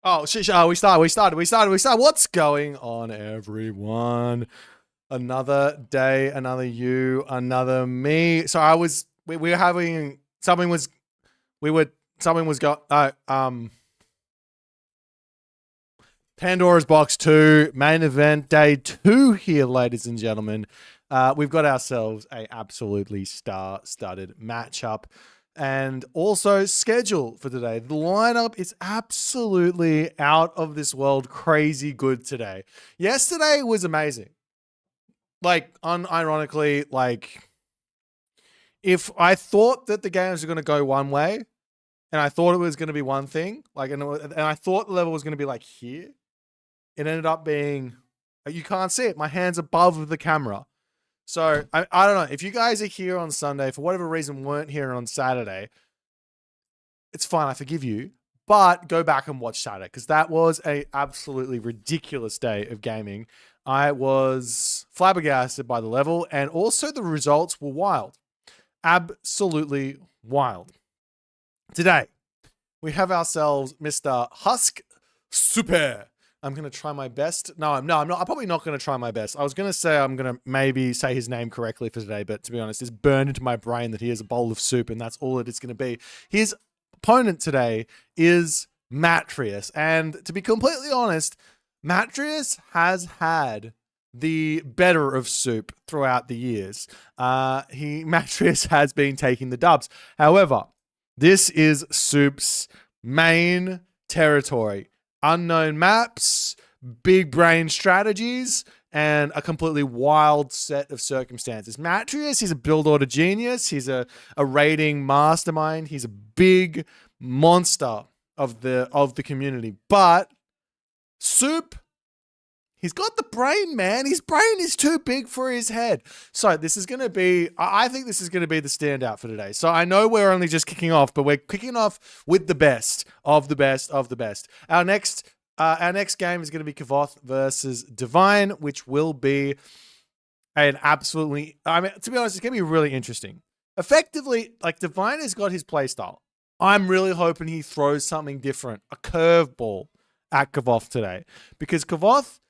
Oh, shit, we started. What's going on, everyone? Another day, another you, another me. So we were having, something was Pandora's Box 2, main event, day 2 here, ladies and gentlemen. We've got ourselves a absolutely star-studded matchup. And also schedule for today. The lineup is absolutely out of this world crazy good today. Yesterday was amazing. Like, unironically, like, if I thought that the games were going to go one way, and I thought it was going to be one thing, like, and I thought the level was going to be like here, it ended up being, you can't see it. My hand's above the camera. So, I don't know. If you guys are here on Sunday, for whatever reason weren't here on Saturday, it's fine. I forgive you. But go back and watch Saturday, because that was a absolutely ridiculous day of gaming. I was flabbergasted by the level, and also the results were wild. Absolutely wild. Today, we have ourselves Mr. HUSKSUPPE. I'm going to try my best. No, I'm not. I'm probably not going to try my best. I was going to say I'm going to maybe say his name correctly for today, but to be honest, it's burned into my brain that he is a bowl of soup, and that's all it is going to be. His opponent today is Matreiuss, and to be completely honest, Matreiuss has had the better of soup throughout the years. Matreiuss has been taking the dubs. However, this is Soup's main territory. Unknown maps, big brain strategies, and a completely wild set of circumstances. Matreiuss, he's a build order genius. He's a raiding mastermind. He's a big monster of the community. But Soup, he's got the brain, man. His brain is too big for his head. So this is going to be, I think this is going to be the standout for today. So I know we're only just kicking off, but we're kicking off with the best of the best of the best. Our next game is going to be Kvoth versus Divine, which will be an absolutely, I mean, to be honest, it's going to be really interesting. Effectively, like, Divine has got his playstyle. I'm really hoping he throws something different, a curveball at Kvoth today, because Kvoth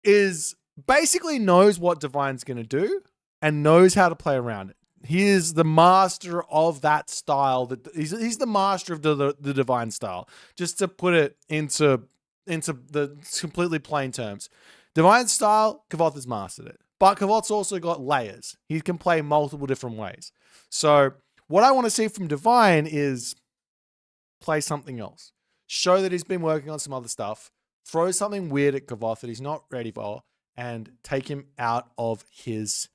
is basically knows what Divine's going to do and knows how to play around it. He is the master of that style. That he's the master of the Divine style. Just to put it into the completely plain terms, Divine style, Kvoth has mastered it. But Kvoth's also got layers. He can play multiple different ways. So what I want to see from Divine is play something else. Show that he's been working on some other stuff. Throw something weird at Kvoth that he's not ready for, and take him out of his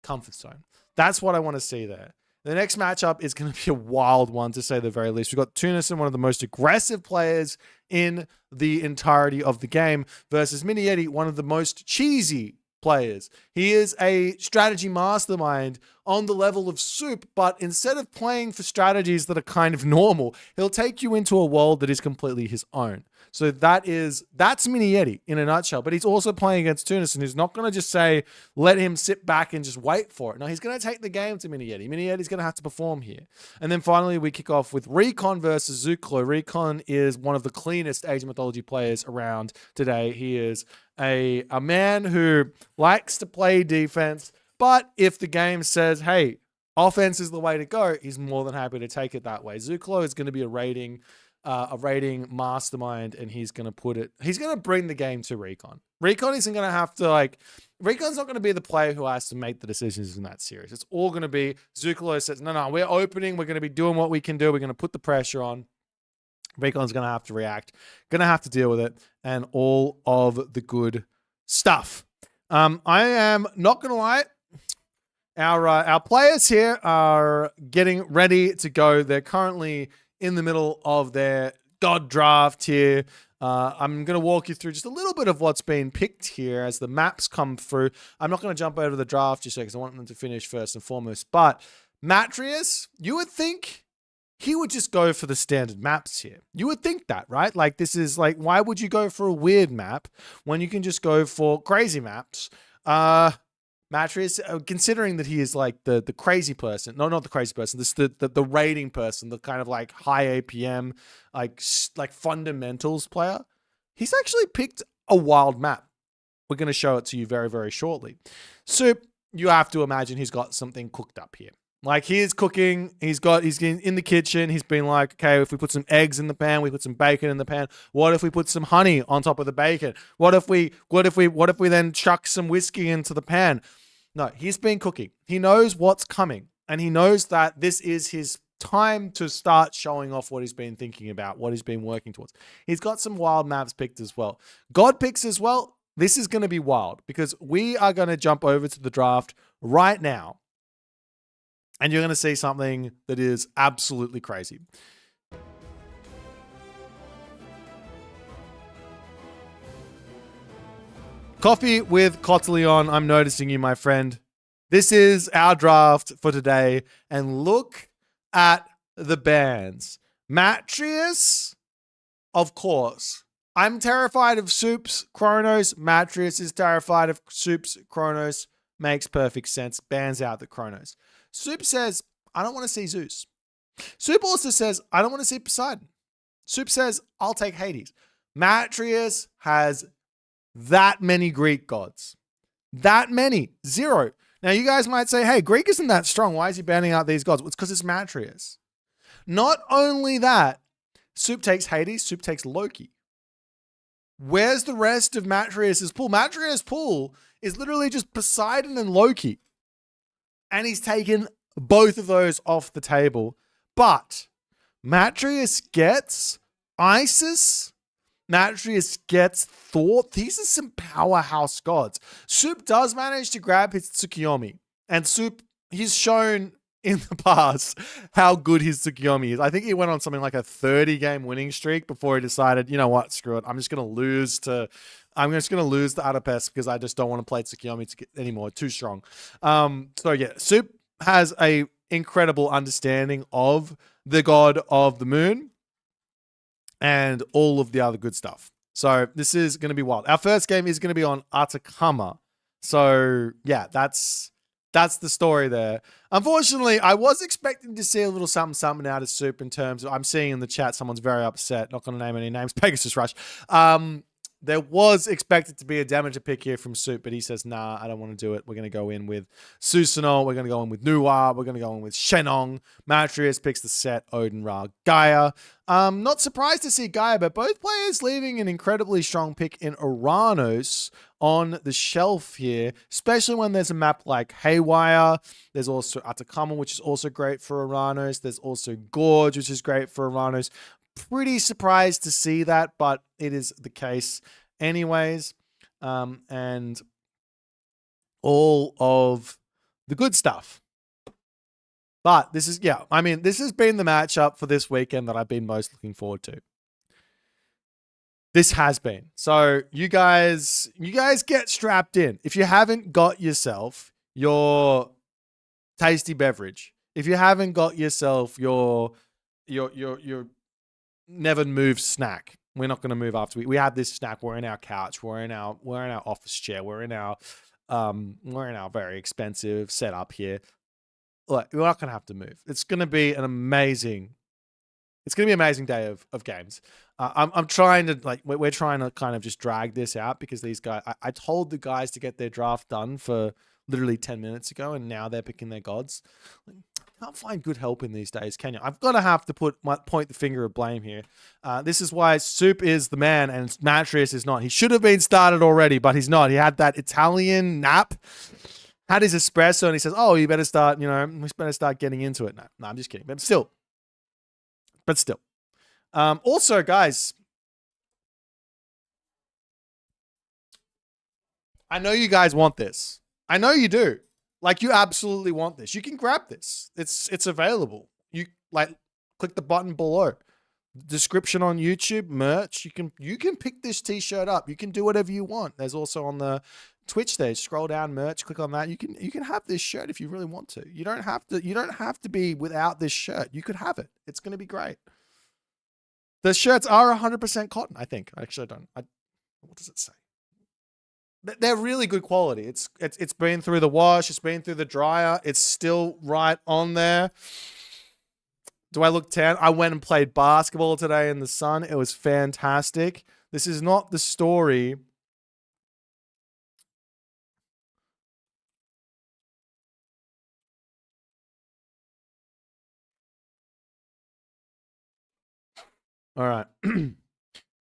comfort zone. That's what I want to see there. The next matchup is going to be a wild one, to say the very least. We've got Tunison, one of the most aggressive players in the entirety of the game, versus Mini-Yeti, one of the most cheesy players. He is a strategy mastermind on the level of Soup, but instead of playing for strategies that are kind of normal, he'll take you into a world that is completely his own. So that's Mini-Yeti in a nutshell. But he's also playing against Tunison, who's not going to just say, let him sit back and just wait for it. No, he's going to take the game to Mini-Yeti. Mini-Yeti's going to have to perform here. And then finally, we kick off with Recon versus Zuccolo. Recon is one of the cleanest Age of Mythology players around today. He is a man who likes to play defense, but if the game says, hey, offense is the way to go, he's more than happy to take it that way. Zuccolo is going to be a raiding mastermind, and he's going to bring the game to Recon. Recon isn't going to have to, Recon's not going to be the player who has to make the decisions in that series. It's all going to be Zuccolo says, no, we're opening. We're going to be doing what we can do. We're going to put the pressure on. Recon's going to have to react, going to have to deal with it, and all of the good stuff. I am not going to lie. Our players here are getting ready to go. They're currently in the middle of their God draft here. I'm going to walk you through just a little bit of what's been picked here as the maps come through. I'm not going to jump over the draft just yet because I want them to finish first and foremost. But Matreiuss, you would think he would just go for the standard maps here. You would think that, right? Like, this is like, why would you go for a weird map when you can just go for crazy maps? Matreiuss, considering that he is like the crazy person, no, not the crazy person, this the raiding person, the kind of like high APM, like fundamentals player, he's actually picked a wild map. We're going to show it to you very, very shortly. Soup, you have to imagine he's got something cooked up here. Like he is cooking, he's in the kitchen. He's been like, okay, if we put some eggs in the pan, we put some bacon in the pan. What if we put some honey on top of the bacon? What if we then chuck some whiskey into the pan? No, he's been cooking. He knows what's coming, and he knows that this is his time to start showing off what he's been thinking about, what he's been working towards. He's got some wild maps picked as well. God picks as well. This is going to be wild because we are going to jump over to the draft right now. And you're going to see something that is absolutely crazy. Coffee with Cottleon, I'm noticing you, my friend. This is our draft for today. And look at the bands. Matreiuss, of course. I'm terrified of Soup's Chronos. Matreiuss is terrified of Soup's Chronos. Makes perfect sense. Bans out the Chronos. Soup says, I don't want to see Zeus. Soup also says, I don't want to see Poseidon. Soup says, I'll take Hades. Matreiuss has that many Greek gods. That many. 0. Now, you guys might say, hey, Greek isn't that strong. Why is he banning out these gods? Well, it's because it's Matreiuss. Not only that, Soup takes Hades, Soup takes Loki. Where's the rest of Matreiuss's pool? Matreiuss' pool is literally just Poseidon and Loki. And he's taken both of those off the table. But Matreiuss gets Isis. Matreiuss gets Thor. These are some powerhouse gods. Soup does manage to grab his Tsukuyomi. And Soup, he's shown in the past how good his Tsukuyomi is. I think he went on something like a 30-game winning streak before he decided, you know what, screw it. I'm just going to lose to Adapest because I just don't want to play Tsukuyomi anymore. Too strong. So yeah, Soup has a incredible understanding of the god of the moon and all of the other good stuff. So this is going to be wild. Our first game is going to be on Atacama. So yeah, that's the story there. Unfortunately, I was expecting to see a little something out of Soup in terms of, I'm seeing in the chat, someone's very upset. Not going to name any names. Pegasus Rush. There was expected to be a Damager pick here from Soup, but he says, nah, I don't want to do it. We're going to go in with Susano. We're going to go in with Nuwa. We're going to go in with Shenong. Matreiuss picks the set, Odin, Ra, Gaia. Not surprised to see Gaia, but both players leaving an incredibly strong pick in Uranus on the shelf here, especially when there's a map like Haywire. There's also Atacama, which is also great for Uranus. There's also Gorge, which is great for Uranus. Pretty surprised to see that, but it is the case anyways. And all of the good stuff. But this is, yeah, I mean, this has been the matchup for this weekend that I've been most looking forward to. This has been. So you guys get strapped in. If you haven't got yourself your tasty beverage, if you haven't got yourself your never move snack, we're not going to move after we have this snack. We're in our couch. We're in our office chair. We're in our very expensive setup here. Look, we're not going to have to move. It's going to be an amazing. It's going to be an amazing day of games. I'm trying to we're trying to kind of just drag this out because these guys. I told the guys to get their draft done for literally 10 minutes ago, and now they're picking their gods. Can't find good help in these days, can you? I've got to have to point the finger of blame here. This is why Soup is the man and Matreiuss is not. He should have been started already, but he's not. He had that Italian nap, had his espresso, and he says, "Oh, you better start. You better start getting into it." No, I'm just kidding. But still. Also, guys, I know you guys want this. I know you do. Like, you absolutely want this. You can grab this. It's available. You click the button below. Description on YouTube, merch. You can pick this t-shirt up. You can do whatever you want. There's also on the Twitch there. Scroll down, merch, click on that. You can have this shirt if you really want to. You don't have to be without this shirt. You could have it. It's going to be great. The shirts are 100% cotton, I think. Actually, I don't. What does it say? they're really good quality. It's been through the wash, it's been through the dryer, it's still right on there. Do I look tan? I went and played basketball today in the sun. It was fantastic. This is not the story. All right.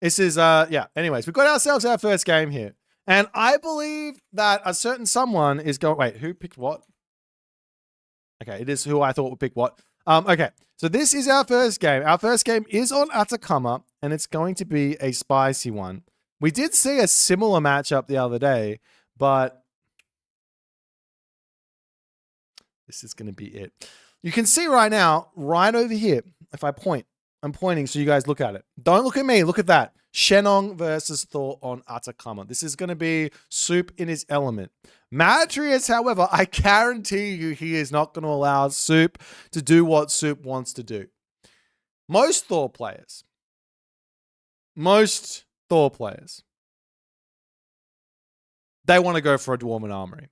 This is, yeah. Anyways, we've got ourselves our first game here. And I believe that a certain someone is going, wait, who picked what? Okay, it is who I thought would pick what. Okay, so this is our first game. Our first game is on Atacama, and it's going to be a spicy one. We did see a similar matchup the other day, but this is going to be it. You can see right now, right over here, if I point, I'm pointing so you guys look at it. Don't look at me, look at that. Shenong versus Thor on Atacama. This is going to be Soup in his element. Matreiuss, however, I guarantee you he is not going to allow Soup to do what Soup wants to do. Most Thor players, they want to go for a Dwarven Armory.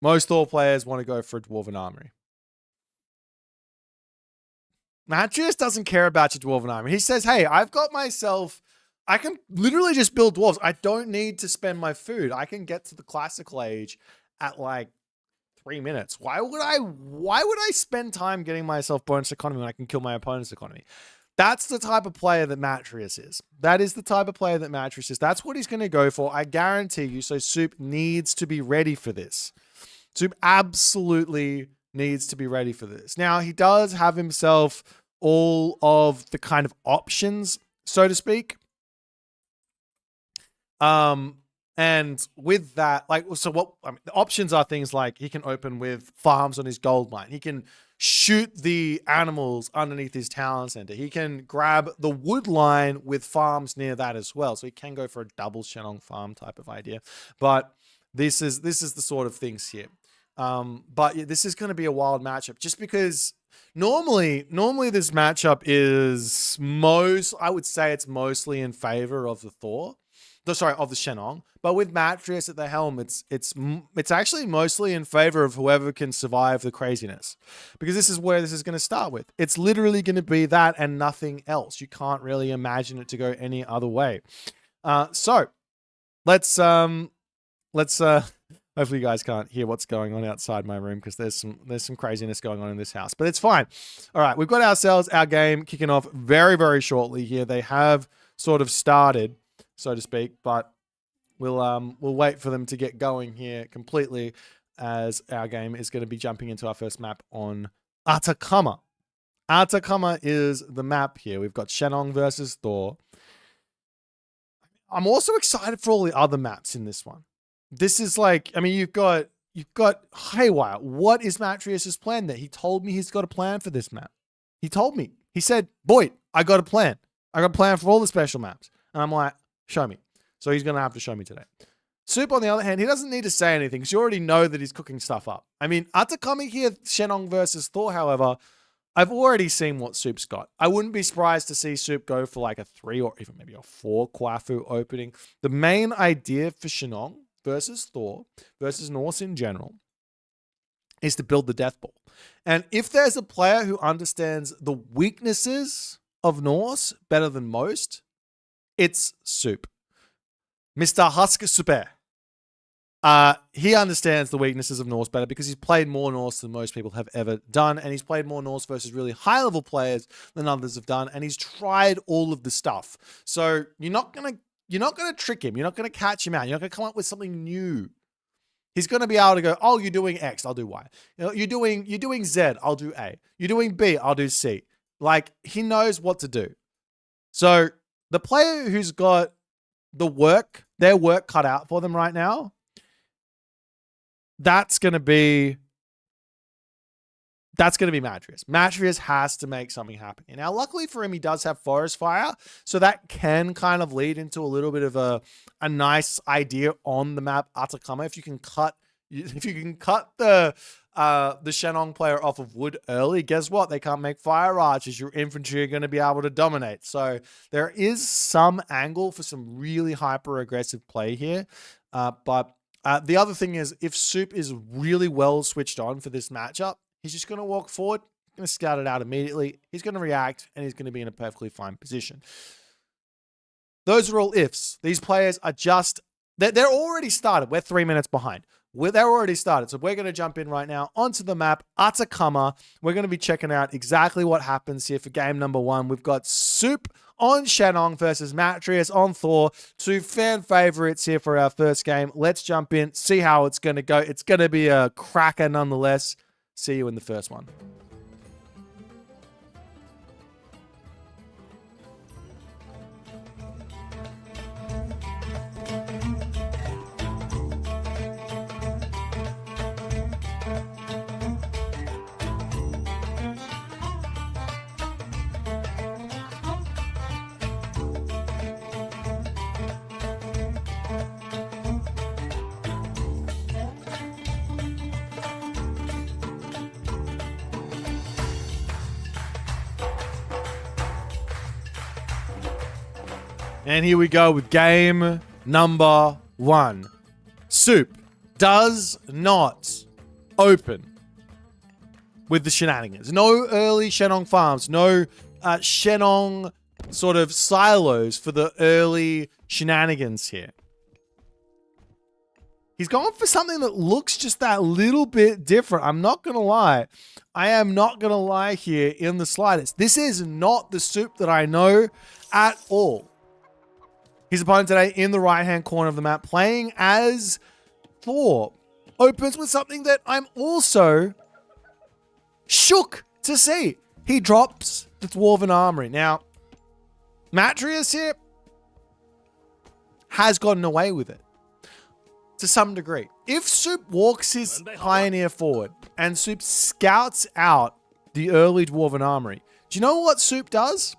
Most Thor players want to go for a Dwarven Armory. Matreiuss doesn't care about your Dwarven Armory. He says, hey, I've got myself, I can literally just build dwarves. I don't need to spend my food. I can get to the classical age at like 3 minutes. Why would I spend time getting myself bonus economy when I can kill my opponent's economy? That's the type of player that Matreiuss is. That is the type of player that Matreiuss is. That's what he's going to go for. I guarantee you. So Soup needs to be ready for this. Soup absolutely needs to be ready for this. Now, he does have himself all of the kind of options, so to speak. And with that, like, so what the options are things like he can open with farms on his gold mine. He can shoot the animals underneath his town center. He can grab the wood line with farms near that as well. So he can go for a double Shenong farm type of idea. But this is the sort of things here. But yeah, this is going to be a wild matchup just because normally this matchup is I would say it's mostly in favor of the Thor. Of the Shenong, but with Matreiuss at the helm, it's actually mostly in favor of whoever can survive the craziness, because this is where this is going to start with. It's literally going to be that and nothing else. You can't really imagine it to go any other way. So let's hopefully you guys can't hear what's going on outside my room because there's some craziness going on in this house, but it's fine. All right, we've got ourselves our game kicking off very, very shortly here. They have sort of started, so to speak, but we'll wait for them to get going here completely, as our game is going to be jumping into our first map on Atacama. Atacama is the map here. We've got Shenong versus Thor. I'm also excited for all the other maps in this one. This is like, I mean, you've got Haywire. What is Matreiuss's plan there? He told me he's got a plan for this map. He told me. He said, Boit, I got a plan. I got a plan for all the special maps. And I'm like, show me. So he's going to have to show me today. Soup, on the other hand, he doesn't need to say anything because you already know that he's cooking stuff up. I mean, Atacama here, Shenong versus Thor, however, I've already seen what Soup's got. I wouldn't be surprised to see Soup go for like a 3 or even maybe a 4 Kwafu opening. The main idea for Shenong versus Thor versus Norse in general is to build the Death Ball. And if there's a player who understands the weaknesses of Norse better than most, it's Soup. Mr. HUSKSUPPE. He understands the weaknesses of Norse better because he's played more Norse than most people have ever done, and he's played more Norse versus really high-level players than others have done, and he's tried all of the stuff. So you're not gonna trick him. You're not gonna catch him out. You're not gonna come up with something new. He's gonna be able to go, oh, you're doing X, I'll do Y. You know, you're doing Z, I'll do A. You're doing B, I'll do C. Like, he knows what to do. So the player who's got their work cut out for them right now, that's going to be Matreiuss. Matreiuss has to make something happen. And now, luckily for him, he does have Forest Fire, so that can kind of lead into a little bit of a nice idea on the map Atacama. If you can cut if you can cut the Shenong player off of wood early, guess what? They can't make fire archers. Your infantry are going to be able to dominate. So there is some angle for some really hyper aggressive play here. But the other thing is, if Soup is really well switched on for this matchup, he's just going to walk forward, going to scout it out immediately. He's going to react, and he's going to be in a perfectly fine position. Those are all ifs. These players are just, they're already started. We're 3 minutes behind. They're already started. So we're going to jump in right now onto the map, Atacama. We're going to be checking out exactly what happens here for game number 1. We've got Soup on Shenong versus Matreiuss on Thor. 2 fan favorites here for our first game. Let's jump in, see how it's going to go. It's going to be a cracker nonetheless. See you in the first one. And here we go with game number 1. Soup does not open with the shenanigans. No early Shenong farms. No Shenong sort of silos for the early shenanigans here. He's going for something that looks just that little bit different. I'm not going to lie. I am not going to lie here in the slightest. This is not the Soup that I know at all. His opponent today in the right-hand corner of the map, playing as Thor, opens with something that I'm also shook to see. He drops the Dwarven Armory. Now, Matreiuss here has gotten away with it to some degree. If Soup walks his Pioneer forward and Soup scouts out the early Dwarven Armory, do you know what Soup does?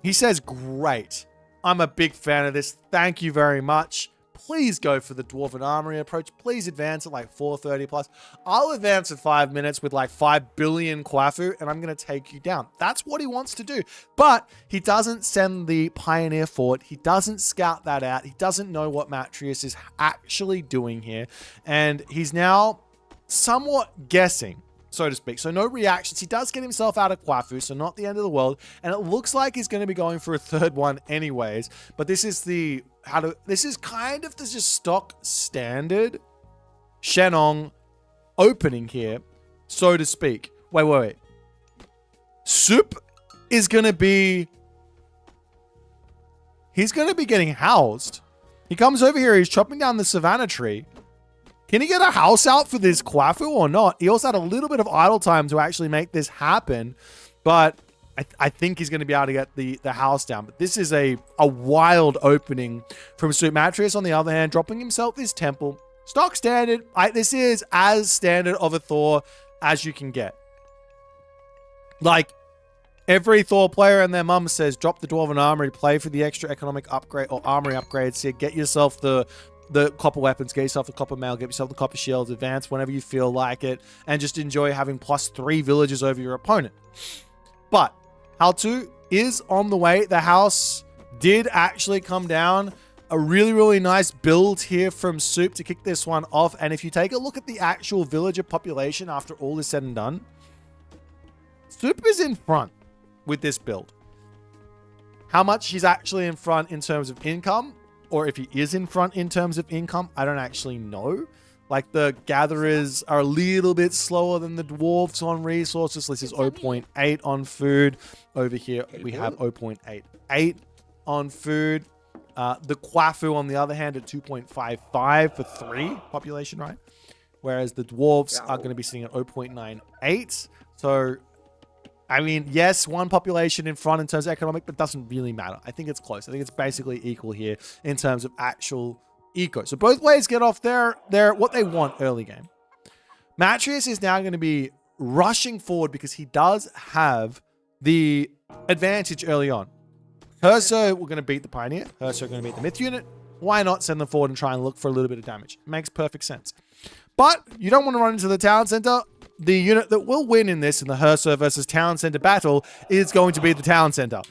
He says, great. I'm a big fan of this. Thank you very much. Please go for the Dwarven Armory approach. Please advance at like 430 plus. I'll advance at 5 minutes with like 5 billion Kwafu, and I'm going to take you down. That's what he wants to do. But he doesn't send the Pioneer forward. He doesn't scout that out. He doesn't know what Matreiuss is actually doing here. And he's now somewhat guessing, so to speak. So no reactions. He does get himself out of Kwafu, so not the end of the world. And it looks like he's going to be going for a third one anyways. But this is the this is kind of the just stock standard Shenong opening here, so to speak. Wait. Soup is going to be, he's going to be getting housed. He comes over here, he's chopping down the savannah tree. Can he get a house out for this Kwafu or not? He also had a little bit of idle time to actually make this happen, but I think he's going to be able to get the house down. But this is a wild opening from Soup. Matreiuss, on the other hand, dropping himself his temple. Stock standard. This is as standard of a Thor as you can get. Like, every Thor player and their mum says, drop the Dwarven Armory, play for the extra economic upgrade or armory upgrades here. Get yourself the copper weapons, get yourself the copper mail, get yourself the copper shields, advance whenever you feel like it, and just enjoy having +3 villages over your opponent. But Hal 2 is on the way. The house did actually come down. A really, really nice build here from Soup to kick this one off. And if you take a look at the actual villager population after all is said and done, Soup is in front with this build. How much he's actually in front in terms of income, or if he is in front in terms of income, I don't actually know. Like, the gatherers are a little bit slower than the dwarves on resources. This is 0.8 on food. Over here, we have 0.88 on food. The Kwafu, on the other hand, at 2.55 for 3 population, right? Whereas the dwarves are going to be sitting at 0.98. So, I mean, yes, 1 population in front in terms of economic, but doesn't really matter. I think it's close. I think it's basically equal here in terms of actual eco. So both ways get off their what they want early game. Matreiuss is now going to be rushing forward because he does have the advantage early on. HUSKSUPPE, we're going to beat the Pioneer. HUSKSUPPE, we're going to beat the Myth unit. Why not send them forward and try and look for a little bit of damage? Makes perfect sense. But you don't want to run into the town center. The unit that will win in this, in the HUSKSUPPE versus town center battle, is going to be the town center.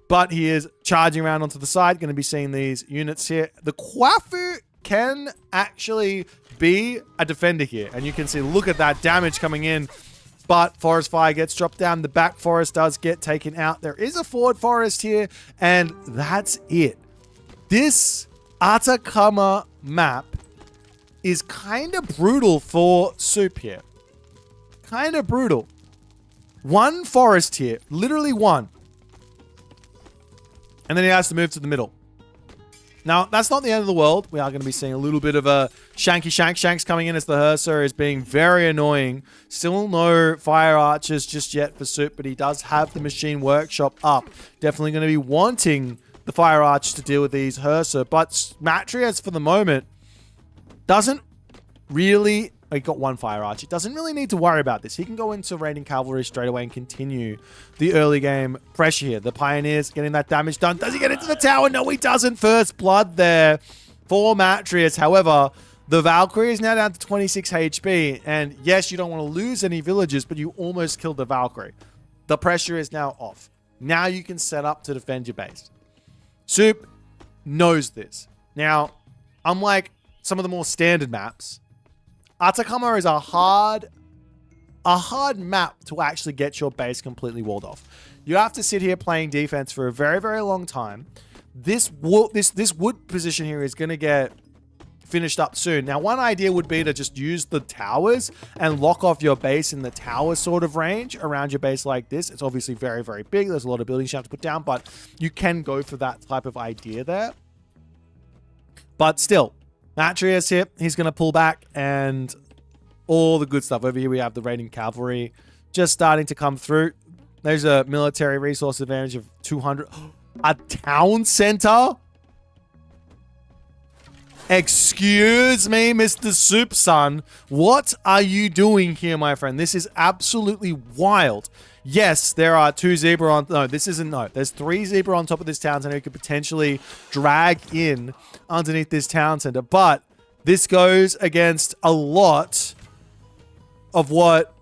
But he is charging around onto the side. Going to be seeing these units here. The Kwafu can actually be a defender here. And you can see, look at that damage coming in. But Forest Fire gets dropped down. The back forest does get taken out. There is a forward forest here. And that's it. This Atacama map is kind of brutal for Soup here. Kind of brutal. One forest here. Literally one. And then he has to move to the middle. Now, that's not the end of the world. We are going to be seeing a little bit of a shanks coming in as the HUSKSUPPE is being very annoying. Still no fire archers just yet for Soup, but he does have the machine workshop up. Definitely going to be wanting the fire archers to deal with these HUSKSUPPE. But Matreiuss, for the moment, doesn't really... He got one fire archer. Doesn't really need to worry about this. He can go into raiding cavalry straight away and continue the early game pressure here. The Pioneers getting that damage done. Does he get into the tower? No, he doesn't. First blood there for Matreiuss. However, the Valkyrie is now down to 26 HP. And yes, you don't want to lose any villagers, but you almost killed the Valkyrie. The pressure is now off. Now you can set up to defend your base. Soup knows this. Now, unlike some of the more standard maps, Atacama is a hard map to actually get your base completely walled off. You have to sit here playing defense for a very, very long time. This wood position here is going to get finished up soon. Now, one idea would be to just use the towers and lock off your base in the tower sort of range around your base like this. It's obviously very, very big. There's a lot of buildings you have to put down, but you can go for that type of idea there. But still, Matreiuss here, he's going to pull back and all the good stuff. Over here we have the raiding cavalry just starting to come through. There's a military resource advantage of 200. A town center? Excuse me, Mr. Soup Son. What are you doing here, my friend? This is absolutely wild. Yes, there are two zebra on... No, this isn't... No, there's three zebra on top of this town center you could potentially drag in underneath this town center. But this goes against a lot of what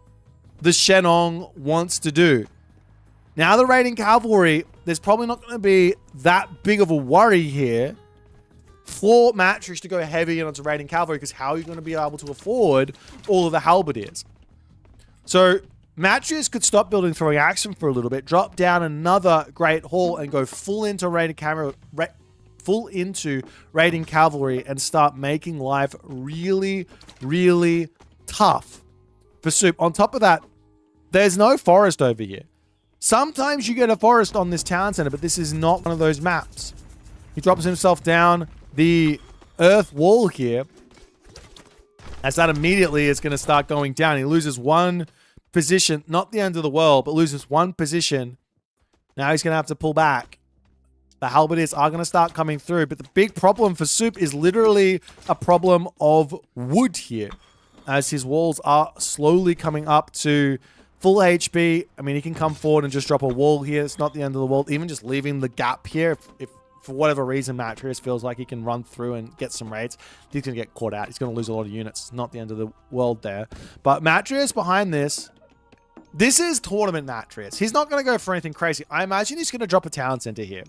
the Shenong wants to do. Now, the raiding cavalry, there's probably not going to be that big of a worry here for Matreiuss to go heavy onto raiding cavalry, because how are you going to be able to afford all of the halberdiers? So Matreiuss could stop building throwing action for a little bit, drop down another great hall, and go full into raiding cavalry and start making life really, really tough for Soup. On top of that, there's no forest over here. Sometimes you get a forest on this town center, but this is not one of those maps. He drops himself down the earth wall here, as that immediately is going to start going down. He loses one position, not the end of the world, but loses one position. Now he's going to have to pull back. The halberdiers are going to start coming through, but the big problem for Soup is literally a problem of wood here, as his walls are slowly coming up to full HP. I mean, he can come forward and just drop a wall here. It's not the end of the world. Even just leaving the gap here, if for whatever reason Matreiuss feels like he can run through and get some raids, he's going to get caught out. He's going to lose a lot of units. It's not the end of the world there. But Matreiuss behind this is tournament Matreiuss. He's not going to go for anything crazy. I imagine he's going to drop a town center here.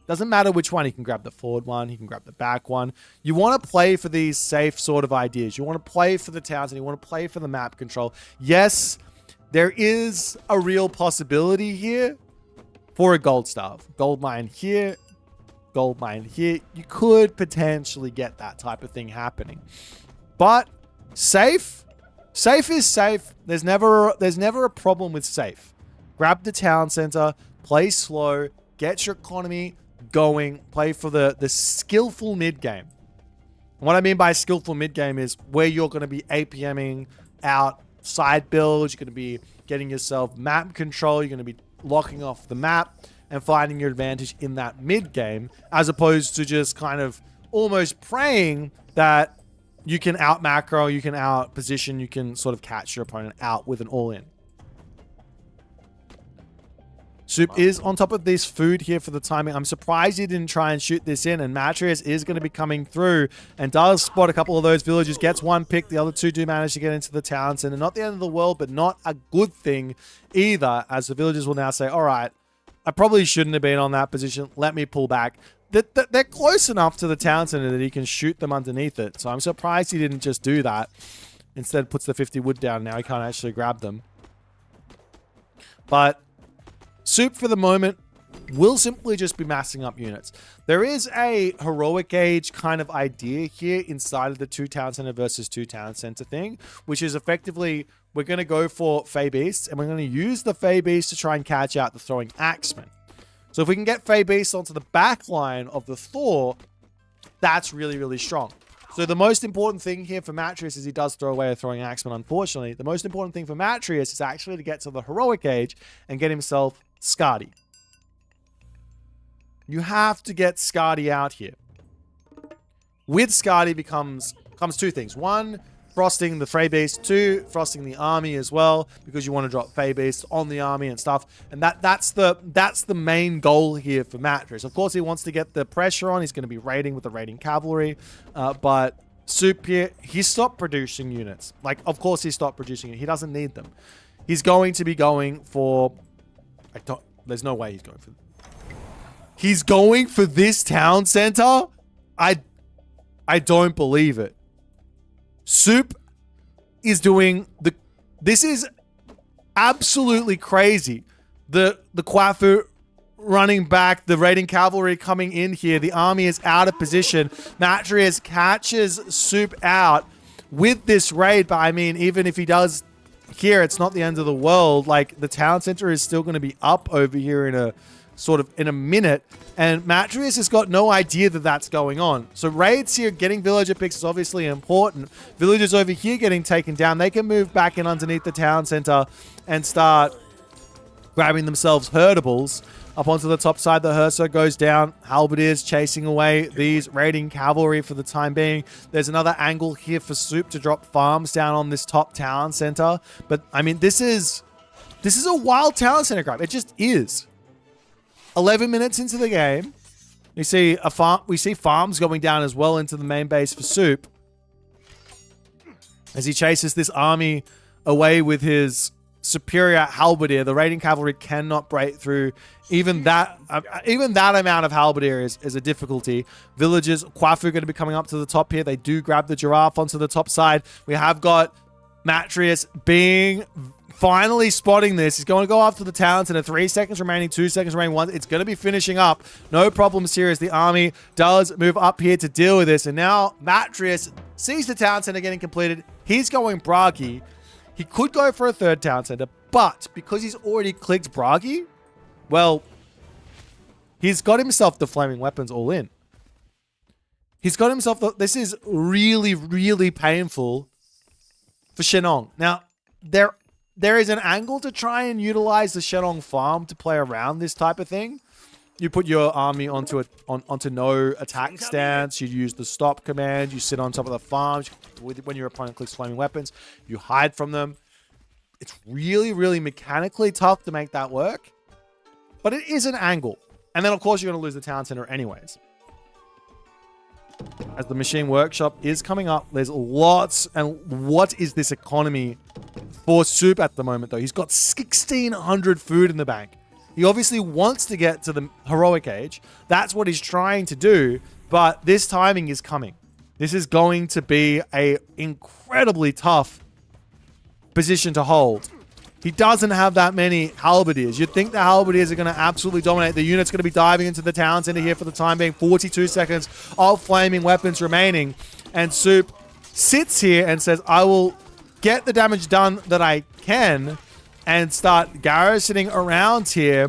Doesn't matter which one. He can grab the forward one. He can grab the back one. You want to play for these safe sort of ideas. You want to play for the towns and you want to play for the map control. Yes, there is a real possibility here for a gold staff. Gold mine here. Gold mine here. You could potentially get that type of thing happening. But safe is safe. There's never a problem with safe. Grab the town center, play slow, get your economy going, play for the skillful mid game. And what I mean by skillful mid game is where you're going to be APMing out side builds, you're going to be getting yourself map control, you're going to be locking off the map and finding your advantage in that mid game, as opposed to just kind of almost praying that you can out macro, you can out position, you can sort of catch your opponent out with an all in. Soup is on top of this food here for the timing. I'm surprised he didn't try and shoot this in, and Matreiuss is going to be coming through and does spot a couple of those villagers, gets one pick. The other two do manage to get into the town center. Not the end of the world, but not a good thing either, as the villagers will now say, all right, I probably shouldn't have been on that position. Let me pull back. They're close enough to the town center that he can shoot them underneath it. So I'm surprised he didn't just do that. Instead puts the 50 wood down. Now he can't actually grab them. But Soup, for the moment, will simply just be massing up units. There is a heroic age kind of idea here inside of the 2 town center versus 2 town center thing, which is effectively we're going to go for Fey Beasts, and we're going to use the Fey Beasts to try and catch out the throwing axemen. So if we can get Fey Beasts onto the back line of the Thor, that's really, really strong. So the most important thing here for Matreiuss is he does throw away a throwing axeman, unfortunately. The most important thing for Matreiuss is actually to get to the heroic age and get himself Skadi. You have to get Skadi out here. With Skadi comes 2 things. 1, frosting the Fey Beast. 2, frosting the army as well, because you want to drop Fey Beast on the army and stuff. And that's the main goal here for Matreiuss. Of course, he wants to get the pressure on. He's going to be raiding with the raiding cavalry. But Soup here, he stopped producing units. Like, of course he stopped producing it. He doesn't need them. He's going to be going for... there's no way he's going for... He's going for this town center? I don't believe it. Soup is doing the... This is absolutely crazy. The Kvoth running back, the raiding cavalry coming in here. The army is out of position. Matreiuss catches Soup out with this raid, but I mean, even if he does here, it's not the end of the world. Like, the town center is still going to be up over here in a minute, and Matreiuss has got no idea that that's going on. So raids here, getting villager picks is obviously important. Villagers over here getting taken down. They can move back in underneath the town center and start grabbing themselves herdables. Up onto the top side, the Herso goes down. Halberdiers chasing away these raiding cavalry for the time being. There's another angle here for Soup to drop farms down on this top town center. But I mean, this is a wild town center grab. It just is. 11 minutes into the game, we see farms going down as well into the main base for Soup as he chases this army away with his superior halberdier. The raiding cavalry cannot break through even that amount of halberdier is a difficulty. Villagers, Kvoth are going to be coming up to the top here. They do grab the giraffe onto the top side. We have got Matreiuss being finally spotting this. He's going to go after the town center. 3 seconds remaining, 2 seconds remaining. 1. It's going to be finishing up. No problems here as the army does move up here to deal with this. And now Matreiuss sees the town center getting completed. He's going Bragi. He could go for a 3rd town center, but because he's already clicked Bragi, well, he's got himself the flaming weapons all in. He's got himself this is really, really painful for Shenong. Now, there is an angle to try and utilize the Shenong farm to play around this type of thing. You put your army onto no attack stance. You use the stop command. You sit on top of the farm. When your opponent clicks flaming weapons, you hide from them. It's really, really mechanically tough to make that work. But it is an angle. And then, of course, you're going to lose the town center anyways. As the machine workshop is coming up, there's lots. And what is this economy for Soup at the moment, though? He's got 1,600 food in the bank. He obviously wants to get to the heroic age. That's what he's trying to do. But this timing is coming. This is going to be an incredibly tough position to hold. He doesn't have that many halberdiers. You'd think the halberdiers are going to absolutely dominate. The unit's going to be diving into the town center here for the time being. 42 seconds of flaming weapons remaining. And Soup sits here and says, I will get the damage done that I can and start garrisoning around here.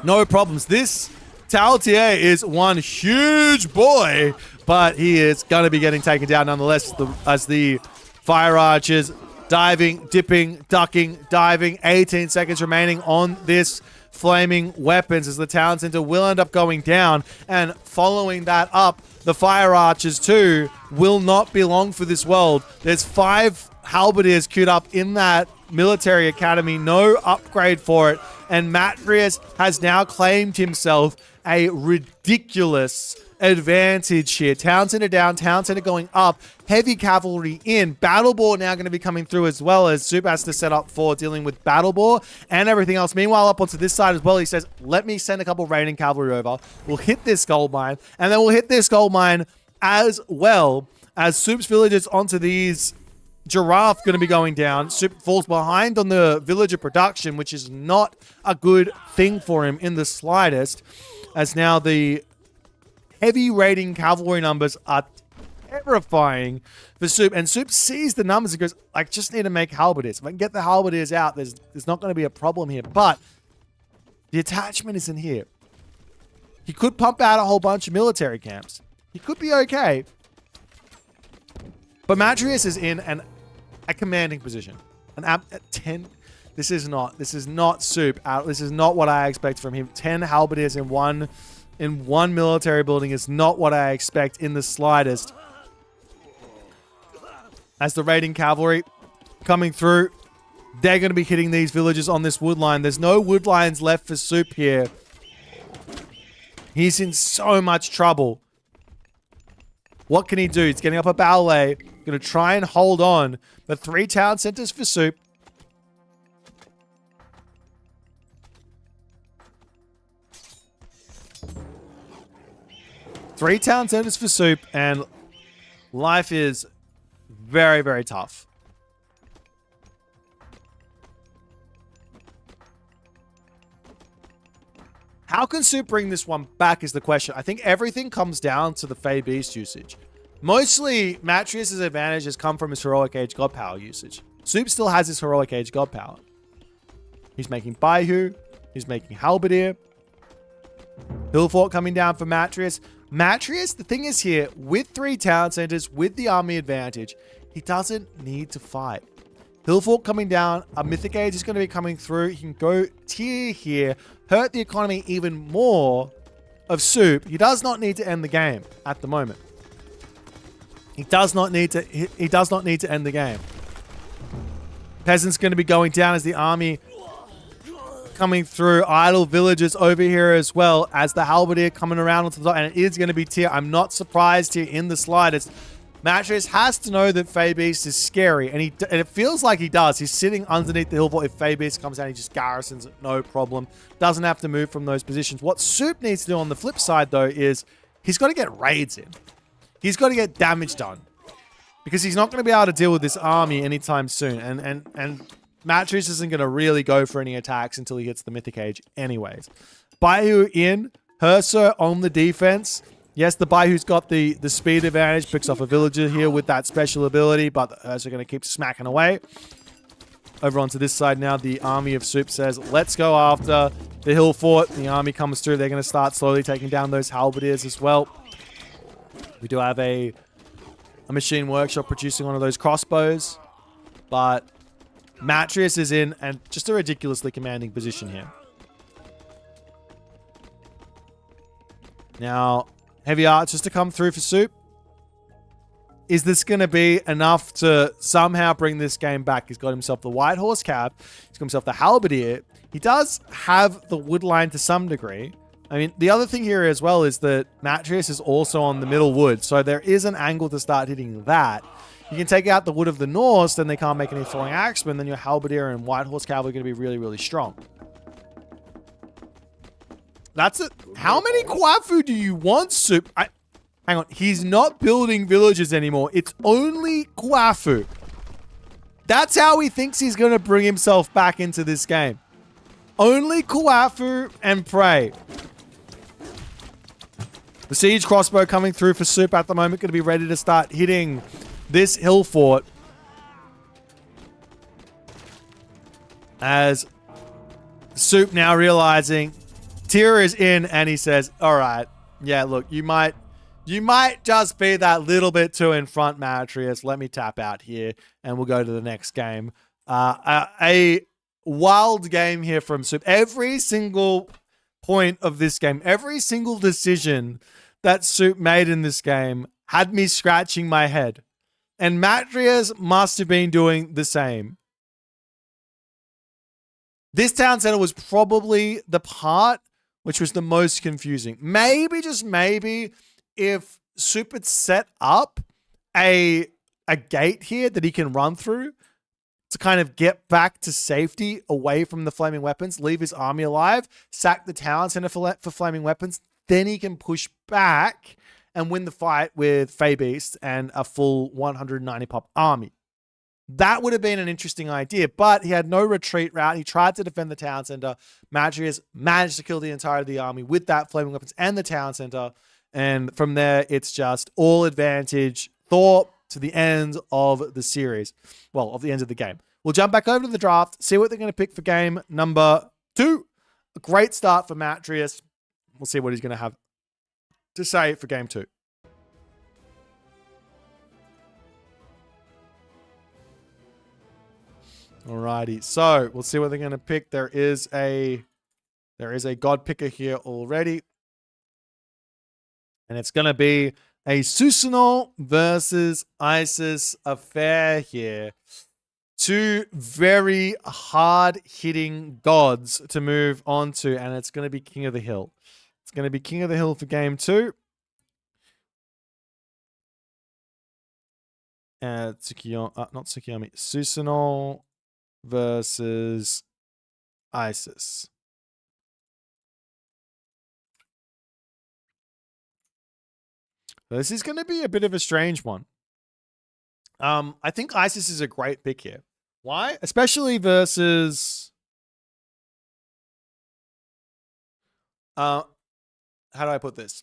No problems. This Taltier is one huge boy, but he is going to be getting taken down nonetheless as the fire archers diving, dipping, ducking, diving. 18 seconds remaining on this flaming weapons as the town center will end up going down. And following that up, the fire archers too will not be long for this world. There's 5 halberdiers queued up in that military academy, no upgrade for it. And Matreiuss has now claimed himself a ridiculous advantage here. Town center down, town center going up, heavy cavalry in. Battle Boar now going to be coming through as well, as Soup has to set up for dealing with Battle Boar and everything else. Meanwhile, up onto this side as well, he says, let me send a couple raiding cavalry over. We'll hit this gold mine, and then we'll hit this gold mine as well, as Soup's villagers onto these giraffe going to be going down. Soup falls behind on the villager production, which is not a good thing for him in the slightest, as now the heavy raiding cavalry numbers are terrifying for Soup. And Soup sees the numbers and goes, I just need to make halberdiers. If I can get the halberdiers out, there's not going to be a problem here. But the attachment isn't here. He could pump out a whole bunch of military camps. He could be okay. But Matreiuss is in a commanding position. At 10, this is not Soup. This is not what I expect from him. 10 halberdiers in one military building is not what I expect in the slightest. As the raiding cavalry coming through, they're going to be hitting these villages on this wood line. There's no wood lines left for Soup here. He's in so much trouble. What can he do? He's getting up a ballet. Going to try and hold on. But 3 town centers for Soup. Three town centers for Soup, and life is very, very tough. How can Soup bring this one back is the question. I think everything comes down to the Fey Beast usage. Mostly, Matreiuss' advantage has come from his Heroic Age God Power usage. Soup still has his Heroic Age God Power. He's making Baihu. He's making Halberdier. Hillfort coming down for Matreiuss. Matreiuss, the thing is here, with 3 town centers, with the army advantage, he doesn't need to fight. Hillfort coming down, a Mythic Age is going to be coming through. He can go tier here, hurt the economy even more of Soup. He does not need to end the game at the moment. He does not need to end the game. Peasants going to be going down as the army coming through. Idle villagers over here as well, as the halberdier coming around onto the top, and it is going to be tier. I'm not surprised here in the slightest. Matreiuss has to know that Fey Beast is scary, and it feels like he does. He's sitting underneath the hill fort. If Fey Beast comes down, he just garrisons it, no problem. Doesn't have to move from those positions. What Soup needs to do on the flip side, though, is he's got to get raids in. He's got to get damage done, because he's not going to be able to deal with this army anytime soon. And Matreiuss isn't going to really go for any attacks until he hits the Mythic Age anyways. Baihu in, Hursa on the defense. Yes, the Baihu's got the speed advantage, picks off a villager here with that special ability, but the Hursa are going to keep smacking away. Over onto this side now, the army of Soup says, let's go after the hill fort. The army comes through. They're going to start slowly taking down those halberdiers as well. We do have a machine workshop producing one of those crossbows, but Matreiuss is in and just a ridiculously commanding position here. Now, heavy archers to come through for Soup. Is this going to be enough to somehow bring this game back? He's got himself the White Horse Cab. He's got himself the Halberdier. He does have the wood line to some degree. I mean, the other thing here as well is that Matreiuss is also on the middle wood, so there is an angle to start hitting that. You can take out the wood of the Norse, then they can't make any throwing axemen, then your Halberdier and White Horse Cavalry are going to be really, really strong. That's it. How many Kwafu do you want, Soup? Hang on. He's not building villages anymore. It's only Kwafu. That's how he thinks he's going to bring himself back into this game. Only Kwafu and Prey. The siege crossbow coming through for Soup at the moment. Going to be ready to start hitting this hill fort. As Soup now realizing Tyr is in, and he says, all right, yeah, look, you might just be that little bit too in front, Matreiuss. Let me tap out here, and we'll go to the next game. A wild game here from Soup. Every single point of this game, every single decision that Soup made in this game had me scratching my head. And Matreiuss must have been doing the same. This town center was probably the part which was the most confusing. Maybe, just maybe, if Soup had set up a gate here that he can run through to kind of get back to safety away from the flaming weapons, leave his army alive, sack the town center for flaming weapons, then he can push back and win the fight with Fey Beast and a full 190 pop army. That would have been an interesting idea, but he had no retreat route. He tried to defend the town center. Matreiuss managed to kill the entirety of the army with that flaming weapons and the town center. And from there, it's just all advantage Thor to the end of the series. Well, of the end of the game. We'll jump back over to the draft, see what they're going to pick for game number 2. A great start for Matreiuss. We'll see what he's going to have to say for game 2. Alrighty, so we'll see what they're going to pick. There is a god picker here already. And it's going to be a Susano versus Isis affair here. Two very hard-hitting gods to move on to, and it's going to be King of the Hill. It's going to be King of the Hill for game 2. Tsukuyomi, not Tsukuyomi. Susano versus Isis. This is going to be a bit of a strange one. I think Isis is a great pick here. Why? Especially versus... how do I put this?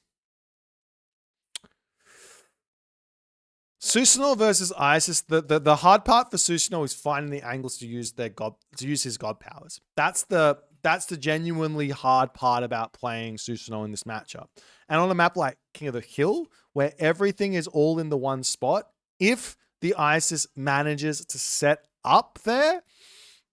Susano versus Isis. The hard part for Susano is finding the angles to use his god powers. That's the genuinely hard part about playing Susano in this matchup. And on a map like King of the Hill, where everything is all in the one spot, if the Isis manages to set up there,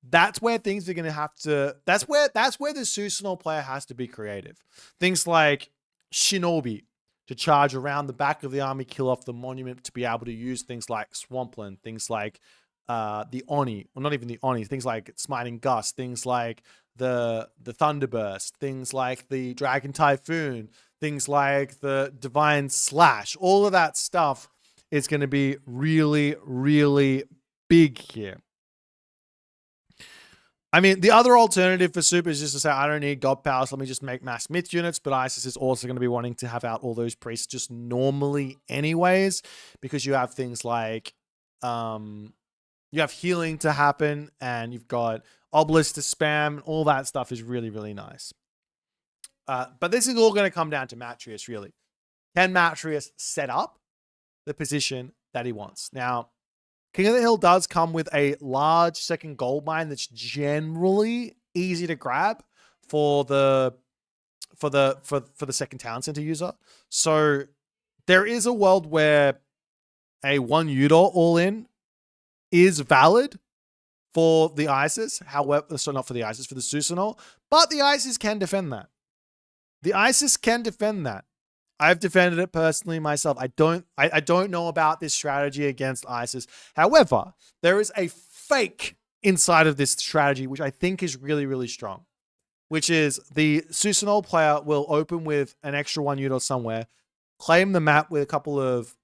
that's where things are going to have to... That's where the Susano player has to be creative. Things like Shinobi to charge around the back of the army, kill off the monument, to be able to use things like Swampland, things like the Oni, well, not even the Oni, things like Smiting Gust, things like the Thunderburst, things like the Dragon Typhoon, things like the Divine Slash. All of that stuff is going to be really, really big here. I mean, the other alternative for Super is just to say, I don't need God powers, let me just make mass myth units, but Isis is also going to be wanting to have out all those priests just normally anyways, because you have things like, you have healing to happen, and you've got Obelisk to spam, all that stuff is really, really nice. But this is all going to come down to Matreiuss, really. Can Matreiuss set up the position that he wants? Now, King of the Hill does come with a large second gold mine that's generally easy to grab for the second town center user. So there is a world where a 1 Udor all in is valid for the Isis. However, so not for the Isis, for the Susano, but the Isis can defend that. The Isis can defend that. I've defended it personally myself. I don't know about this strategy against Isis. However, there is a fake inside of this strategy, which I think is really, really strong, which is the Susano player will open with an extra 1 Udor somewhere, claim the map with a couple of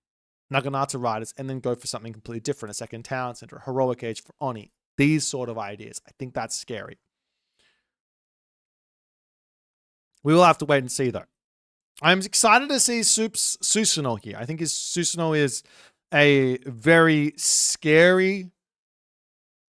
Naginata riders, and then go for something completely different, a second town center, a heroic age for Oni. These sort of ideas. I think that's scary. We will have to wait and see, though. I'm excited to see Susano here. I think his Susano is a very scary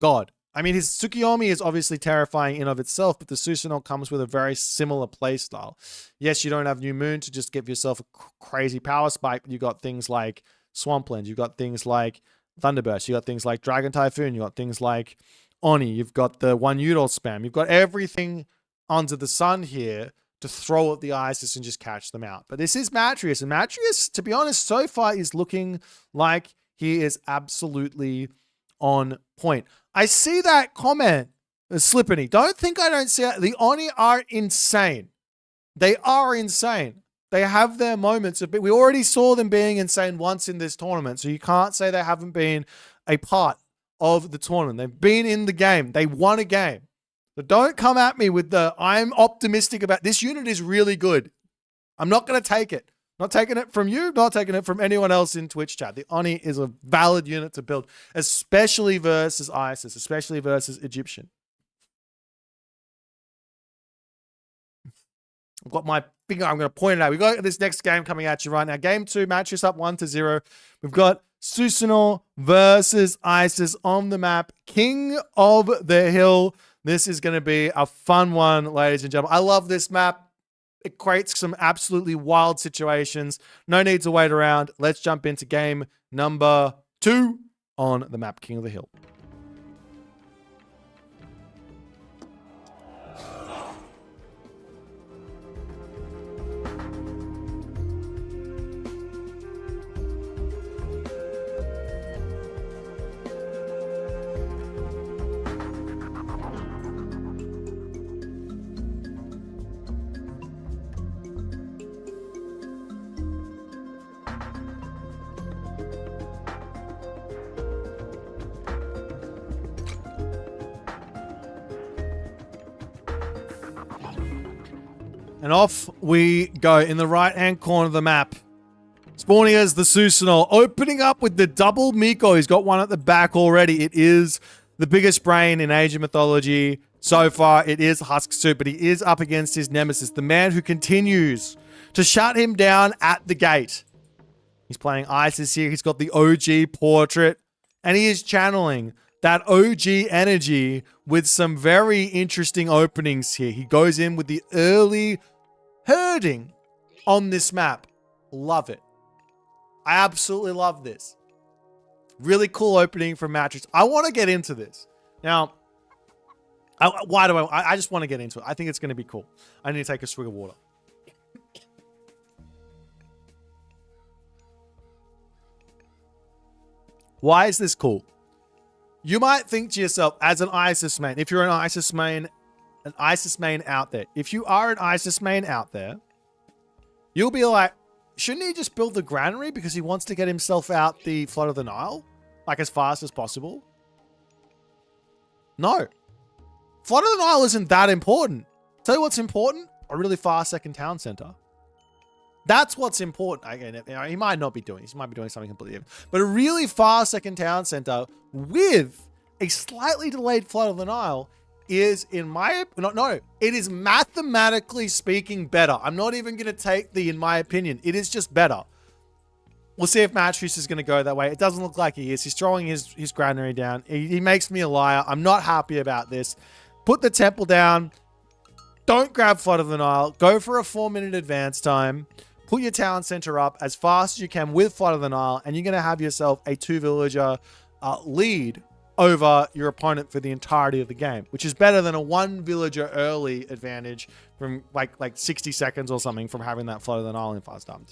god. I mean, his Tsukuyomi is obviously terrifying in of itself, but the Susano comes with a very similar playstyle. Yes, you don't have New Moon to just give yourself a crazy power spike, but you got things like Swampland, you got things like Thunderburst, you got things like Dragon Typhoon, you got things like Oni, you've got the 1 Udor spam, you've got everything under the sun here to throw at the Isis and just catch them out. But this is Matreiuss, and Matreiuss, to be honest, so far is looking like he is absolutely on point. I see that comment, Slippany. Don't think I don't see it. The Oni are insane. They are insane. They have their moments. We already saw them being insane once in this tournament, so you can't say they haven't been a part of the tournament. They've been in the game. They won a game. So don't come at me with the, I'm optimistic about this unit is really good. I'm not going to take it. Not taking it from you, not taking it from anyone else in Twitch chat. The Oni is a valid unit to build, especially versus ISIS, especially versus Egyptian. I've got my finger, I'm going to point it out. We've got this next game coming at you right now. Game 2, Matreiuss up 1-0. We've got Susano versus ISIS on the map. King of the Hill. This is going to be a fun one, ladies and gentlemen. I love this map. It creates some absolutely wild situations. No need to wait around. Let's jump into game number 2 on the map, King of the Hill. And off we go in the right-hand corner of the map. Spawning as the Susano, opening up with the double Miko. He's got one at the back already. It is the biggest brain in Asian mythology so far. It is HUSKSUPPE, but he is up against his nemesis, the man who continues to shut him down at the gate. He's playing ISIS here. He's got the OG portrait, and he is channeling that OG energy with some very interesting openings here. He goes in with the early herding on this map. Love it. I absolutely love this. Really cool opening from Matreiuss. I want to get into this. Now, why do I just want to get into it. I think it's going to be cool. I need to take a swig of water. Why is this cool? You might think to yourself, as an ISIS main, if you're an ISIS main out there, if you are an ISIS main out there, you'll be like, shouldn't he just build the granary because he wants to get himself out the flood of the Nile, like as fast as possible? No. Flood of the Nile isn't that important. Tell you what's important? A really fast second town center. That's what's important. Again, you know, he might not be doing this. He might be doing something completely different. But a really fast second town center with a slightly delayed flood of the Nile is, in my... No, it is mathematically speaking better. I'm not even going to take the, in my opinion. It is just better. We'll see if Matreiuss is going to go that way. It doesn't look like he is. He's throwing his granary down. He makes me a liar. I'm not happy about this. Put the temple down. Don't grab flood of the Nile. Go for a 4-minute advance time. Put your town center up as fast as you can with Flood of the Nile, and you're going to have yourself a 2-villager lead over your opponent for the entirety of the game, which is better than a 1-villager early advantage from like 60 seconds or something from having that Flood of the Nile in fast time.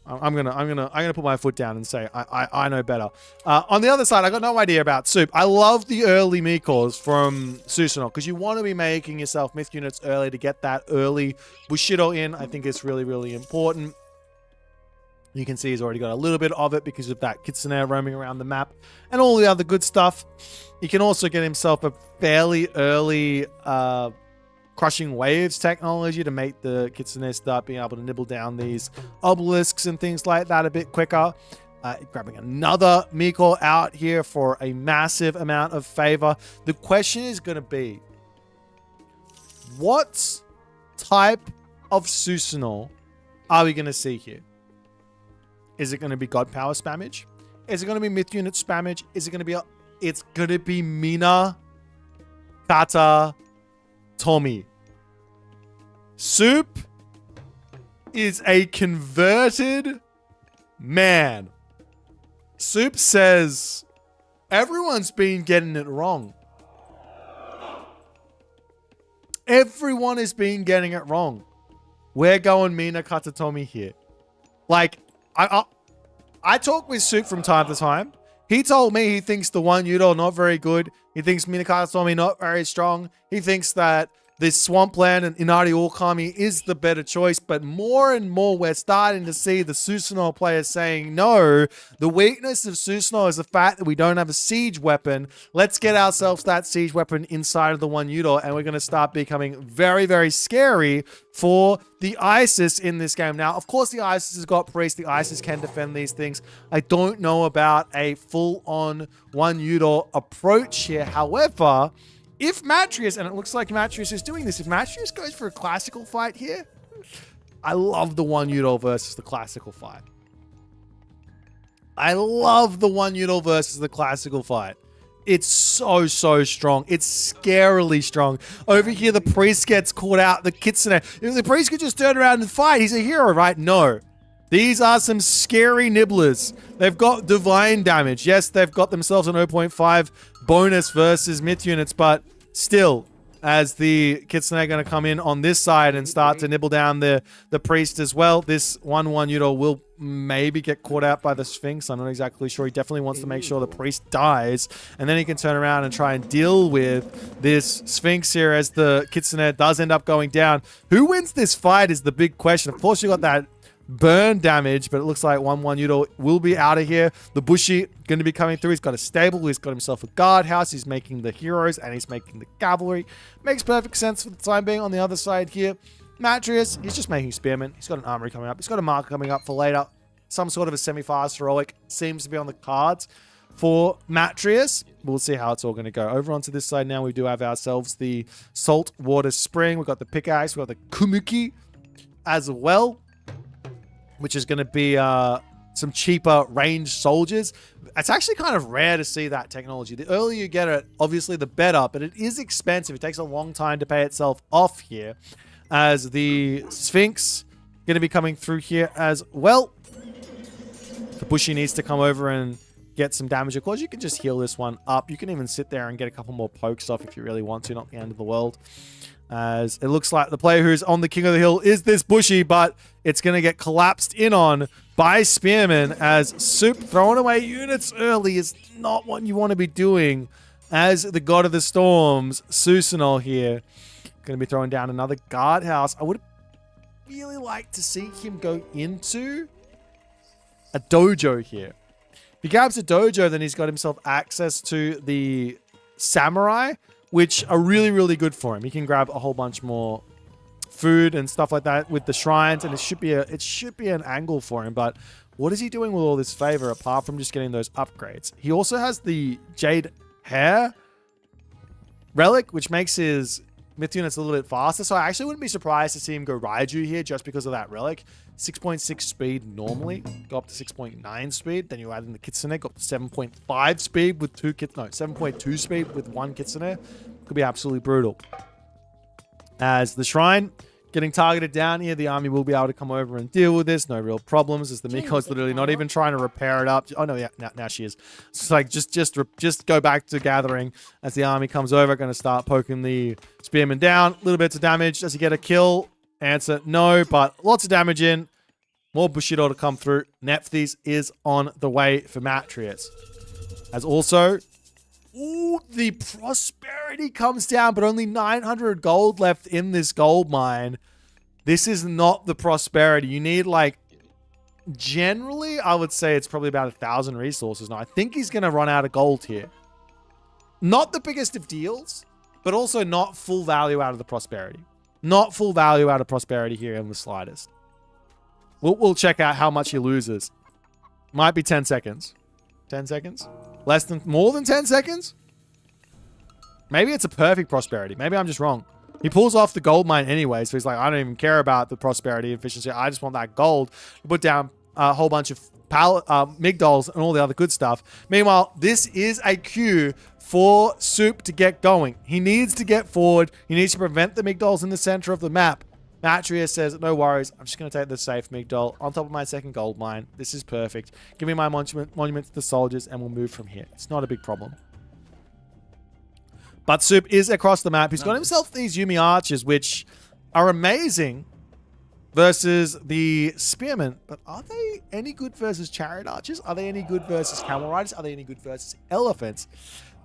I'm gonna put my foot down and say I know better. On the other side, I got no idea about Soup. I love the early Mikos from Susano because you want to be making yourself myth units early to get that early Bushido in. I think it's really, really important. You can see he's already got a little bit of it because of that Kitsune roaming around the map and all the other good stuff. He can also get himself a fairly early crushing waves technology to make the Kitsune start being able to nibble down these obelisks and things like that a bit quicker. Grabbing another Miko out here for a massive amount of favor. The question is going to be, what type of Susano are we going to see here? Is it going to be God Power spammage? Is it going to be Myth Unit spammage? Is it going to be it's going to be Mina, Kata, Tommy. Soup is a converted man. Soup says, everyone's been getting it wrong. Everyone has been getting it wrong. We're going Mina Katatomi here. Like, I talk with Soup from time to time. He told me he thinks the one Yudo not very good. He thinks Mina Katatomi not very strong. He thinks that this Swampland and Inari Orkami is the better choice, but more and more we're starting to see the Susano players saying, no, the weakness of Susano is the fact that we don't have a siege weapon. Let's get ourselves that siege weapon inside of the one Udor, and we're going to start becoming very, very scary for the Isis in this game. Now, of course, the Isis has got Priest. The Isis can defend these things. I don't know about a full-on one Udor approach here. However, if Matreiuss, and it looks like Matreiuss is doing this, if Matreiuss goes for a classical fight here, I love the one Udor versus the classical fight. I love the one Udor versus the classical fight. It's so, so strong. It's scarily strong. Over here, the priest gets caught out. The Kitsune. If the priest could just turn around and fight, he's a hero, right? No. These are some scary nibblers. They've got divine damage. Yes, they've got themselves an 0.5 bonus versus myth units, but still, as the Kitsune are going to come in on this side and start to nibble down the priest as well, this 1/1 Udor will maybe get caught out by the Sphinx. I'm not exactly sure. He definitely wants to make sure the priest dies, and then he can turn around and try and deal with this Sphinx here as the Kitsune does end up going down. Who wins this fight is the big question. Of course, you got that burn damage, but it looks like 1/1 Udor will be out of here. The Bushi going to be coming through. He's got a stable. He's got himself a guardhouse. He's making the heroes, and he's making the cavalry. Makes perfect sense for the time being. On the other side here, Matreiuss, he's just making spearmen. He's got an armory coming up. He's got a marker coming up for later. Some sort of a semi-fast heroic seems to be on the cards for Matreiuss. We'll see how it's all going to go. Over onto this side now, we do have ourselves the saltwater spring. We've got the pickaxe. We've got the kumuki as well, which is going to be some cheaper ranged soldiers. It's actually kind of rare to see that technology. The earlier you get it, obviously the better, but it is expensive. It takes a long time to pay itself off here, as the Sphinx going to be coming through here as well. The Bushi needs to come over and get some damage. Of course, you can just heal this one up. You can even sit there and get a couple more pokes off if you really want to. Not the end of the world. As it looks like the player who's on the king of the hill is this Bushi, but it's going to get collapsed in on by Spearman, as Soup throwing away units early is not what you want to be doing. As the God of the Storms, Susano here, going to be throwing down another guardhouse. I would really like to see him go into a dojo here. If he grabs a dojo, then he's got himself access to the samurai, which are really, really good for him. He can grab a whole bunch more food and stuff like that with the shrines, and it should be an angle for him. But what is he doing with all this favor apart from just getting those upgrades? He also has the Jade Hair relic, which makes his myth units a little bit faster. So I actually wouldn't be surprised to see him go Raiju here just because of that relic. 6.6 speed normally, go up to 6.9 speed. Then you add in the Kitsune, go up to 7.5 speed with 7.2 speed with one Kitsune. Could be absolutely brutal. As the shrine getting targeted down here, the army will be able to come over and deal with this. No real problems, as the Miko's literally not even trying to repair it up. Oh no, yeah, now she is. It's like just go back to gathering as the army comes over. Going to start poking the spearman down. Little bits of damage. Does he get a kill? Answer no, but lots of damage in. More Bushido to come through. Nephthys is on the way for Matreiuss. As also, ooh, the prosperity comes down, but only 900 gold left in this gold mine. This is not the prosperity. You need, like, generally, I would say it's probably about 1,000 resources now. I think he's going to run out of gold here. Not the biggest of deals, but also not full value out of the prosperity. Not full value out of prosperity here in the slightest. We'll check out how much he loses. Might be 10 seconds. 10 seconds? More than 10 seconds? Maybe it's a perfect prosperity. Maybe I'm just wrong. He pulls off the gold mine anyway, so he's like, I don't even care about the prosperity efficiency. I just want that gold. Put down a whole bunch of migdols and all the other good stuff. Meanwhile, this is a cue for Soup to get going. He needs to get forward. He needs to prevent the migdols in the center of the map. Matreiuss says, no worries. I'm just going to take the safe migdol on top of my second gold mine. This is perfect. Give me my monument to the soldiers, and we'll move from here. It's not a big problem. But Soup is across the map. He's got himself these Yumi archers, which are amazing versus the spearmen. But are they any good versus chariot archers? Are they any good versus camel riders? Are they any good versus elephants?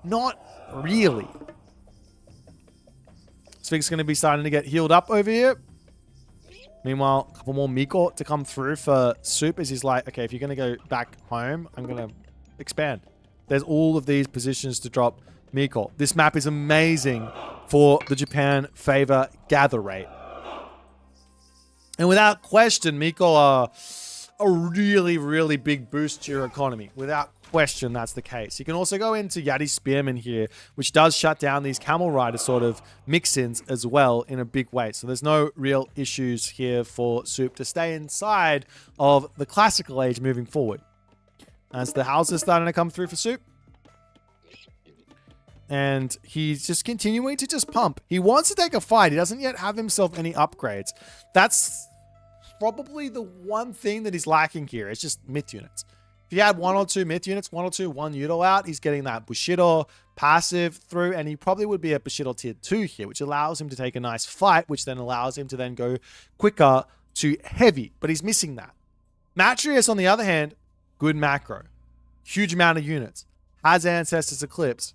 Not really. Sphinx going to be starting to get healed up over here. Meanwhile, a couple more Miko to come through for Soup as he's like, okay, if you're going to go back home, I'm going to expand. There's all of these positions to drop Miko. This map is amazing for the Japan favor gather rate. And without question, Miko are a really, really big boost to your economy. Without question, that's the case. You can also go into Yati Spearman here, which does shut down these Camel Rider sort of mix-ins as well in a big way. So there's no real issues here for Soup to stay inside of the classical age moving forward. As the houses starting to come through for Soup. And he's just continuing to just pump. He wants to take a fight. He doesn't yet have himself any upgrades. That's probably the one thing that he's lacking here. It's just myth units. If he had 1 or 2 myth units, 1 Udo out, he's getting that Bushido passive through, and he probably would be at Bushido tier 2 here, which allows him to take a nice fight, which then allows him to then go quicker to heavy. But he's missing that. Matreiuss, on the other hand, good macro. Huge amount of units. Has Ancestors Eclipse.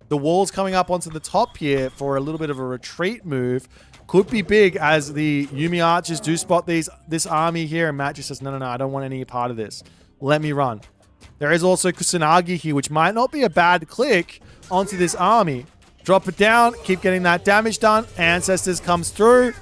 The walls coming up onto the top here for a little bit of a retreat move could be big as the Yumi archers do spot this army here, and Matreiuss says, no, I don't want any part of this. Let me run. There is also Kusanagi here, which might not be a bad click onto this army. Drop it down, keep getting that damage done. Ancestors comes through,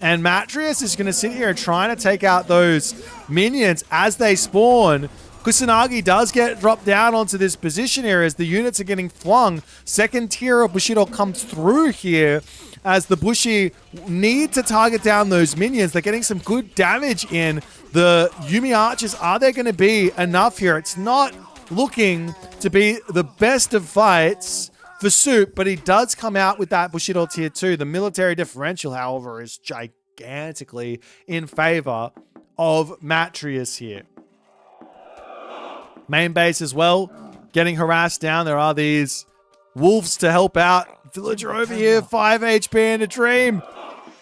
and Matreiuss is going to sit here trying to take out those minions as they spawn. Kusanagi does get dropped down onto this position here as the units are getting flung. Second tier of Bushido comes through here as the Bushi need to target down those minions. They're getting some good damage in. The Yumi archers, are they going to be enough here? It's not looking to be the best of fights for Soup, but he does come out with that Bushido tier 2. The military differential, however, is gigantically in favor of Matreiuss here. Main base as well, getting harassed down. There are these wolves to help out. Villager over here, 5 HP in a dream.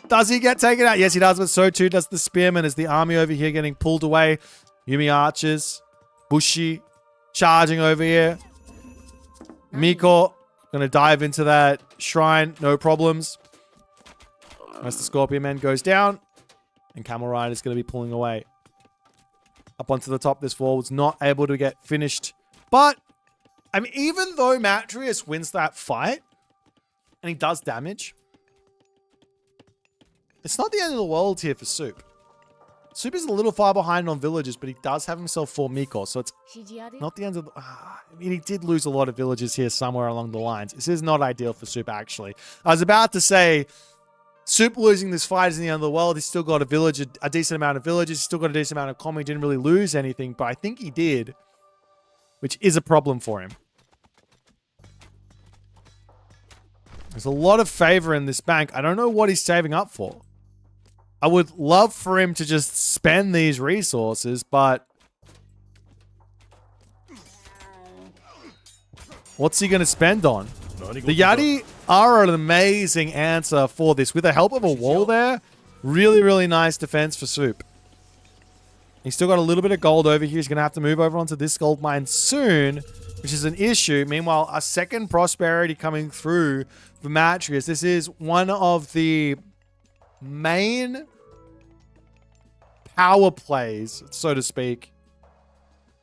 Does he get taken out? Yes, he does, but so too does the Spearman as the army over here getting pulled away. Yumi archers, Bushi charging over here. Miko gonna dive into that shrine, no problems. As the Scorpion Man goes down, and Camel Rider is gonna be pulling away. Up onto the top, this wall was not able to get finished. But, I mean, even though Matreiuss wins that fight, and he does damage, it's not the end of the world here for Soup. Soup is a little far behind on villagers, but he does have himself 4 Miko, so it's not the end of the... I mean, he did lose a lot of villagers here somewhere along the lines. This is not ideal for Soup, actually. I was about to say... Soup losing this fight is in the end of the world. He's still got a decent amount of villages. He's still got a decent amount of comm. He didn't really lose anything, but I think he did, which is a problem for him. There's a lot of favor in this bank. I don't know what he's saving up for. I would love for him to just spend these resources, but what's he going to spend on? The Yati are an amazing answer for this. With the help of a wall there, really, really nice defense for Soup. He's still got a little bit of gold over here. He's going to have to move over onto this gold mine soon, which is an issue. Meanwhile, a second prosperity coming through for Matreiuss. This is one of the main power plays, so to speak,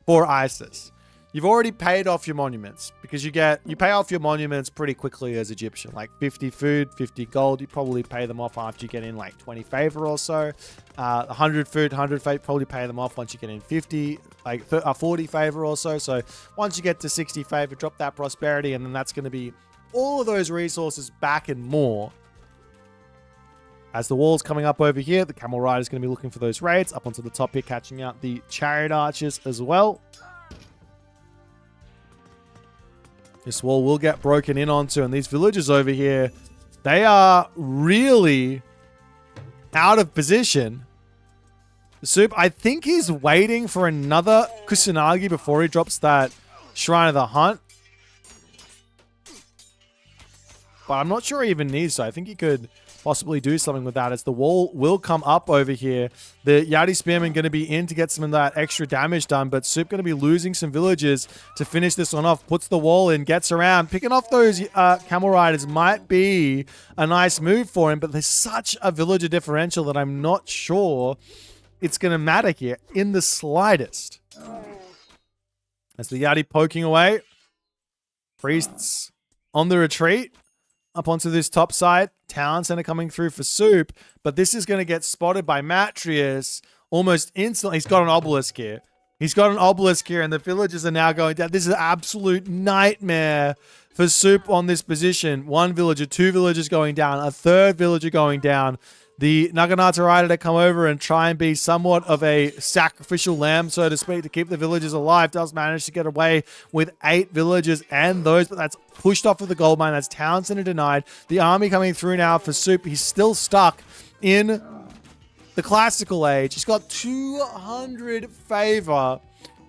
for ISIS. You've already paid off your monuments because you pay off your monuments pretty quickly as Egyptian, like 50 food, 50 gold. You probably pay them off after you get in like 20 favor or so. 100 food, 100 favor, probably pay them off once you get in 50, like 40 favor or so. So once you get to 60 favor, drop that prosperity, and then that's going to be all of those resources back and more. As the wall's coming up over here, the Camel Rider is going to be looking for those raids up onto the top here, catching out the Chariot Archers as well. This wall will get broken in onto, and these villagers over here, they are really out of position. Soup, I think he's waiting for another Kusanagi before he drops that Shrine of the Hunt. But I'm not sure he even needs to. I think he could possibly do something with that, as the wall will come up over here. The Yati Spearman going to be in to get some of that extra damage done, but Soup going to be losing some villagers to finish this one off. Puts the wall in, gets around. Picking off those camel riders might be a nice move for him, but there's such a villager differential that I'm not sure it's going to matter here in the slightest. As the Yati poking away. Priests on the retreat. Up onto this top side. Town center coming through for Soup. But this is going to get spotted by Matreiuss almost instantly. He's got an obelisk here. He's got an obelisk here, and the villagers are now going down. This is an absolute nightmare for Soup on this position. One villager, two villagers going down, a third villager going down. The Naginata rider to come over and try and be somewhat of a sacrificial lamb, so to speak, to keep the villagers alive. Does manage to get away with 8 villagers and those, but that's pushed off of the gold mine. That's town center denied. The army coming through now for Soup. He's still stuck in the classical age. He's got 200 favor.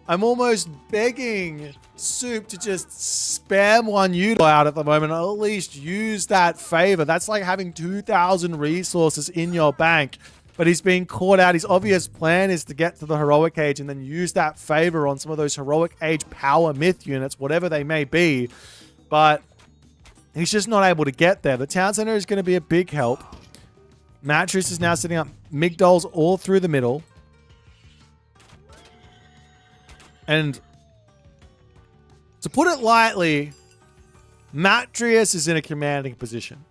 I'm almost begging Soup to just spam one util out at the moment, or at least use that favor. That's like having 2,000 resources in your bank, but he's being caught out. His obvious plan is to get to the heroic age and then use that favor on some of those heroic age power myth units, whatever they may be, but he's just not able to get there. The town center is going to be a big help. Matreiuss is now setting up Migdols all through the middle. And to put it lightly, Matreiuss is in a commanding position.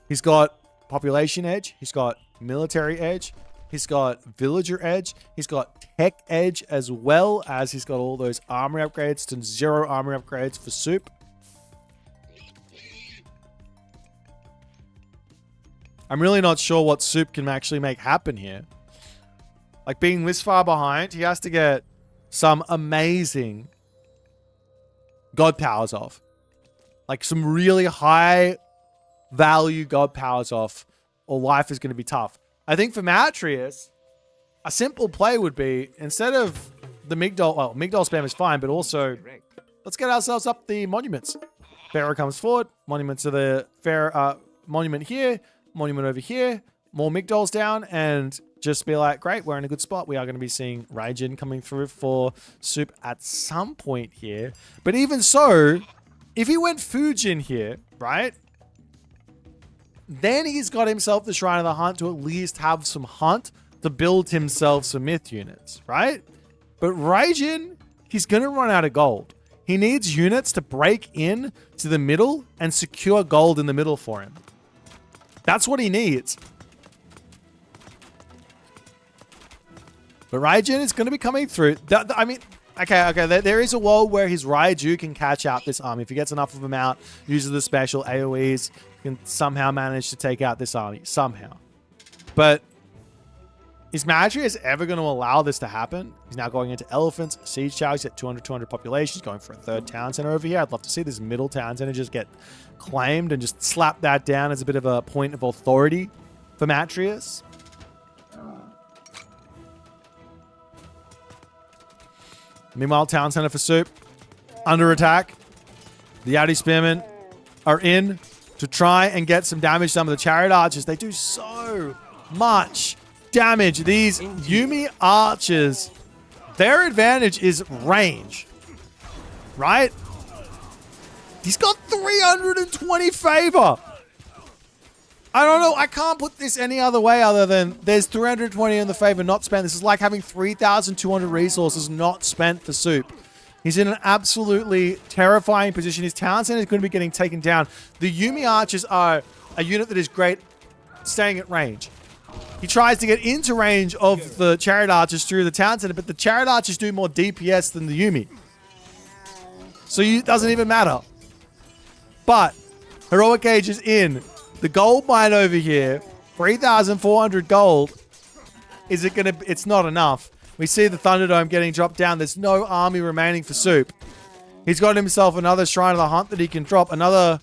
He's got population edge. He's got military edge. He's got villager edge. He's got tech edge, as well as he's got all those armory upgrades to 0 armory upgrades for Soup. I'm really not sure what Soup can actually make happen here. Like, being this far behind, he has to get some amazing god powers off. Like some really high value god powers off, or life is going to be tough. I think for Matreiuss, a simple play would be, instead of the Migdol, well, Migdol spam is fine, but also let's get ourselves up the monuments. Pharaoh comes forward, monument to the Pharaoh, monument here, monument over here, more Migdols down, and just be like, great, we're in a good spot. We are going to be seeing Raijin coming through for Soup at some point here. But even so, if he went Fujin here, right, then he's got himself the Shrine of the Hunt to at least have some hunt to build himself some myth units, right? But Raijin, he's going to run out of gold. He needs units to break in to the middle and secure gold in the middle for him. That's what he needs. But Raijin is going to be coming through. I mean, okay. There is a world where his Raiju can catch out this army. If he gets enough of them out, uses the special AoEs, can somehow manage to take out this army. Somehow. But is Matreiuss ever going to allow this to happen? He's now going into elephants, siege towers at 200 populations, going for a third town center over here. I'd love to see this middle town center just get claimed and just slap that down as a bit of a point of authority for Matreiuss. Meanwhile, town center for Soup under attack. The Yati Spearmen are in to try and get some damage done with the Chariot Archers. They do so much damage. These Yumi Archers, their advantage is range, right? He's got 320 favor. I don't know. I can't put this any other way other than there's 320 in the favor not spent. This is like having 3,200 resources not spent for Soup. He's in an absolutely terrifying position. His town center is going to be getting taken down. The Yumi Archers are a unit that is great staying at range. He tries to get into range of the Chariot Archers through the town center, but the Chariot Archers do more DPS than the Yumi. So it doesn't even matter. But Heroic Age is in. The gold mine over here, 3,400 gold. Is it going to... It's not enough. We see the Thunderdome getting dropped down. There's no army remaining for Soup. He's got himself another Shrine of the Hunt that he can drop. Another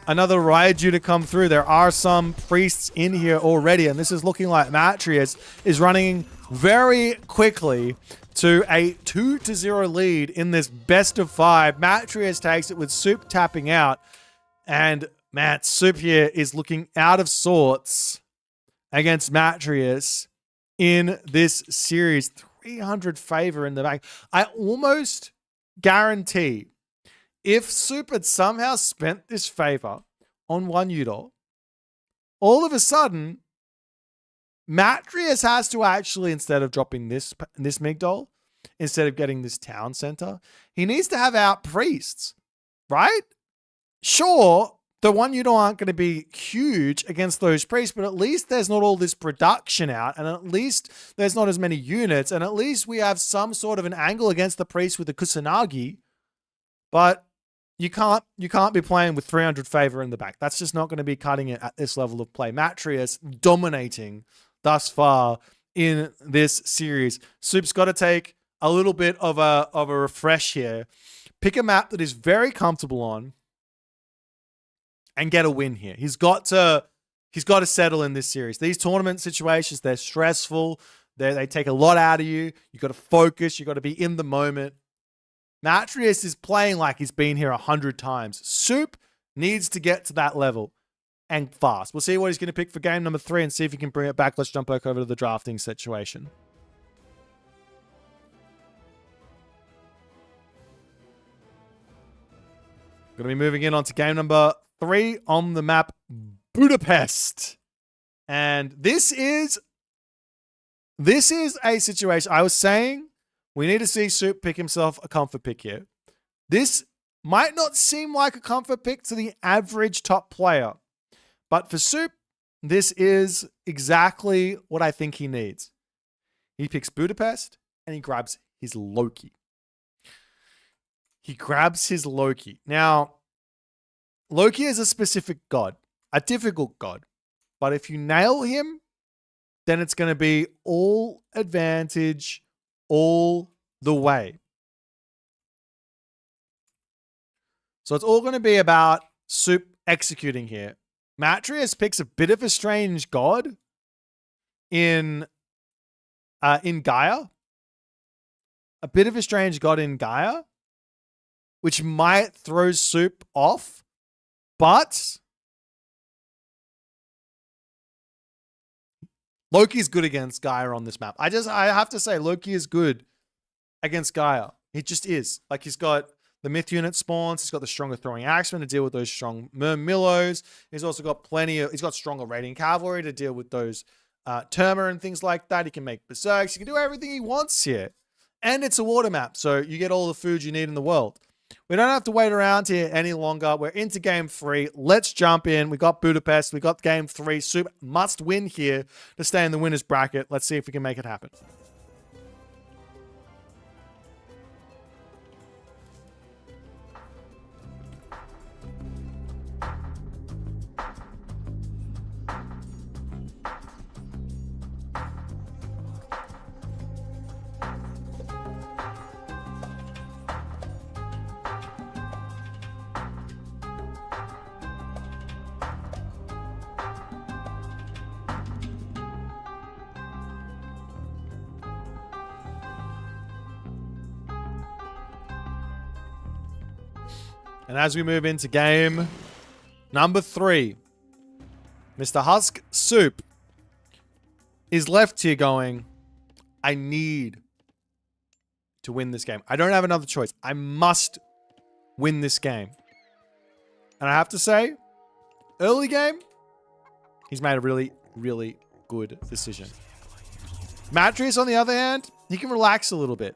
Raiju to come through. There are some priests in here already, and this is looking like Matreiuss is running very quickly to a 2-0 lead in this best of 5. Matreiuss takes it with Soup tapping out, and Man, Soup here is looking out of sorts against Matreiuss in this series. 300 favor in the back. I almost guarantee if Soup had somehow spent this favor on one Udol, all of a sudden, Matreiuss has to actually, instead of dropping this Migdol, instead of getting this town center, he needs to have out priests, right? Sure, the one Udol aren't going to be huge against those priests, but at least there's not all this production out, and at least there's not as many units, and at least we have some sort of an angle against the priest with the Kusanagi. But you can't be playing with 300 favor in the back. That's just not going to be cutting it at this level of play. Matreiuss dominating thus far in this series. Soup's got to take a little bit of a refresh here. Pick a map that he's very comfortable on and get a win here. He's got to settle in this series. These tournament situations, they're stressful. They take a lot out of you. You got to focus. You got to be in the moment. Matreiuss is playing like he's been here 100 times. Soup needs to get to that level and fast. We'll see what he's going to pick for game number 3 and see if he can bring it back. Let's jump back over to the drafting situation. Going to be moving in onto game number 3 on the map, Budapest. And this is a situation. I was saying we need to see Soup pick himself a comfort pick here. This might not seem like a comfort pick to the average top player, but for Soup, this is exactly what I think he needs. He picks Budapest and he grabs his Loki. He grabs his Loki. Now, Loki is a specific god, a difficult god. But if you nail him, then it's going to be all advantage all the way. So it's all going to be about Soup executing here. Matreiuss picks a bit of a strange god in Gaia. A bit of a strange god in Gaia, which might throw Soup off, but Loki's good against Gaia on this map. I have to say, Loki is good against Gaia. He just is. Like, he's got the myth unit spawns. He's got the stronger throwing axemen to deal with those strong Murmillos. He's also got he's got stronger raiding cavalry to deal with those Terma and things like that. He can make berserks. He can do everything he wants here. And it's a water map, so you get all the food you need in the world. We don't have to wait around here any longer. We're into game 3. Let's jump in. We got Budapest. We got game 3. Soup must win here to stay in the winner's bracket. Let's see if we can make it happen. And as we move into game number 3, Mr. HUSKSUPPE is left here going, I need to win this game. I don't have another choice. I must win this game. And I have to say, early game, he's made a really, really good decision. Matreiuss, on the other hand, he can relax a little bit.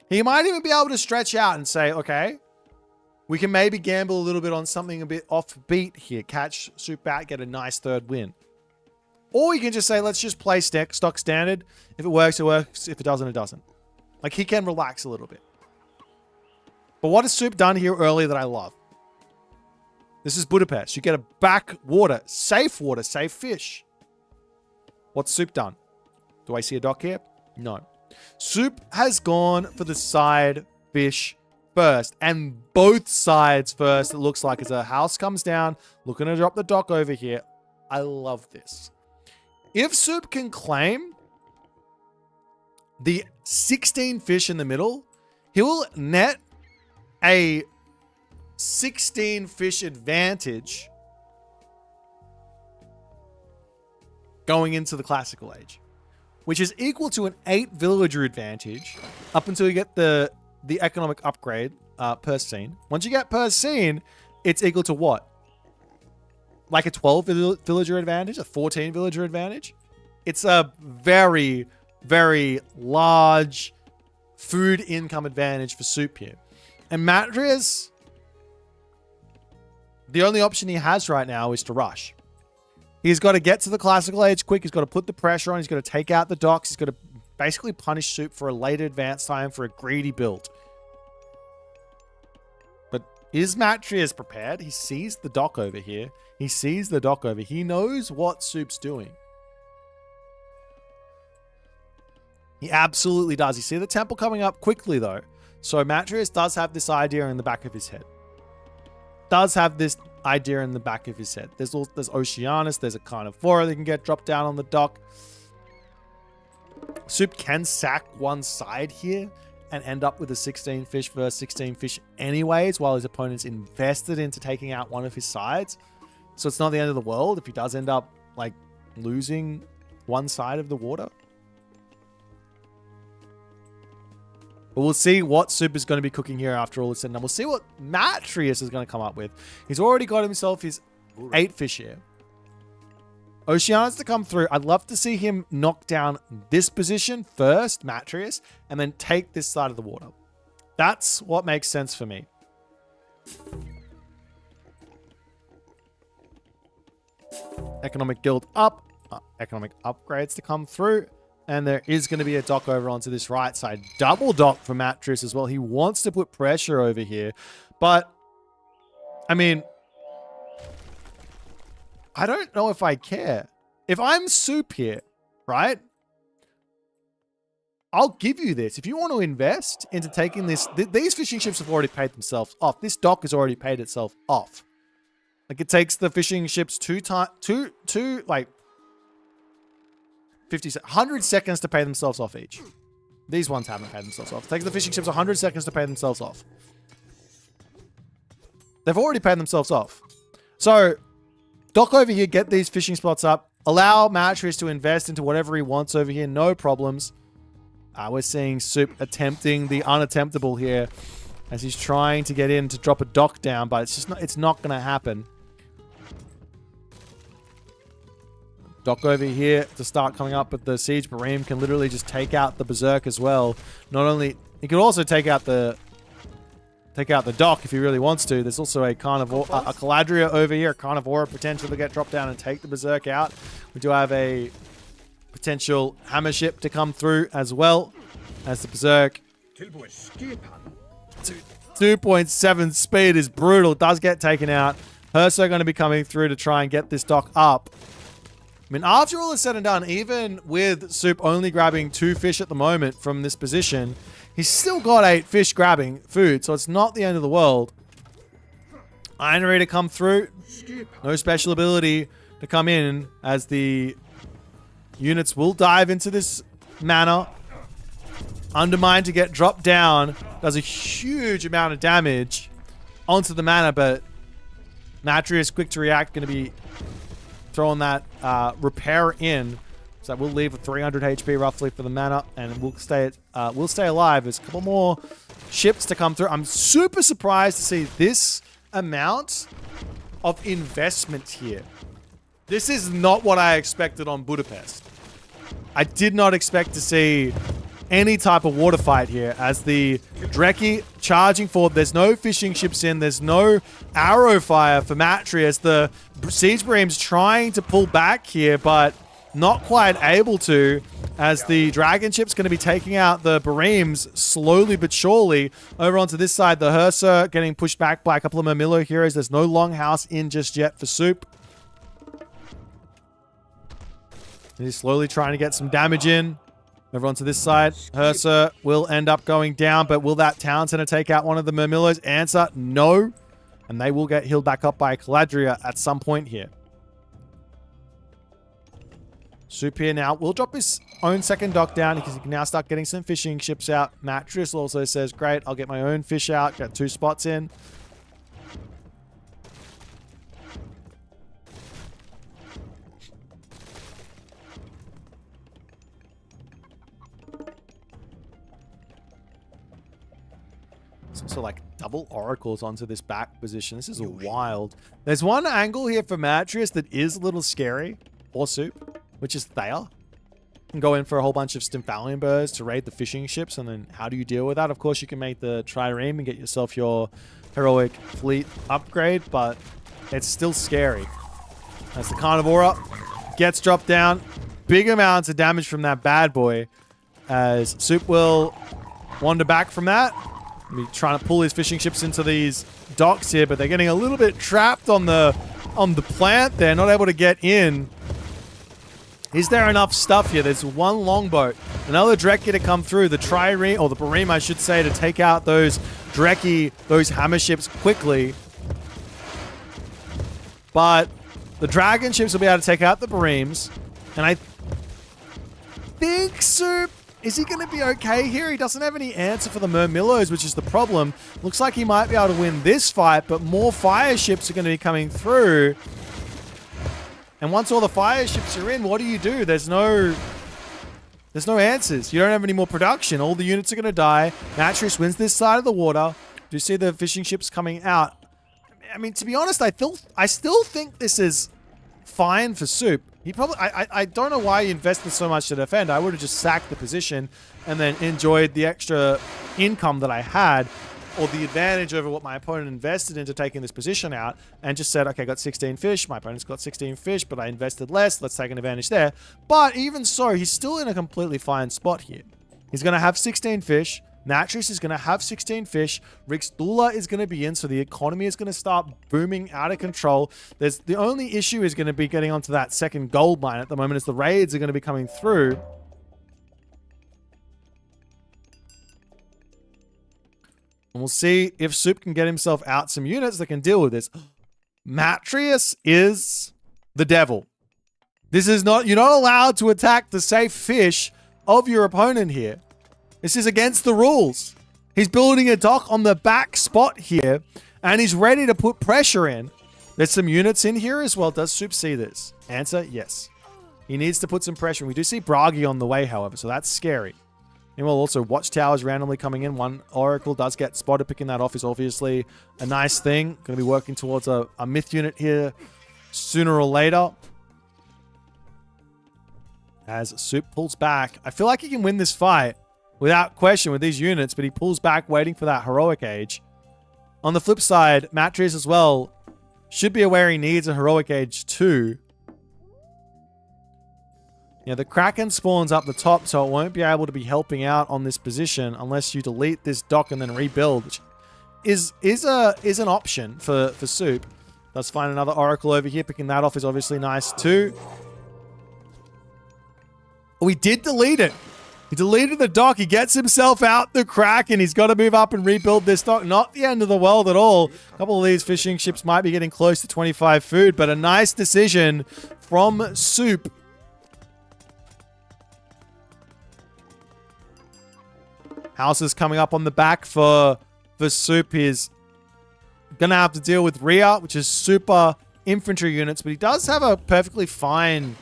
He might even be able to stretch out and say, okay, we can maybe gamble a little bit on something a bit offbeat here. Catch Soup out, get a nice 3rd win. Or you can just say, let's just play stock standard. If it works, it works. If it doesn't, it doesn't. Like, he can relax a little bit. But what has Soup done here early that I love? This is Budapest. You get a back water, safe fish. What's Soup done? Do I see a dock here? No. Soup has gone for the side fish first, and both sides first. It looks like as a house comes down, looking to drop the dock over here. I love this. If Soup can claim the 16 fish in the middle, he will net a 16 fish advantage going into the classical age, which is equal to an 8 villager advantage up until you get the economic upgrade per scene. Once you get per scene, it's equal to what? Like a 12 villager advantage, a 14 villager advantage. It's a very, very large food income advantage for Soup here. And Matreiuss, the only option he has right now is to rush. He's got to get to the classical age quick. He's got to put the pressure on. He's got to take out the docks. He's got to basically punish Soup for a later advance time for a greedy build. But is Matreiuss prepared? He sees the dock over here. He sees the dock over. He knows what Soup's doing. He absolutely does. You see the temple coming up quickly, though. So Matreiuss does have this idea in the back of his head. Does have this idea in the back of his head. There's Oceanus. There's a Carnivora that can get dropped down on the dock. Soup can sack one side here and end up with a 16 fish versus 16 fish anyways, while his opponent's invested into taking out one of his sides. So it's not the end of the world if he does end up like losing one side of the water. But we'll see what Soup is going to be cooking here after all is said and done. We'll see what Matreiuss is going to come up with. He's already got himself his 8 fish here. Oceanus to come through. I'd love to see him knock down this position first, Matreiuss, and then take this side of the water. That's what makes sense for me. Economic guild up. Economic upgrades to come through. And there is going to be a dock over onto this right side. Double dock for Matreiuss as well. He wants to put pressure over here. But, I mean, I don't know if I care. If I'm Soup here, right? I'll give you this. If you want to invest into taking this, these fishing ships have already paid themselves off. This dock has already paid itself off. Like, it takes the fishing ships like 100 seconds to pay themselves off each. These ones haven't paid themselves off. It takes the fishing ships 100 seconds to pay themselves off. They've already paid themselves off. So, dock over here, get these fishing spots up. Allow Matreiuss to invest into whatever he wants over here. No problems. We're seeing Soup attempting the unattemptable here as he's trying to get in to drop a dock down, but it's not going to happen. Dock over here to start coming up, but the Siege Bareem can literally just take out the Berserk as well. Not only, he could also take out the dock if he really wants to. There's also a Carnivora, a Caladria over here, a Carnivora potential to get dropped down and take the Berserk out. We do have a potential hammer ship to come through as well as the Berserk. 2.7 speed is brutal. It does get taken out. Herso going to be coming through to try and get this dock up. I mean, after all is said and done, even with Soup only grabbing 2 fish at the moment from this position, he's still got 8 fish grabbing food, so it's not the end of the world. Ironry to come through. No special ability to come in as the units will dive into this mana. Undermine to get dropped down. Does a huge amount of damage onto the mana, but Matreiuss quick to react, going to be throwing that repair in, so that will leave a 300 HP roughly for the mana, and we'll stay alive. There's a couple more ships to come through. I'm super surprised to see this amount of investment here. This is not what I expected on Budapest. I did not expect to see any type of water fight here as the Dreki charging forward. There's no fishing ships in. There's no arrow fire for Matreiuss. The Siege Bareem's trying to pull back here, but not quite able to, as the Dragon ship's going to be taking out the Bareems slowly but surely. Over onto this side, the Hursa getting pushed back by a couple of Mermillo heroes. There's no Longhouse in just yet for Soup. He's slowly trying to get some damage in. Over onto this side, Hursa will end up going down, but will that Town Center take out one of the Mermillos? Answer, no. And they will get healed back up by Caladria at some point here. Soup here now will drop his own second dock down because he can now start getting some fishing ships out. Matreiuss also says, great, I'll get my own fish out. Got 2 spots in. So like double oracles onto this back position. This is wild. There's one angle here for Matreiuss that is a little scary for Soup, which is Thea. Can go in for a whole bunch of Stymphalian birds to raid the fishing ships, and then how do you deal with that? Of course, you can make the trireme and get yourself your heroic fleet upgrade, but it's still scary. As the Carnivora gets dropped down, big amounts of damage from that bad boy, as Soup will wander back from that. Be trying to pull his fishing ships into these docks here, but they're getting a little bit trapped on the plant. They're not able to get in. Is there enough stuff here? There's one longboat, another Drekki to come through, the trireme, or the bareme, I should say, to take out those Drekki, those hammer ships quickly. But the dragon ships will be able to take out the baremes, and I think Soup, is he going to be okay here? He doesn't have any answer for the Murmillos, which is the problem. Looks like he might be able to win this fight, but more fire ships are going to be coming through. And once all the fire ships are in, what do? There's no answers. You don't have any more production. All the units are going to die. Matreiuss wins this side of the water. Do you see the fishing ships coming out? I mean, to be honest, I still think this is fine for Soup. He probably, I don't know why he invested so much to defend. I would have just sacked the position and then enjoyed the extra income that I had, or the advantage over what my opponent invested into taking this position out, and just said, okay, I got 16 fish. My opponent's got 16 fish, but I invested less. Let's take an advantage there. But even so, he's still in a completely fine spot here. He's going to have 16 fish. Matreiuss is going to have 16 fish. Rixdula is going to be in, so the economy is going to start booming out of control. The only issue is going to be getting onto that second gold mine at the moment, as the raids are going to be coming through. And we'll see if Soup can get himself out some units that can deal with this. Matreiuss is the devil. This is not, you're not allowed to attack the safe fish of your opponent here. This is against the rules. He's building a dock on the back spot here, and he's ready to put pressure in. There's some units in here as well. Does Soup see this? Answer, yes. He needs to put some pressure in. We do see Bragi on the way, however, so that's scary. And we'll also watchtowers randomly coming in. One Oracle does get spotted. Picking that off is obviously a nice thing. Going to be working towards a myth unit here sooner or later. As Soup pulls back. I feel like he can win this fight without question with these units, but he pulls back waiting for that heroic age. On the flip side, Matreiuss as well should be aware he needs a heroic age too. Yeah, the Kraken spawns up the top, so it won't be able to be helping out on this position unless you delete this dock and then rebuild, which is an option for Soup. Let's find another Oracle over here. Picking that off is obviously nice too. We did delete it. He deleted the dock. He gets himself out the Kraken. He's got to move up and rebuild this dock. Not the end of the world at all. A couple of these fishing ships might be getting close to 25 food, but a nice decision from Soup. Houses coming up on the back for Soup. He's going to have to deal with Rhea, which is super infantry units, but he does have a perfectly fine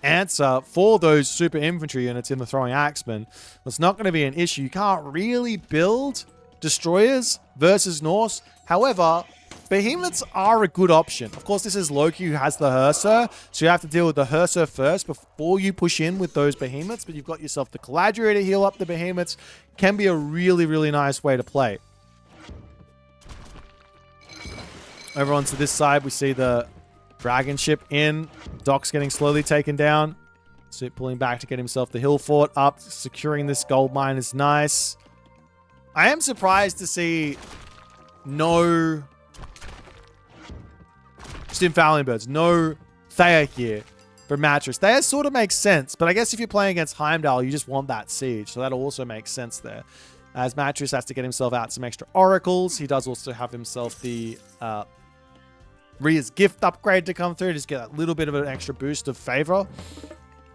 answer for those super infantry units in the throwing axeman. That's not going to be an issue. You can't really build destroyers versus Norse. However, behemoths are a good option. Of course, this is Loki who has the Hursa, so you have to deal with the Hursa first before you push in with those behemoths, but you've got yourself the Caladria to heal up the behemoths. Can be a really, really nice way to play. Over onto this side, we see the dragon ship in. Dock's getting slowly taken down. Soup pulling back to get himself the hill fort up. Securing this gold mine is nice. I am surprised to see no Stymphalian birds, no Thea here for Matreiuss. Thea sort of makes sense, but I guess if you're playing against Heimdall, you just want that siege, so that also makes sense there. As Matreiuss has to get himself out some extra oracles, he does also have himself the Rhea's gift upgrade to come through, just get a little bit of an extra boost of favor.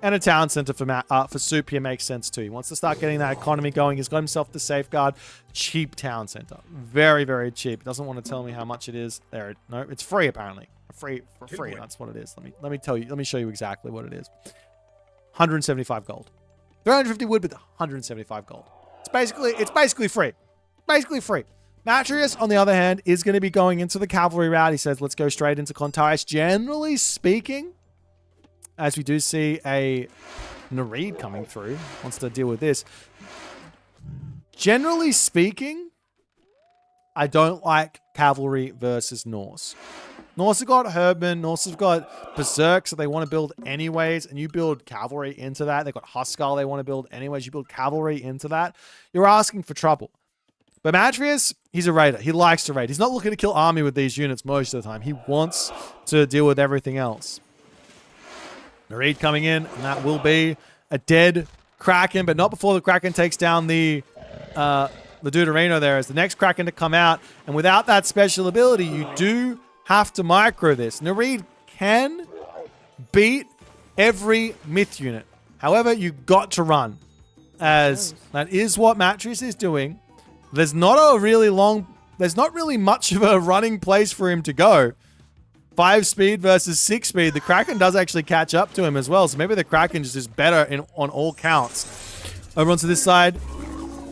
And a town center for Soup here makes sense too. He wants to start getting that economy going. He's got himself the safeguard. Cheap town center. Very, very cheap. Doesn't want to tell me how much it is. There, no, it's free apparently. Free. That's what it is. Let me tell you. Let me show you exactly what it is. 175 gold. 350 wood, but 175 gold. It's basically free. Basically free. Matreiuss, on the other hand, is going to be going into the cavalry route. He says, let's go straight into Kontaius. Generally speaking, as we do see a Nereid coming through, wants to deal with this. Generally speaking, I don't like cavalry versus Norse. Norse have got Herdmen, Norse have got Berserks that they want to build anyways, and you build cavalry into that. They've got Huskull they want to build anyways. You build cavalry into that. You're asking for trouble. But Matreiuss, he's a raider. He likes to raid. He's not looking to kill army with these units most of the time. He wants to deal with everything else. Nereid coming in, and that will be a dead Kraken, but not before the Kraken takes down the Deuterino there. As the next Kraken to come out, and without that special ability, you do have to micro this. Nereid can beat every myth unit. However, you got to run, as that is what Matreiuss is doing. There's not really much of a running place for him to go. 5 speed versus 6 speed. The Kraken does actually catch up to him as well. So maybe the Kraken just is better on all counts. Over onto this side,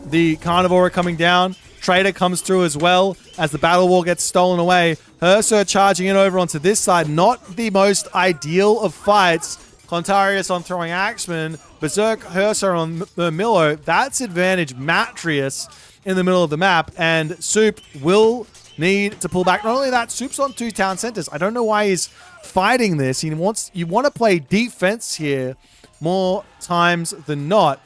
the Carnivore coming down. Trader comes through as well as the Battle War gets stolen away. Hursur charging in over onto this side. Not the most ideal of fights. Kontaius on throwing Axeman. Berserk Hursur on Murmillo. That's advantage Matreiuss in the middle of the map. And Soup will need to pull back. Not only that, Soup's on 2 town centers. I don't know why he's fighting this. You want to play defense here more times than not.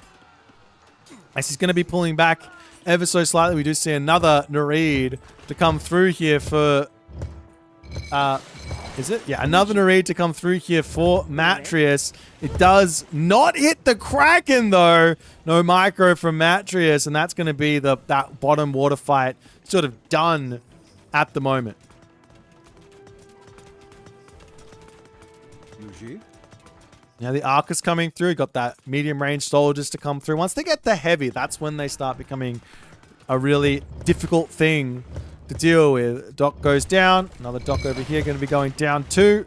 As he's going to be pulling back ever so slightly. We do see another Nereid to come through here for... is it? Yeah, another Nereid to come through here for Matreiuss. It does not hit the Kraken, though. No micro from Matreiuss, and that's going to be that bottom water fight sort of done at the moment. Now the Arc is coming through. Got that medium range soldiers to come through. Once they get the heavy, that's when they start becoming a really difficult thing to deal with. Dock goes down. Another dock over here going to be going down too.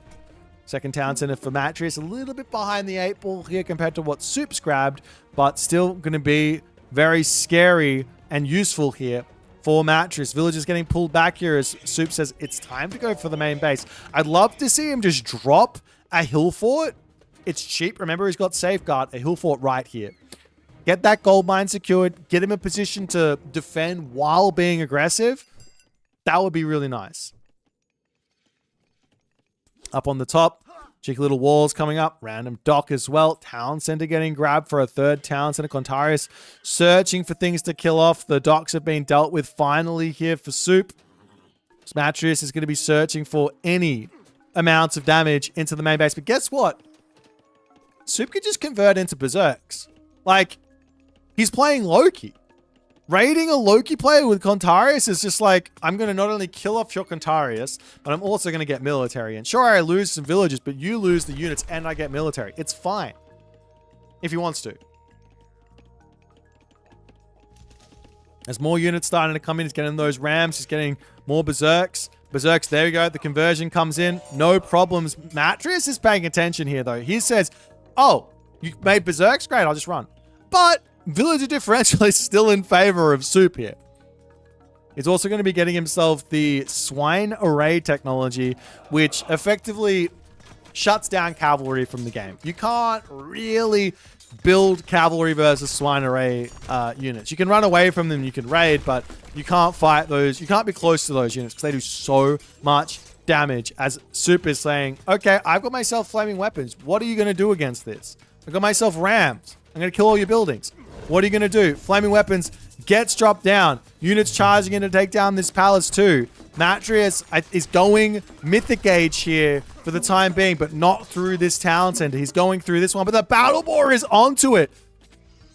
Second town center for Matreiuss. A little bit behind the 8 ball here compared to what Soup's grabbed, but still going to be very scary and useful here for Matreiuss. Villagers getting pulled back here as Soup says it's time to go for the main base. I'd love to see him just drop a hill fort. It's cheap. Remember, he's got Safeguard, a hill fort right here. Get that gold mine secured. Get him a position to defend while being aggressive. That would be really nice. Up on the top, cheeky little walls coming up. Random dock as well. Town center getting grabbed for a 3rd town center. Kontaius searching for things to kill off. The docks have been dealt with finally here for Soup. Matreiuss is going to be searching for any amounts of damage into the main base. But guess what? Soup could just convert into Berserks. Like, he's playing Loki. Raiding a Loki player with Kontaius is just like, I'm going to not only kill off your Kontaius, but I'm also going to get military. And sure, I lose some villages, but you lose the units and I get military. It's fine. If he wants to. As more units starting to come in, he's getting those rams. He's getting more Berserks. Berserks, there we go. The conversion comes in. No problems. Matreiuss is paying attention here, though. He says, oh, you made Berserks? Great, I'll just run. But villager differential is still in favor of Soup here. He's also going to be getting himself the Swine Array technology, which effectively shuts down cavalry from the game. You can't really build cavalry versus Swine Array units. You can run away from them, you can raid, but you can't fight those. You can't be close to those units because they do so much damage. As Soup is saying, okay, I've got myself flaming weapons. What are you going to do against this? I've got myself rams. I'm going to kill all your buildings. What are you going to do? Flaming weapons gets dropped down. Units charging in to take down this palace too. Matreiuss is going Mythic Age here for the time being, but not through this town center. He's going through this one, but the Battle Boar is onto it.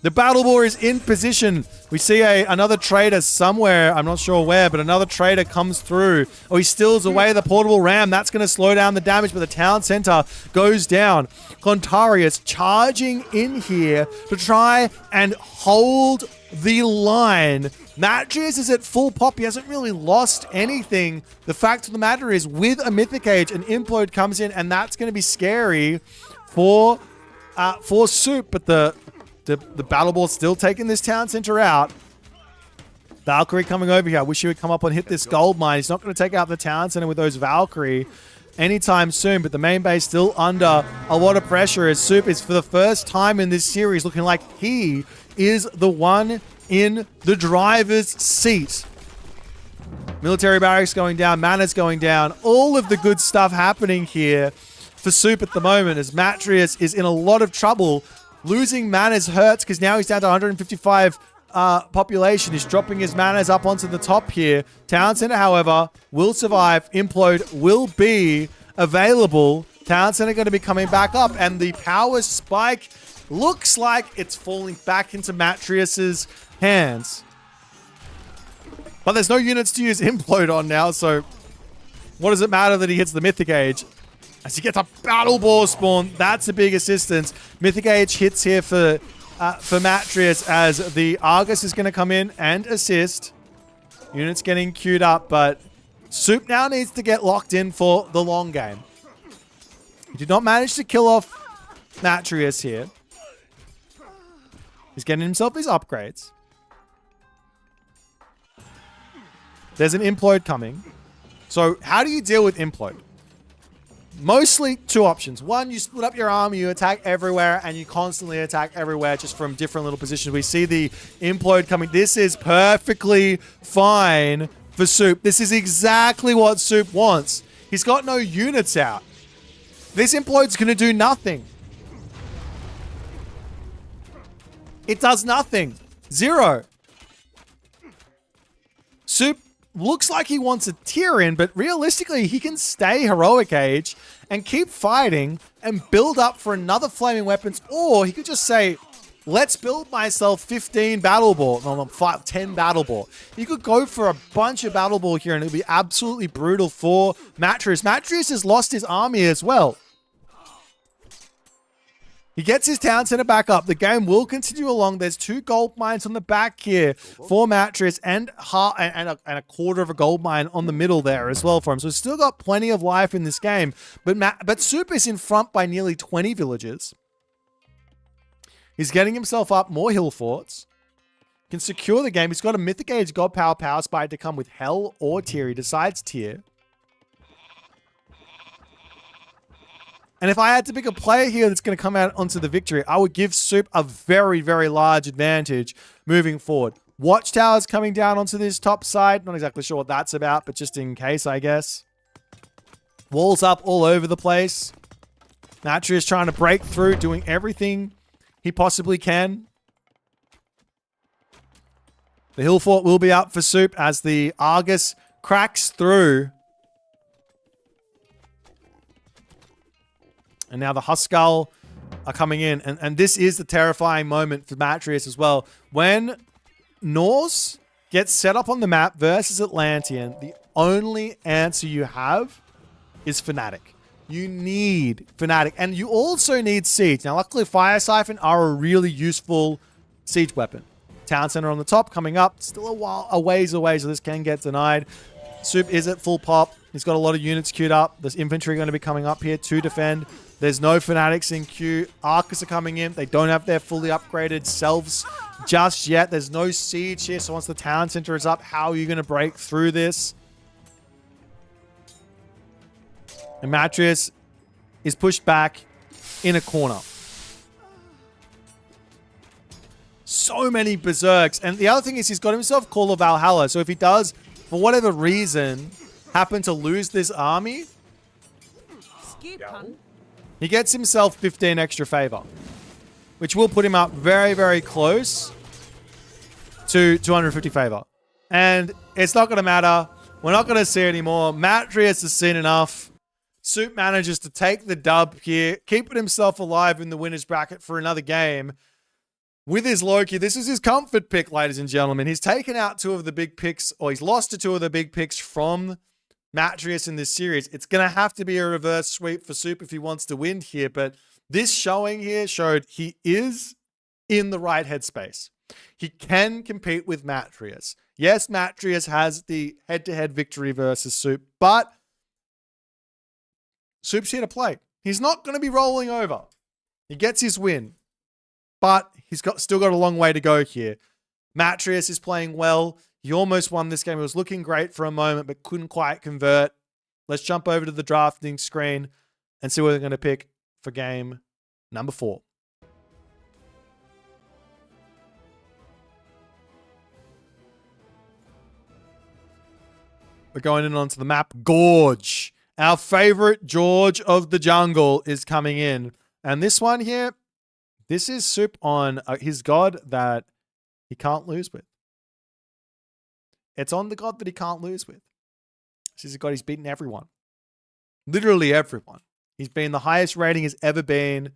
The Battle Boar is in position. We see another trader somewhere. I'm not sure where, but another trader comes through. Oh, he steals away the portable ram. That's going to slow down the damage, but the town center goes down. Kontaius charging in here to try and hold the line. Matreiuss is at full pop. He hasn't really lost anything. The fact of the matter is, with a Mythic Age, an implode comes in, and that's going to be scary for Soup. But the Battle Ball's still taking this town center out. Valkyrie coming over here. I wish he would come up and hit this gold mine. He's not going to take out the Town Center with those Valkyrie anytime soon, but the main base still under a lot of pressure as Soup is for the first time in this series looking like he is the one in the driver's seat. Military barracks going down, mana's going down, all of the good stuff happening here for Soup at the moment as Matreiuss is in a lot of trouble. Losing manas hurts because now he's down to 155 population. He's dropping his manas up onto the top here. Town Center, however, will survive. Implode will be available. Town Center going to be coming back up, and the power spike looks like it's falling back into Matreiuss's hands. But there's no units to use Implode on now, so what does it matter that he hits the Mythic Age? As he gets a Battle Ball spawn, that's a big assistance. Mythic Age hits here for Matreiuss as the Argus is going to come in and assist. Units getting queued up, but Soup now needs to get locked in for the long game. He did not manage to kill off Matreiuss here. He's getting himself his upgrades. There's an Implode coming. So how do you deal with Implode? Mostly two options. One, you split up your army, you attack everywhere, and you constantly attack everywhere just from different little positions. We see the Implode coming. This is perfectly fine for Soup. This is exactly what Soup wants. He's got no units out. This Implode's going to do nothing. It does nothing. Zero. Soup looks like he wants a tier in, but realistically, he can stay Heroic Age and keep fighting and build up for another Flaming Weapons, or he could just say, let's build myself 15 Battle Ball, no, 10 Battle Ball. He could go for a bunch of Battle Ball here, and it would be absolutely brutal for Matreiuss. Matreiuss has lost his army as well. He gets his Town Center back up. The game will continue along. There's 2 gold mines on the back here for Matreiuss and a quarter of a gold mine on the middle there as well for him. So he's still got plenty of life in this game. But Soup is in front by nearly 20 villages. He's getting himself up more hill forts. Can secure the game. He's got a Mythic Age God Power Spike to come with Hell or Tier. He decides Tier. And if I had to pick a player here that's going to come out onto the victory, I would give Soup a very, very large advantage moving forward. Watchtowers coming down onto this top side. Not exactly sure what that's about, but just in case, I guess. Walls up all over the place. Matreiuss trying to break through, doing everything he possibly can. The hill fort will be up for Soup as the Argus cracks through. And now the HUSKSUPPE are coming in. And this is the terrifying moment for Matreiuss as well. When Norse gets set up on the map versus Atlantean, the only answer you have is Fnatic. You need Fnatic. And you also need Siege. Now, luckily, Fire Siphon are a really useful siege weapon. Town Center on the top coming up. Still a ways away, so this can get denied. Soup is at full pop. He's got a lot of units queued up. There's infantry going to be coming up here to defend. There's no Fanatics in queue. Arcus are coming in. They don't have their fully upgraded selves just yet. There's no siege here. So once the Town Center is up, how are you going to break through this? And Matreiuss is pushed back in a corner. So many berserks. And the other thing is he's got himself Call of Valhalla. So if he does, for whatever reason, happen to lose this army, he gets himself 15 extra favor, which will put him up very, very close to 250 favor. And it's not going to matter. We're not going to see anymore. Matreiuss has seen enough. Soup manages to take the dub here, keeping himself alive in the winner's bracket for another game. With his Loki, this is his comfort pick, ladies and gentlemen. He's taken out 2 of the big picks, or he's lost to 2 of the big picks from Matreiuss in this series. It's going to have to be a reverse sweep for Soup if he wants to win here, but this showing here showed he is in the right headspace. He can compete with Matreiuss. Yes, Matreiuss has the head-to-head victory versus Soup, but Soup's here to play. He's not going to be rolling over. He gets his win, but he's still got a long way to go here. Matreiuss is playing well. He almost won this game. It was looking great for a moment, but couldn't quite convert. Let's jump over to the drafting screen and see what they're going to pick for game number 4. We're going in onto the map. Gorge. Our favorite George of the jungle is coming in. And this one here, this is Soup on his god that he can't lose with. It's on the god that he can't lose with. This is a god he's beaten everyone. Literally everyone. He's been the highest rating he's ever been.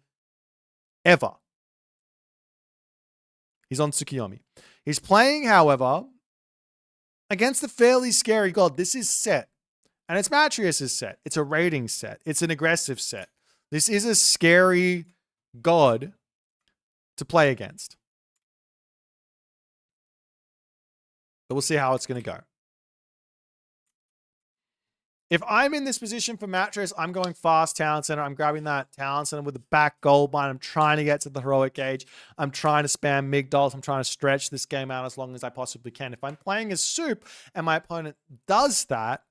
Ever. He's on Tsukuyomi. He's playing, however, against a fairly scary god. This is set. And it's Matreiuss' set. It's a rating set. It's an aggressive set. This is a scary god to play against. But we'll see how it's going to go. If I'm in this position for Matreiuss, I'm going fast town center. I'm grabbing that town center with the back gold mine. I'm trying to get to the heroic gauge. I'm trying to spam Migdols. I'm trying to stretch this game out as long as I possibly can. If I'm playing as Soup and my opponent does that,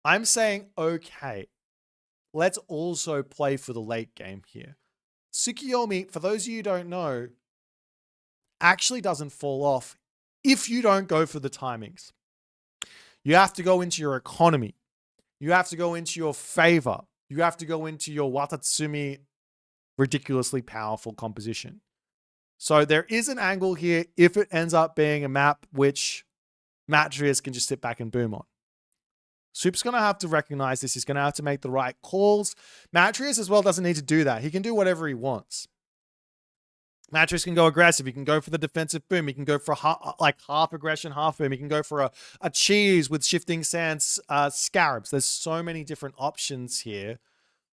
I'm saying, okay, let's also play for the late game here. Tsukuyomi, for those of you who don't know, actually doesn't fall off if you don't go for the timings. You have to go into your economy. You have to go into your favor. You have to go into your Watatsumi ridiculously powerful composition. So there is an angle here if it ends up being a map which Matreiuss can just sit back and boom on. Soup's going to have to recognize this. He's going to have to make the right calls. Matreiuss as well doesn't need to do that. He can do whatever he wants. Matreiuss can go aggressive. He can go for the defensive boom. He can go for half aggression, half boom. He can go for a cheese with shifting sands scarabs. There's so many different options here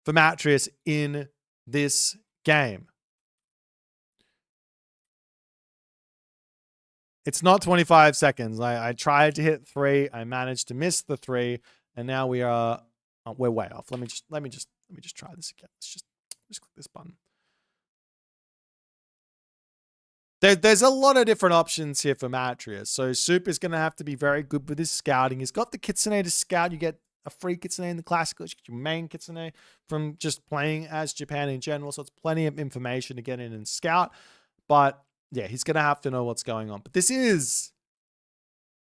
for Matreiuss in this game. It's not 25 seconds. I tried to hit 3. I managed to miss the 3, and now we're way off. Let me just try this again. Let's just click this button. There's a lot of different options here for Matreiuss. So Soup is going to have to be very good with his scouting. He's got the Kitsune to scout. You get a free Kitsune in the Classical. You get your main Kitsune from just playing as Japan in general. So it's plenty of information to get in and scout. But yeah, he's going to have to know what's going on. But this is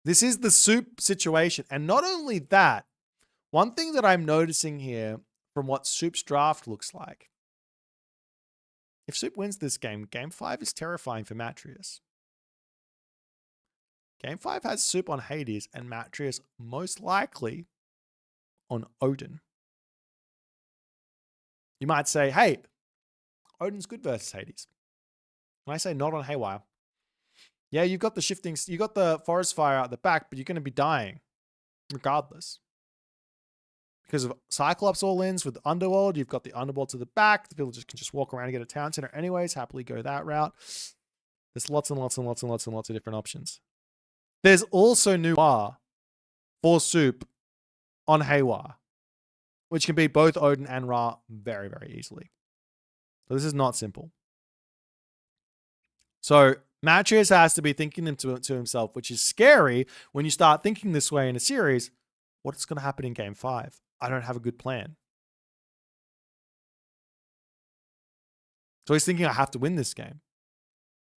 the Soup situation. And not only that, one thing that I'm noticing here from what Soup's draft looks like, if Soup wins this game, Game 5 is terrifying for Matreiuss. Game 5 has Soup on Hades and Matreiuss most likely on Odin. You might say, hey, Odin's good versus Hades. And I say not on Haywire. Yeah, you've got the shifting, you got the forest fire out the back, but you're going to be dying regardless. Because of Cyclops all-ins with the Underworld, you've got the Underworld to the back. The villagers can just walk around and get a town center anyways. Happily go that route. There's lots and lots of different options. There's also Noir for Soup on Haywire, which can beat both Odin and Ra very, very easily. So this is not simple. So Matreiuss has to be thinking to himself, which is scary when you start thinking this way in a series. What's going to happen in Game 5? I don't have a good plan. So he's thinking, I have to win this game.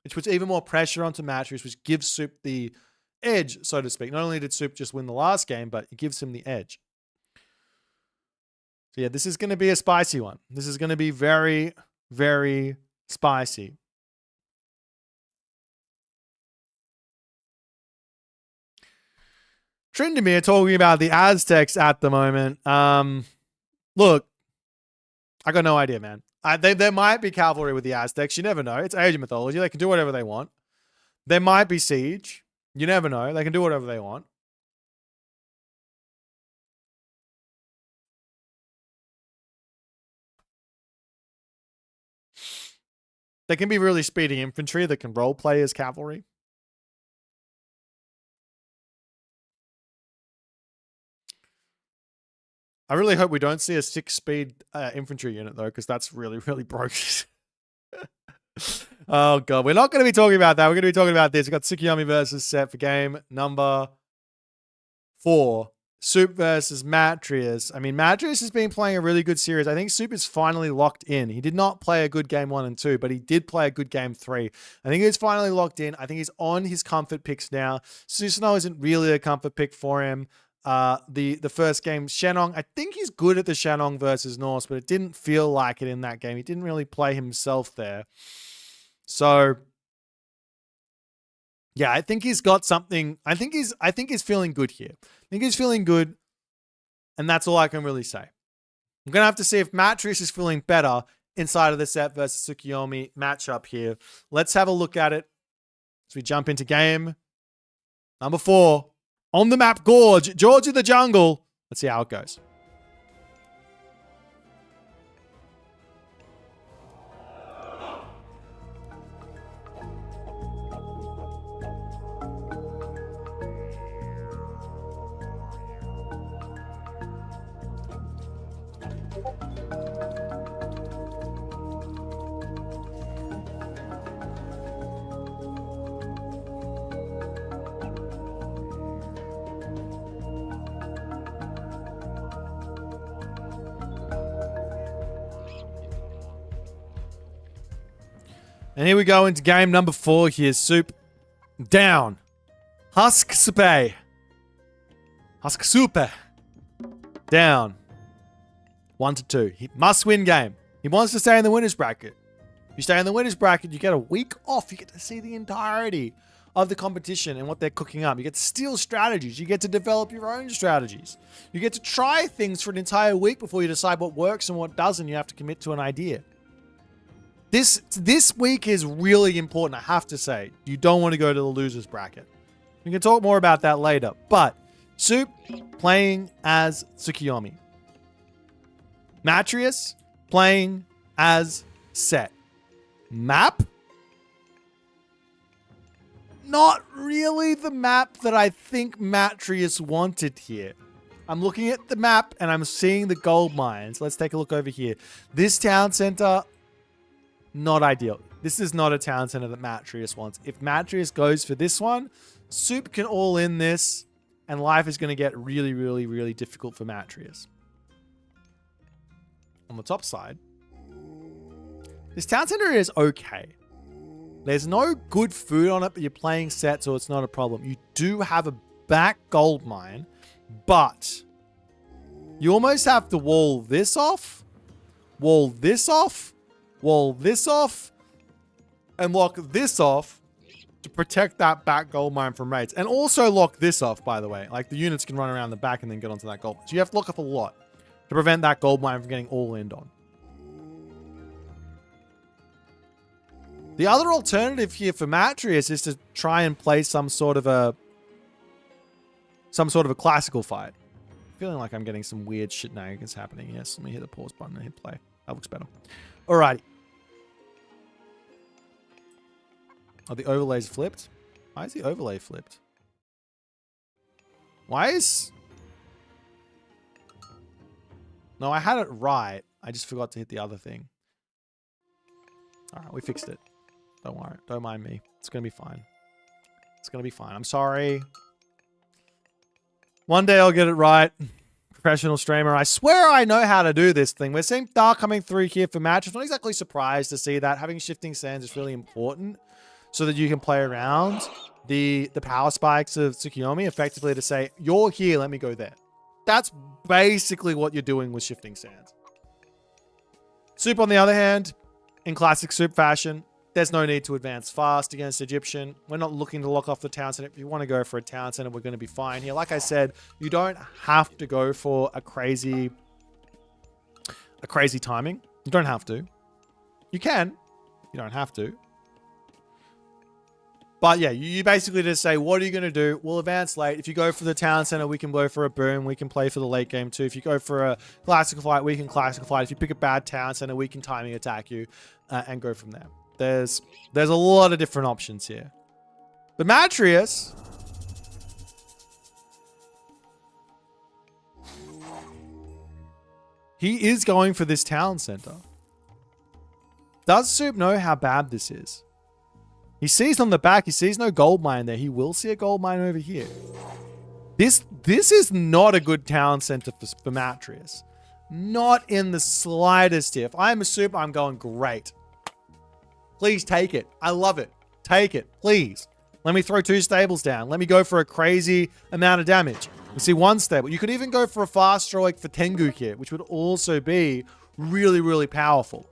Which puts even more pressure onto Matreiuss, which gives Soup the edge, so to speak. Not only did Soup just win the last game, but it gives him the edge. So yeah, this is going to be a spicy one. This is going to be very, very spicy. Trindamere talking about the Aztecs at the moment. Look, I got no idea, man. There might be cavalry with the Aztecs. You never know. It's Asian mythology. They can do whatever they want. There might be siege. You never know. They can do whatever they want. They can be really speedy infantry that can role play as cavalry. I really hope we don't see a 6-speed infantry unit, though, because that's really, really broken. Oh, God. We're not going to be talking about that. We're going to be talking about this. We've got Tsukuyomi versus Set for game number 4. Soup versus Matreiuss. I mean, Matreiuss has been playing a really good series. I think Soup is finally locked in. He did not play a good game 1 and 2, but he did play a good game 3. I think he's finally locked in. I think he's on his comfort picks now. Susano isn't really a comfort pick for him. The first game, Shenong, I think he's good at the Shenong versus Norse, but it didn't feel like it in that game. He didn't really play himself there. So yeah, I think he's got something. I think he's feeling good here. I think he's feeling good, and that's all I can really say. I'm gonna have to see if Matreiuss is feeling better inside of the Set versus Tsukuyomi matchup here. Let's have a look at it as we jump into game number 4 on the map. George of the Jungle. Let's see how it goes. And here we go into game number 4 here. Soup down. HUSKSUPPE. HUSKSUPPE. Down. 1-2. He must win game. He wants to stay in the winners bracket. If you stay in the winners bracket, you get a week off. You get to see the entirety of the competition and what they're cooking up. You get to steal strategies. You get to develop your own strategies. You get to try things for an entire week before you decide what works and what doesn't. You have to commit to an idea. This week is really important, I have to say. You don't want to go to the losers bracket. We can talk more about that later. But Soup playing as Tsukuyomi. Matreiuss playing as Set. Map? Not really the map that I think Matreiuss wanted here. I'm looking at the map and I'm seeing the gold mines. Let's take a look over here. This town center, not ideal. This is not a town center that Matreiuss wants. If Matreiuss goes for this one, Soup can all in this, and life is going to get really, really, really difficult for Matreiuss. On the top side, this town center is okay. There's no good food on it, but you're playing Set, so it's not a problem. You do have a back gold mine, but you almost have to wall this off, wall this off, wall this off, and lock this off to protect that back gold mine from raids. And also lock this off, by the way. Like, the units can run around the back and then get onto that gold. So you have to lock up a lot to prevent that gold mine from getting all in on. The other alternative here for Matreiuss is to try and play some sort of a classical fight. I'm feeling like I'm getting some weird shenanigans happening. Yes, let me hit the pause button and hit play. That looks better. Alrighty. Oh, the overlay's flipped? Why is the overlay flipped? Why is... No, I had it right. I just forgot to hit the other thing. Alright, we fixed it. Don't worry. Don't mind me. It's going to be fine. It's going to be fine. I'm sorry. One day I'll get it right. Professional streamer. I swear I know how to do this thing. We're seeing Dark coming through here for match. I'm not exactly surprised to see that. Having shifting sands is really important so that you can play around the power spikes of Tsukuyomi effectively to say, you're here, let me go there. That's basically what you're doing with shifting sands. Soup, on the other hand, in classic Soup fashion, there's no need to advance fast against Egyptian. We're not looking to lock off the town center. If you want to go for a town center, we're going to be fine here. Like I said, you don't have to go for a crazy timing. You don't have to. You can. You don't have to. But yeah, you basically just say, what are you going to do? We'll advance late. If you go for the town center, we can go for a boom. We can play for the late game too. If you go for a classical fight, we can classical fight. If you pick a bad town center, we can timing attack you and go from there. There's a lot of different options here. But Matreiuss, he is going for this town center. Does Soup know how bad this is? He sees on the back, he sees no gold mine there. He will see a gold mine over here. This is not a good town center for Matreiuss. Not in the slightest. If I'm a soup, I'm going great. Please take it. I love it. Take it, please. Let me throw 2 stables down. Let me go for a crazy amount of damage. We see 1 stable. You could even go for a fast heroic for Tengu here, which would also be really, really powerful.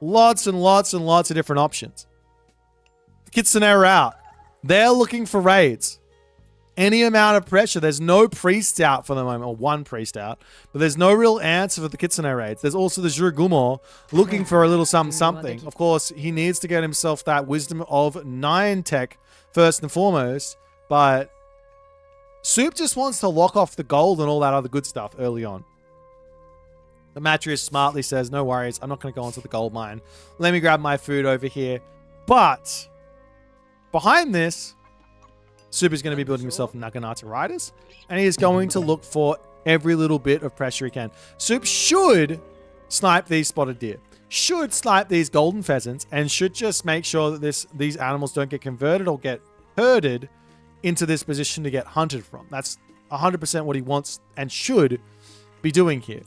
Lots and lots and lots of different options. The Kitsune are out. They're looking for raids. Any amount of pressure. There's no priest out for the moment, or 1 priest out, but there's no real answer for the Kitsune raids. There's also the Jurugumo looking for a little something. Of course, he needs to get himself that Wisdom of 9 tech first and foremost, but Soup just wants to lock off the gold and all that other good stuff early on. The Matreiuss smartly says, no worries, I'm not going to go onto the gold mine. Let me grab my food over here. But behind this, Soup is going to be building himself Naginata Riders, and he is going to look for every little bit of pressure he can. Soup should snipe these spotted deer, should snipe these golden pheasants, and should just make sure that these animals don't get converted or get herded into this position to get hunted from. That's 100% what he wants and should be doing here.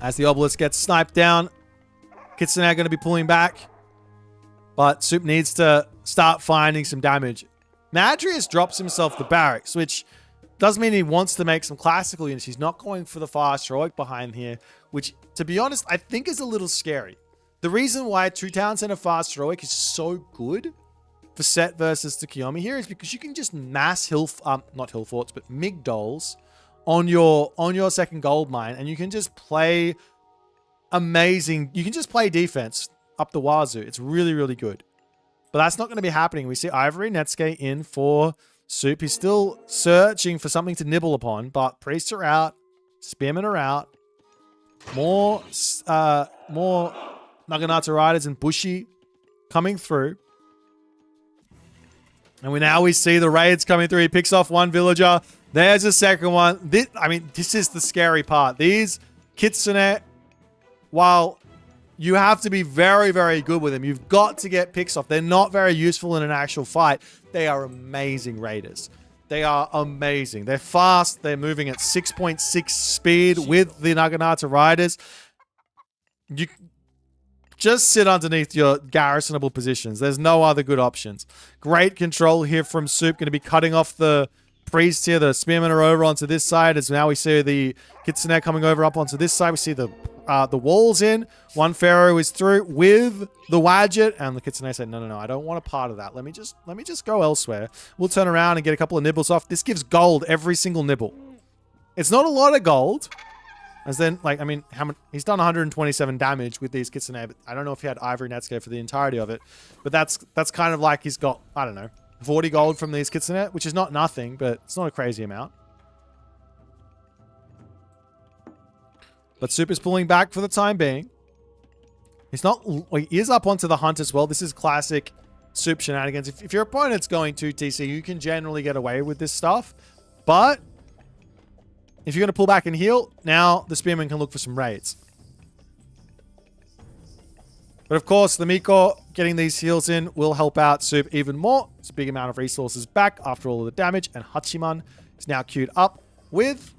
As the obelisk gets sniped down, Kitsune are going to be pulling back. But Soup needs to start finding some damage. Matreiuss drops himself the barracks, which does mean he wants to make some classical units. He's not going for the fast heroic behind here, which, to be honest, I think is a little scary. The reason why 2 town center fast heroic is so good for set versus Tsukuyomi here is because you can just mass not hill forts, but migdols on your second gold mine, and you can just play amazing. You can just play defense up the wazoo. It's really, really good. But that's not going to be happening. We see Ivory Netsuke in for Soup. He's still searching for something to nibble upon, but priests are out. Spearmen are out. More Naginata Riders and Bushi coming through. And we see the raids coming through. He picks off 1 villager. There's a second one. This is the scary part. These Kitsune, while you have to be very, very good with them, you've got to get picks off. They're not very useful in an actual fight. They are amazing raiders. They are amazing. They're fast. They're moving at 6.6 speed with the Naginata Riders. You just sit underneath your garrisonable positions. There's no other good options. Great control here from Soup. Going to be cutting off the priests here. The spearmen are over onto this side. As now we see the Kitsune coming over up onto this side. We see the walls in. 1 pharaoh is through with the Wadjet, and the Kitsune said, no, I don't want a part of that. Let me just go elsewhere. We'll turn around and get a couple of nibbles off. This gives gold every single nibble. It's not a lot of gold. As then, he's done 127 damage with these Kitsune, but I don't know if he had Ivory Netsuke for the entirety of it. But that's kind of like he's got, I don't know, 40 gold from these Kitsune, which is not nothing, but it's not a crazy amount. But Soup is pulling back for the time being. He is up onto the hunt as well. This is classic Soup shenanigans. If your opponent's going to TC, you can generally get away with this stuff. But if you're going to pull back and heal, now the Spearman can look for some raids. But of course, the Miko getting these heals in will help out Soup even more. It's a big amount of resources back after all of the damage. And Hachiman is now queued up with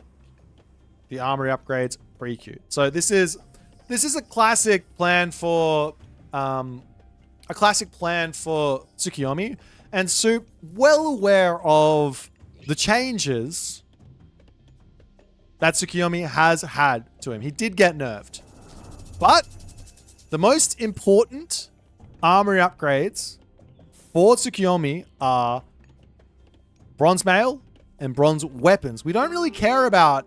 the armory upgrades pre-queued. So this is a classic plan for Tsukuyomi, and Soup well aware of the changes that Tsukuyomi has had to him. He did get nerfed, but the most important armory upgrades for Tsukuyomi are bronze mail and bronze weapons. We don't really care about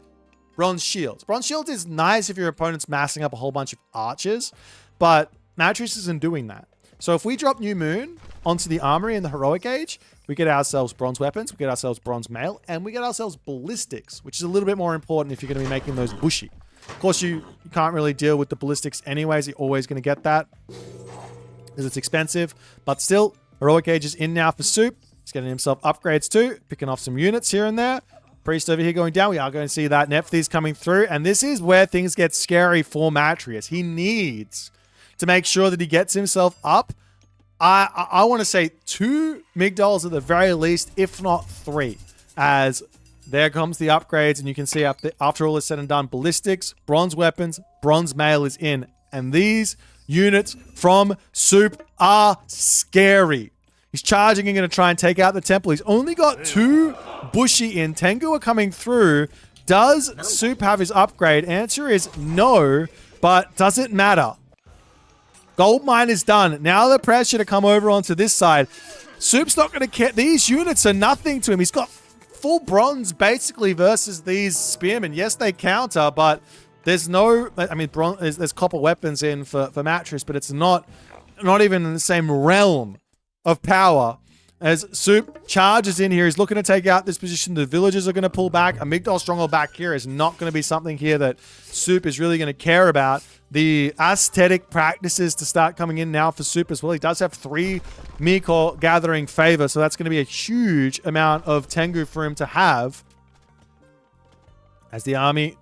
bronze shields. Bronze shields is nice if your opponent's massing up a whole bunch of archers, but Matreiuss isn't doing that. So if we drop New Moon onto the armory in the heroic age, we get ourselves bronze weapons, we get ourselves bronze mail, and we get ourselves ballistics, which is a little bit more important if you're going to be making those bushy. Of course, you can't really deal with the ballistics anyways. You're always going to get that because it's expensive. But still, heroic age is in now for Soup. He's getting himself upgrades too, picking off some units here and there. Priest over here going down. We are going to see that Nephthys coming through. And this is where things get scary for Matreiuss. He needs to make sure that he gets himself up. I want to say 2 Migdols at the very least, if not 3, as there comes the upgrades, and you can see after all is said and done, ballistics, bronze weapons, bronze mail is in, and these units from Soup are scary. He's charging and going to try and take out the temple. He's only got 2 Bushi in. Tengu are coming through. Does Soup have his upgrade? Answer is no, but does it matter? Gold mine is done. Now the pressure to come over onto this side. Soup's not going to care. These units are nothing to him. He's got full bronze basically versus these spearmen. Yes, they counter, but there's no... I mean, there's copper weapons in for Matreiuss, but it's not even in the same realm of power. As Soup charges in here, he's looking to take out this position. The villagers are going to pull back. A Migdol stronghold back here is not going to be something here that Soup is really going to care about. The aesthetic practices to start coming in now for Soup as well. He does have 3 Miko gathering favor, so that's going to be a huge amount of Tengu for him to have. As the army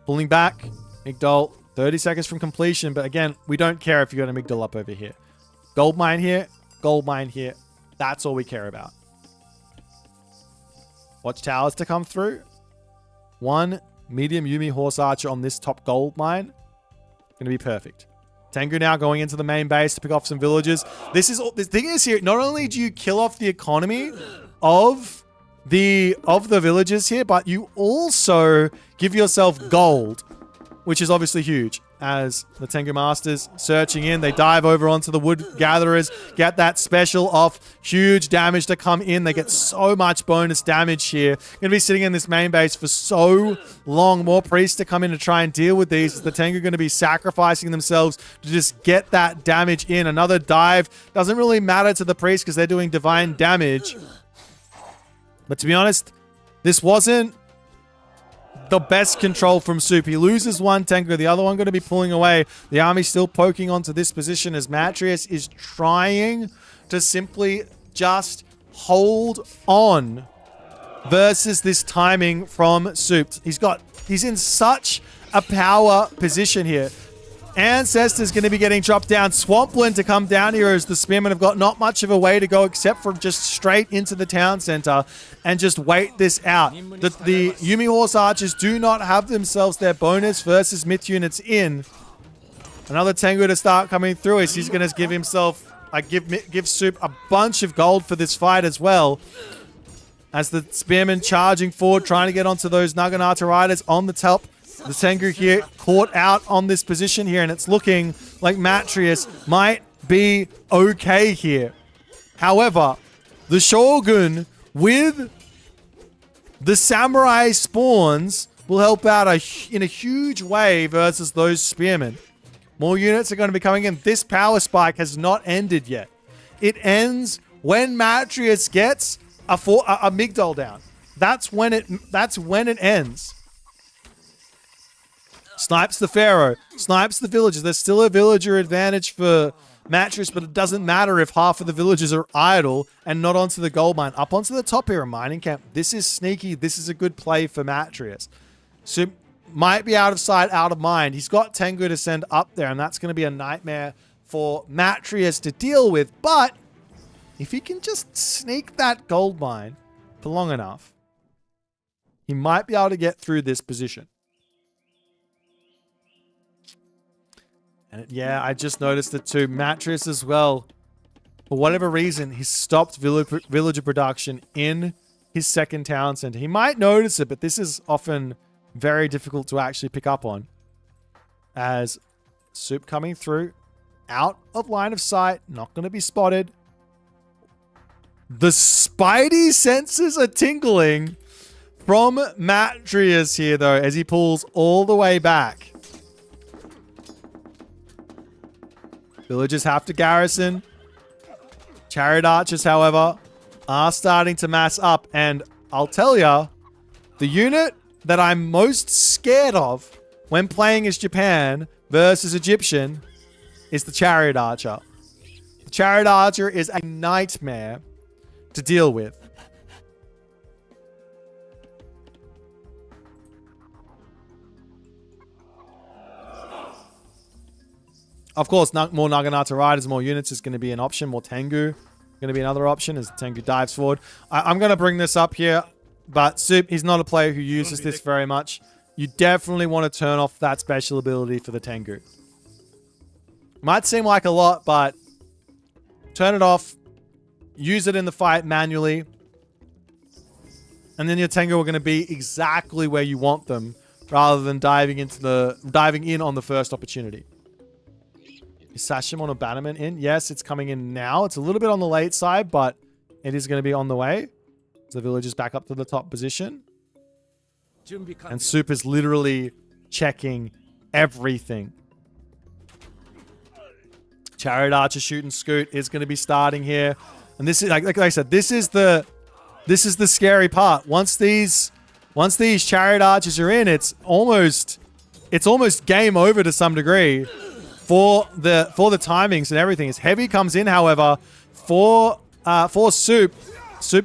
pulling back, Migdol 30 seconds from completion, but again, we don't care if you got a Migdol up over here. Gold mine here, gold mine here. That's all we care about. Watch towers to come through. 1 medium Yumi horse archer on this top gold mine. Going to be perfect. Tengu now going into the main base to pick off some villagers. The thing is here, not only do you kill off the economy of the villagers here, but you also give yourself gold, which is obviously huge. As the Tengu Masters searching in, they dive over onto the Wood Gatherers, get that special off. Huge damage to come in. They get so much bonus damage here. Going to be sitting in this main base for so long. More priests to come in to try and deal with these. The Tengu are going to be sacrificing themselves to just get that damage in. Another dive. Doesn't really matter to the priests because they're doing divine damage. But to be honest, this wasn't the best control from Soup. He loses 1 Tengu, the other one going to be pulling away. The army still poking onto this position as Matreiuss is trying to simply just hold on versus this timing from Soup. He's in such a power position here. Ancestor's going to be getting dropped down. Swampland to come down here as the Spearmen have got not much of a way to go except for just straight into the town center and just wait this out. The Yumi Horse Archers do not have themselves their bonus versus myth units in. Another Tengu to start coming through as he's going to give himself, give Soup a bunch of gold for this fight as well. As the Spearmen charging forward, trying to get onto those Naginata Riders on the top. The Tengu here caught out on this position here, and it's looking like Matreiuss might be okay here. However, the Shogun with the Samurai spawns will help out in a huge way versus those Spearmen. More units are going to be coming in. This power spike has not ended yet. It ends when Matreiuss gets a Migdol down. That's when it ends. Snipes the Pharaoh. Snipes the villagers. There's still a villager advantage for Matreiuss, but it doesn't matter if half of the villagers are idle and not onto the gold mine. Up onto the top here, a mining camp. This is sneaky. This is a good play for Matreiuss. So might be out of sight, out of mind. He's got Tengu to send up there, and that's going to be a nightmare for Matreiuss to deal with. But if he can just sneak that gold mine for long enough, he might be able to get through this position. And yeah, I just noticed it too. Matreiuss as well. For whatever reason, he stopped villager production in his second town center. He might notice it, but this is often very difficult to actually pick up on. As Soup coming through, out of line of sight, not going to be spotted. The spidey senses are tingling from Matreiuss here, though, as he pulls all the way back. Villagers have to garrison. Chariot archers, however, are starting to mass up. And I'll tell ya, the unit that I'm most scared of when playing as Japan versus Egyptian is the Chariot Archer. The Chariot Archer is a nightmare to deal with. Of course, more Naginata Riders, more units is going to be an option. More Tengu going to be another option as Tengu dives forward. I'm going to bring this up here, but Soup, he's not a player who uses this very much. You definitely want to turn off that special ability for the Tengu. Might seem like a lot, but turn it off. Use it in the fight manually. And then your Tengu are going to be exactly where you want them, rather than diving in on the first opportunity. Is Sashimon or Bannerman in? Yes, it's coming in now. It's a little bit on the late side, but it is going to be on the way. So the village is back up to the top position. And Soup is literally checking everything. Chariot Archer shoot and scoot is going to be starting here. And this is, like I said, this is the scary part. Once these Chariot Archers are in, it's almost game over to some degree. For the timings and everything. As Heavy comes in, however, for Soup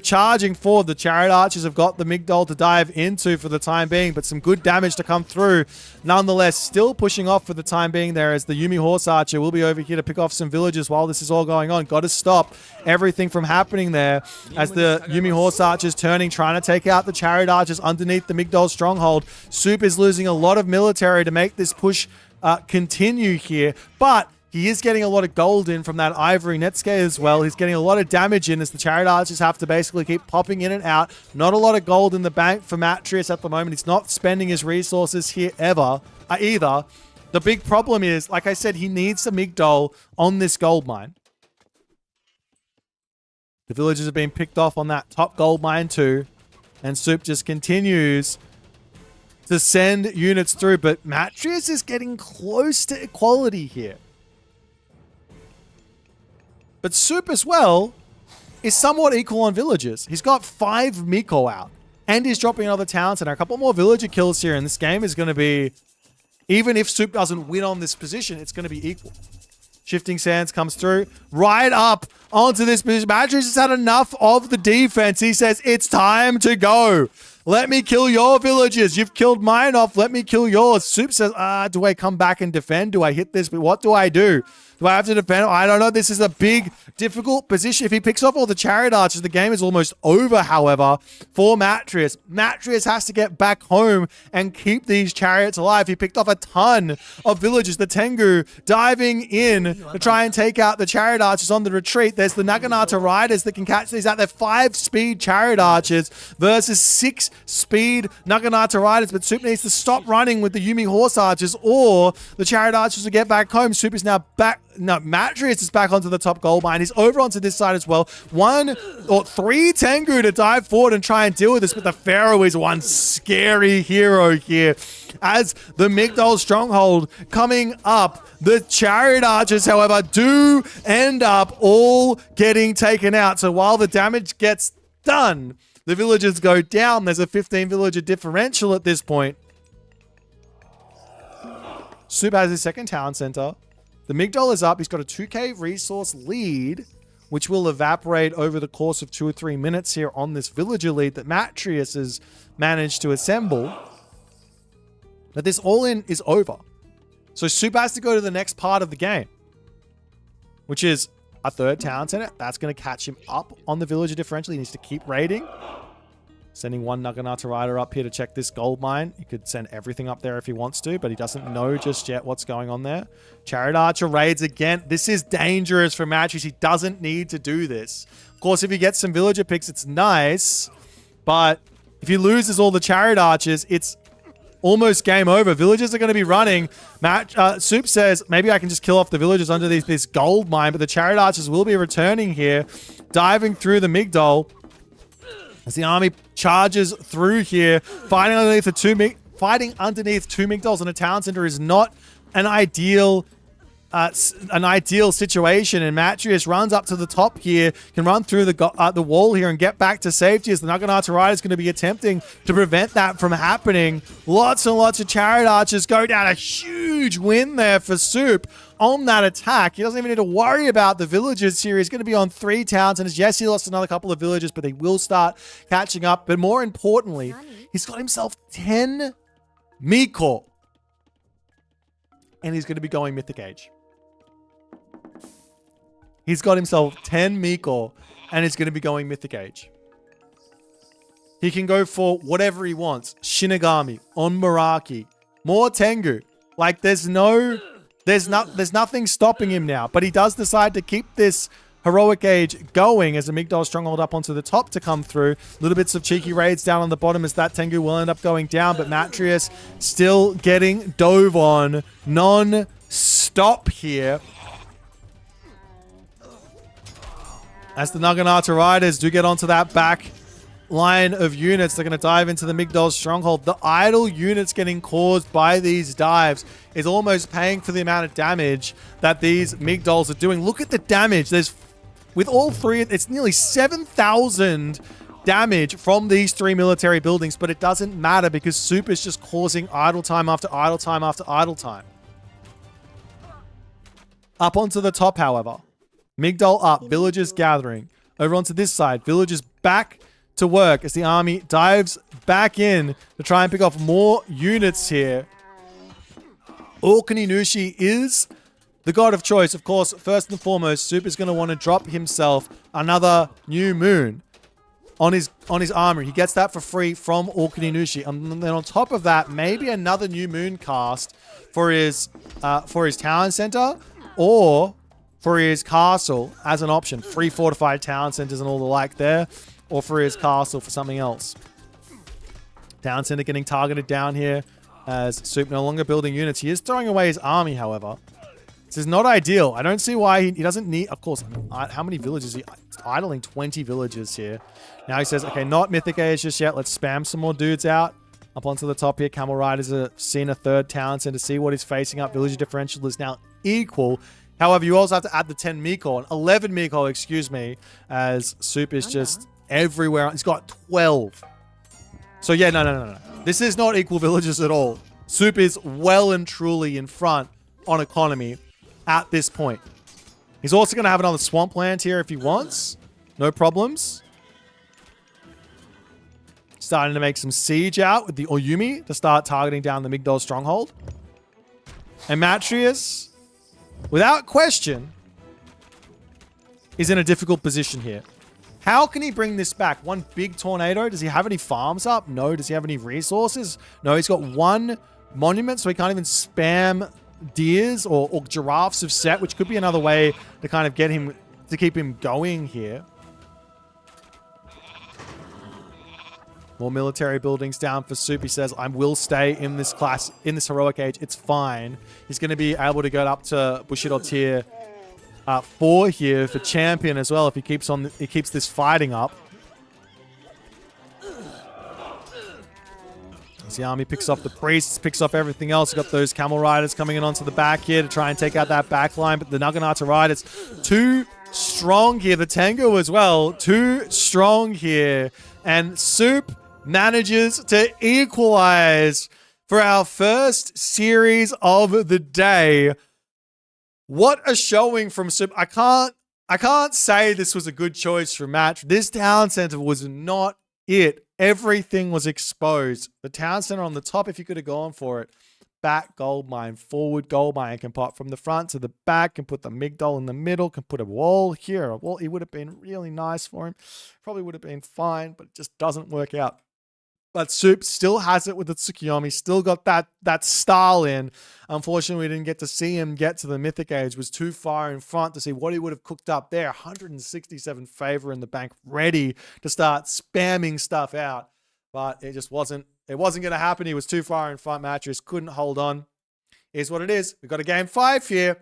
charging forward. The Chariot Archers have got the Migdol to dive into for the time being, but some good damage to come through. Nonetheless, still pushing off for the time being there as the Yumi Horse Archer will be over here to pick off some villages while this is all going on. Got to stop everything from happening there as the Yumi Horse Archers turning, trying to take out the Chariot Archers underneath the Migdol stronghold. Soup is losing a lot of military to make this push continue here, but he is getting a lot of gold in from that Ivory Netsuke as well. He's getting a lot of damage in as the Chariot Archers have to basically keep popping in and out. Not a lot of gold in the bank for Matreiuss at the moment. He's not spending his resources here either. The big problem is, like I said, he needs the Migdol on this gold mine. The villagers have been picked off on that top gold mine too, and Soup just continues to send units through, but Matreiuss is getting close to equality here. But Soup as well is somewhat equal on villagers. He's got 5 Miko out, and he's dropping another talent center. A couple more villager kills here, and this game is going to be, even if Soup doesn't win on this position, it's going to be equal. Shifting Sands comes through right up onto this position. Matreiuss has had enough of the defense. He says, it's time to go. Let me kill your villagers. You've killed mine off. Let me kill yours. Soup says, do I come back and defend? Do I hit this? But what do I do? Do I have to defend? I don't know. This is a big, difficult position. If he picks off all the Chariot Archers, the game is almost over, however, for Matreiuss. Matreiuss has to get back home and keep these chariots alive. He picked off a ton of villagers. The Tengu diving in to try and take out the Chariot Archers on the retreat. There's the Naginata Riders that can catch these out. They're 5-speed Chariot Archers versus 6-speed Naginata Riders. But Soup needs to stop running with the Yumi Horse Archers, or the Chariot Archers will get back home. Soup is now back. No, Matreiuss is back onto the top gold mine. He's over onto this side as well. 1 or 3 Tengu to dive forward and try and deal with this, but the Pharaoh is one scary hero here. As the Migdol stronghold coming up, the Chariot Archers, however, do end up all getting taken out. So while the damage gets done, the villagers go down. There's a 15 villager differential at this point. Soup has his second town center. The Migdol is up. He's got a 2k resource lead, which will evaporate over the course of 2 or 3 minutes here on this villager lead that Matreiuss has managed to assemble. But this all-in is over. So Soup has to go to the next part of the game, which is a 3rd town center. That's going to catch him up on the villager differential. He needs to keep raiding. Sending 1 Naginata Rider up here to check this gold mine. He could send everything up there if he wants to, but he doesn't know just yet what's going on there. Chariot Archer raids again. This is dangerous for Matreiuss. He doesn't need to do this. Of course, if he gets some villager picks, it's nice. But if he loses all the Chariot Archers, it's almost game over. Villagers are going to be running. Soup says, maybe I can just kill off the villagers under this gold mine, but the Chariot Archers will be returning here, diving through the Migdol. As the army charges through here, fighting underneath 2 Migdols in a town center is not an ideal situation. And Matreiuss runs up to the top here, can run through the wall here and get back to safety, as the Naginata Rider is going to be attempting to prevent that from happening. Lots and lots of Chariot Archers go down. A huge win there for Soup on that attack. He doesn't even need to worry about the villagers here. He's going to be on 3 towns, and yes, he lost another couple of villagers, but they will start catching up. But more importantly, he's got himself 10 Miko, and he's going to be going Mythic Age. He's got himself 10 Mikor and is going to be going Mythic Age. He can go for whatever he wants. Shinigami, Onmaraki, more Tengu. Like there's nothing stopping him now. But he does decide to keep this Heroic Age going as a Migdol Stronghold up onto the top to come through. Little bits of cheeky raids down on the bottom as that Tengu will end up going down. But Matreiuss still getting dove on non-stop here. As the Naginata Riders do get onto that back line of units, they're going to dive into the Migdol Stronghold. The idle units getting caused by these dives is almost paying for the amount of damage that these Migdols are doing. Look at the damage. With all three, it's nearly 7,000 damage from these three military buildings, but it doesn't matter because Soup is just causing idle time after idle time after idle time. Up onto the top, however. Migdol up, villagers gathering. Over onto this side, villagers back to work as the army dives back in to try and pick off more units here. Okuninushi is the god of choice. Of course, first and foremost, Soup is going to want to drop himself another new moon on his armory. He gets that for free from Okuninushi. And then on top of that, maybe another new moon cast for his town center or for his castle as an option. Free fortified town centers and all the like there. Or for his castle for something else. Town center getting targeted down here as Soup no longer building units. He is throwing away his army, however. This is not ideal. I don't see why he doesn't need... Of course, I mean, how many villages? He's idling 20 villages here. Now he says, okay, not Mythic Age just yet. Let's spam some more dudes out. Up onto the top here. Camel Riders are seeing a third town center. See what he's facing up. Villager differential is now equal. However, you also have to add the 10 Mikor. 11 Mikor, excuse me. As Soup is just... everywhere. He's got 12. So yeah, no. This is not equal villages at all. Soup is well and truly in front on economy at this point. He's also going to have another swampland here if he wants. No problems. Starting to make some siege out with the Oyumi to start targeting down the Migdol Stronghold. And Matreiuss, without question, is in a difficult position here. How can he bring this back? One big tornado? Does he have any farms up? No. Does he have any resources? No, he's got one monument, so he can't even spam deers or giraffes of set, which could be another way to kind of get him, to keep him going here. More military buildings down for Soup. He says, I will stay in this class, in this heroic age. It's fine. He's going to be able to go up to Bushido tier 4 here for champion as well if he keeps this fighting up. As the army picks up the priests, picks up everything else. Got those camel riders coming in onto the back here to try and take out that back line, but the Naginata riders too strong here. The Tengu as well, too strong here. And Soup manages to equalize for our first series of the day. What a showing from Soup. I can't say this was a good choice for match. This town center was not it. Everything was exposed. The town center on the top, if you could have gone for it. Back gold mine, forward gold mine. Can pop from the front to the back. Can put the Migdol in the middle. Can put a wall here. A wall. It would have been really nice for him. Probably would have been fine, but it just doesn't work out. But Soup still has it with the Tsukuyomi. Still got that style in. Unfortunately, we didn't get to see him get to the Mythic Age. Was too far in front to see what he would have cooked up there. 167 favor in the bank, ready to start spamming stuff out. But it just wasn't. It wasn't going to happen. He was too far in front. Matreiuss couldn't hold on. Here's what it is. We've got a game 5 here.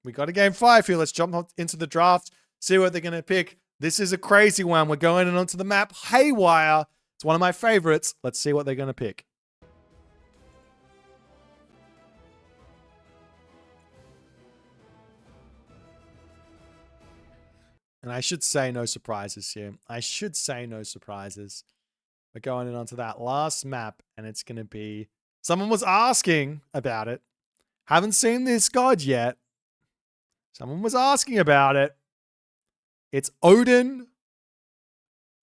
Let's jump into the draft. See what they're going to pick. This is a crazy one. We're going in onto the map Haywire. It's one of my favorites. Let's see what they're going to pick. And I should say no surprises here. We're going in onto that last map, and it's going to be... Someone was asking about it. Haven't seen this god yet. Someone was asking about it. It's Odin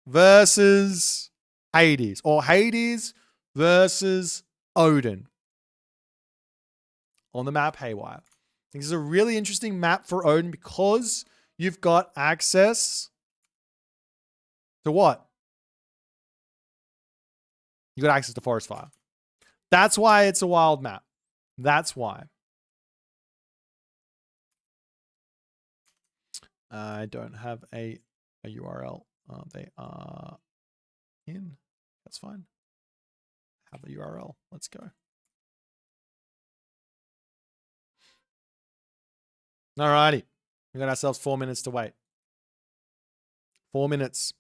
versus Hades, or Hades versus Odin on the map Haywire. This is a really interesting map for Odin because you've got access to what? You got access to Forest Fire. That's why it's a wild map. That's why. I don't have a URL. They are in. That's fine. Have a URL. Let's go. Alrighty. We got ourselves 4 minutes to wait. 4 minutes.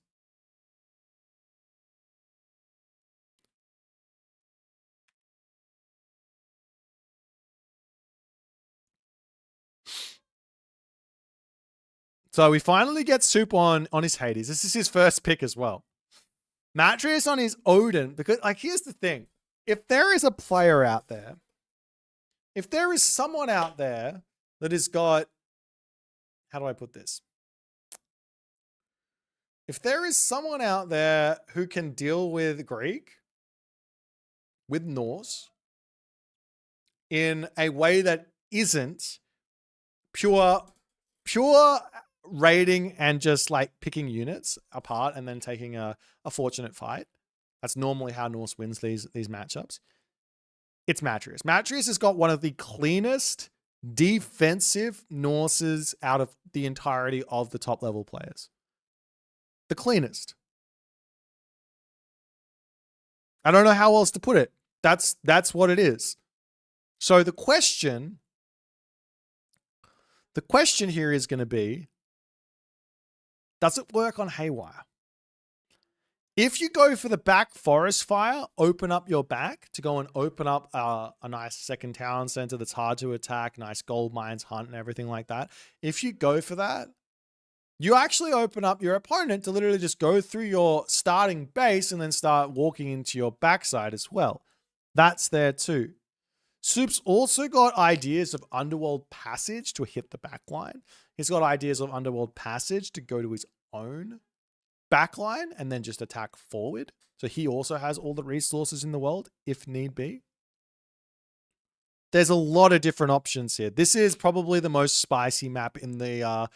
So we finally get Soup on his Hades. This is his first pick as well. Matreiuss on his Odin, because like here's the thing. If there is a player out there, if there is someone out there that has got, how do I put this? If there is someone out there who can deal with Greek, with Norse, in a way that isn't pure raiding and just like picking units apart and then taking a fortunate fight. That's normally how Norse wins these matchups. It's Matreiuss. Matreiuss has got one of the cleanest defensive Norses out of the entirety of the top level players. The cleanest. I don't know how else to put it. That's what it is. So the question here is going to be, does it work on Haywire? If you go for the back Forest Fire, open up your back to go and open up a nice second town center that's hard to attack, nice gold mines hunt and everything like that. If you go for that, you actually open up your opponent to literally just go through your starting base and then start walking into your backside as well. That's there too. Soup's also got ideas of Underworld Passage to hit the backline. He's got ideas of Underworld Passage to go to his own backline and then just attack forward. So he also has all the resources in the world if need be. There's a lot of different options here. This is probably the most spicy map in the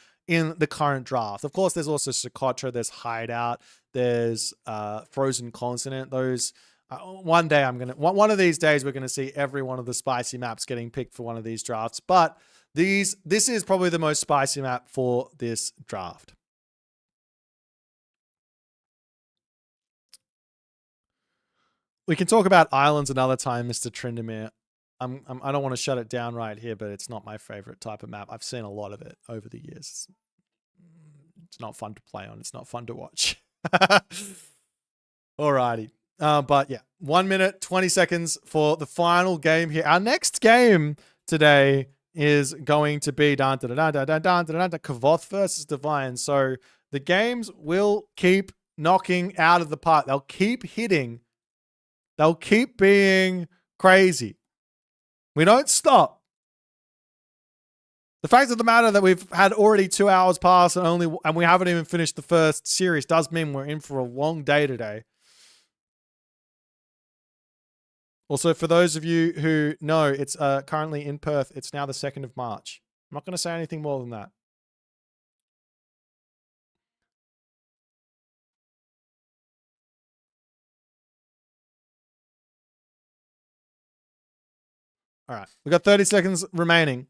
current draft. Of course, there's also Socotra, there's Hideout, there's Frozen Continent. Those one of these days we're gonna see every one of the spicy maps getting picked for one of these drafts. But this is probably the most spicy map for this draft. We can talk about islands another time, Mr. Trindamere. I don't want to shut it down right here, but it's not my favorite type of map. I've seen a lot of it over the years. It's not fun to play on. It's not fun to watch. Alrighty. But yeah, 1 minute, 20 seconds for the final game here. Our next game today is going to be Kvoth versus Divine. So the games will keep knocking out of the park. They'll keep hitting. They'll keep being crazy. We don't stop. The fact of the matter that we've had already 2 hours pass and we haven't even finished the first series does mean we're in for a long day today. Also, for those of you who know, it's currently in Perth. It's now the 2nd of March. I'm not going to say anything more than that. All right. We've got 30 seconds remaining.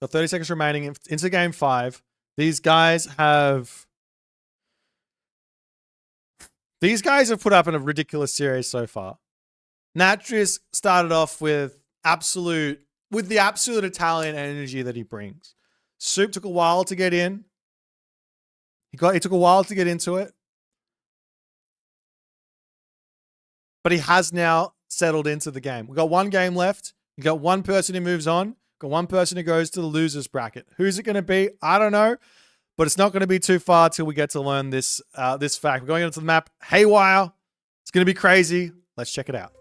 Got 30 seconds remaining into game 5. These guys have put up in a ridiculous series so far. Matreiuss started off with the absolute Italian energy that he brings. Soup took a while to get in. He took a while to get into it. But he has now settled into the game. We've got 1 game left. We've got 1 person who moves on. Got 1 person who goes to the losers bracket. Who's it going to be? I don't know. But it's not going to be too far till we get to learn this fact. We're going into the map Haywire. It's going to be crazy. Let's check it out.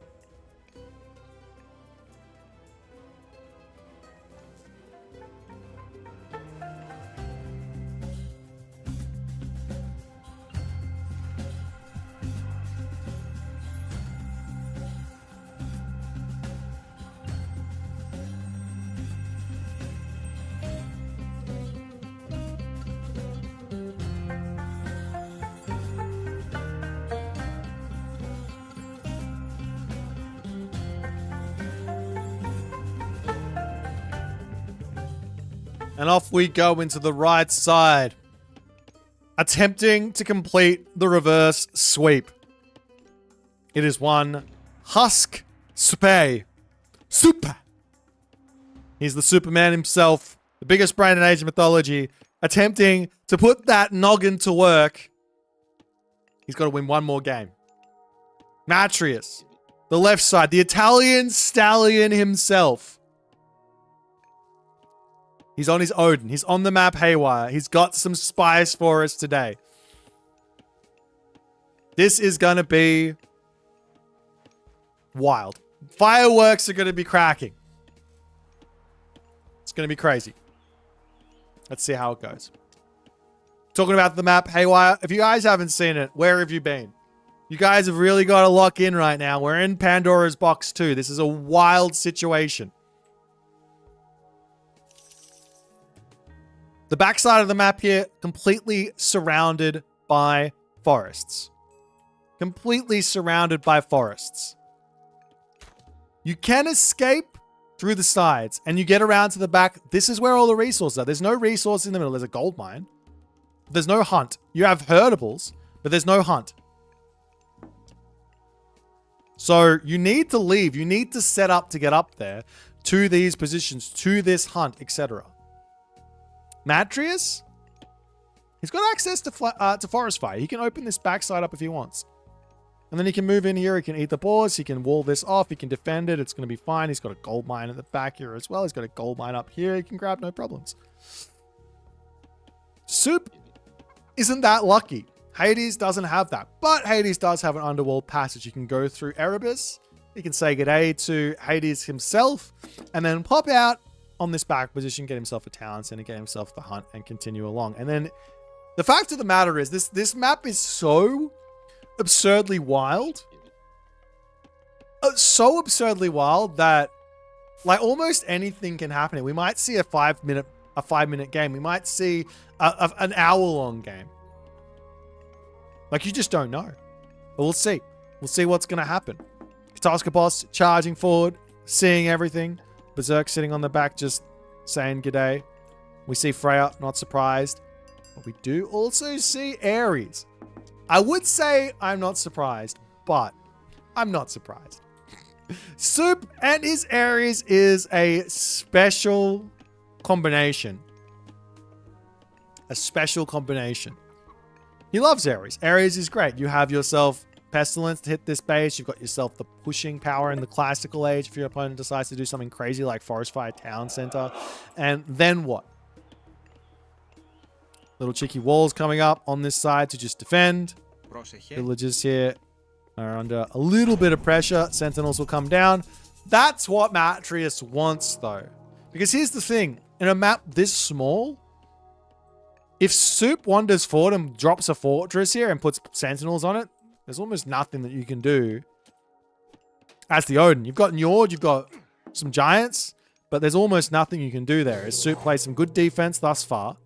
And off we go into the right side. Attempting to complete the reverse sweep. It is one HUSKSUPPE. Super. He's the Superman himself, the biggest brain in Age of Mythology, attempting to put that noggin to work. He's got to win one more game. Matreiuss, the left side, the Italian stallion himself. He's on his Odin. He's on the map haywire. He's got some spice for us today. This is going to be wild. Fireworks are going to be cracking. It's going to be crazy. Let's see how it goes. Talking about the map haywire. If you guys haven't seen it, where have you been? You guys have really got to lock in right now. We're in Pandora's box 2. This is a wild situation. The backside of the map here, completely surrounded by forests. Completely surrounded by forests. You can escape through the sides, and you get around to the back. This is where all the resources are. There's no resource in the middle. There's a gold mine. There's no hunt. You have herdables, but there's no hunt. So you need to leave. You need to set up to get up there to these positions, to this hunt, etc. Matreiuss, he's got access to forest fire. He can open this backside up if he wants. And then he can move in here. He can eat the boars. He can wall this off. He can defend it. It's going to be fine. He's got a gold mine at the back here as well. He's got a gold mine up here. He can grab no problems. Soup isn't that lucky. Hades doesn't have that. But Hades does have an underworld passage. You can go through Erebus. You can say good day to Hades himself. And then pop out on this back position, get himself a town center, get himself the hunt, and continue along. And then the fact of the matter is this map is so absurdly wild. So absurdly wild that like almost anything can happen. We might see a 5 minute game. We might see an hour-long game. Like, you just don't know. But we'll see. We'll see what's going to happen. Tusker boss charging forward, seeing everything. Berserk sitting on the back, just saying g'day. We see Freya, not surprised. But we do also see Ares. I would say I'm not surprised, but I'm not surprised. Soup and his Ares is a special combination. A special combination. He loves Ares. Ares is great. You have yourself Pestilence to hit this base. You've got yourself the pushing power in the classical age if your opponent decides to do something crazy like Forest Fire Town Center. And then what? Little cheeky walls coming up on this side to just defend. Villagers here are under a little bit of pressure. Sentinels will come down. That's what Matreiuss wants, though. Because here's the thing. In a map this small, if Soup wanders forward and drops a fortress here and puts sentinels on it, there's almost nothing that you can do as the Odin. You've got Njord, you've got some giants, but there's almost nothing you can do there. As Soup plays some good defense thus far.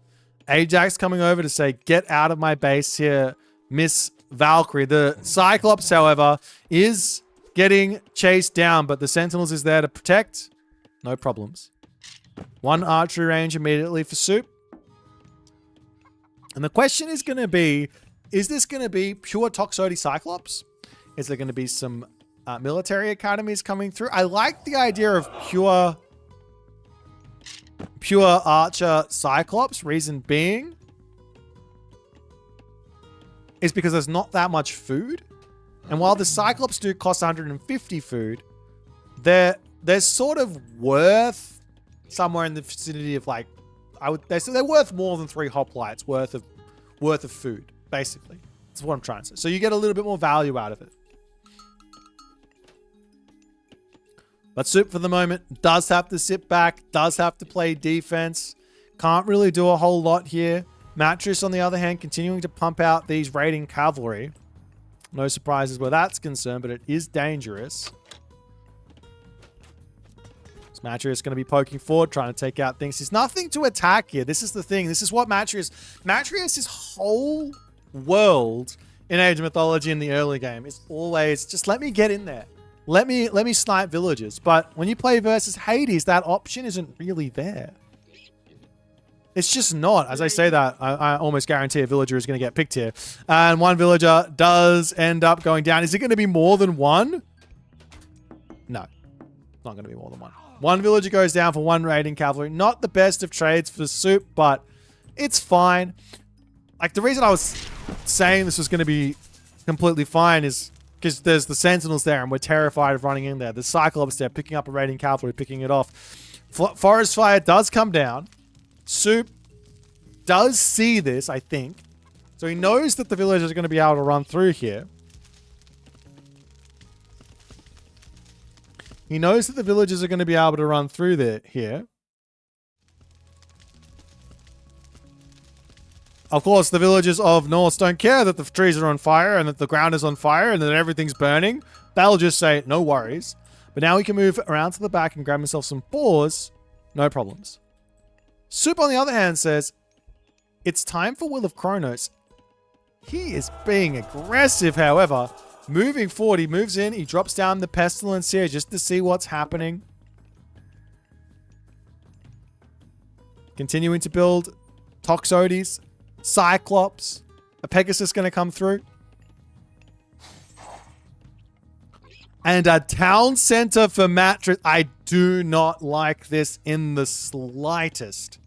Ajax coming over to say, get out of my base here, Miss Valkyrie. The Cyclops, however, is getting chased down, but the Sentinels is there to protect. No problems. One archery range immediately for Soup. And the question is going to be, is this going to be pure Toxotes Cyclops? Is there going to be some military academies coming through? I like the idea of pure Archer Cyclops. Reason being is because there's not that much food. And while the Cyclops do cost 150 food, they're sort of worth somewhere in the vicinity of like, they're worth more than 3 hoplites worth of food, basically. That's what I'm trying to say. So you get a little bit more value out of it. But Soup for the moment does have to sit back, does have to play defense. Can't really do a whole lot here. Matreiuss, on the other hand, continuing to pump out these raiding cavalry. No surprises where that's concerned, but it is dangerous. So Matreiuss is going to be poking forward, trying to take out things. There's nothing to attack here. This is the thing. This is what Matreiuss' whole world in Age of Mythology in the early game is always just let me get in there. Let me snipe villagers. But when you play versus Hades, that option isn't really there. It's just not. As I say that, I almost guarantee a villager is going to get picked here. And one villager does end up going down. Is it going to be more than one? No. It's not going to be more than one. One villager goes down for one raiding cavalry. Not the best of trades for Soup, but it's fine. Like, the reason I was saying this was going to be completely fine is because there's the sentinels there and we're terrified of running in there. The Cyclops there picking up a raiding cavalry, picking it off. Forest Fire does come down. Soup does see this, I think. So he knows that the villagers are going to be able to run through here. He knows that the villagers are going to be able to run through there here. Of course, the villagers of Norse don't care that the trees are on fire and that the ground is on fire and that everything's burning. They'll just say, no worries. But now he can move around to the back and grab himself some boars. No problems. Soup, on the other hand, says, it's time for Will of Kronos. He is being aggressive, however. Moving forward, he moves in. He drops down the Pestilence here just to see what's happening. Continuing to build Toxotes, Cyclops. A Pegasus going to come through. And a town center for Matreiuss. I do not like this in the slightest.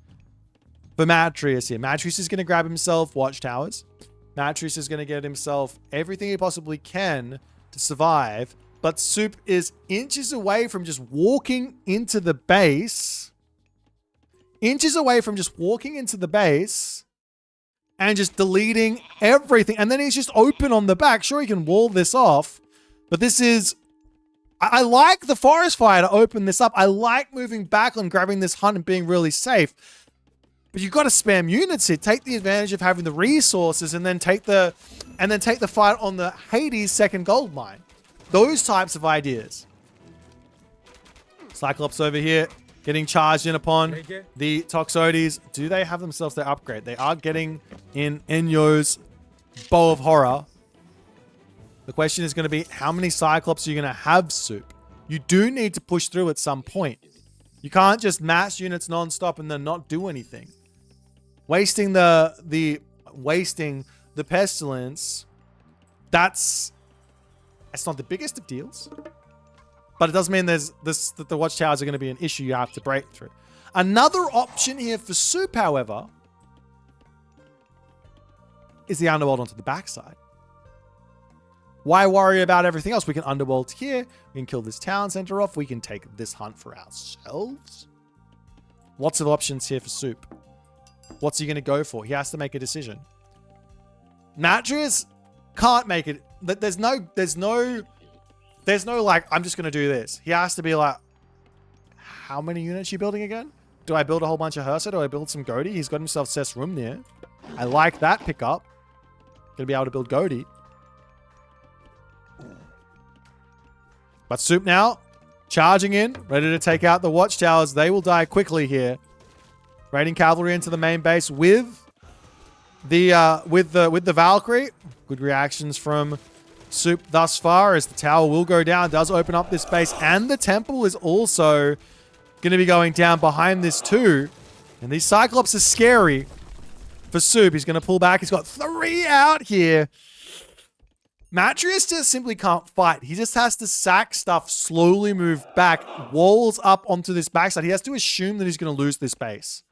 For Matreiuss here. Matreiuss is going to grab himself watchtowers. Matreiuss is going to get himself everything he possibly can to survive. But Soup is inches away from just walking into the base. Inches away from just walking into the base. And just deleting everything. And then he's just open on the back. Sure, he can wall this off. But this is... I like the Forest Fire to open this up. I like moving back and grabbing this hunt and being really safe. But you've got to spam units here. Take the advantage of having the resources and then take the fight on the Hades second gold mine. Those types of ideas. Cyclops over here getting charged in upon the Toxotes. Do they have themselves their upgrade? They are getting in Enyo's Bow of Horror. The question is going to be, how many Cyclops are you going to have, Soup? You do need to push through at some point. You can't just mass units non-stop and then not do anything. Wasting the Pestilence, that's not the biggest of deals. But it does mean that the watchtowers are going to be an issue you have to break through. Another option here for Soup, however, is the underworld onto the backside. Why worry about everything else? We can underworld here. We can kill this town center off. We can take this hunt for ourselves. Lots of options here for Soup. What's he going to go for? He has to make a decision. Matreiuss can't make it. There's no like, I'm just going to do this. He has to be like, how many units are you building again? Do I build a whole bunch of Hursa? Do I build some Godi? He's got himself Cess Room there. I like that pickup. Going to be able to build Godi. But Soup now, charging in, ready to take out the watchtowers. They will die quickly here. Raiding cavalry into the main base with the Valkyrie. Good reactions from Soup thus far as the tower will go down. Does open up this base, and the temple is also going to be going down behind this too. And these Cyclops are scary for Soup. He's going to pull back. He's got 3 out here. Matreiuss just simply can't fight. He just has to sack stuff, slowly move back, walls up onto this backside. He has to assume that he's going to lose this base.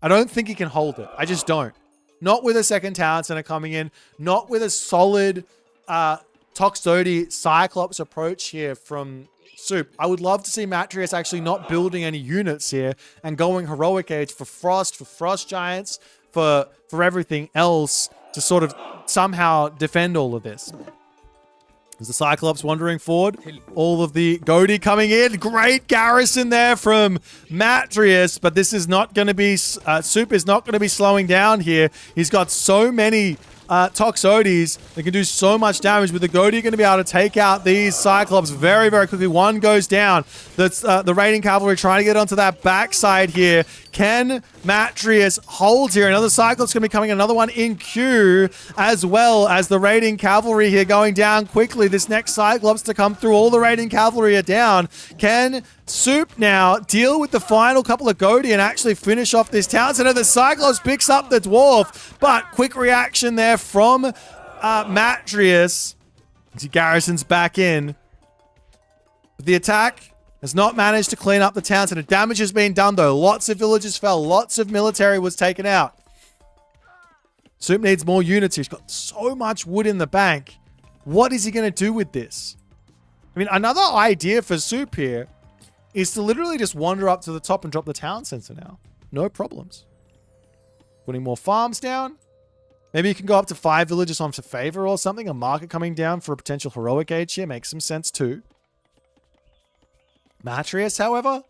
I don't think he can hold it. I just don't. Not with a second town center coming in. Not with a solid Toxotes Cyclops approach here from Soup. I would love to see Matreiuss actually not building any units here and going heroic age for Frost Giants, for everything else to sort of somehow defend all of this. There's the Cyclops wandering forward. All of the Godi coming in. Great garrison there from Matreiuss, but this is not going to be... Soup is not going to be slowing down here. He's got so many Toxotes that can do so much damage, with the Godi going to be able to take out these Cyclops very, very quickly. One goes down. That's the raiding cavalry trying to get onto that backside here. Can Matreiuss holds here. Another Cyclops going to be coming. Another one in queue, as well as the raiding cavalry here going down quickly. This next Cyclops to come through. All the raiding cavalry are down. Can Soup now deal with the final couple of Goaty and actually finish off this town center? The Cyclops picks up the dwarf, but quick reaction there from Matreiuss. He garrisons back in. The attack has not managed to clean up the town center. Damage has been done, though. Lots of villages fell. Lots of military was taken out. Soup needs more units. He's got so much wood in the bank. What is he going to do with this? I mean, another idea for Soup here is to literally just wander up to the top and drop the town center now. No problems. Putting more farms down. Maybe you can go up to 5 villages on for favor or something. A market coming down for a potential heroic age here makes some sense too. Matreiuss, however,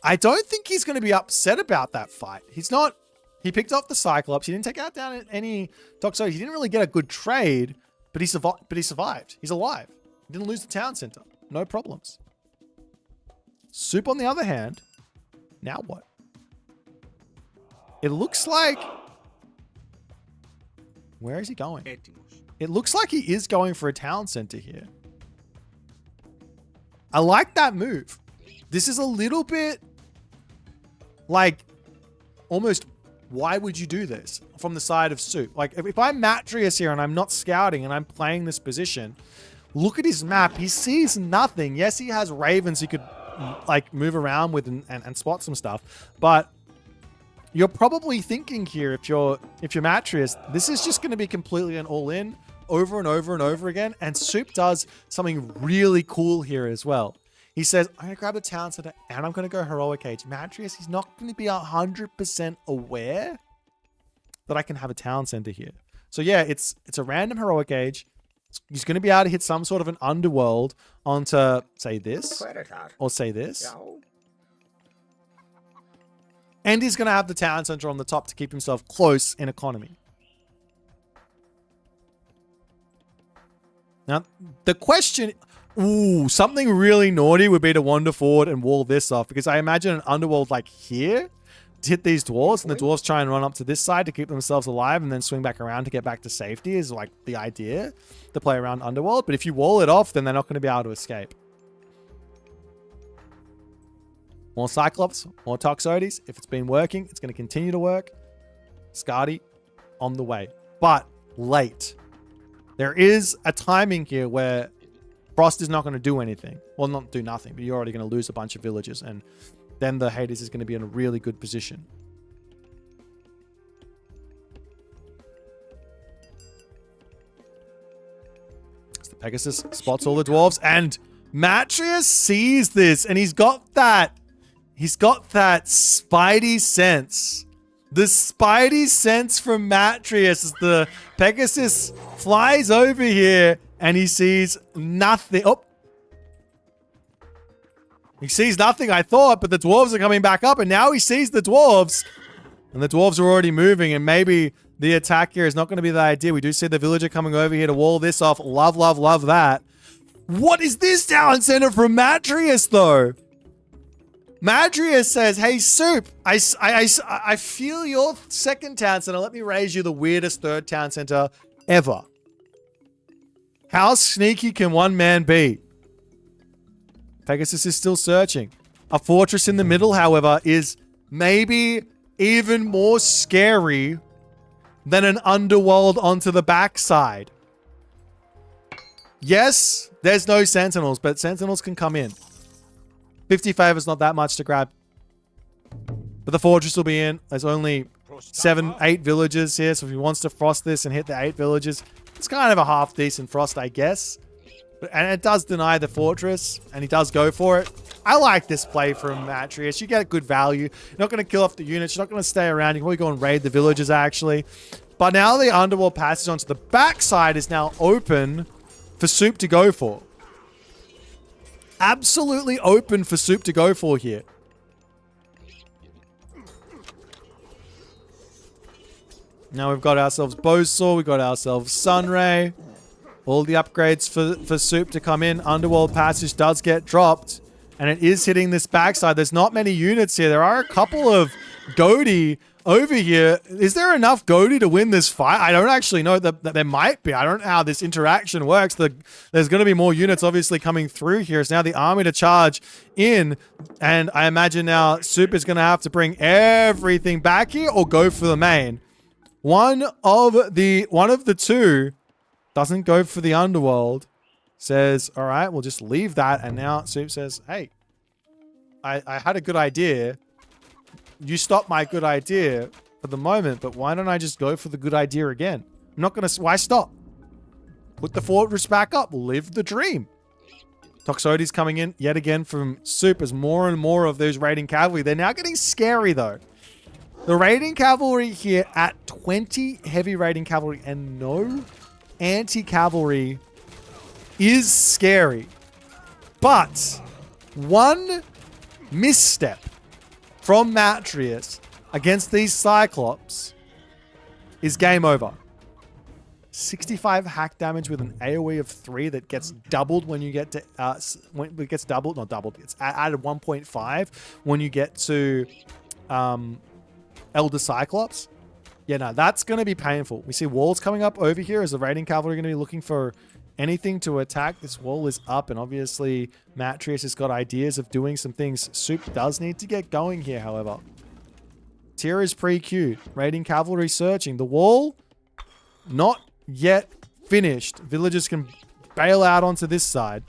I don't think he's going to be upset about that fight. He's not. He picked off the Cyclops. He didn't take out down any Toxo. He didn't really get a good trade, but he survived. He's alive. He didn't lose the town center. No problems. Soup, on the other hand, now what? It looks like... Where is he going? It looks like he is going for a town center here. I like that move. This is a little bit like almost, why would you do this from the side of Soup? Like if I'm Matreiuss here and I'm not scouting and I'm playing this position, look at his map. He sees nothing. Yes, he has ravens he could like move around with and spot some stuff, but you're probably thinking here, if you're Matreiuss, this is just going to be completely an all-in over and over and over again. And Soup does something really cool here as well. He says, I'm going to grab the town center and I'm going to go heroic age. Matreiuss, he's not going to be 100% aware that I can have a town center here. So yeah, it's a random heroic age. He's going to be able to hit some sort of an underworld onto, say, this, or say this. And he's going to have the town center on the top to keep himself close in economy. Now, the question... Ooh, something really naughty would be to wander forward and wall this off. Because I imagine an underworld like here to hit these dwarves. And the dwarves try and run up to this side to keep themselves alive. And then swing back around to get back to safety is like the idea to play around underworld. But if you wall it off, then they're not going to be able to escape. More Cyclops, more Toxotes. If it's been working, it's going to continue to work. Skadi on the way. But late. There is a timing here where Frost is not going to do anything. Well, not do nothing, but you're already going to lose a bunch of villages. And then the Hades is going to be in a really good position. So the Pegasus spots all the dwarves. And Matreiuss sees this. And he's got that spidey sense. The spidey sense from Matreiuss as the Pegasus flies over here and he sees nothing. Oh. He sees nothing, I thought, but the dwarves are coming back up and now he sees the dwarves. And the dwarves are already moving and maybe the attack here is not going to be the idea. We do see the villager coming over here to wall this off. Love, love, love that. What is this town center from Matreiuss, though? Matreiuss says, hey, Soup, I feel your second town center. Let me raise you the weirdest third town center ever. How sneaky can one man be? Pegasus is still searching. A fortress in the middle, however, is maybe even more scary than an underworld onto the backside. Yes, there's no sentinels, but sentinels can come in. 50 favors, not that much to grab. But the fortress will be in. There's only 7, 8 villages here. So if he wants to frost this and hit the 8 villages, it's kind of a half decent frost, I guess. And it does deny the fortress. And he does go for it. I like this play from Matreiuss. You get good value. You're not going to kill off the units. You're not going to stay around. You can probably go and raid the villages, actually. But now the underworld passage onto the backside is now open for Soup to go for. Absolutely open for Soup to go for here. Now we've got ourselves Bowsaw, we've got ourselves Sunray. All the upgrades for Soup to come in. Underworld Passage does get dropped. And it is hitting this backside. There's not many units here. There are a couple of Goaty over here. Is there enough Goaty to win this fight? I don't actually know. That there might be. I don't know how this interaction works. There's going to be more units obviously coming through here. It's now the army to charge in. And I imagine now Soup is going to have to bring everything back here or go for the main. One of the two doesn't go for the underworld. Says, all right, we'll just leave that. And now Soup says, hey, I had a good idea. You stopped my good idea for the moment, but why don't I just go for the good idea again? I'm not going to... Why stop? Put the fortress back up. Live the dream. Toxotes coming in yet again from Soup as more and more of those raiding cavalry. They're now getting scary, though. The raiding cavalry here at 20 heavy raiding cavalry and no anti-cavalry is scary. But one misstep from Matreiuss against these Cyclops is game over. 65 hack damage with an AoE of 3 that gets doubled when you get to... when it gets doubled, not doubled, it's added 1.5 when you get to Elder Cyclops. Yeah, no, that's going to be painful. We see walls coming up over here. Is the raiding cavalry going to be looking for anything to attack? This wall is up, and obviously Matreiuss has got ideas of doing some things. Soup does need to get going here, however. Tier is pre-queued. Raiding cavalry searching. The wall, not yet finished. Villagers can bail out onto this side.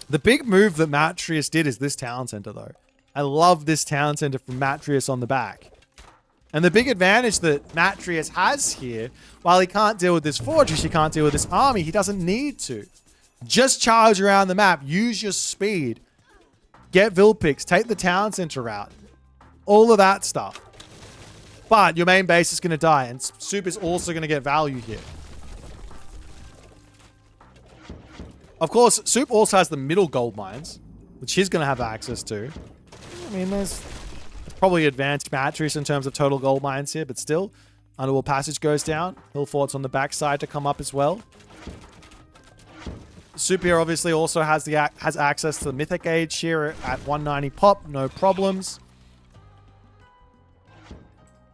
The big move that Matreiuss did is this town center, though. I love this town center from Matreiuss on the back. And the big advantage that Matreiuss has here, while he can't deal with this fortress, he can't deal with this army, he doesn't need to. Just charge around the map, use your speed, get Vilpix, take the town center route, all of that stuff. But your main base is going to die, and Soup is also going to get value here. Of course, Soup also has the middle gold mines, which he's going to have access to. I mean, there's probably advanced Matreiuss in terms of total gold mines here, but still, Underworld Passage goes down. Hill Fort's on the backside to come up as well. Soup here obviously also has access to the Mythic Age here at 190 pop, no problems.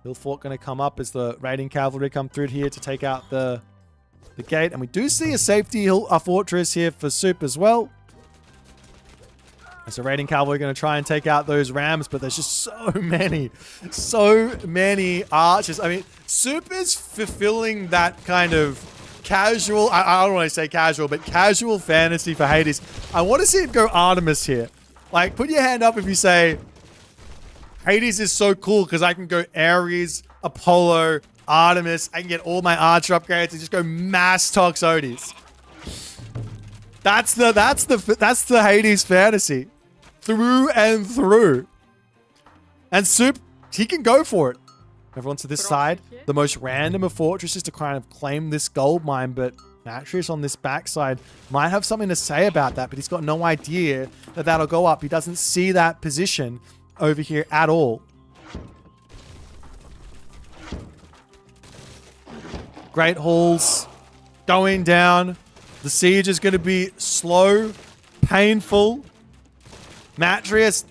Hill Fort going to come up as the raiding cavalry come through here to take out the gate, and we do see a safety fortress here for Soup as well. So raiding cavalry going to try and take out those rams, but there's just so many archers. I mean, Soup is fulfilling that kind of casual, I don't want to say casual, but casual fantasy for Hades. I want to see it go Artemis here. Like, put your hand up if you say, Hades is so cool because I can go Ares, Apollo, Artemis. I can get all my archer upgrades and just go mass Toxotes. That's the Hades fantasy. Through and through. And Soup, he can go for it. Everyone to this side. The most random of fortresses to kind of claim this gold mine, but Matreiuss on this backside might have something to say about that, but he's got no idea that that'll go up. He doesn't see that position over here at all. Great Halls going down. The siege is going to be slow, painful. Matreiuss,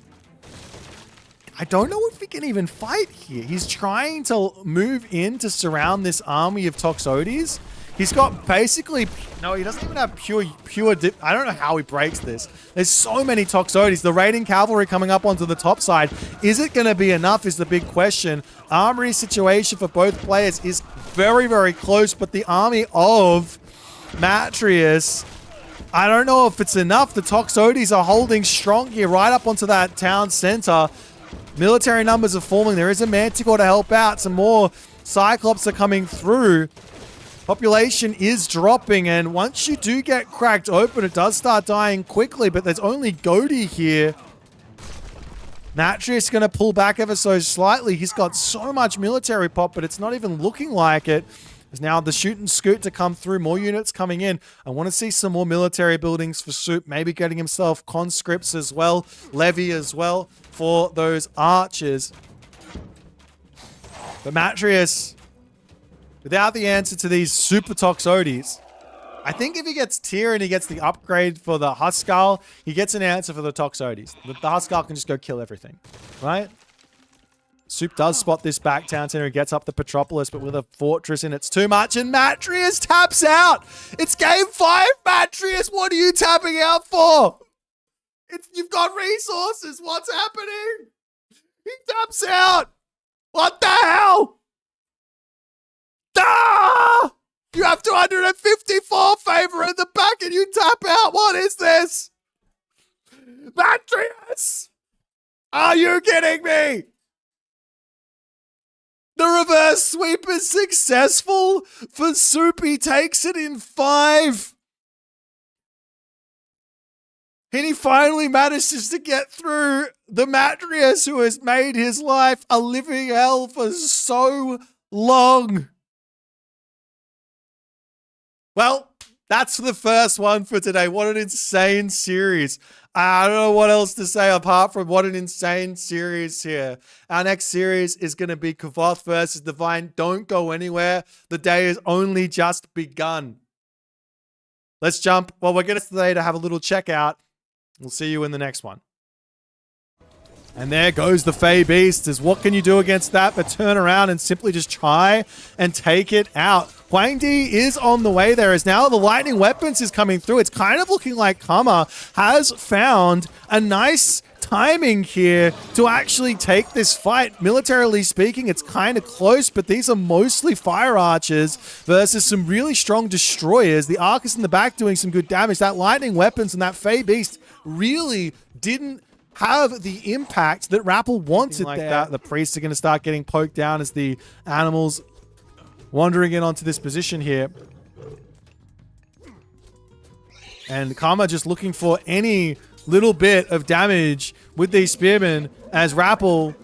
I don't know if he can even fight here. He's trying to move in to surround this army of Toxotes. He's got basically... No, he doesn't even have pure dip. I don't know how he breaks this. There's so many Toxotes. The raiding cavalry coming up onto the top side. Is it going to be enough is the big question. Armory situation for both players is very, very close, but the army of Matreiuss, I don't know if it's enough. The Toxotes are holding strong here right up onto that town center. Military numbers are forming. There is a Manticore to help out. Some more Cyclops are coming through. Population is dropping, and once you do get cracked open, it does start dying quickly, but there's only Goaty here. Matreiuss going to pull back ever so slightly. He's got so much military pop, but it's not even looking like it. There's now the shoot and scoot to come through. More units coming in. I want to see some more military buildings for Soup. Maybe getting himself conscripts as well. Levy as well for those archers. But Matreiuss, without the answer to these super Toxotes, I think if he gets tier and he gets the upgrade for the HUSKSUPPE, he gets an answer for the Toxotes. The HUSKSUPPE can just go kill everything, right? Soup does spot this back town center and gets up the Petropolis, but with a fortress in, it's too much. And Matreiuss taps out. It's game 5, Matreiuss. What are you tapping out for? You've got resources. What's happening? He taps out. What the hell? Ah! You have 254 favor in the back and you tap out. What is this? Matreiuss! Are you kidding me? The reverse sweep is successful for Soup. He takes it in 5. And he finally manages to get through the Matreiuss, who has made his life a living hell for so long. Well, that's the first one for today. What an insane series. I don't know what else to say apart from what an insane series here. Our next series is going to be Kvoth versus Divine. Don't go anywhere. The day has only just begun. Let's jump. Well, we're going to today to have a little checkout. We'll see you in the next one. And there goes the Fey Beast. What can you do against that but turn around and simply just try and take it out? Huang Di is on the way there as now the lightning weapons is coming through. It's kind of looking like Kama has found a nice timing here to actually take this fight. Militarily speaking, it's kind of close, but these are mostly fire archers versus some really strong destroyers. The Arcus in the back doing some good damage. That lightning weapons and that Fey Beast really didn't have the impact that Rappel wanted like there. That. The priests are going to start getting poked down as the animals wandering in onto this position here. And Karma just looking for any little bit of damage with these spearmen as Rappel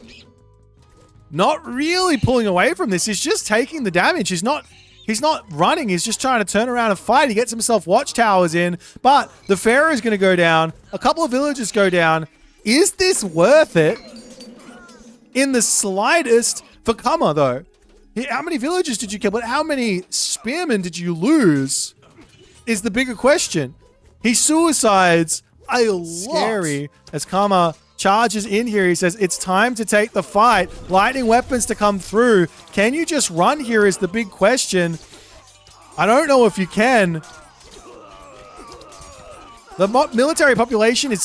not really pulling away from this. He's just taking the damage. He's not running. He's just trying to turn around and fight. He gets himself watchtowers in, but the Pharaoh is going to go down. A couple of villagers go down. Is this worth it? In the slightest for Kama, though. How many villagers did you kill? But how many spearmen did you lose? Is the bigger question. He suicides a lot. Scary as Kama charges in here. He says, it's time to take the fight. Lightning weapons to come through. Can you just run here is the big question. I don't know if you can. The military population is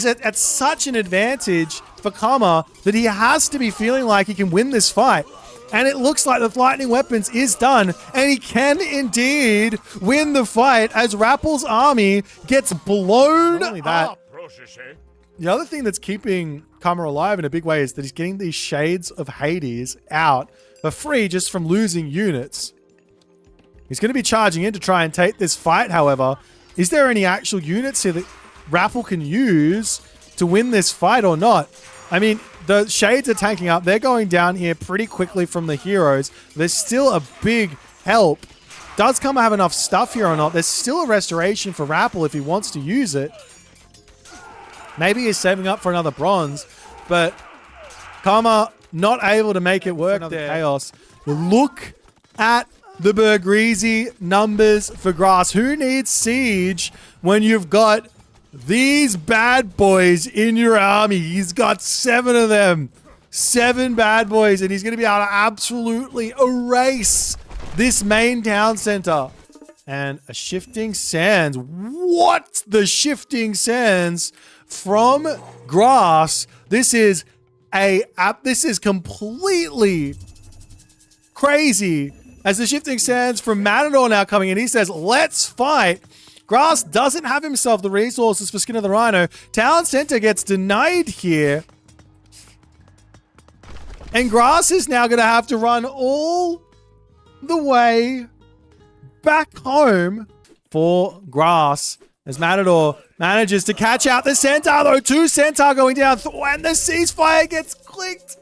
at such an advantage for Kama that he has to be feeling like he can win this fight. And it looks like the lightning weapons is done, and he can indeed win the fight as Rappel's army gets blown up. The other thing that's keeping Kama alive in a big way is that he's getting these shades of Hades out for free just from losing units. He's going to be charging in to try and take this fight, however. Is there any actual units here that Rappel can use to win this fight or not? I mean, the shades are tanking up. They're going down here pretty quickly from the heroes. There's still a big help. Does Kama have enough stuff here or not? There's still a restoration for Rappel if he wants to use it. Maybe he's saving up for another bronze, but Kama not able to make it work there. Chaos. Look at the Bergrizi numbers for Grass. Who needs siege when you've got these bad boys in your army? He's got 7 of them. 7 bad boys, and he's going to be able to absolutely erase this main town center. And a Shifting Sands. What? The Shifting Sands from Grass. This is completely crazy. As the Shifting Sands from Matador now coming in, he says, let's fight. Grass doesn't have himself the resources for Skin of the Rhino. Town Center gets denied here. And Grass is now going to have to run all the way back home for Grass. As Matador manages to catch out the Centaur, though. 2 Centaur going down. And the ceasefire gets clicked.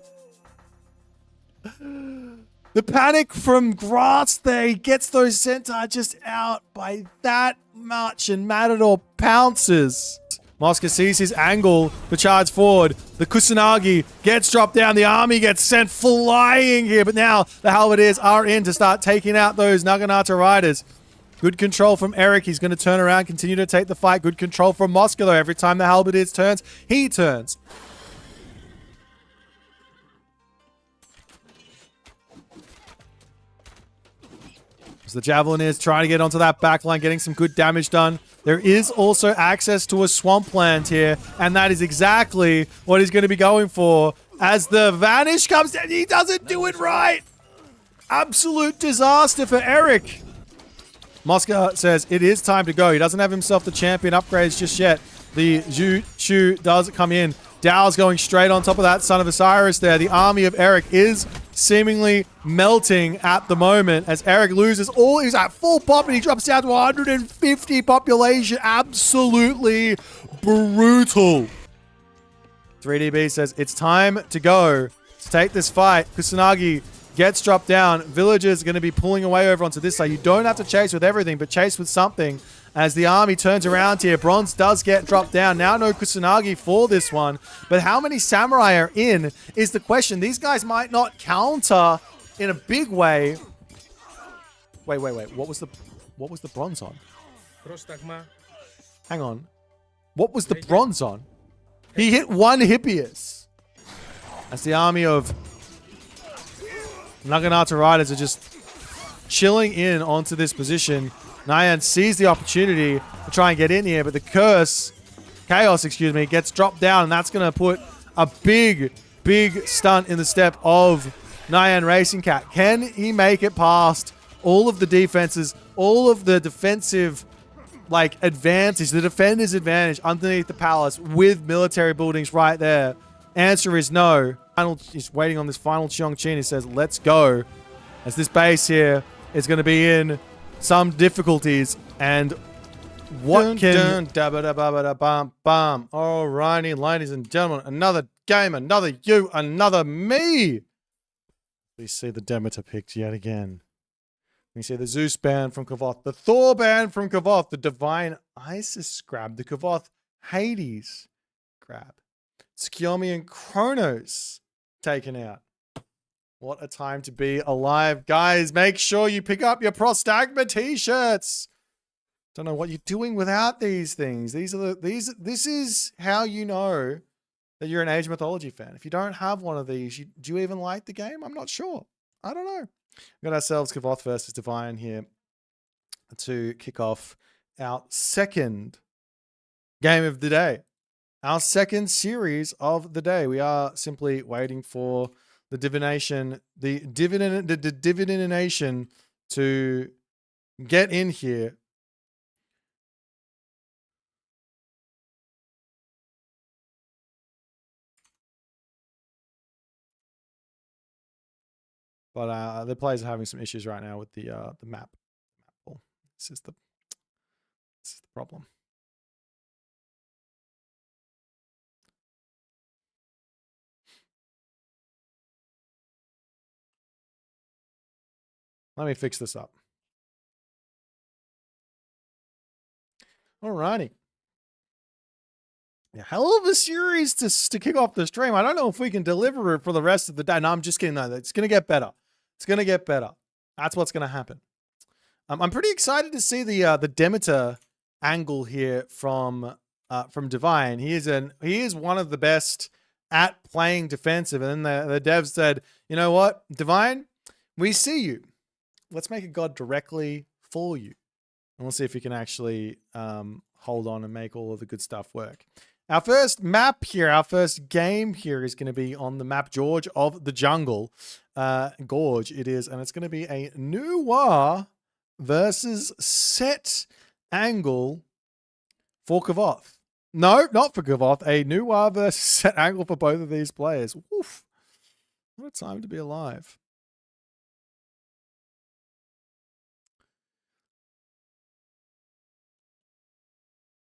The panic from Grass there. He gets those Centaur just out by that much, and Matador pounces. Mosca sees his angle to charge forward. The Kusanagi gets dropped down. The army gets sent flying here, but now the Halberdiers are in to start taking out those Naginata riders. Good control from Eric. He's going to turn around, continue to take the fight. Good control from Mosca, though. Every time the Halberdiers turns, he turns. So the Javelin is trying to get onto that backline, getting some good damage done. There is also access to a swampland here, and that is exactly what he's going to be going for. As the Vanish comes down, he doesn't do it right. Absolute disaster for Eric. Mosca says it is time to go. He doesn't have himself the champion upgrades just yet. The Zhu Chu does come in. Dow's going straight on top of that Son of Osiris there. The army of Eric is seemingly melting at the moment as Eric loses all. He's at full pop and he drops down to 150 population. Absolutely brutal. 3DB says it's time to go to take this fight. Kusanagi gets dropped down. Villagers are going to be pulling away over onto this side. You don't have to chase with everything, but chase with something. As the army turns around here, Bronze does get dropped down. Now no Kusanagi for this one. But how many samurai are in is the question. These guys might not counter in a big way. Wait. What was the bronze on? Hang on. What was the bronze on? He hit one Hippias. As the army of Naginata Riders are just chilling in onto this position. Nyan sees the opportunity to try and get in here, but the Chaos, gets dropped down, and that's going to put a big stunt in the step of Nyan Racing Cat. Can he make it past all of the defenses, all of the defensive advantage, the defender's advantage underneath the palace with military buildings right there? Answer is no. He's waiting on this final Cheong-Chin. He says, let's go. As this base here is going to be in some difficulties. And what can... Alrighty, ladies and gentlemen. Another game, another you, another me. We see the Demeter picked yet again. We see the Zeus band from Kvoth, the Thor band from Kvoth, the Divine Isis grab, the Kvoth Hades grab. Tsukuyomi and Kronos taken out. What a time to be alive. Guys, make sure you pick up your Prostagma t-shirts. Don't know what you're doing without these things. This is how you know that you're an Age of Mythology fan. If you don't have one of these, do you even like the game? I'm not sure. I don't know. We've got ourselves Kvoth versus Divine here to kick off our second game of the day. Our second series of the day. We are simply waiting for the divination to get in here. But the players are having some issues right now with the map. This is the problem. Let me fix this up. Alrighty. A hell of a series to kick off the stream. I don't know if we can deliver it for the rest of the day. No, I'm just kidding. No, it's going to get better. It's going to get better. That's what's going to happen. I'm pretty excited to see the Demeter angle here from Divine. He is one of the best at playing defensive. And then the devs said, you know what, Divine, we see you. Let's make a god directly for you. And we'll see if we can actually hold on and make all of the good stuff work. Our first map here, our first game here is going to be on the map George of the Jungle. Gorge it is. And it's going to be a Noir versus Set Angle for Kvoth. No, not for Kvoth. A Noir versus Set Angle for both of these players. Woof. What a time to be alive.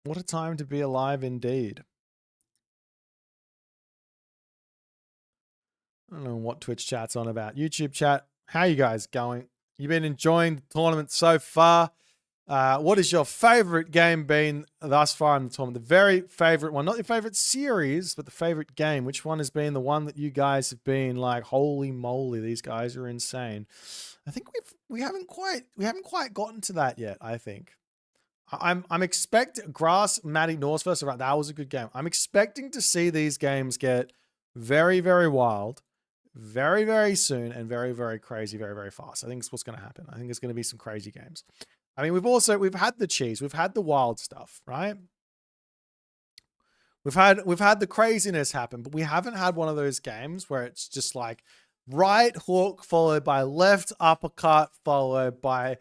What a time to be alive indeed. I don't know what Twitch chat's on about. YouTube chat, how you guys going? You been enjoying the tournament so far? What is your favorite game been thus far in the tournament? The very favorite one, not your favorite series, but the favorite game. Which one has been the one that you guys have been like, holy moly, these guys are insane? I think we haven't quite gotten to that yet, I think. I'm expecting Grass Matty Norse versus that was a good game. I'm expecting to see these games get very, very wild, very, very soon and very, very crazy, very, very fast. I think it's what's going to happen. I think there's going to be some crazy games. I mean, we've had the cheese, we've had the wild stuff, right? We've had the craziness happen, but we haven't had one of those games where it's just like right hook followed by left uppercut followed by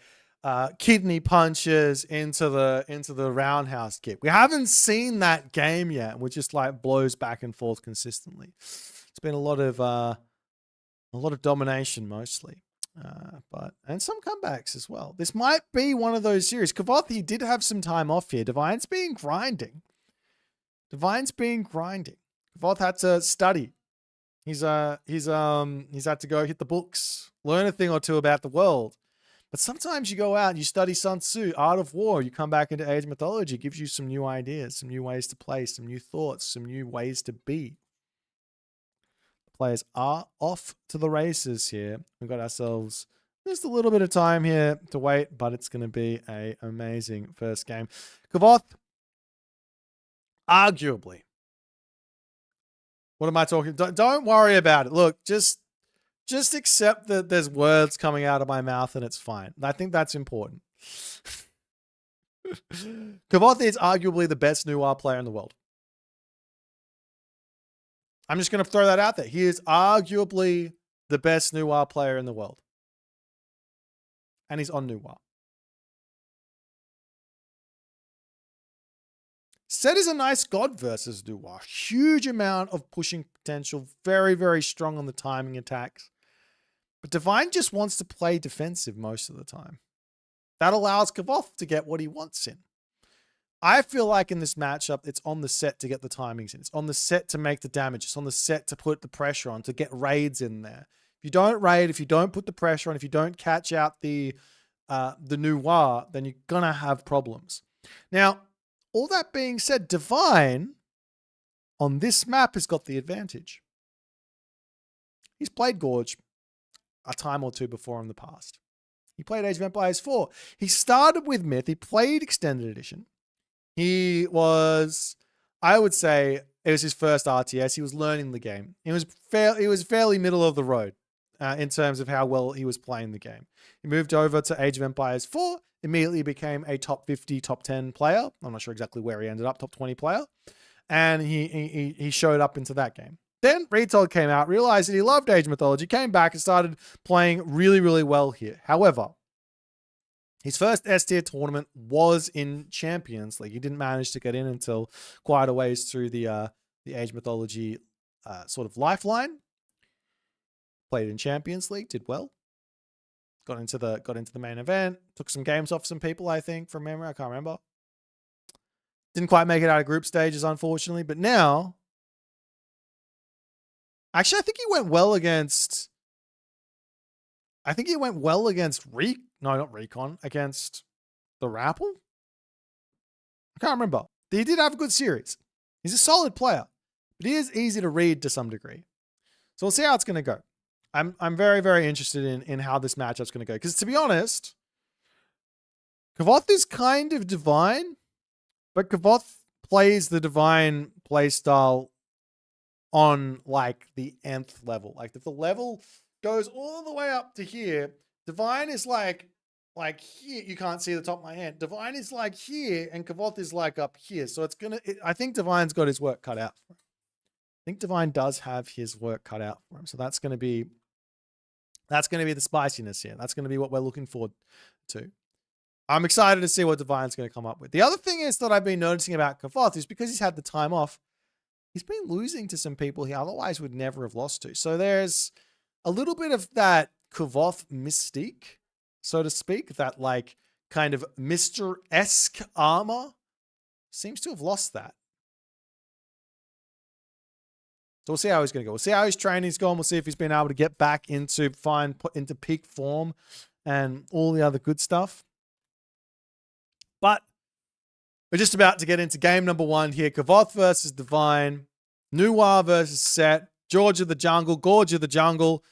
kidney punches into the roundhouse kick. We haven't seen that game yet, which just like blows back and forth consistently. It's been a lot of domination mostly, and some comebacks as well. This might be one of those series. Kvoth, he did have some time off here. Divine's been grinding. Kvoth had to study. He's had to go hit the books, learn a thing or two about the world. But sometimes you go out and you study Sun Tzu, Art of War. You come back into Age Mythology, it gives you some new ideas, some new ways to play, some new thoughts, some new ways to be. The players are off to the races here. We've got ourselves just a little bit of time here to wait, but it's going to be an amazing first game. Kvoth, arguably. What am I talking? Don't worry about it. Look, just accept that there's words coming out of my mouth and it's fine. I think that's important. Kvoth is arguably the best noir player in the world. I'm just going to throw that out there. He is arguably the best noir player in the world. And he's on noir. Set is a nice god versus noir. Huge amount of pushing potential. Very, very strong on the timing attacks. But Divine just wants to play defensive most of the time. That allows Kvoth to get what he wants in. I feel like in this matchup, it's on the set to get the timings in. It's on the set to make the damage. It's on the set to put the pressure on, to get raids in there. If you don't raid, if you don't put the pressure on, if you don't catch out the noir, then you're going to have problems. Now, all that being said, Divine on this map has got the advantage. He's played Gorge a time or two before in the past. He played Age of Empires 4. He started with Myth. He played Extended Edition. He was, I would say, it was his first RTS. He was learning the game. He was fairly middle of the road in terms of how well he was playing the game. He moved over to Age of Empires 4, immediately became a top 50, top 10 player. I'm not sure exactly where he ended up, top 20 player. And he showed up into that game. Then Retold came out, realized that he loved Age Mythology, came back and started playing really, really well here. However, his first S-tier tournament was in Champions League. He didn't manage to get in until quite a ways through the Age Mythology sort of lifeline. Played in Champions League, did well. Got into the main event. Took some games off some people, I think, from memory. I can't remember. Didn't quite make it out of group stages, unfortunately. But now, actually, I think he went well against. Recon, against the Rapple. I can't remember. He did have a good series. He's a solid player, but he is easy to read to some degree. So we'll see how it's going to go. I'm very, very interested in how this matchup's going to go. Because to be honest, Kvoth is kind of Divine, but Kvoth plays the Divine playstyle on like the nth level. Like if the level goes all the way up to here, Divine is like here. You can't see the top of my hand. Divine is like here, and Kvoth is like up here. So I think Divine's got his work cut out for him. I think Divine does have his work cut out for him. So that's going to be the spiciness here. That's going to be what we're looking forward to. I'm excited to see what Divine's going to come up with. The other thing is that I've been noticing about Kvoth is because he's had the time off, he's been losing to some people he otherwise would never have lost to. So there's a little bit of that Kvoth mystique, so to speak, that like kind of Mr.-esque armor. Seems to have lost that. So we'll see how he's going to go. We'll see how his training's gone. We'll see if he's been able to get back into peak form and all the other good stuff. But we're just about to get into game number 1 here. Kvoth versus Divine. Noir versus Set. Gorge of the Jungle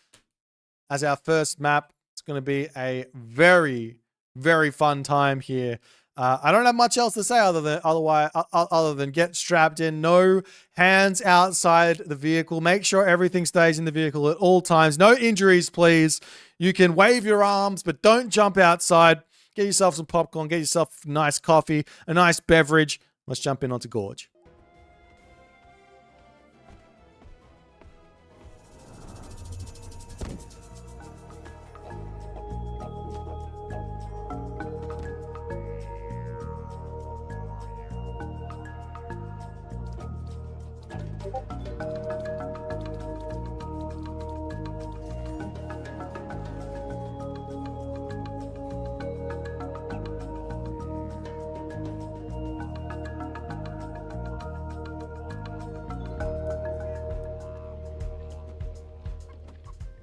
as our first map. It's going to be a very, very fun time here. I don't have much else to say other than get strapped in. No hands outside the vehicle. Make sure everything stays in the vehicle at all times. No injuries, please. You can wave your arms, but don't jump outside. Get yourself some popcorn. Get yourself a nice coffee, a nice beverage. Let's jump in onto Gorge.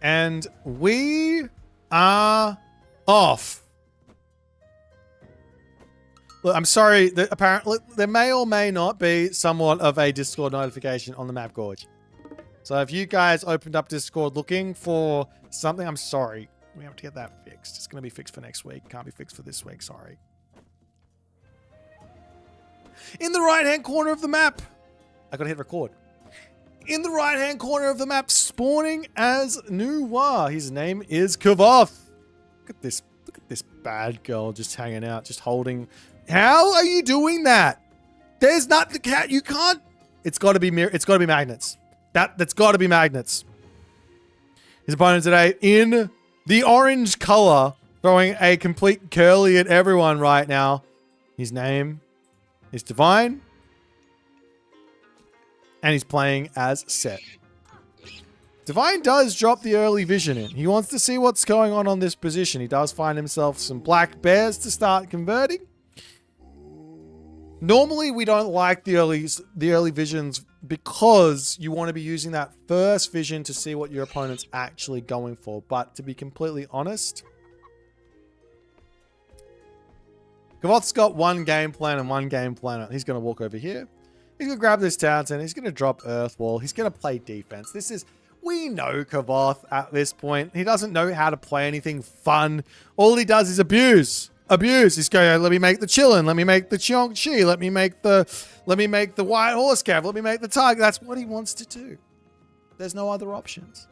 And we are off. Look, I'm sorry. Apparently, there may or may not be somewhat of a Discord notification on the map, Gorge. So if you guys opened up Discord looking for something, I'm sorry. We have to get that fixed. It's going to be fixed for next week. Can't be fixed for this week. Sorry. In the right-hand corner of the map, I got to hit record. In the right-hand corner of the map, spawning as Noir. His name is Kvoth. Look at this. Look at this bad girl just hanging out, just holding. How are you doing that? There's not the cat. You can't. It's got to be It's got to be magnets. That's got to be magnets. His opponent today in the orange color, throwing a complete curly at everyone right now. His name is Divine. And he's playing as Set. Divine does drop the early vision in. He wants to see what's going on this position. He does find himself some black bears to start converting. Normally, we don't like the early visions because you want to be using that first vision to see what your opponent's actually going for. But to be completely honest, Kvoth's got one game plan and one game plan. He's going to walk over here. He's going to grab this Townsend. He's going to drop Earth Wall. He's going to play defense. We know Kvoth at this point. He doesn't know how to play anything fun. All he does is abuse. He's going, let me make the Chillin. Let me make the Cheong-Chi. Let me make the White Horse Cav. Let me make the Target. That's what he wants to do. There's no other options.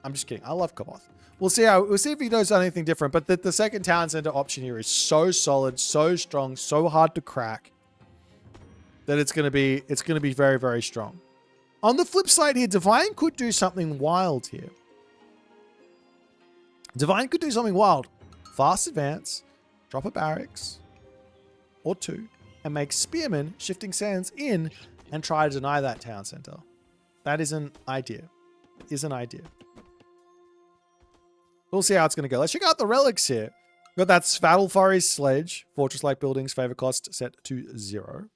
I'm just kidding. I love Kvoth. We'll see if he does anything different. But the second Town Center option here is so solid, so strong, so hard to crack that it's gonna be very, very strong. On the flip side here, Divine could do something wild here. Divine could do something wild. Fast advance, drop a barracks or two, and make Spearman Shifting Sands in and try to deny that town center. That is an idea. We'll see how it's going to go. Let's check out the relics here. We've got that Svaddle Sledge, Fortress-like buildings, favor cost set to 0.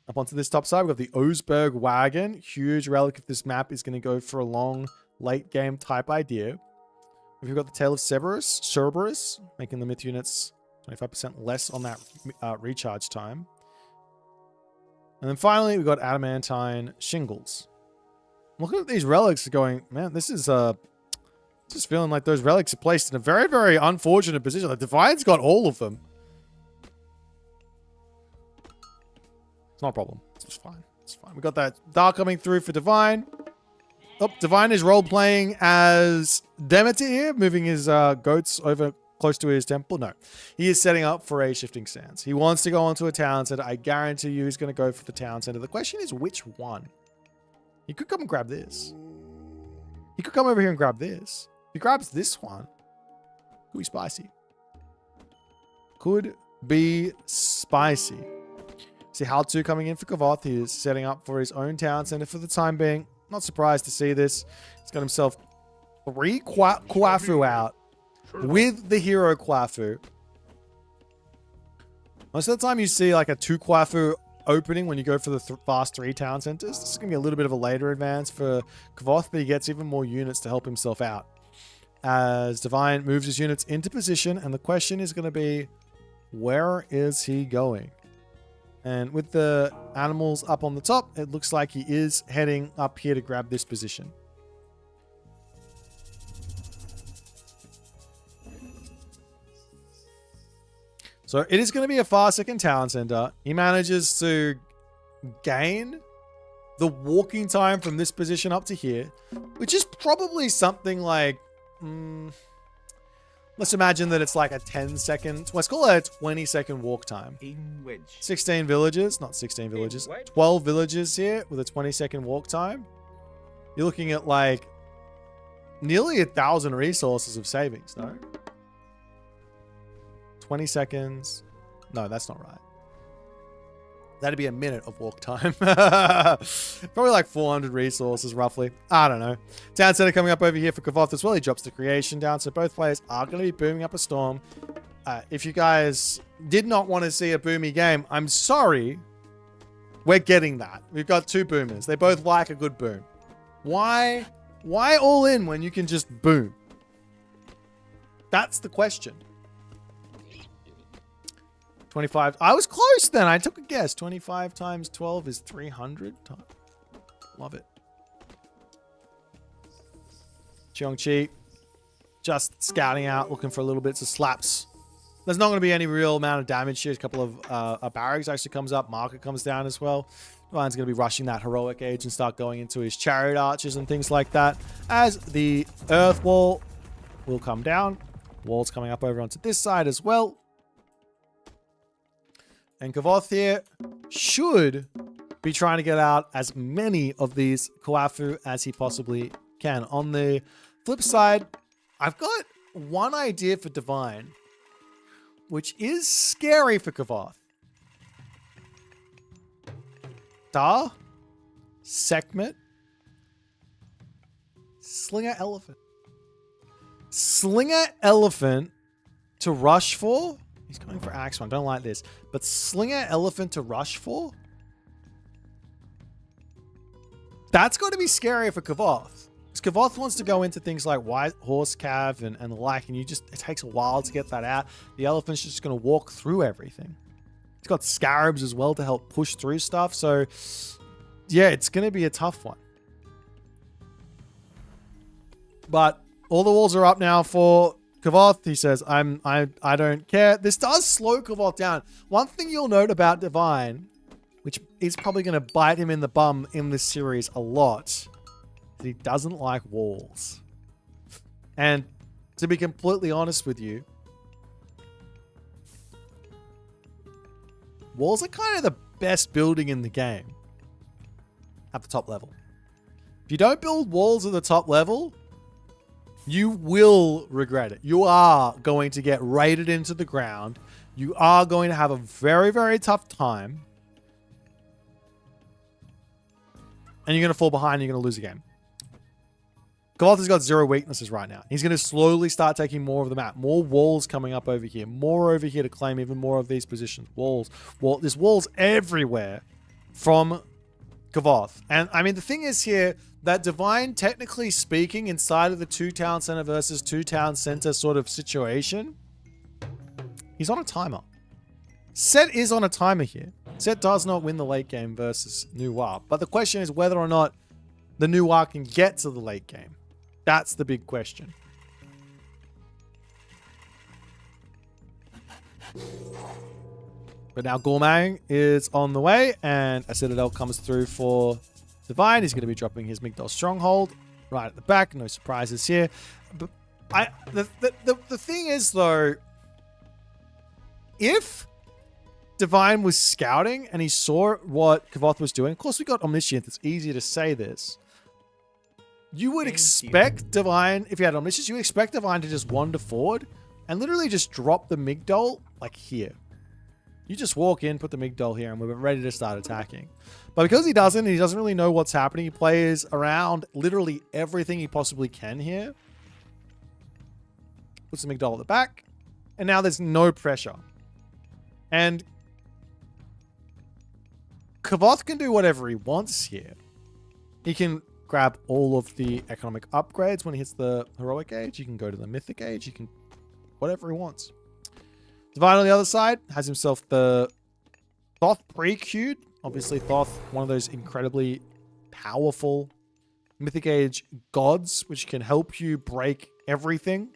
Up onto this top side, we've got the Oseberg Wagon. Huge relic if this map is going to go for a long, late game type idea. We've got the Tail of Cerberus, making the myth units 25% less on that recharge time. And then finally, we've got Adamantine Shingles. Looking at these relics going, man, this is just feeling like those relics are placed in a very, very unfortunate position. The Divine's got all of them. It's not a problem. It's fine. It's fine. We got that Dark coming through for Divine. Oh, Divine is role-playing as Demeter here, moving his goats over close to his temple. No, he is setting up for a Shifting Sands. He wants to go onto a town center. I guarantee you he's going to go for the town center. The question is which one? He could come and grab this. He could come over here and grab this. If he grabs this one, could be spicy. Could be spicy. See How-To coming in for Kvoth. He is setting up for his own town center for the time being. Not surprised to see this. He's got himself 3 Kwafu out with the hero Kwafu. Most of the time you see like a 2 Kwafu opening when you go for the fast 3 town centers. This is going to be a little bit of a later advance for Kvoth, but he gets even more units to help himself out. As Divine moves his units into position, and the question is going to be, where is he going? And with the animals up on the top, it looks like he is heading up here to grab this position. So it is going to be a far second town center. He manages to gain the walking time from this position up to here, which is probably something like, let's imagine that it's like a 10-second, let's call it a 20-second walk time. 16 villages, not 16 villages, 12 villages here with a 20-second walk time. You're looking at like nearly 1,000 resources of savings, no? 20 seconds. No, that's not right. That'd be a minute of walk time. Probably like 400 resources, roughly. I don't know. Town center coming up over here for Kvoth as well. He drops the creation down, so both players are going to be booming up a storm. If you guys did not want to see a boomy game, I'm sorry. We're getting that. We've got two boomers. They both like a good boom. Why all in when you can just boom? That's the question. 25. I was close then. I took a guess. 25 times 12 is 300. Love it. Cheongchi just scouting out, looking for a little bits of slaps. There's not going to be any real amount of damage here. A couple of barracks actually comes up. Market comes down as well. Ryan's going to be rushing that heroic age and start going into his chariot archers and things like that. As the earth wall will come down. Wall's coming up over onto this side as well. And Kvoth here should be trying to get out as many of these Koafu as he possibly can. On the flip side, I've got one idea for Divine, which is scary for Kvoth. Dar, Sekhmet, Slinger Elephant. Slinger Elephant to rush for? He's going for Axe One. Don't like this. But Slinger Elephant to rush for? That's got to be scary for Kvoth. Because Kvoth wants to go into things like White Horse Cav and the like, and it takes a while to get that out. The elephant's just going to walk through everything. It's got scarabs as well to help push through stuff. So, yeah, it's going to be a tough one. But all the walls are up now for Kvoth. He says, I don't care. This does slow Kvoth down. One thing you'll note about Divine, which is probably going to bite him in the bum in this series a lot, is he doesn't like walls. And to be completely honest with you, walls are kind of the best building in the game at the top level. If you don't build walls at the top level, you will regret it. You are going to get raided into the ground. You are going to have a very, very tough time. And you're going to fall behind and you're going to lose a game. Kvoth has got 0 weaknesses right now. He's going to slowly start taking more of the map. More walls coming up over here. More over here to claim even more of these positions. Walls. There's walls everywhere from Kvoth. And I mean, the thing is here that Divine, technically speaking, inside of the 2-town center versus 2-town center sort of situation, he's on a timer. Set is on a timer here. Set does not win the late game versus Nuwa. But the question is whether or not the Nuwa can get to the late game. That's the big question. But now Gourmand is on the way, and a Citadel comes through for Divine. He's going to be dropping his Migdol Stronghold right at the back. No surprises here. But the thing is, though, if Divine was scouting and he saw what Kvoth was doing, of course we got Omniscience. It's easier to say this. You would expect Divine, if you had Omniscience, you would expect Divine to just wander forward and literally just drop the Migdol like here. You just walk in, put the Migdol here, and we're ready to start attacking. But because he doesn't really know what's happening, he plays around literally everything he possibly can here. Puts the Migdol at the back, and now there's no pressure. And Kvoth can do whatever he wants here. He can grab all of the economic upgrades when he hits the heroic age. He can go to the mythic age. He can whatever he wants. Divine on the other side has himself the Thoth pre-queued. Obviously, Thoth, one of those incredibly powerful mythic age gods, which can help you break everything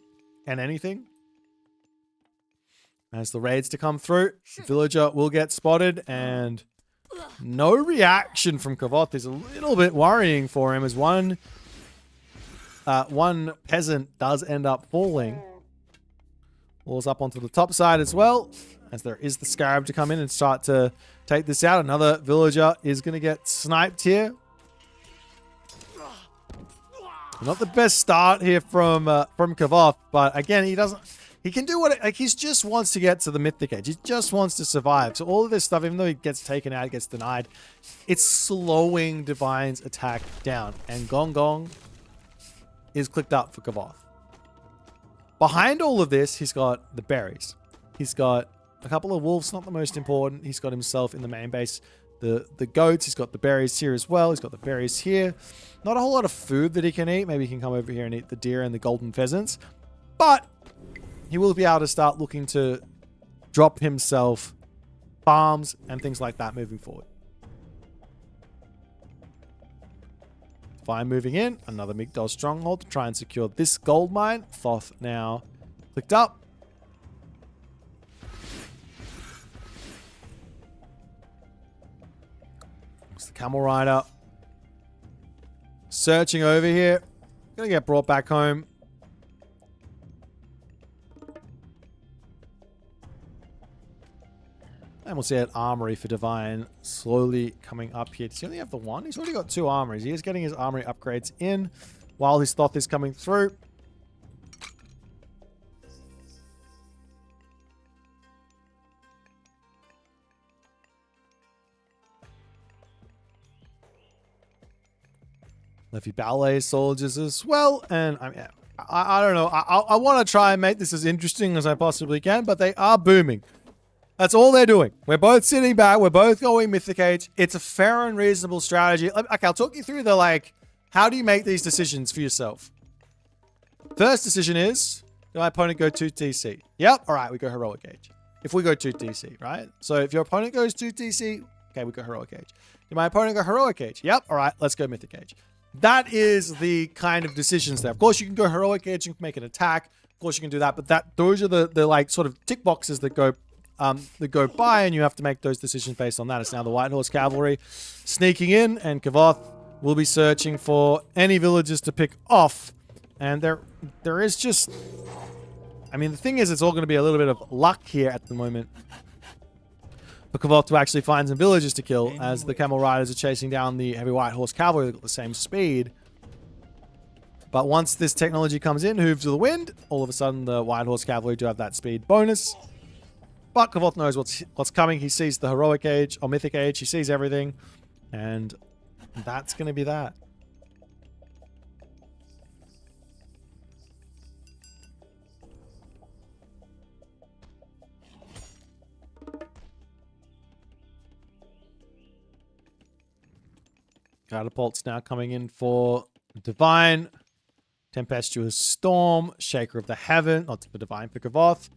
and anything. As the raids to come through, villager will get spotted, and no reaction from Kvoth is a little bit worrying for him, as one peasant does end up falling. Falls up onto the top side as well, as there is the scarab to come in and start to take this out. Another villager is going to get sniped here. Not the best start here from Kvoth, but again, he can do what, like, he just wants to get to the mythic age. He just wants to survive. So all of this stuff, even though he gets taken out, gets denied, it's slowing Divine's attack down. And Gong Gong is clicked up for Kvoth. Behind all of this, he's got the berries. He's got a couple of wolves, not the most important. He's got himself in the main base the goats. He's got the berries here as well. He's got the berries here. Not a whole lot of food that he can eat. Maybe he can come over here and eat the deer and the golden pheasants. But he will be able to start looking to drop himself farms and things like that moving forward. Fine, moving in. Another Migdol stronghold to try and secure this gold mine. Thoth now clicked up. It's the camel rider. Searching over here. Gonna get brought back home. And we'll see an armory for Divine slowly coming up here. Does he only have the one? He's already got 2 armories. He is getting his armory upgrades in while his Thoth is coming through. Leffy Ballet soldiers as well. And I don't know. I want to try and make this as interesting as I possibly can, but they are booming. That's all they're doing. We're both sitting back. We're both going Mythic Age. It's a fair and reasonable strategy. Okay, I'll talk you through the, like, how do you make these decisions for yourself? First decision is, do my opponent go 2 TC? Yep. All right, we go Heroic Age. If we go 2 TC, right? So if your opponent goes 2 TC, okay, we go Heroic Age. Did my opponent go Heroic Age? Yep. All right, let's go Mythic Age. That is the kind of decisions there. Of course, you can go Heroic Age and make an attack. Of course, you can do that. But those are the like sort of tick boxes that go by, and you have to make those decisions based on that. It's now the White Horse Cavalry sneaking in, and Kvoth will be searching for any villagers to pick off. And there is just, I mean, the thing is, it's all going to be a little bit of luck here at the moment for Kvoth to actually find some villagers to kill, as the Camel Riders are chasing down the Heavy White Horse Cavalry. They've got the same speed. But once this technology comes in, Hooves of the Wind, all of a sudden the White Horse Cavalry do have that speed bonus. But Kvoth knows what's coming. He sees the Heroic Age, or Mythic Age. He sees everything. And that's going to be that. Catapults now coming in for Divine. Tempestuous Storm, Shaker of the Heaven, not for Divine, for Kvoth.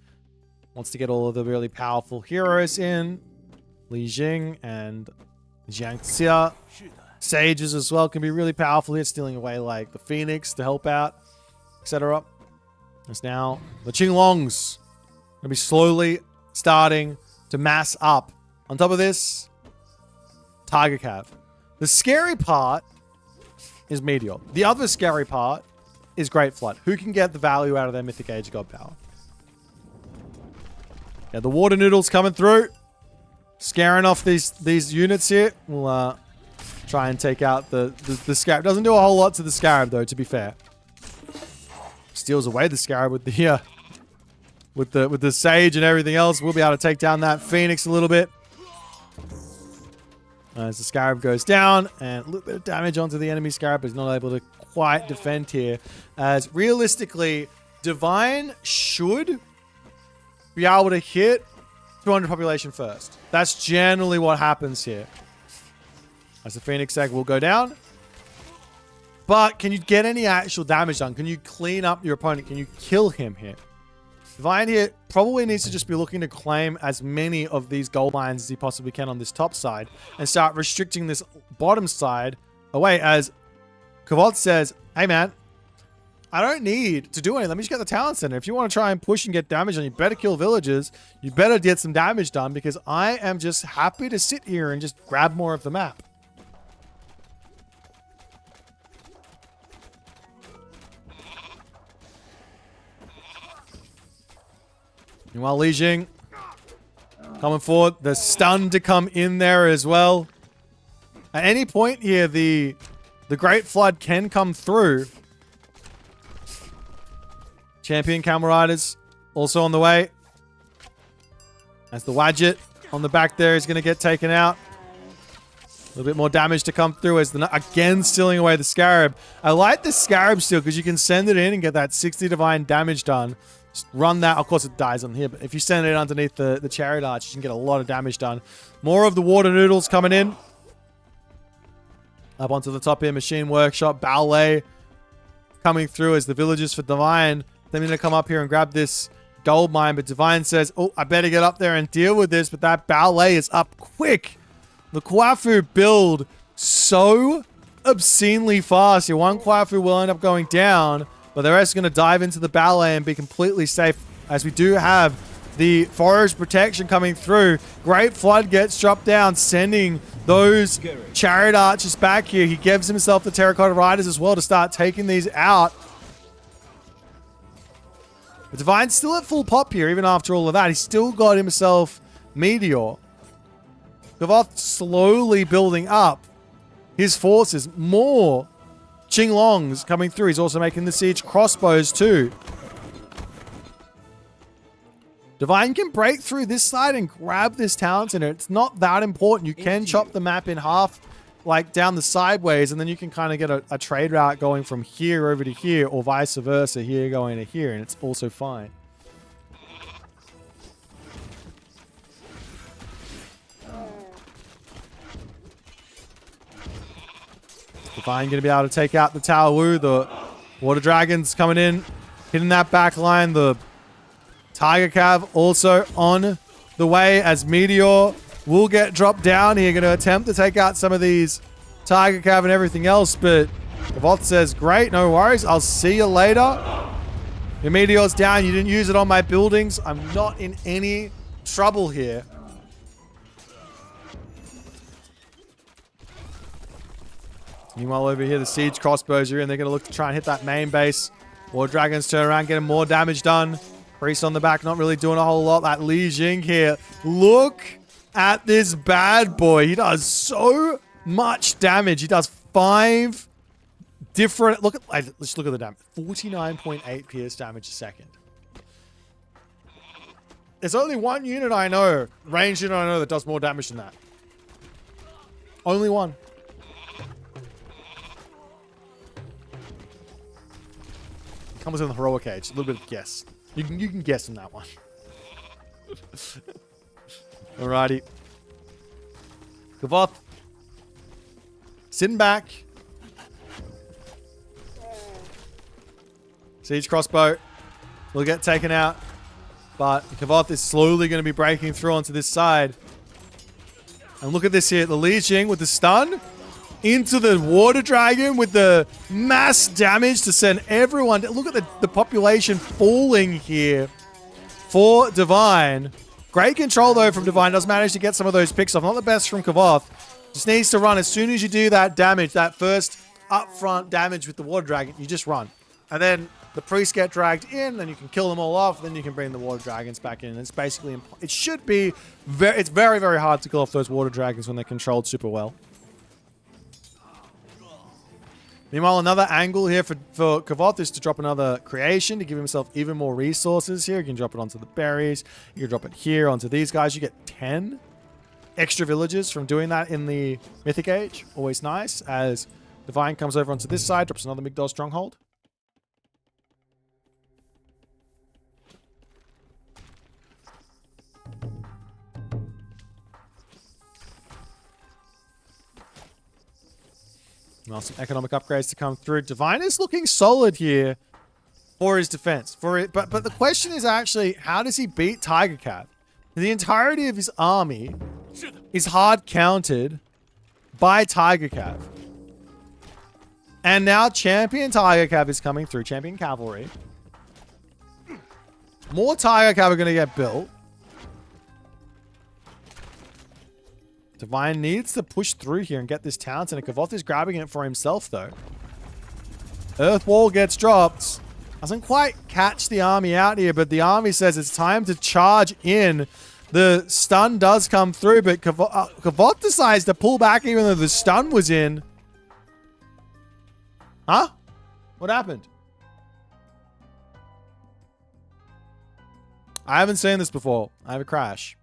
Wants to get all of the really powerful heroes in. Li Jing and Jiang Xia. Sages as well can be really powerful here, stealing away like the Phoenix to help out, etc. There's now the Qinglongs going to be slowly starting to mass up. On top of this, Tiger Cav. The scary part is Meteor. The other scary part is Great Flood. Who can get the value out of their Mythic Age God power? Yeah, the water noodles coming through. Scaring off these units here. We'll try and take out the Scarab. Doesn't do a whole lot to the Scarab, though, to be fair. Steals away the Scarab with the Sage and everything else. We'll be able to take down that Phoenix a little bit. As the Scarab goes down, and a little bit of damage onto the enemy Scarab, but he's not able to quite defend here. As realistically, Divine should be able to hit 200 population first. That's generally what happens here. As the Phoenix Egg will go down. But can you get any actual damage done? Can you clean up your opponent? Can you kill him here? Divine here probably needs to just be looking to claim as many of these gold mines as he possibly can on this top side and start restricting this bottom side away, as Kvoth says, hey man, I don't need to do anything. Let me just get the talent center. If you want to try and push and get damage, and you better kill villagers, you better get some damage done, because I am just happy to sit here and just grab more of the map. Meanwhile, Li Jing coming forward. The stun to come in there as well. At any point here, the Great Flood can come through. Champion Camel Riders also on the way. As the Wadjet on the back there is going to get taken out. A little bit more damage to come through as again stealing away the Scarab. I like the Scarab still because you can send it in and get that 60 divine damage done. Just run that. Of course, it dies on here, but if you send it underneath the Chariot Arch, you can get a lot of damage done. More of the Water Noodles coming in. Up onto the top here, Machine Workshop, Ballet coming through as the villagers for Divine. They're going to come up here and grab this gold mine, but Divine says, oh, I better get up there and deal with this, but that Ballet is up quick. The Kwafu build so obscenely fast. Your one Kwafu will end up going down, but the rest are going to dive into the Ballet and be completely safe, as we do have the Forest Protection coming through. Great Flood gets dropped down, sending those Chariot Archers back here. He gives himself the Terracotta Riders as well to start taking these out. But Divine's still at full pop here, even after all of that. He's still got himself Meteor. Kvoth slowly building up his forces. More Qinglongs coming through. He's also making the siege crossbows too. Divine can break through this side and grab this talent center. It's not that important. You can chop the map in half, like down the sideways, and then you can kind of get a trade route going from here over to here, or vice versa, here going to here, and it's also fine. Divine going to be able to take out the Tower Wu. The Water Dragons coming in, hitting that back line. The Tiger Cav also on the way as Meteor will get dropped down here. Going to attempt to take out some of these Tiger Cav and everything else, but Kvoth says, great, no worries. I'll see you later. Your Meteor's down. You didn't use it on my buildings. I'm not in any trouble here. Meanwhile, over here, the Siege Crossbows are in. They're going to look to try and hit that main base. War Dragons turn around, getting more damage done. Priest on the back, not really doing a whole lot. That Li Jing here. Look at this bad boy. He does so much damage. He does 5 different... Let's look at the damage. 49.8 pierce damage a second. There's only one unit I know, ranged unit I know, that does more damage than that. Only one. Comes in the heroic age. A little bit of guess. You can guess on that one. Alrighty. Kvoth. Sitting back. Siege crossbow will get taken out. But Kvoth is slowly going to be breaking through onto this side. And look at this here. The Li Jing with the stun. Into the Water Dragon with the mass damage to send everyone. Look at the population falling here for Divine. Great control, though, from Divine. Does manage to get some of those picks off. Not the best from Kvoth. Just needs to run. As soon as you do that damage, that first upfront damage with the Water Dragon, you just run. And then the priests get dragged in, then you can kill them all off, then you can bring the Water Dragons back in. It's basically... It should be... It's very, very hard to kill off those Water Dragons when they're controlled super well. Meanwhile, another angle here for Kvoth is to drop another creation to give himself even more resources here. You can drop it onto the berries. You can drop it here onto these guys. You get 10 extra villages from doing that in the Mythic Age. Always nice. As Divine comes over onto this side, drops another Migdol Stronghold. Well, some economic upgrades to come through. Divine is looking solid here for his defense. But the question is actually, how does he beat Tiger Cav? The entirety of his army is hard countered by Tiger Cav. And now Champion Tiger Cav is coming through. Champion Cavalry. More Tiger Cav are going to get built. Divine needs to push through here and get this Townsend. And Kvoth is grabbing it for himself, though. Earth Wall gets dropped. Doesn't quite catch the army out here, but the army says it's time to charge in. The stun does come through, but Kvoth decides to pull back even though the stun was in. Huh? What happened? I haven't seen this before. I have a crash.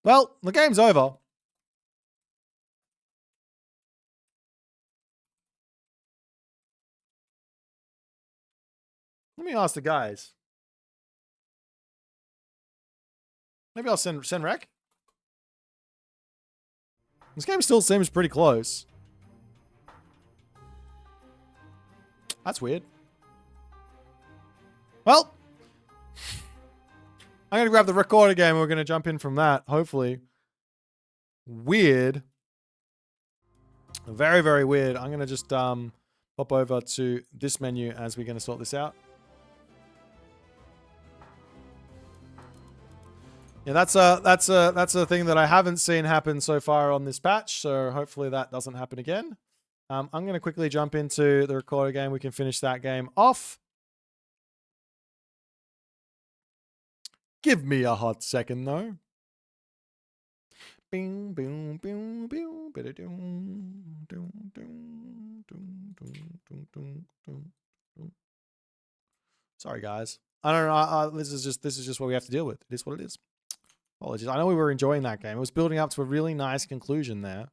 Well, the game's over. Let me ask the guys. Maybe I'll send rec. This game still seems pretty close. That's weird. Well, I'm going to grab the recorder game and we're going to jump in from that, hopefully. Weird. Very, very weird. I'm going to just pop over to this menu as we're going to sort this out. Yeah, that's a thing that I haven't seen happen so far on this patch, so hopefully that doesn't happen again. I'm going to quickly jump into the recorder game. We can finish that game off. Give me a hot second, though. Bing, bing, bing, bing, sorry, guys. I don't know. This is just what we have to deal with. It is what it is. Apologies. I know we were enjoying that game. It was building up to a really nice conclusion there.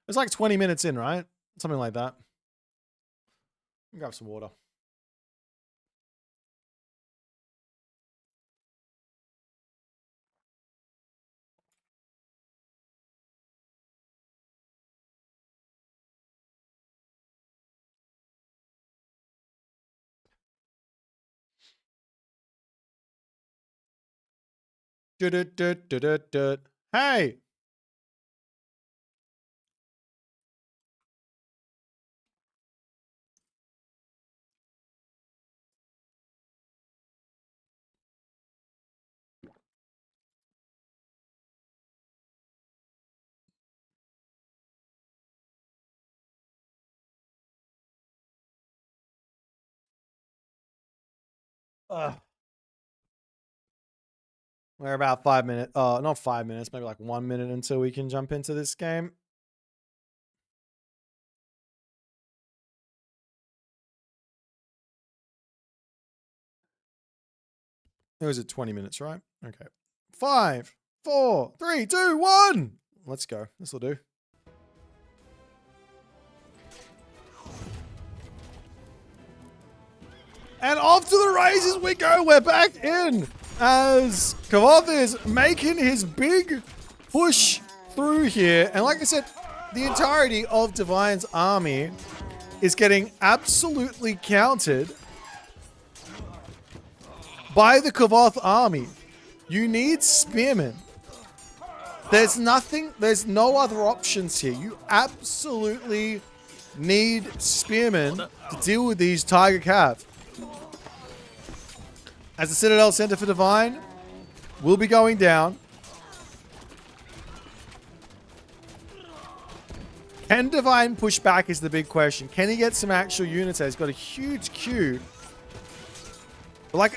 It's like 20 minutes in, right? Something like that. Grab some water. Hey! We're about 5 minutes. Not 5 minutes, maybe like 1 minute until we can jump into this game. It was at 20 minutes, right? Okay. 5, 4, 3, 2, 1. Let's go. This will do. And off to the races we go. We're back in as Kvoth is making his big push through here. And like I said, the entirety of Divine's army is getting absolutely countered by the Kvoth army. You need spearmen. There's no other options here. You absolutely need spearmen to deal with these Tiger Cav. As the Citadel Center for Divine will be going down. Can Divine push back is the big question. Can he get some actual units there? He's got a huge queue. But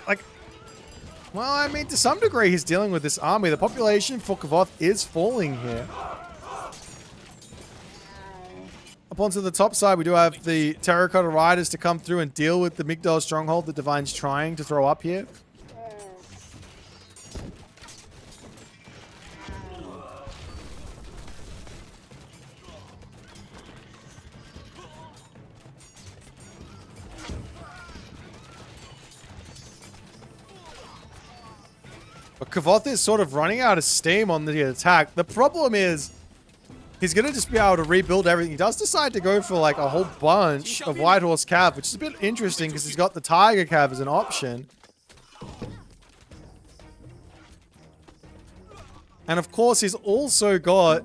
well, I mean, to some degree, he's dealing with this army. The population for Kvoth is falling here. Up onto the top side, we do have the Terracotta Riders to come through and deal with the Migdal stronghold that Divine's trying to throw up here. But Kvoth is sort of running out of steam on the attack. The problem is he's going to just be able to rebuild everything. He does decide to go for like a whole bunch of White Horse Cav, which is a bit interesting because he's got the Tiger Cav as an option. And of course, he's also got,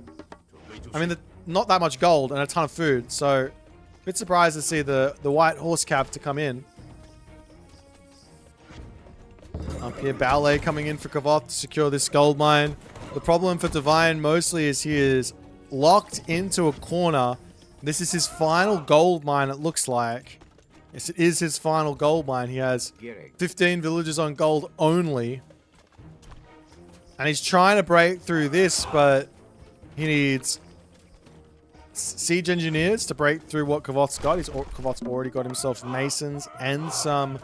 I mean, not that much gold and a ton of food. So, a bit surprised to see the White Horse Cav to come in. Up here, Ballet coming in for Kvoth to secure this gold mine. The problem for Divine mostly is he is locked into a corner. This is his final gold mine, it looks like. Yes, it is his final gold mine. He has 15 villagers on gold only. And he's trying to break through this, but he needs siege engineers to break through what Kvoth's got. Kvoth's already got himself masons and some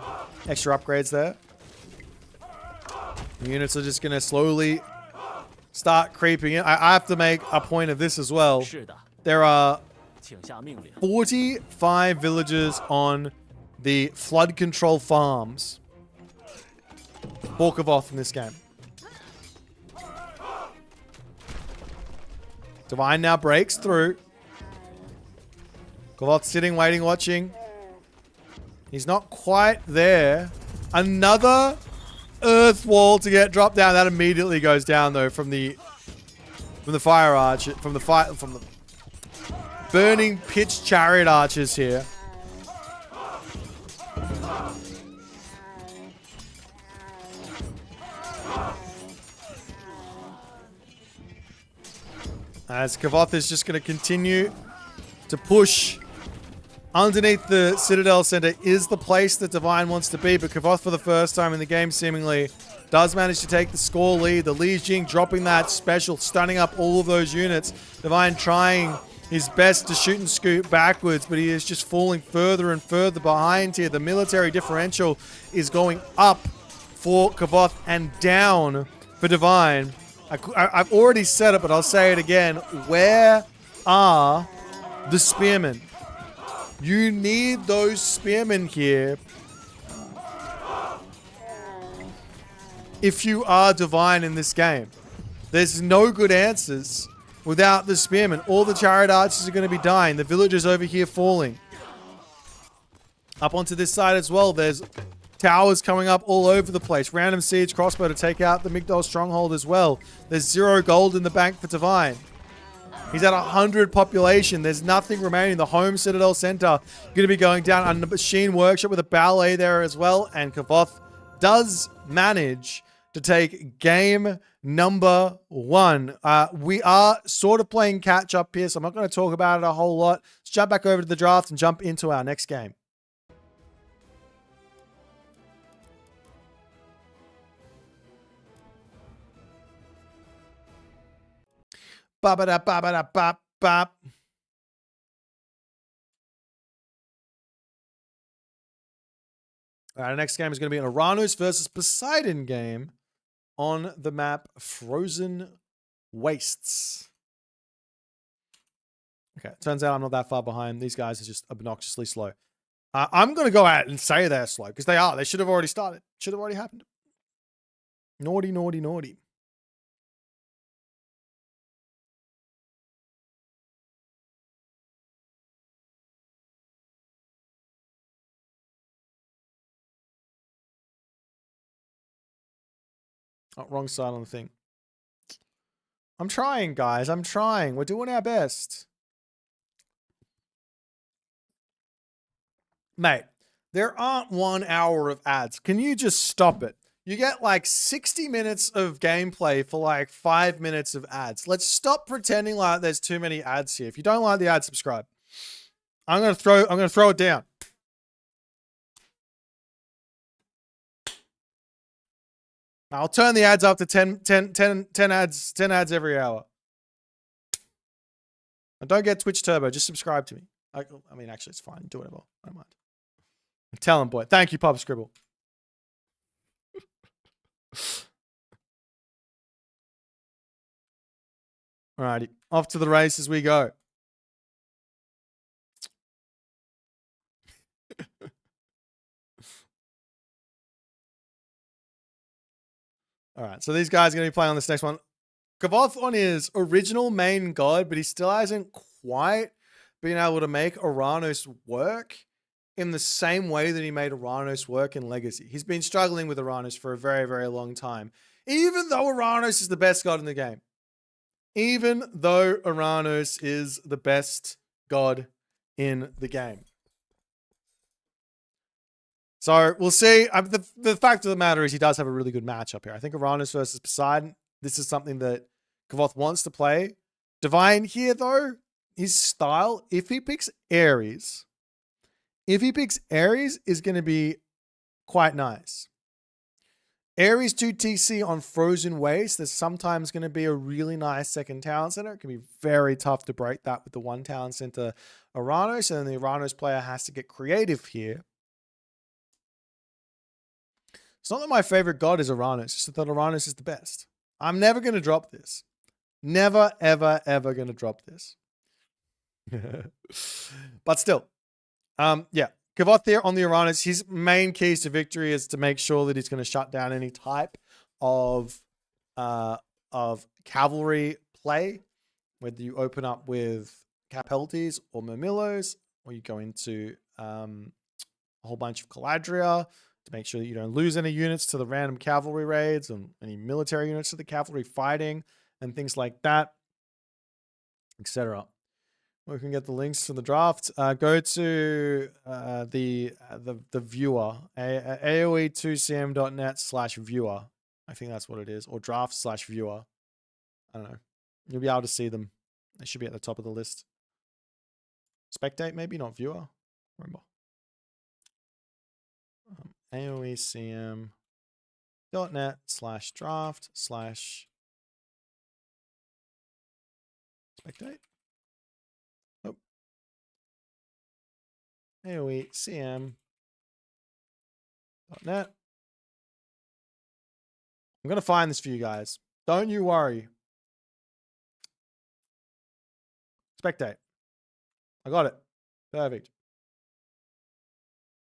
extra upgrades there. The units are just going to slowly start creeping in. I have to make a point of this as well. There are 45 villagers on the flood control farms for Kvoth in this game. Divine now breaks through. Kvoth sitting, waiting, watching. He's not quite there. Another earth wall to get dropped down. That immediately goes down though from the fire arch, from the burning pitch chariot archers here. As Kvoth is just going to continue to push underneath the Citadel Center is the place that Divine wants to be, but Kvoth for the first time in the game seemingly does manage to take the score lead. The Li Jing dropping that special, stunning up all of those units. Divine trying his best to shoot and scoot backwards, but he is just falling further and further behind here. The military differential is going up for Kvoth and down for Divine. I've already said it, but I'll say it again. Where are the spearmen? You need those spearmen here if you are Divine in this game. There's no good answers without the spearmen. All the chariot archers are going to be dying. The villagers over here falling. Up onto this side as well, there's towers coming up all over the place. Random siege crossbow to take out the Migdol stronghold as well. There's 0 gold in the bank for Divine. He's at 100 population. There's nothing remaining. The home Citadel Center going to be going down. And the machine workshop with a ballet there as well. And Kvoth does manage to take game number 1. We are sort of playing catch up here, so I'm not going to talk about it a whole lot. Let's jump back over to the draft and jump into our next game. Ba-ba-da-ba-ba-da-bop-bop. All right, our next game is going to be an Uranus versus Poseidon game on the map Frozen Wastes. Okay, turns out I'm not that far behind. These guys are just obnoxiously slow. I'm going to go out and say they're slow, because they are. They should have already started. Should have already happened. Naughty, naughty, naughty. Oh, wrong side on the thing. I'm trying, guys. I'm trying. We're doing our best. Mate, there aren't 1 hour of ads. Can you just stop it? You get like 60 minutes of gameplay for like 5 minutes of ads. Let's stop pretending like there's too many ads here. If you don't like the ad, subscribe. I'm gonna throw it down. I'll turn the ads up to 10 ads every hour. And don't get Twitch Turbo. Just subscribe to me. I mean, actually, it's fine. Do whatever. I don't mind. Tell him, Boit. Thank you, Pub Scribble. Alrighty. Off to the races we go. All right, so these guys are going to be playing on this next one. Kvoth on his original main god, but he still hasn't quite been able to make Uranus work in the same way that he made Uranus work in Legacy. He's been struggling with Uranus for a very, very long time. Even though Uranus is the best god in the game. Even though Uranus is the best god in the game. So we'll see. The fact of the matter is he does have a really good matchup here. I think Uranus versus Poseidon, this is something that Kvoth wants to play. Divine here, though, his style, if he picks Ares, is going to be quite nice. Ares 2 TC on Frozen Waste, there's sometimes going to be a really nice second talent center. It can be very tough to break that with the one talent center Uranus, and then the Uranus player has to get creative here. It's not that my favorite god is Uranus, it's that Uranus is the best. I'm never going to drop this. Never, ever, ever going to drop this. But still, yeah. Kvoth there on the Uranus, his main keys to victory is to make sure that he's going to shut down any type of cavalry play, whether you open up with Capeltes or Murmillos, or you go into a whole bunch of Caladria to make sure that you don't lose any units to the random cavalry raids and any military units to the cavalry fighting and things like that, etc. We can get the links to the draft. Go to the viewer, aoe2cm.net/viewer. I think that's what it is, or draft/viewer. I don't know. You'll be able to see them. They should be at the top of the list. Spectate, maybe, not viewer. Remember. aoecm.net/draft/spectate. aoecm.net. I'm going to find this for you guys. Don't you worry. Spectate. I got it. Perfect.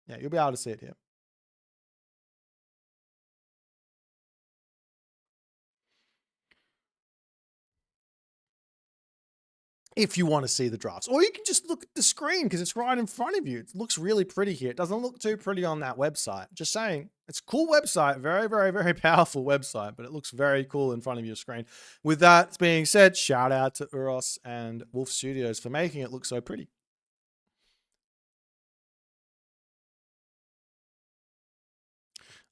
Yeah, you'll be able to see it here. If you want to see the drafts, or you can just look at the screen because it's right in front of you. It looks really pretty here. It doesn't look too pretty on that website. Just saying, it's a cool website, very, very, very powerful website, but it looks very cool in front of your screen. With that being said, shout out to Uros and Wolf Studios for making it look so pretty.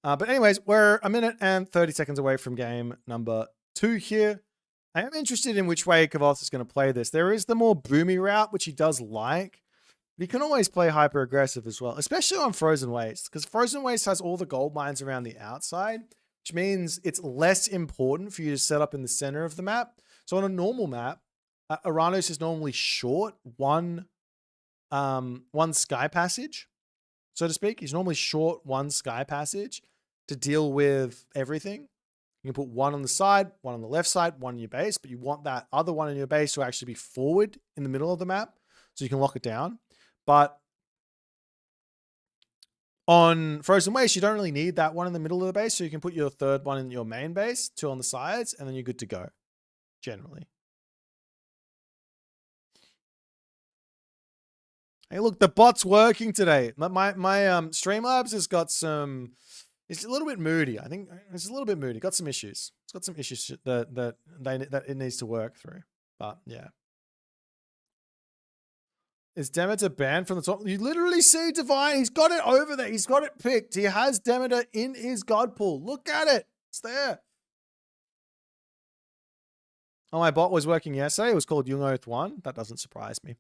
But anyways, we're a minute and 30 seconds away from game number 2 here. I am interested in which way Kvoth is going to play this. There is the more boomy route, which he does like. But he can always play hyper aggressive as well, especially on Frozen Waste, because Frozen Waste has all the gold mines around the outside, which means it's less important for you to set up in the center of the map. So on a normal map, Uranus is normally short one sky passage, so to speak. He's normally short one sky passage to deal with everything. You can put one on the side, one on the left side, one in your base, but you want that other one in your base to actually be forward in the middle of the map so you can lock it down. But on Frozen Waste, you don't really need that one in the middle of the base, so you can put your third one in your main base, 2 on the sides, and then you're good to go, generally. Hey, look, the bot's working today. My Streamlabs has got some... It's a little bit moody. I think it's a little bit moody. Got some issues. It's got some issues that it needs to work through. But yeah. Is Demeter banned from the top? You literally see Divine. He's got it over there. He's got it picked. He has Demeter in his god pool. Look at it. It's there. Oh, my bot was working yesterday. It was called Young Oath 1. That doesn't surprise me.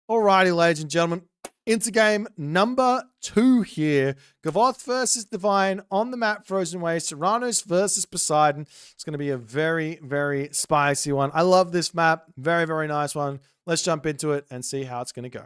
Alrighty, ladies and gentlemen. Into game number 2 here. Kvoth versus Divine on the map Frozen Waste. Uranus versus Poseidon. It's going to be a very, very spicy one. I love this map. Very, very nice one. Let's jump into it and see how it's going to go.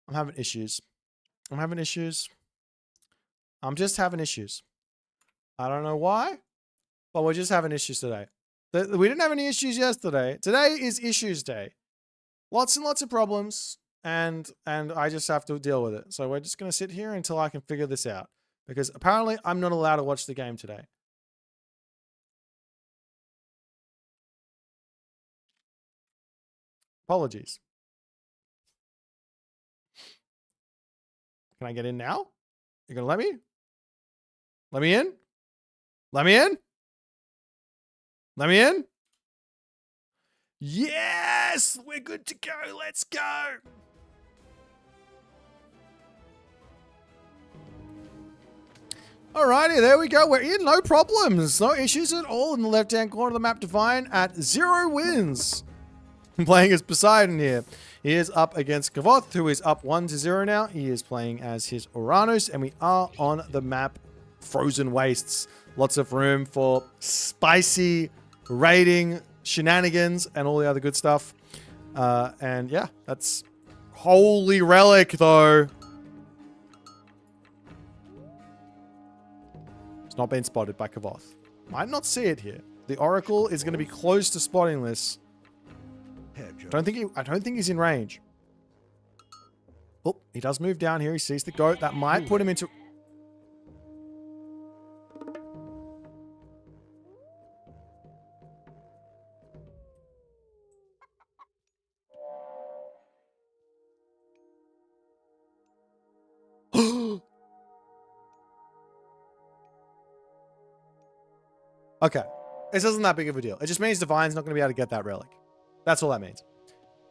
I'm having issues. I'm having issues. I'm just having issues. I don't know why, but we're just having issues today. We didn't have any issues yesterday. Today is issues day. Lots and lots of problems, and I just have to deal with it. So we're just going to sit here until I can figure this out, because apparently I'm not allowed to watch the game today. Apologies. Can I get in now? You gonna let me? Let me in? Let me in? Let me in? Yes! We're good to go. Let's go. Alrighty, there we go. We're in, no problems. No issues at all in the left-hand corner of the map. Divine at 0 wins. Playing as Poseidon here. He is up against Kvoth, who is up 1-0 now. He is playing as his Uranus, and we are on the map Frozen Wastes. Lots of room for spicy raiding shenanigans and all the other good stuff. And yeah, that's Holy Relic, though. It's not been spotted by Kvoth. Might not see it here. The Oracle is going to be close to spotting this. I don't think he's in range. Oh, he does move down here. He sees the goat. That might put him into... Okay. This isn't that big of a deal. It just means Divine's not going to be able to get that relic. That's all that means.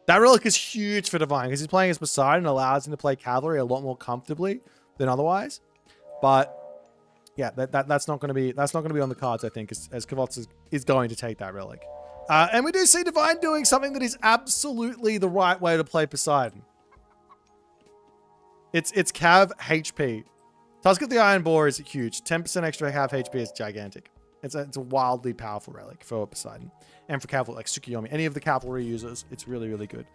That relic is huge for Divine because he's playing as Poseidon, allows him to play cavalry a lot more comfortably than otherwise. But yeah, that's not going to be on the cards, I think, as Kvoth is going to take that relic. And we do see Divine doing something that is absolutely the right way to play Poseidon. It's Cav HP. Tusk of the Iron Boar is huge. 10% extra Cav HP is gigantic. It's a wildly powerful relic for Poseidon. And for cavalry, like Tsukuyomi. Any of the cavalry users, it's really, really good.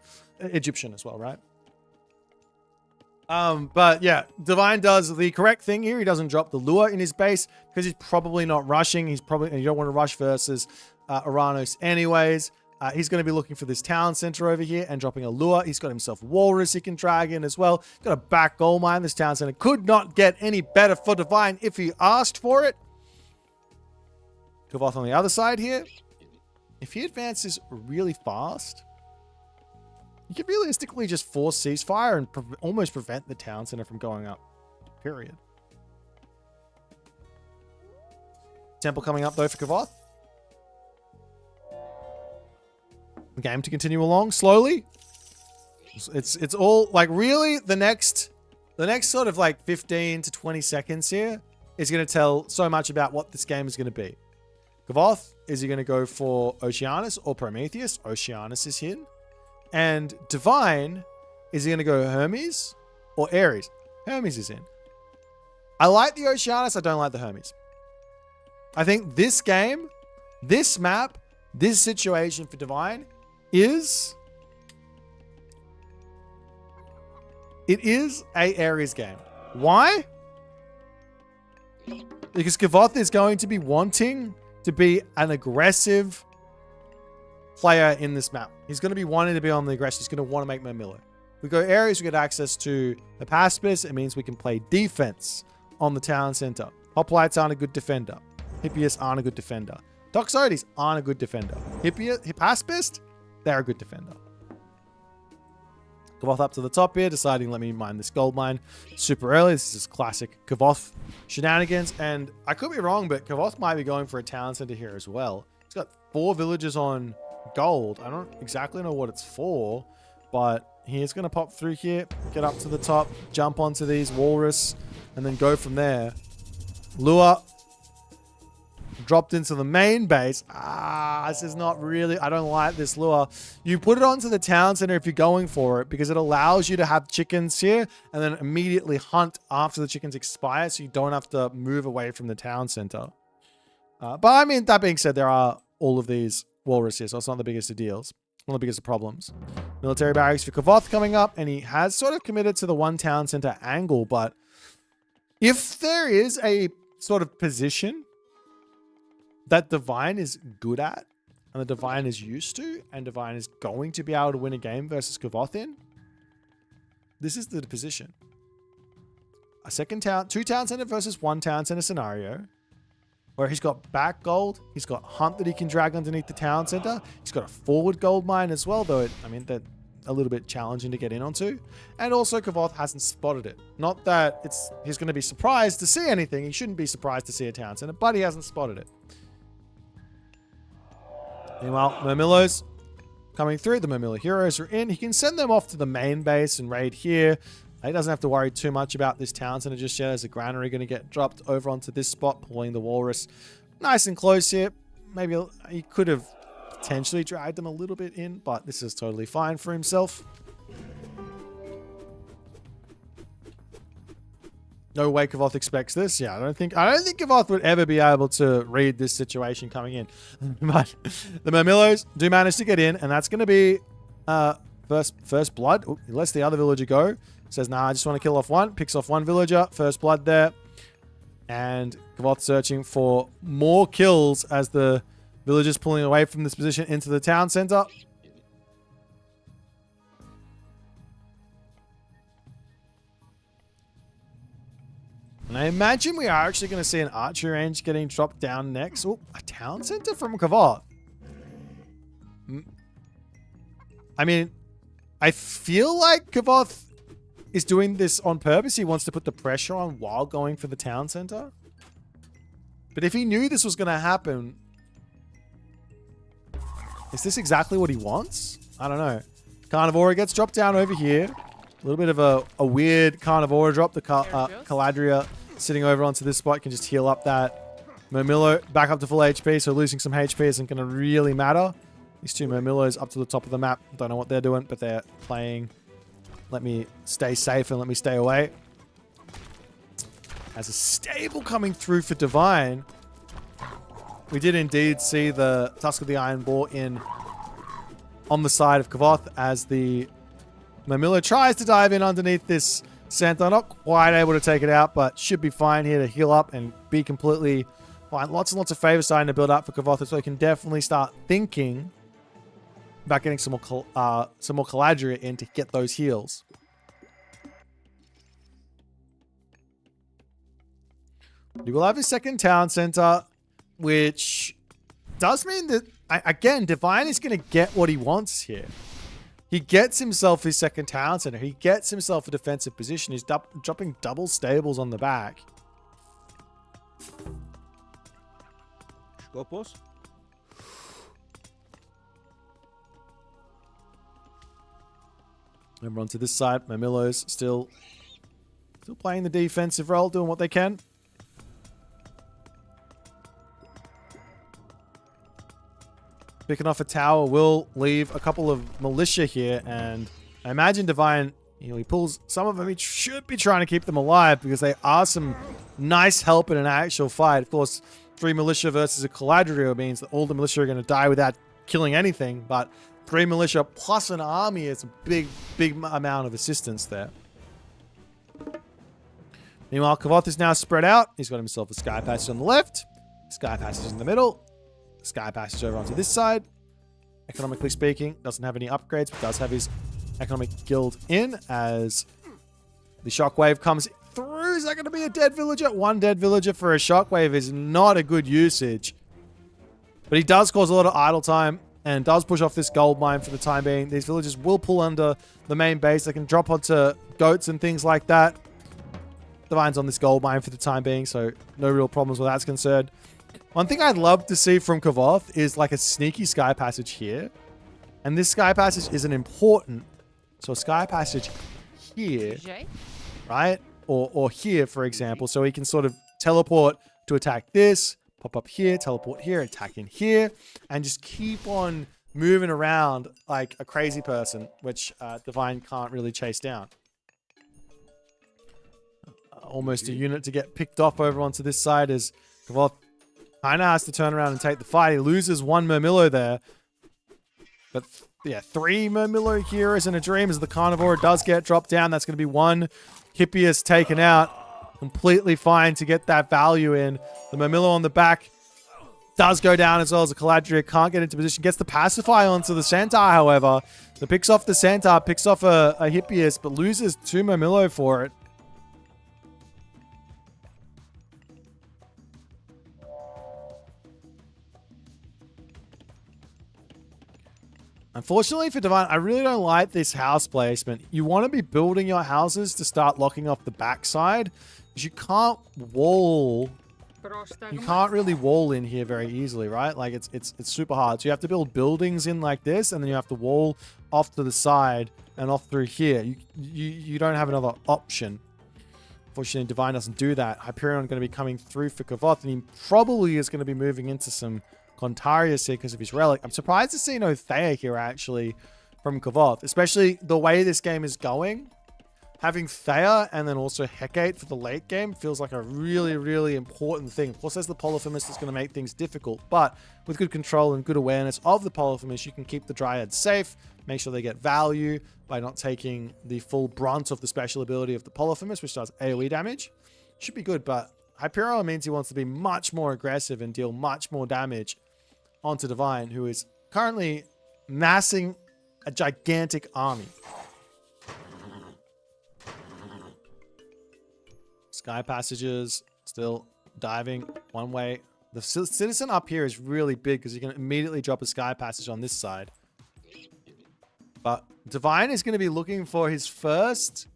Egyptian as well, right? But yeah, Divine does the correct thing here. He doesn't drop the lure in his base because he's probably not rushing. You don't want to rush versus Uranus anyways. He's going to be looking for this town center over here and dropping a lure. He's got himself Walrus he can drag in as well. He's got a back gold mine. This town center could not get any better for Divine if he asked for it. Kvoth on the other side here. If he advances really fast, you could realistically just force ceasefire and almost prevent the town center from going up. Period. Temple coming up though for Kvoth. The game to continue along slowly. It's all like really the next sort of like 15 to 20 seconds here is going to tell so much about what this game is going to be. Kvoth, is he going to go for Oceanus or Prometheus? Oceanus is hidden. And Divine, is he going to go Hermes or Ares? Hermes is in. I like the Oceanus. I don't like the Hermes. I think this game, this map, this situation for Divine is... It is a Ares game. Why? Because Kvoth is going to be wanting to be an aggressive player in this map. He's going to be wanting to be on the aggression. He's going to want to make Mermillo. We go Ares, we get access to the Paspis. It means we can play defense on the town center. Hoplites aren't a good defender. Hippias aren't a good defender. Toxotes aren't a good defender. Paspist, they're a good defender. Kvoth up to the top here, deciding let me mine this gold mine super early. This is classic Kvoth shenanigans. And I could be wrong, but Kvoth might be going for a town center here as well. He's got 4 villages on gold. I don't exactly know what it's for, but he is going to pop through here, get up to the top, jump onto these walrus, and then go from there. Lure dropped into the main base. This is not really... I don't like this lure. You put it onto the town center if you're going for it because it allows you to have chickens here and then immediately hunt after the chickens expire so you don't have to move away from the town center. But I mean, that being said, there are all of these walrus here, so it's not the biggest of deals. One of the biggest problems. Military barracks for Kvoth coming up, and he has sort of committed to the one town center angle, but if there is a sort of position that Divine is good at, and the Divine is used to, and Divine is going to be able to win a game versus Kvoth in, this is the position. A second town, 2 town center versus 1 town center scenario, where he's got back gold, he's got hunt that he can drag underneath the town center, he's got a forward gold mine as well, though I mean, they're a little bit challenging to get in onto. And also Kvoth hasn't spotted it. Not that he's going to be surprised to see anything, he shouldn't be surprised to see a town center, but he hasn't spotted it. Meanwhile, Murmillos coming through, the Murmillo heroes are in, he can send them off to the main base and raid here. He doesn't have to worry too much about this town center just yet. As a granary going to get dropped over onto this spot, pulling the walrus nice and close here. Maybe he could have potentially dragged them a little bit in, but this is totally fine for himself. No way Kvoth expects this. Yeah, I don't think Kvoth would ever be able to read this situation coming in. But the Murmillos do manage to get in, and that's going to be first blood. Ooh, he lets the other villager go. Says, nah, I just want to kill off one. Picks off one villager. First blood there. And Kvoth searching for more kills as the villagers pulling away from this position into the town center. And I imagine we are actually going to see an archery range getting dropped down next. Oh, a town center from Kvoth. I mean, I feel like Kvoth is doing this on purpose. He wants to put the pressure on while going for the town center. But if he knew this was going to happen, is this exactly what he wants? I don't know. Carnivora gets dropped down over here. A little bit of a weird Carnivora drop. The Caladria sitting over onto this spot can just heal up that Murmillo back up to full HP. So losing some HP isn't going to really matter. These 2 Murmillos up to the top of the map. Don't know what they're doing, but they're playing let me stay safe and let me stay away. As a stable coming through for Divine, we did indeed see the Tusk of the Iron Boar in on the side of Kvoth as the Murmillo tries to dive in underneath this center. Not quite able to take it out, but should be fine here to heal up and be completely fine. Lots and lots of favors starting to build up for Kvoth, so he can definitely start thinking about getting some more Caladria in to get those heals. He will have his second town center, which does mean that, again, Divine is going to get what he wants here. He gets himself his second town center. He gets himself a defensive position. He's dropping double stables on the back. Scopos. Over onto this side, Murmillos still playing the defensive role, doing what they can. Picking off a tower will leave a couple of militia here, and I imagine Divine, he pulls some of them. He should be trying to keep them alive because they are some nice help in an actual fight. Of course, 3 militia versus a Caladria means that all the militia are going to die without killing anything, but 3 militia plus an army is a big amount of assistance there. Meanwhile, Kvoth is now spread out. He's got himself a Sky Passage on the left, Sky Passage in the middle, Sky Passage over onto this side. Economically speaking, doesn't have any upgrades, but does have his Economic Guild in as the Shockwave comes through. Is that going to be a dead villager? 1 dead villager for a Shockwave is not a good usage. But he does cause a lot of idle time and does push off this gold mine for the time being. These villagers will pull under the main base. They can drop onto goats and things like that. Divine's on this gold mine for the time being, so no real problems where that's concerned. One thing I'd love to see from Kvoth is like a sneaky Sky Passage here. And this Sky Passage isn't important. So a Sky Passage here, right? Or here, for example. So he can sort of teleport to attack this, pop up here, teleport here, attack in here, and just keep on moving around like a crazy person, which Divine can't really chase down. Almost a unit to get picked off over onto this side as Kvoth kind of has to turn around and take the fight. He loses 1 Murmillo there. But yeah, 3 Murmillo Heroes in a Dream as the Carnivore does get dropped down. That's going to be 1 Hippias taken out. Completely fine to get that value in. The Murmillo on the back does go down as well as a Caladria. Can't get into position. Gets the Pacify onto the Centaur, however. The picks off the Centaur, picks off a Hippias, but loses 2 Murmillo for it. Unfortunately for Divine, I really don't like this house placement. You want to be building your houses to start locking off the backside, because you can't wall. You can't really wall in here very easily, right? Like it's super hard. So you have to build buildings in like this, and then you have to wall off to the side and off through here. You don't have another option. Unfortunately, Divine doesn't do that. Hyperion going to be coming through for Kvoth, and he probably is going to be moving into some Contarius here because of his relic. I'm surprised to see no Thea here actually from Kvoth, especially the way this game is going. Having Thea and then also Hecate for the late game feels like a really, really important thing. Of course, there's the Polyphemus that's going to make things difficult, but with good control and good awareness of the Polyphemus, you can keep the Dryads safe, make sure they get value by not taking the full brunt of the special ability of the Polyphemus, which does AoE damage. Should be good, but Hyperion means he wants to be much more aggressive and deal much more damage onto Divine, who is currently massing a gigantic army. Sky Passages still diving one way. The Citizen up here is really big because you can immediately drop a Sky Passage on this side. But Divine is going to be looking for his first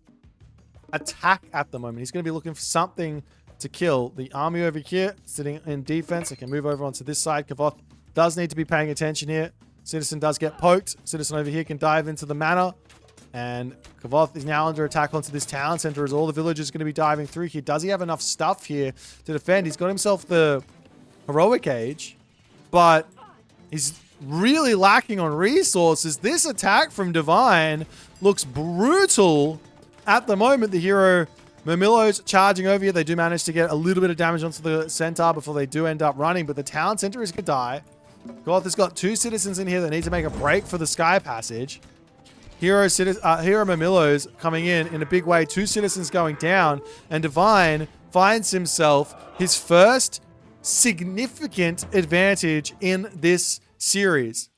attack at the moment. He's going to be looking for something to kill. The army over here sitting in defense. It can move over onto this side. Kvoth does need to be paying attention here. Citizen does get poked. Citizen over here can dive into the manor. And Kvoth is now under attack onto this town center as all the villagers are going to be diving through here. Does he have enough stuff here to defend? He's got himself the heroic age, but he's really lacking on resources. This attack from Divine looks brutal at the moment. The hero Murmillo's charging over here. They do manage to get a little bit of damage onto the centaur before they do end up running, but the town center is going to die. Kvoth has got 2 citizens in here that need to make a break for the Sky Passage. Hero Murmillo's coming in a big way. 2 citizens going down, and Divine finds himself his first significant advantage in this series.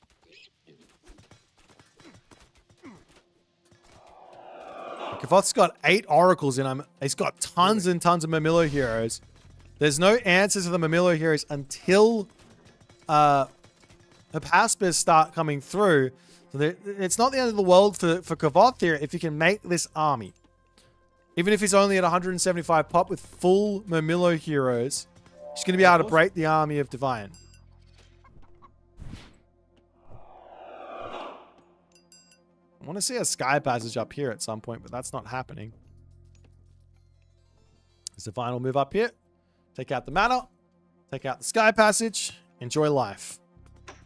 Kvoth's got 8 oracles in him. He's got tons and tons of Murmillo heroes. There's no answer to the Murmillo heroes until Hypaspers start coming through. So it's not the end of the world for Kvoth here if he can make this army. Even if he's only at 175 pop with full Murmillo heroes, he's going to be able to break the army of Divine. I want to see a Sky Passage up here at some point, but that's not happening. As Divine will move up here, take out the manor, take out the Sky Passage, enjoy life.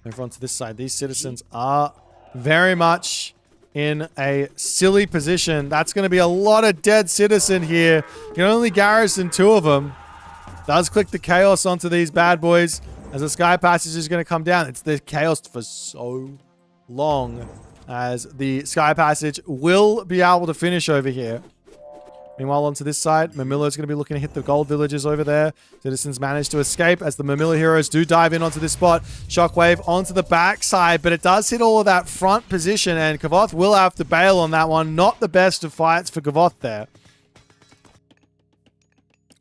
Over onto this side. These citizens are very much in a silly position. That's going to be a lot of dead citizen here. You can only garrison 2 of them. Does click the chaos onto these bad boys as the Sky Passage is going to come down. It's the chaos for so long as the Sky Passage will be able to finish over here. Meanwhile, onto this side, Murmillo is going to be looking to hit the gold villages over there. Citizens manage to escape as the Murmillo heroes do dive in onto this spot. Shockwave onto the backside, but it does hit all of that front position, and Kvoth will have to bail on that one. Not the best of fights for Kvoth there.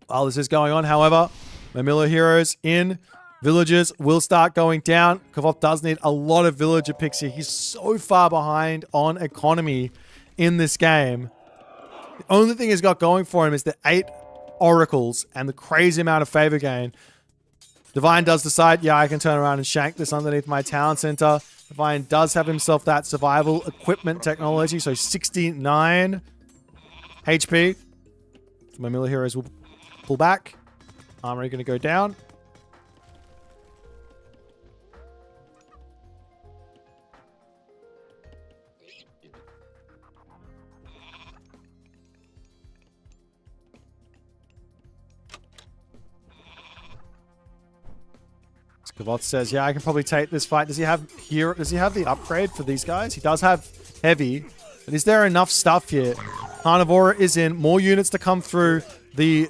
While this is going on, however, Murmillo heroes in. Villagers will start going down. Kvoth does need a lot of villager picks here. He's so far behind on economy in this game. The only thing he's got going for him is the 8 oracles and the crazy amount of favor gain. Divine does decide, yeah, I can turn around and shank this underneath my town center. Divine does have himself that survival equipment technology, so 69 HP. My Murmillo heroes will pull back. Armory going to go down. Kvoth says, yeah, I can probably take this fight. Does he have the upgrade for these guys? He does have heavy. But is there enough stuff here? Carnivora is in. More units to come through. The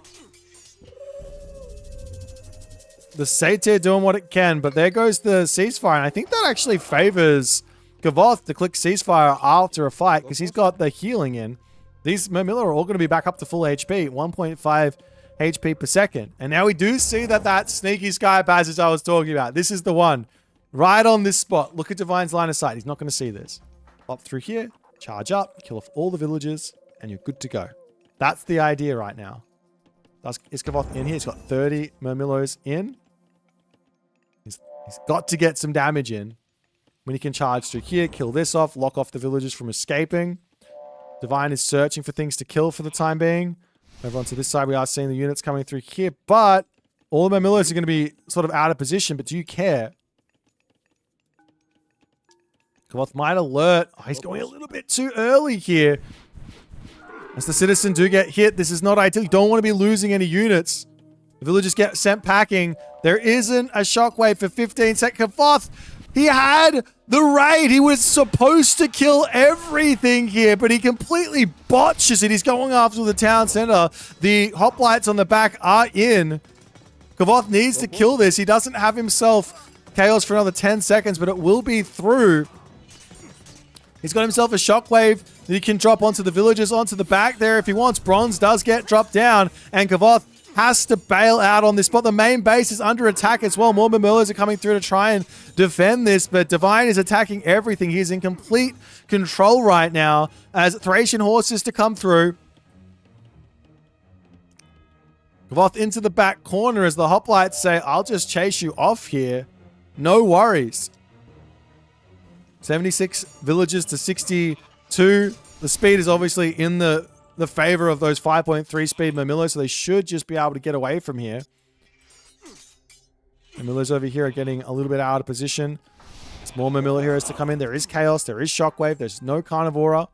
Satyr doing what it can, but there goes the ceasefire. And I think that actually favors Kvoth to click ceasefire after a fight because he's got the healing in. These Mermilla are all going to be back up to full HP, 1.5 HP per second. And now we do see that sneaky sky passage I was talking about. This is the one. Right on this spot. Look at Divine's line of sight. He's not going to see this. Up through here, charge up, kill off all the villagers, and you're good to go. That's the idea right now. Is Kvoth in here? He's got 30 Mermillos in. He's got to get some damage in. When he can charge through here, kill this off, lock off the villagers from escaping. Divine is searching for things to kill for the time being. Over onto this side, we are seeing the units coming through here, but all the Mermillos are going to be sort of out of position, but do you care? Kvoth might alert. Oh, he's going a little bit too early here. As the citizen do get hit, this is not ideal. You don't want to be losing any units. The villagers get sent packing. There isn't a shockwave for 15 seconds. Kvoth, he had the raid. He was supposed to kill everything here, but he completely botches it. He's going after the town center. The hoplites on the back are in. Kvoth needs to kill this. He doesn't have himself chaos for another 10 seconds, but it will be through. He's got himself a shockwave that he can drop onto the villagers, onto the back there if he wants. Bronze does get dropped down, and Kvoth has to bail out on this spot. The main base is under attack as well. More Mermillos are coming through to try and defend this, but Divine is attacking everything. He's in complete control right now as Thracian horses to come through. Kvoth into the back corner as the hoplites say, I'll just chase you off here. No worries. 76 villages to 62. The speed is obviously in the favor of those 5.3 speed Mermillos, so they should just be able to get away from here. Mermillos over here are getting a little bit out of position. There's more Mermilla heroes to come in. There is Chaos. There is Shockwave. There's no Carnivora.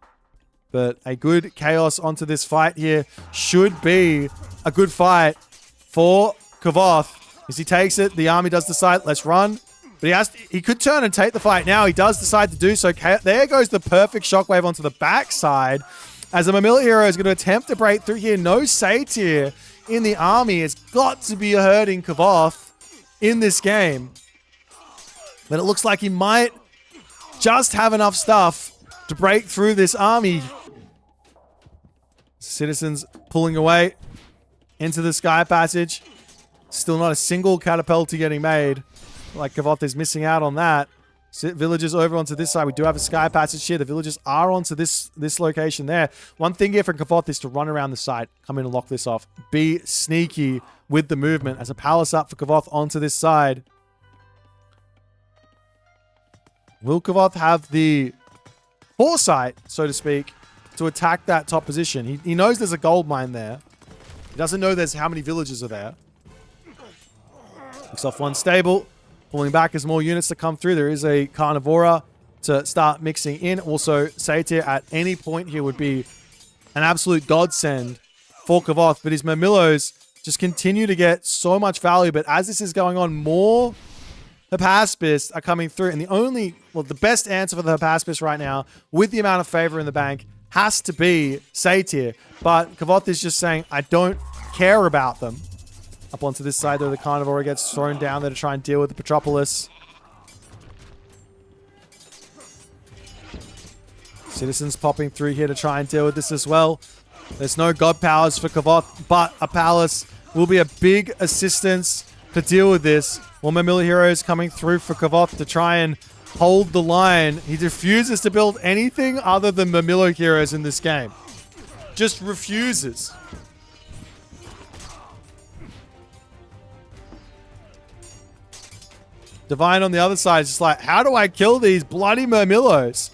But a good Chaos onto this fight here should be a good fight for Kvoth. As he takes it, the army does decide, let's run. But he could turn and take the fight now. He does decide to do so. There goes the perfect Shockwave onto the backside. As the Mermilla hero is going to attempt to break through here. No Satyr in the army. It's got to be hurting Kvoth in this game. But it looks like he might just have enough stuff to break through this army. Citizens pulling away into the sky passage. Still not a single catapulti getting made. Like Kvoth is missing out on that. Villagers over onto this side. We do have a sky passage here. The villagers are onto this location there. One thing here for Kvoth is to run around the side. Come in and lock this off. Be sneaky with the movement. As a palace up for Kvoth onto this side. Will Kvoth have the foresight, so to speak, to attack that top position? He knows there's a gold mine there. He doesn't know there's how many villagers are there. Looks off one stable. Pulling back as more units to come through. There is a Carnivora to start mixing in. Also, Satyr at any point here would be an absolute godsend for Kvoth. But his Mermillos just continue to get so much value. But as this is going on, more Hypaspis are coming through. And the best answer for the Hypaspis right now, with the amount of favor in the bank, has to be Satyr. But Kvoth is just saying, I don't care about them. Up onto this side, though, the Carnivora gets thrown down there to try and deal with the Petropolis. Citizens popping through here to try and deal with this as well. There's no god powers for Kvoth, but a palace will be a big assistance to deal with this. More Mermilla heroes coming through for Kvoth to try and hold the line. He refuses to build anything other than Mermilla heroes in this game. Just refuses. Divine on the other side is just like, how do I kill these bloody Mermillos?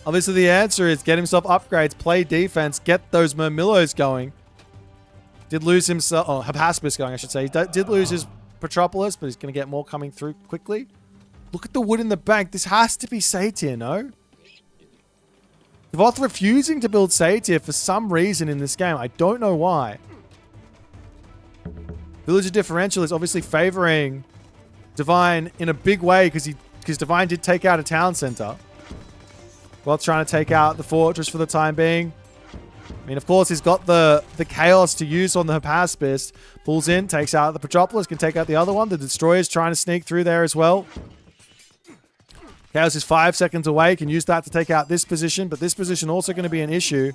Obviously, the answer is get himself upgrades, play defense, get those Mermillos going. Did lose himself, Hypaspis going, I should say. He did lose his Petropolis, but he's going to get more coming through quickly. Look at the wood in the bank. This has to be Satyr, no? Kvoth refusing to build Satyr for some reason in this game. I don't know why. Villager differential is obviously favoring Divine in a big way because Divine did take out a town center. Kvoth trying to take out the fortress for the time being. I mean, of course, he's got the chaos to use on the HUSKSUPPE. Pulls in, takes out the Metropolis, can take out the other one. The Destroyer's trying to sneak through there as well. Chaos is 5 seconds away, can use that to take out this position, but this position also going to be an issue.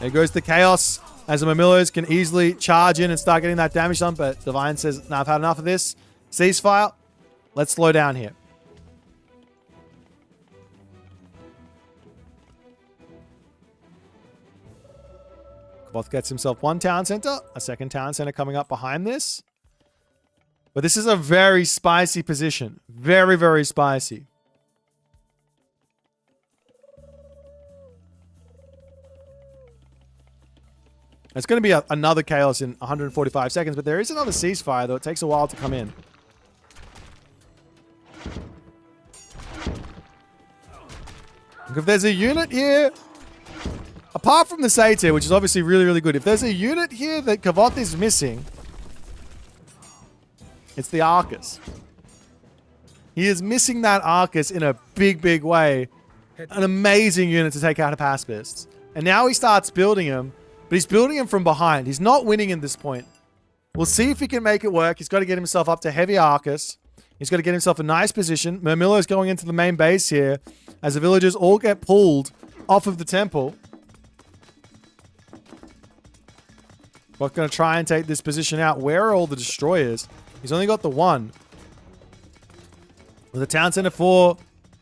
There goes the Chaos, as the Mamillos can easily charge in and start getting that damage done, but Divine says, "No, I've had enough of this. Ceasefire. Let's slow down here." Kvoth gets himself one town center, a second town center coming up behind this. But this is a very spicy position. Very, very spicy. It's going to be another Chaos in 145 seconds, but there is another ceasefire, though it takes a while to come in. Look, if there's a unit here, apart from the Satyr, which is obviously really, really good, if there's a unit here that Kvoth is missing, it's the Arcus. He is missing that Arcus in a big, big way. An amazing unit to take out of HUSKSUPPE. And now he starts building him, but he's building him from behind. He's not winning at this point. We'll see if he can make it work. He's got to get himself up to heavy Arcus. He's got to get himself a nice position. Murmillo's going into the main base here as the villagers all get pulled off of the temple. We're going to try and take this position out. Where are all the destroyers? He's only got the one. With the town center 4,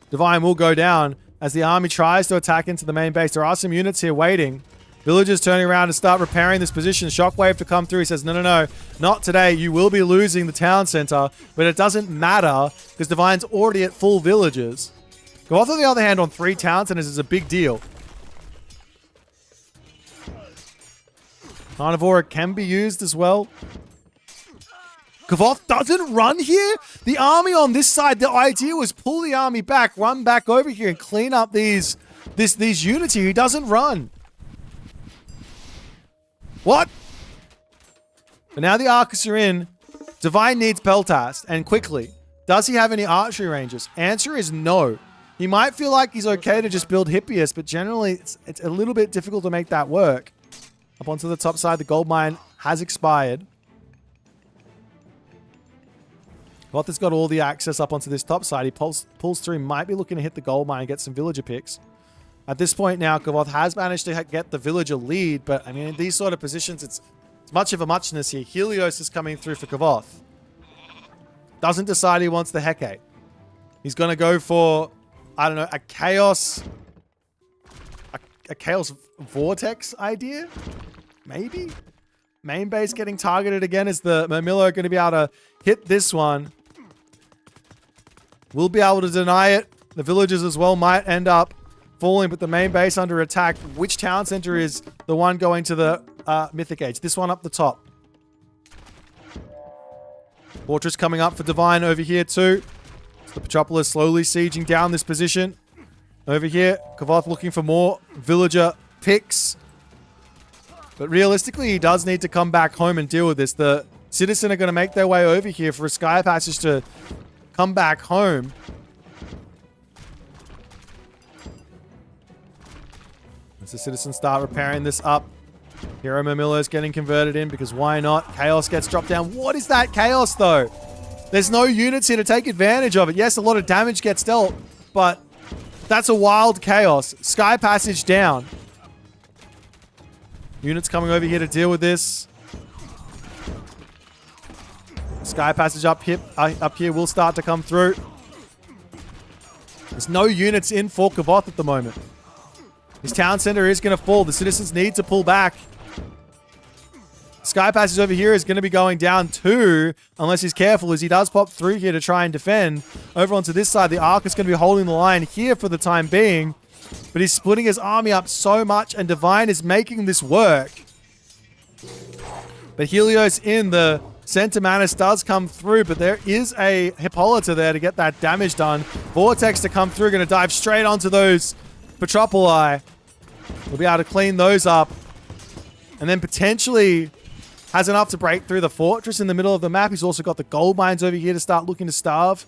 Divine will go down as the army tries to attack into the main base. There are some units here waiting. Villagers turning around to start repairing this position. Shockwave to come through. He says, no, not today. You will be losing the town center, but it doesn't matter because Divine's already at full villagers. Kvoth, on the other hand, on 3 town centers is a big deal. Carnivora can be used as well. Kvoth doesn't run here? The army on this side, the idea was pull the army back, run back over here and clean up these units here. He doesn't run. What? But now the Arcus are in. Divine needs Peltast, and quickly. Does he have any archery ranges? Answer is no. He might feel like he's okay to just build Hippias, but generally it's a little bit difficult to make that work. Up onto the top side, the gold mine has expired. Kvoth has got all the access up onto this top side. He pulls through, might be looking to hit the gold mine and get some villager picks. At this point now, Kvoth has managed to get the villager lead, but I mean, in these sort of positions, it's much of a muchness here. Helios is coming through for Kvoth. Doesn't decide he wants the Hecate. He's going to go for, I don't know, a Chaos Vortex idea? Maybe? Main base getting targeted again. Is the Murmillo going to be able to hit this one? We'll be able to deny it. The villagers as well might end up falling, but the main base under attack. Which town center is the one going to the Mythic Age? This one up the top. Fortress coming up for Divine over here too. So the Metropolis slowly sieging down this position. Over here, Kvoth looking for more villager picks. But realistically, he does need to come back home and deal with this. The Citizen are going to make their way over here for a Sky Passage to come back home. As the Citizens start repairing this up, Hero Murmillo is getting converted in because why not? Chaos gets dropped down. What is that Chaos, though? There's no units here to take advantage of it. Yes, a lot of damage gets dealt, but that's a wild Chaos. Sky Passage down. Units coming over here to deal with this. Sky Passage up here will start to come through. There's no units in for Kvoth at the moment. His town center is going to fall. The Citizens need to pull back. Sky Passage over here is going to be going down too, unless he's careful, as he does pop through here to try and defend. Over onto this side, the Ark is going to be holding the line here for the time being. But he's splitting his army up so much, and Divine is making this work. But Helios in the center Manus does come through, but there is a Hippolyta there to get that damage done. Vortex to come through, going to dive straight onto those Petropoli. We'll be able to clean those up. And then potentially Has enough to break through the fortress in the middle of the map. He's also got the gold mines over here to start looking to starve.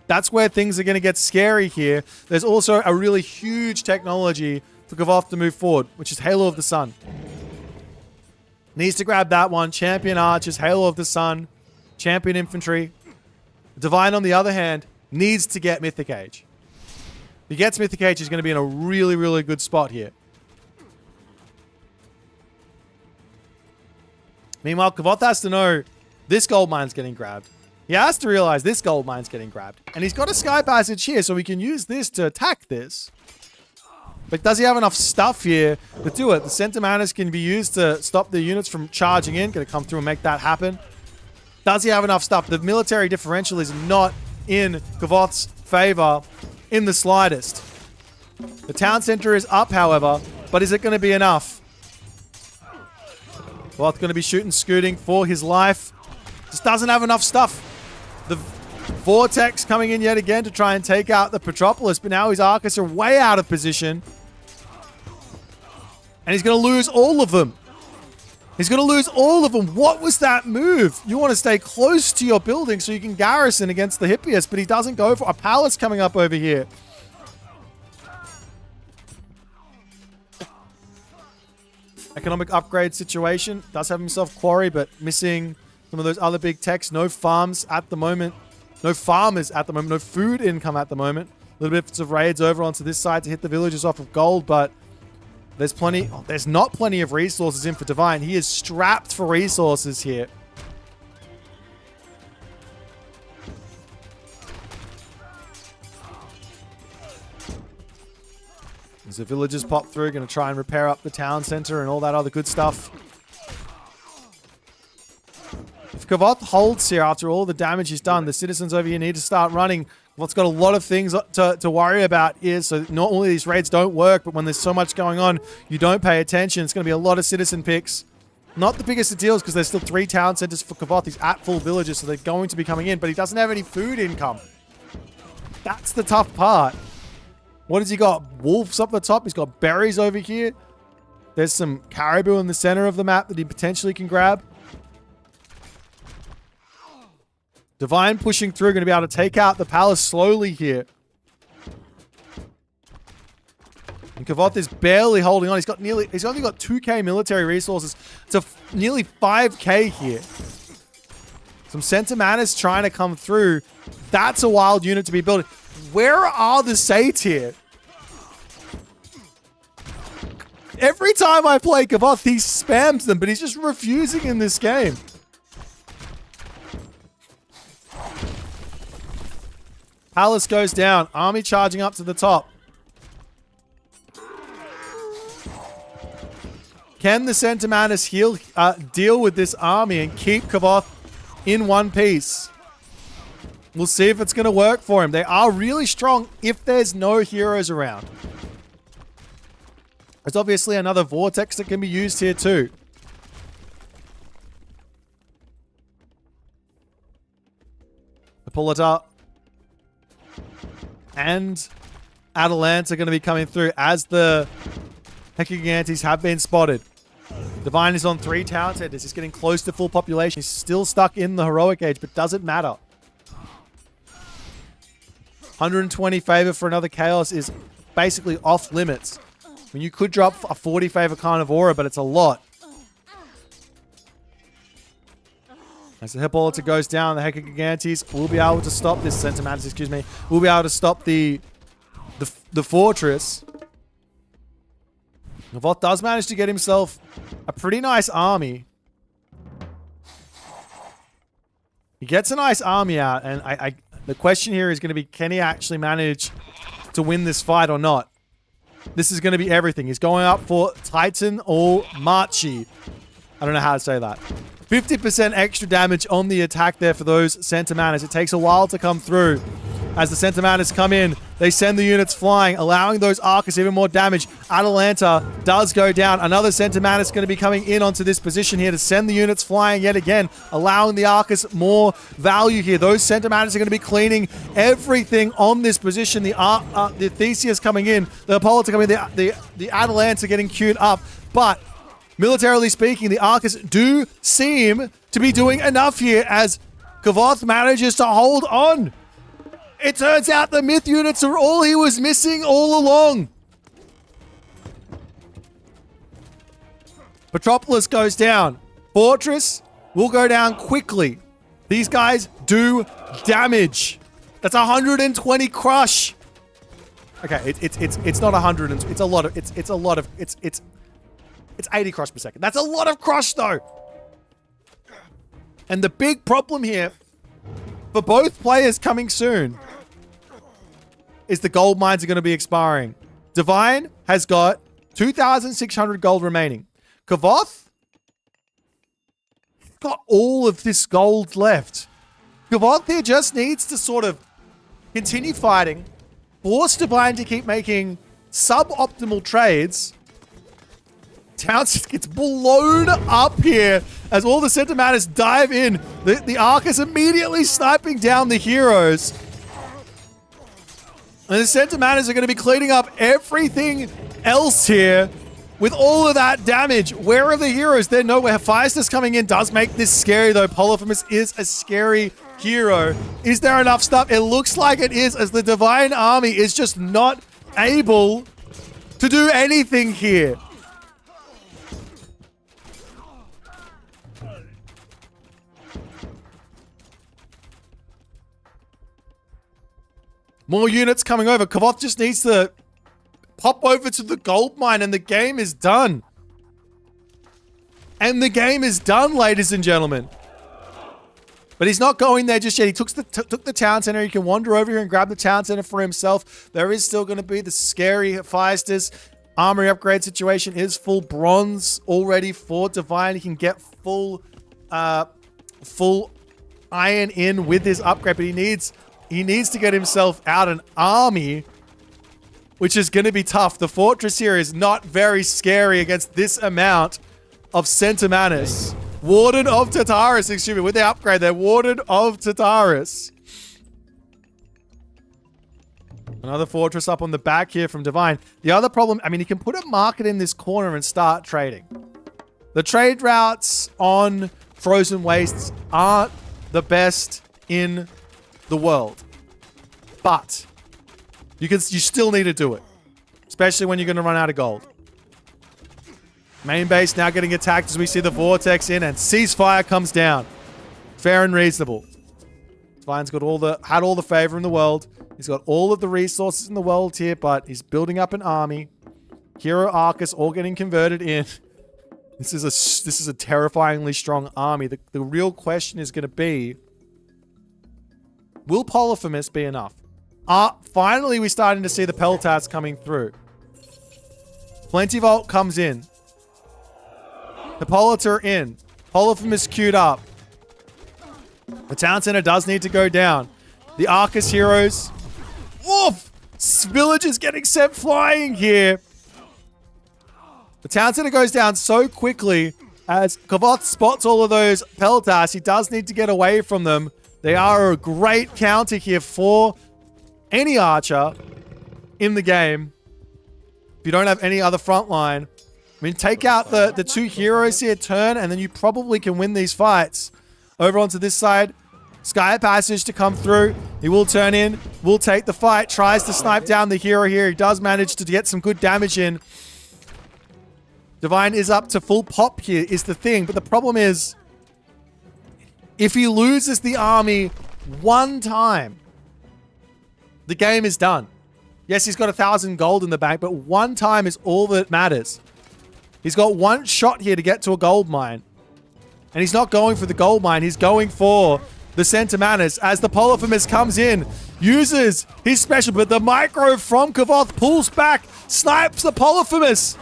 That's where things are going to get scary here. There's also a really huge technology for Kvoth to move forward, which is Halo of the Sun. Needs to grab that one. Champion Archers, Halo of the Sun, Champion Infantry. Divine, on the other hand, needs to get Mythic Age. If he gets Mythic Age, he's going to be in a really, really good spot here. Meanwhile, Kvoth has to know this gold mine's getting grabbed. He has to realize this gold mine's getting grabbed. And he's got a Sky Passage here, so he can use this to attack this. But does he have enough stuff here to do it? The Sentimanis can be used to stop the units from charging in. Going to come through and make that happen. Does he have enough stuff? The military differential is not in Kvoth's favor in the slightest. The town center is up, however, but is it going to be enough? Kvoth going to be shooting, scooting for his life. Just doesn't have enough stuff. The Vortex coming in yet again to try and take out the Petropolis, but now his Arcus are way out of position. And he's going to lose all of them. He's going to lose all of them. What was that move? You want to stay close to your building so you can garrison against the Hippias, but he doesn't go for a palace coming up over here. Economic upgrade situation. Does have himself quarry, but missing some of those other big techs. No farms at the moment. No farmers at the moment. No food income at the moment. A little bit of raids over onto this side to hit the villages off of gold, but there's plenty. Oh, there's not plenty of resources in for Divine. He is strapped for resources here. As the villagers pop through, going to try and repair up the town center and all that other good stuff. If Kvoth holds here after all the damage he's done, the citizens over here need to start running. Kvoth's got a lot of things to worry about here, so not only these raids don't work, but when there's so much going on, you don't pay attention. It's going to be a lot of citizen picks. Not the biggest of deals because there's still 3 town centers for Kvoth. He's at full villages, so they're going to be coming in, but he doesn't have any food income. That's the tough part. What has he got? Wolves up the top. He's got berries over here. There's some caribou in the center of the map that he potentially can grab. Divine pushing through. Going to be able to take out the palace slowly here. And Kvoth is barely holding on. He's only got 2k military resources to nearly 5k here. Some Sentimanis trying to come through. That's a wild unit to be building. Where are the Sates here? Every time I play Kvoth, he spams them, but he's just refusing in this game. Palace goes down. Army charging up to the top. Can the Sentimanis deal with this army and keep Kvoth in one piece? We'll see if it's going to work for him. They are really strong if there's no heroes around. There's obviously another Vortex that can be used here too. Hippolyta and Atalanta are going to be coming through as the Hecagantes have been spotted. Divine is on 3 town centers. He's getting close to full population. He's still stuck in the heroic age, but doesn't matter. 120 favor for another Chaos is basically off limits. I mean, you could drop a 40 favor Carnivora, but it's a lot. As the Hippolyta goes down, the Hecagantes will be able to stop this Sentimanis, excuse me. Will be able to stop the fortress. Kvoth does manage to get himself a pretty nice army. He gets a nice army out, and the question here is going to be, can he actually manage to win this fight or not? This is going to be everything. He's going up for Titan or Machi. I don't know how to say that. 50% extra damage on the attack there for those Sentimanis. It takes a while to come through. As the Sentimanis come in, they send the units flying, allowing those Arcus even more damage. Atalanta does go down. Another Sentimanis going to be coming in onto this position here to send the units flying yet again, allowing the Arcus more value here. Those Sentimanis are going to be cleaning everything on this position. The Theseus coming in, the Hippolyta coming in, the Atalanta getting queued up. But militarily speaking, the Arcus do seem to be doing enough here as Kvoth manages to hold on. It turns out the myth units are all he was missing all along. Metropolis goes down. Fortress will go down quickly. These guys do damage. That's 120 crush. Okay, it's not 100. It's a lot of it's 80 crush per second. That's a lot of crush though. And the big problem here for both players coming soon is the gold mines are going to be expiring. Divine has got 2,600 gold remaining. Kvoth got all of this gold left. Kvoth here just needs to sort of continue fighting, force Divine to keep making suboptimal trades. Townsend gets blown up here as all the center matters dive in. The Ark is immediately sniping down the heroes. And the center matters are going to be cleaning up everything else here with all of that damage. Where are the heroes? They're nowhere. Hephaestus coming in does make this scary though. Polyphemus is a scary hero. Is there enough stuff? It looks like it is, as the Divine Army is just not able to do anything here. More units coming over. Kvoth just needs to pop over to the gold mine and the game is done. And the game is done, ladies and gentlemen. But he's not going there just yet. He took the town center. He can wander over here and grab the town center for himself. There is still going to be the scary Hephaestus. Armory upgrade situation is full bronze already for Divine. He can get full iron in with his upgrade, but he needs to get himself out an army, which is going to be tough. The fortress here is not very scary against this amount of Centimanus. Warden of Tartarus, excuse me, with the upgrade there. Warden of Tartarus. Another fortress up on the back here from Divine. The other problem, I mean, he can put a market in this corner and start trading. The trade routes on Frozen Wastes aren't the best in the world, but you still need to do it, especially when you're going to run out of gold. Main base now getting attacked as we see the vortex in and ceasefire comes down. Fair and reasonable. Divine's got had all the favor in the world. He's got all of the resources in the world here, but he's building up an army. Hero Arcus all getting converted in. This is a terrifyingly strong army. The real question is going to be, will Polyphemus be enough? Finally, we're starting to see the Peltats coming through. Plentyvault comes in. Hippolyta in. Polyphemus queued up. The town center does need to go down. The Arcus heroes. Woof! Village is getting sent flying here. The town center goes down so quickly as Kvoth spots all of those Peltas. He does need to get away from them. They are a great counter here for any archer in the game. If you don't have any other front line, I mean, take out the two heroes here, turn, and then you probably can win these fights. Over onto this side, Sky Passage to come through. He will turn in, will take the fight, tries to snipe down the hero here. He does manage to get some good damage in. Divine is up to full pop here is the thing, but the problem is, if he loses the army one time, the game is done. Yes, he's got 1,000 gold in the bank, but one time is all that matters. He's got one shot here to get to a gold mine. And he's not going for the gold mine. He's going for the Centimanus as the Polyphemus comes in, uses his special, but the micro from Kvoth pulls back, snipes the Polyphemus,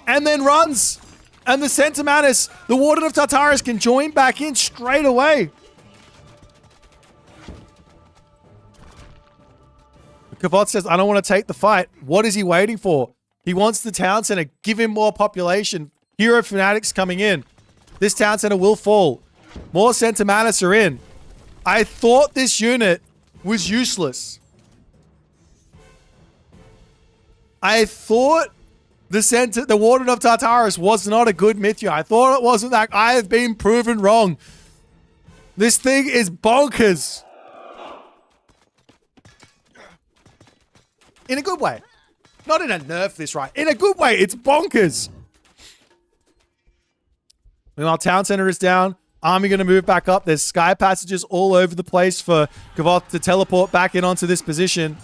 and then runs. And the Centimanus, the Warden of Tartarus, can join back in straight away. Kvoth says, I don't want to take the fight. What is he waiting for? He wants the town center. Give him more population. Hero fanatics coming in. This town center will fall. More Centimanus are in. I thought this unit was useless. I thought The Warden of Tartarus was not a good myth unit. I thought it wasn't that. I have been proven wrong. This thing is bonkers. In a good way. Not in a nerf this right. In a good way, it's bonkers. Meanwhile, Town Center is down. Army going to move back up. There's sky passages all over the place for Kvoth to teleport back in onto this position.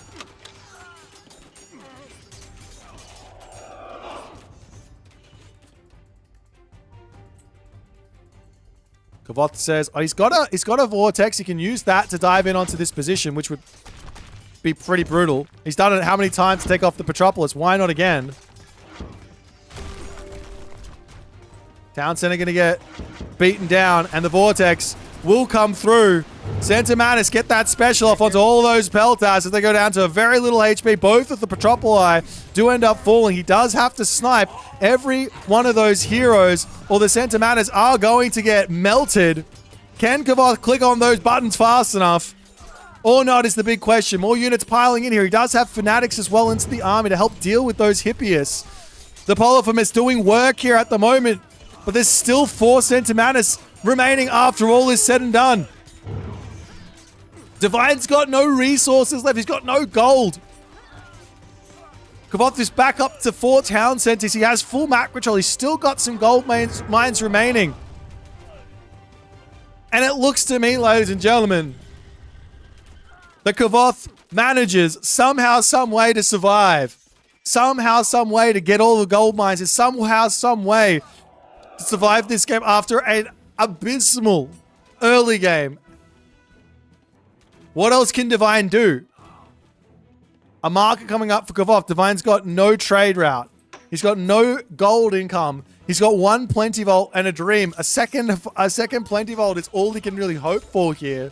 Kvoth says, oh, he's got a vortex. He can use that to dive in onto this position, which would be pretty brutal. He's done it how many times to take off the Petropolis? Why not again? Town Center going to get beaten down, and the vortex will come through. Centimanus get that special off onto all those Peltas as they go down to a very little HP. Both of the Petropoli do end up falling. He does have to snipe every one of those heroes, or the Centimanus are going to get melted. Can Kvoth click on those buttons fast enough? Or not is the big question. More units piling in here. He does have Fanatics as well into the army to help deal with those Hippias. The Polyphem is doing work here at the moment, but there's still 4 Centimanus remaining after all is said and done. Divine's got no resources left. He's got no gold. Kvoth is back up to 4 town centers. He has full map control. He's still got some gold mines remaining. And it looks to me, ladies and gentlemen, that Kvoth manages somehow, some way to survive. Somehow, some way to get all the gold mines. And somehow, some way to survive this game after an abysmal early game. What else can Divine do? A market coming up for Kvoth. Divine's got no trade route. He's got no gold income. He's got 1 Plenty Vault and a dream. A second Plenty Vault is all he can really hope for here.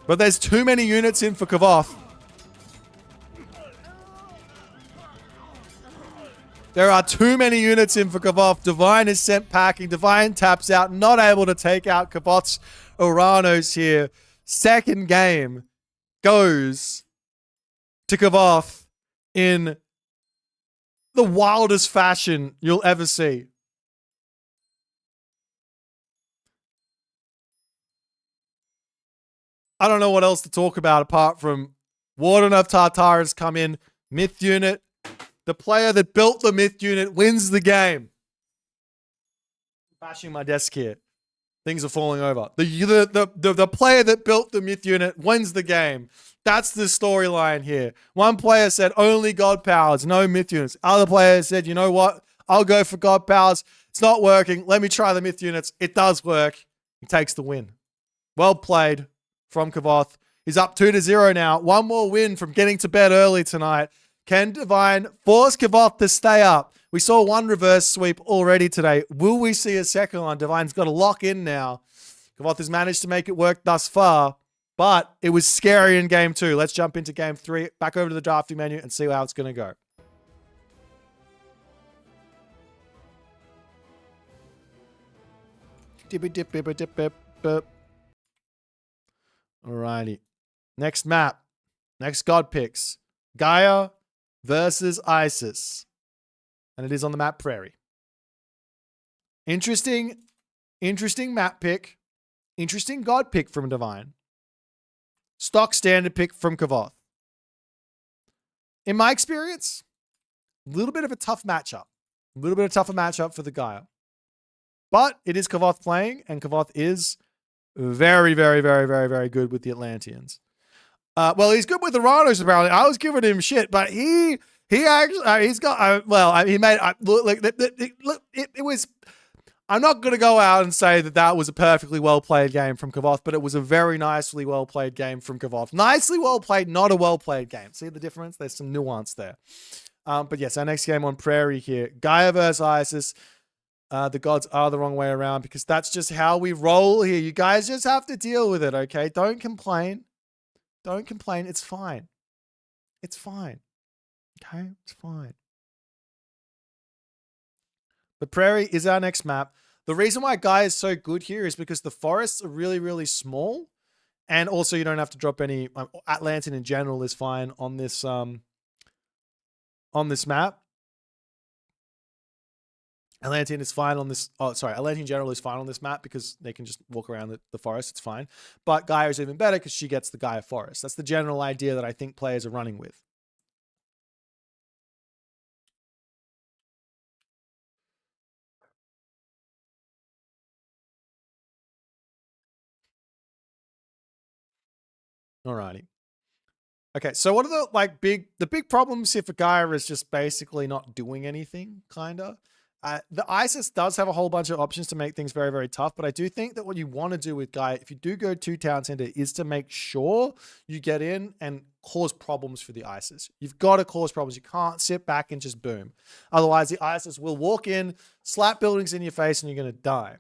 But there's too many units in for Kvoth. There are too many units in for Kvoth. Divine is sent packing. Divine taps out. Not able to take out Kvoth's Uranos here. Second game goes to Kvoth in the wildest fashion you'll ever see. I don't know what else to talk about apart from Warden of Tartarus come in. Myth unit. The player that built the myth unit wins the game. Bashing my desk here. Things are falling over. The player that built the myth unit wins the game. That's the storyline here. One player said only God powers, no myth units. Other players said, you know what? I'll go for God powers. It's not working. Let me try the myth units. It does work. He takes the win. Well played from Kvoth. He's up 2-0 now. One more win from getting to bed early tonight. Can Divine force Kvoth to stay up? We saw 1 reverse sweep already today. Will we see a second one? Divine's got to lock in now. Kvoth has managed to make it work thus far, but it was scary in game 2. Let's jump into game 3. Back over to the drafting menu and see how it's going to go. Alrighty. Next map. Next god picks. Gaia versus Isis. And it is on the map Prairie. Interesting map pick. Interesting god pick from Divine. Stock standard pick from Kvoth. In my experience, a little bit of a tough matchup. A little bit of a tougher matchup for the Gaia. But it is Kvoth playing, and Kvoth is very, very, very, very, very good with the Atlanteans. Well, he's good with the Rhinos, apparently. I was giving him shit, but he actually, he's got, he made, look, it was, I'm not going to go out and say that that was a perfectly well-played game from Kvoth, but it was a very nicely well-played game from Kvoth. Nicely well-played, not a well-played game. See the difference? There's some nuance there. But yes, our next game on Prairie here. Gaia versus Isis. The gods are the wrong way around because that's just how we roll here. You guys just have to deal with it, okay? Don't complain. Don't complain. It's fine. It's fine. Okay? It's fine. But Prairie is our next map. The reason why Gaia is so good here is because the forests are really, really small. And also you don't have to drop any... Atlantan in general is fine on this on this map. Atlantean is fine on this. Oh, sorry. Atlantean General is fine on this map because they can just walk around the forest. It's fine. But Gaia is even better because she gets the Gaia forest. That's the general idea that I think players are running with. Alrighty. Okay, so what are the big problems here for Gaia is just basically not doing anything, kinda. The Isis does have a whole bunch of options to make things very, very tough, but I do think that what you want to do with Gaia, if you do go to Town Center, is to make sure you get in and cause problems for the Isis. You've got to cause problems. You can't sit back and just boom. Otherwise, the Isis will walk in, slap buildings in your face, and you're going to die.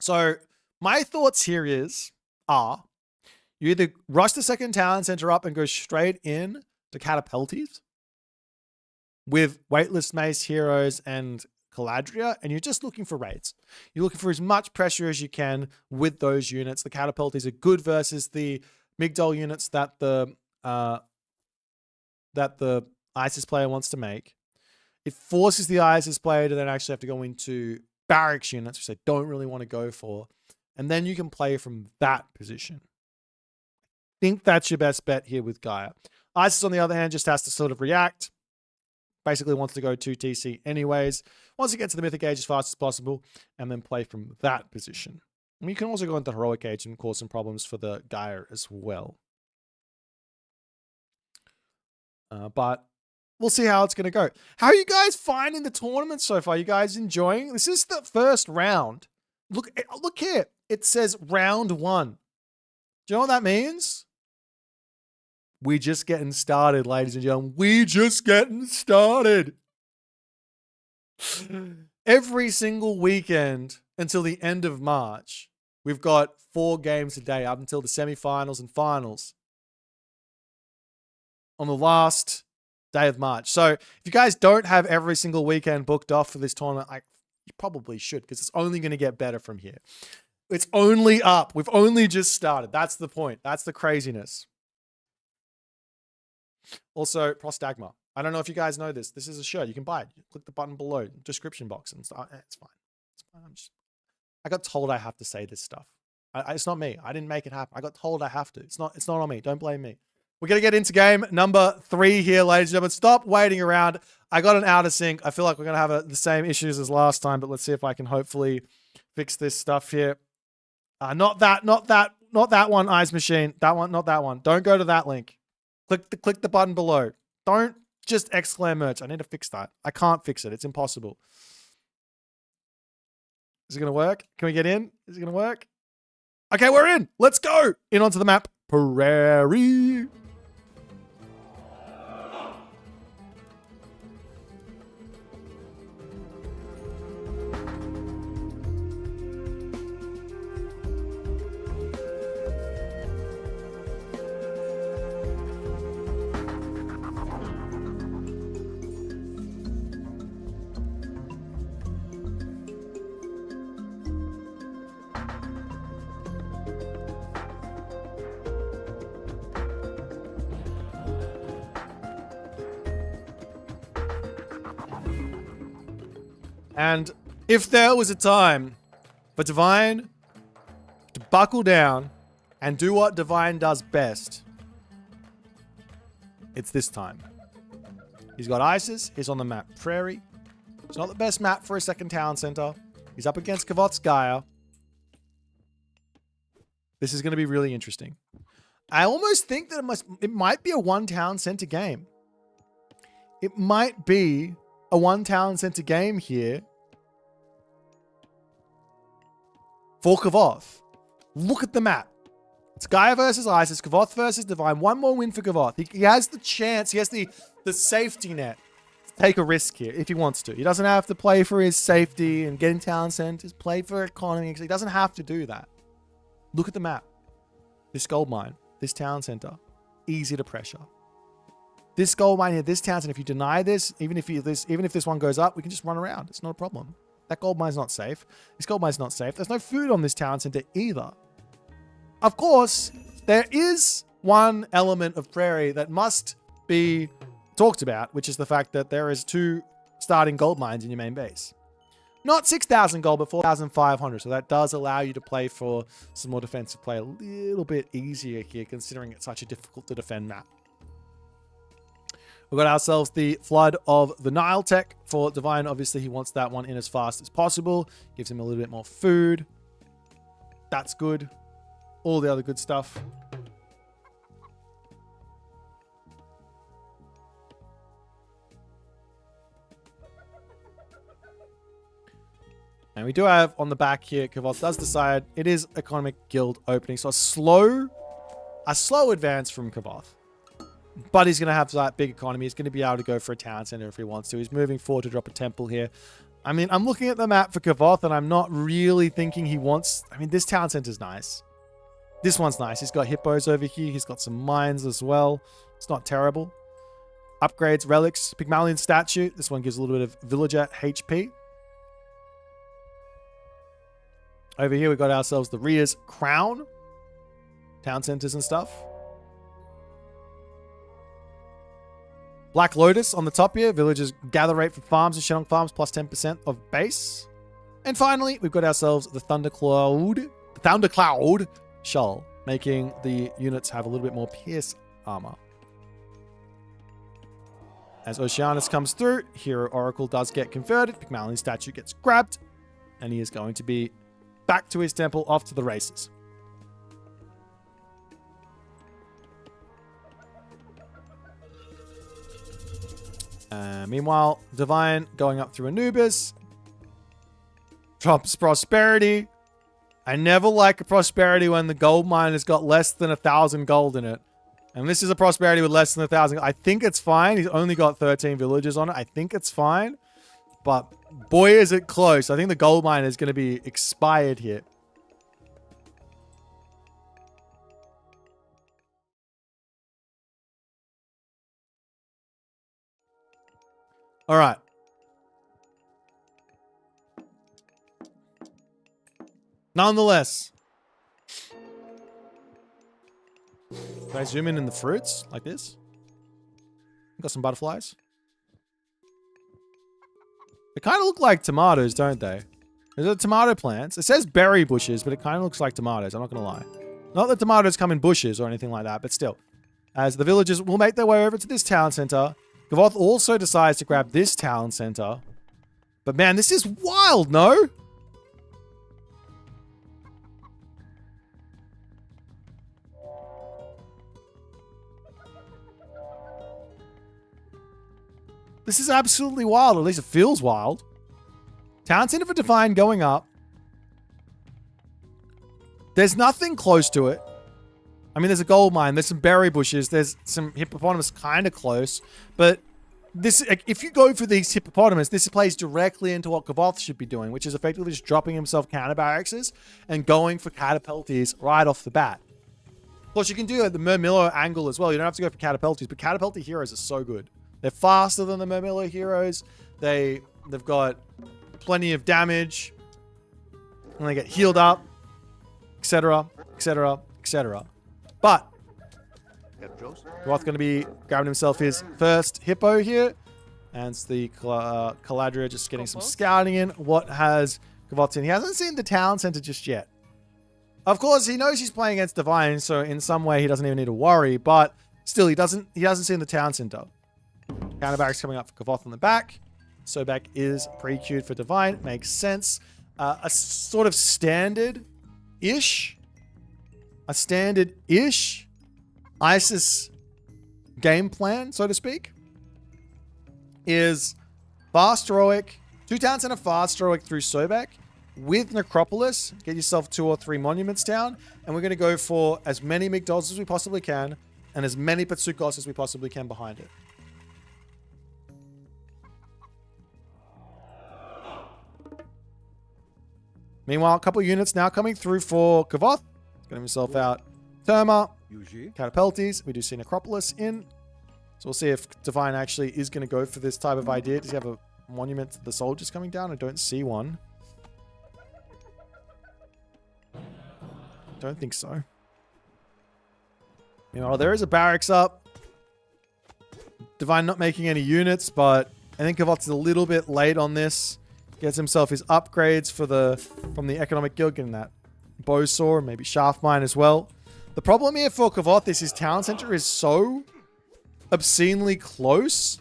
So my thoughts here are you either rush the second Town Center up and go straight in to Catapultes with Weightless Mace Heroes and Caladria, and you're just looking for raids. You're looking for as much pressure as you can with those units. The Catapultes are good versus the Migdol units that the ISIS player wants to make. It forces the ISIS player to then actually have to go into barracks units, which they don't really want to go for. And then you can play from that position. I think that's your best bet here with Gaia. ISIS, on the other hand, just has to sort of react. Basically wants to go 2 TC anyways. Wants to get to the Mythic Age as fast as possible and then play from that position. And you can also go into Heroic Age and cause some problems for the Gaia as well. But we'll see how it's going to go. How are you guys finding the tournament so far? You guys enjoying? This is the first round. Look here. It says round 1. Do you know what that means? We just getting started, ladies and gentlemen. We just getting started. Every single weekend until the end of March, we've got 4 games a day up until the semifinals and finals on the last day of March. So if you guys don't have every single weekend booked off for this tournament, you probably should, because it's only going to get better from here. It's only up. We've only just started. That's the point. That's the craziness. Also, Prostagma. I don't know if you guys know this. This is a shirt. You can buy it. You click the button below, description box, and stuff. It's fine. It's fine. I got told I have to say this stuff. It's not me. I didn't make it happen. I got told I have to. It's not on me. Don't blame me. We're going to get into game number 3 here, ladies and gentlemen. Stop waiting around. I got an out of sync. I feel like we're going to have the same issues as last time, but let's see if I can hopefully fix this stuff here. Not that one, Eyes Machine. That one, not that one. Don't go to that link. Click the button below. Don't just exclaim merch. I need to fix that. I can't fix it. It's impossible. Is it going to work? Can we get in? Is it going to work? Okay, we're in. Let's go. In onto the map. Prairie. And if there was a time for Divine to buckle down and do what Divine does best, it's this time. He's got Isis. He's on the map Prairie. It's not the best map for a second town center. He's up against Kvoth's Gaia. This is going to be really interesting. I almost think that it might be a 1 town center game. It might be a 1 town center game here for Kvoth. Look at the map. It's Gaia versus Isis, Kvoth versus Divine. 1 more win for Kvoth. He has the chance, he has the safety net to take a risk here if he wants to. He doesn't have to play for his safety and getting town centers, play for economy. He doesn't have to do that. Look at the map. This gold mine, this town center, easy to pressure. This gold mine here, this town center, if you deny this, even if this one goes up, we can just run around. It's not a problem. That gold mine's not safe. This gold mine's not safe. There's no food on this town center either. Of course, there is one element of Prairie that must be talked about, which is the fact that there is 2 starting gold mines in your main base. Not 6,000 gold, but 4,500. So that does allow you to play for some more defensive play a little bit easier here, considering it's such a difficult to defend map. We've got ourselves the Flood of the Nile tech for Divine. Obviously, he wants that one in as fast as possible. Gives him a little bit more food. That's good. All the other good stuff. And we do have on the back here, Kvoth does decide it is Economic Guild opening. So a slow advance from Kvoth. But he's going to have that big economy. He's going to be able to go for a town center if he wants to. He's moving forward to drop a temple here. I mean, I'm looking at the map for Kvoth and I'm not really thinking he wants... I mean, this town center's nice. This one's nice. He's got hippos over here. He's got some mines as well. It's not terrible. Upgrades, relics, Pygmalion statue. This one gives a little bit of villager HP. Over here, we got ourselves the Ria's Crown. Town centers and stuff. Black Lotus on the top here. Villagers gather rate for farms and Shenong farms plus 10% of base. And finally, we've got ourselves the Thundercloud Shell, making the units have a little bit more pierce armor. As Oceanus comes through, Hero Oracle does get converted. Pygmalion statue gets grabbed. And he is going to be back to his temple, off to the races. Meanwhile, Divine going up through Anubis. Drops Prosperity. I never like a Prosperity when the gold mine has got less than 1,000 gold in it. And this is a Prosperity with less than 1,000. I think it's fine. He's only got 13 villages on it. I think it's fine. But boy, is it close. I think the gold mine is going to be expired here. All right. Nonetheless. Can I zoom in the fruits like this? Got some butterflies. They kind of look like tomatoes, don't they? Those are tomato plants. It says berry bushes, but it kind of looks like tomatoes. I'm not going to lie. Not that tomatoes come in bushes or anything like that, but still. As the villagers will make their way over to this town center. Kvoth also decides to grab this town center. But man, this is wild, no? This is absolutely wild. At least it feels wild. Town center for Divine going up. There's nothing close to it. I mean, there's a gold mine. There's some berry bushes. There's some hippopotamus kind of close. But this, if you go for these hippopotamus, this plays directly into what Kvoth should be doing, which is effectively just dropping himself counter barracks and going for catapulties right off the bat. Of course, you can do like the Murmillo angle as well. You don't have to go for catapulties, but catapulty heroes are so good. They're faster than the Murmillo heroes. They've got plenty of damage. And they get healed up, etc., etc., etc. But Kvoth going to be grabbing himself his first hippo here. And it's the Caladria just getting some scouting in. What has Kvoth seen? He hasn't seen the town center just yet. Of course, he knows he's playing against Divine, so in some way he doesn't even need to worry. But still, he hasn't seen the town center. Counter barracks coming up for Kvoth on the back. Sobek is pre-queued for Divine. Makes sense. A sort of standard-ish. A standard-ish ISIS game plan, so to speak, is fast heroic, 2 town center fast heroic through Sobek with Necropolis. Get yourself 2 or 3 monuments down, and we're going to go for as many Migdols as we possibly can and as many Patsukos as we possibly can behind it. Meanwhile, a couple of units now coming through for Kvoth. Getting himself out. Terma. Catapulties. We do see Necropolis in. So we'll see if Divine actually is going to go for this type of idea. Does he have a monument to the soldiers coming down? I don't see one. Don't think so. Meanwhile, there is a barracks up. Divine not making any units, but I think Kvoth's a little bit late on this. Gets himself his upgrades from the Economic Guild, getting that bow saw, maybe shaft mine as well. The problem here for Kvoth is his town center is so obscenely close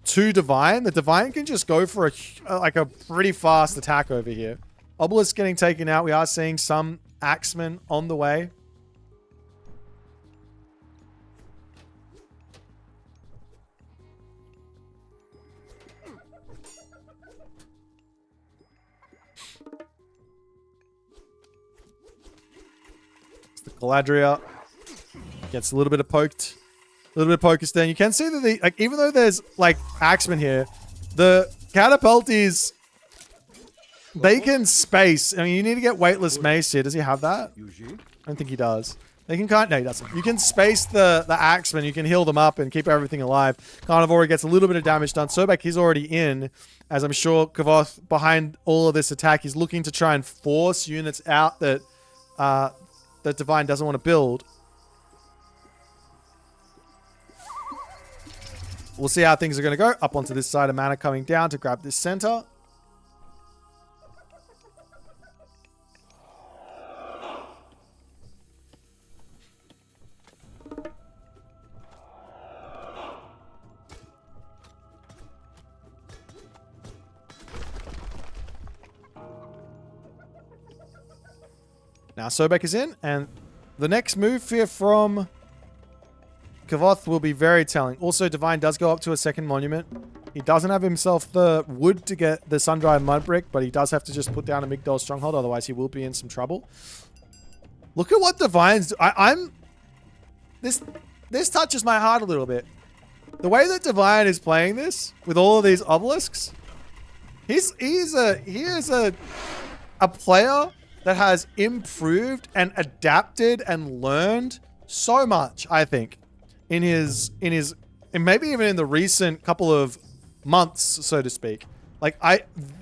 to Divine. The Divine can just go for a pretty fast attack over here. Obelisk getting taken out. We are seeing some axemen on the way. Galadriel gets a little bit of poked. A little bit of focus there. You can see that like, even though there's like axemen here, the catapulties, they can space. I mean, you need to get weightless mace here. Does he have that? I don't think he does. They can no, he doesn't. You can space the axemen. You can heal them up and keep everything alive. Carnivore gets a little bit of damage done. Sobek, he's already in, as I'm sure Kvoth, behind all of this attack, is looking to try and force units out that that Divine doesn't want to build. We'll see how things are going to go. Up onto this side of mana coming down to grab this center. Now Sobek is in, and the next move here from Kvoth will be very telling. Also, Divine does go up to a second monument. He doesn't have himself the wood to get the Sun-Dried Mud Brick, but he does have to just put down a Migdol Stronghold, otherwise he will be in some trouble. Look at what Divine's... This touches my heart a little bit. The way that Divine is playing this, with all of these obelisks, he is a player that has improved and adapted and learned so much, I think, in and maybe even in the recent couple of months, so to speak. Like,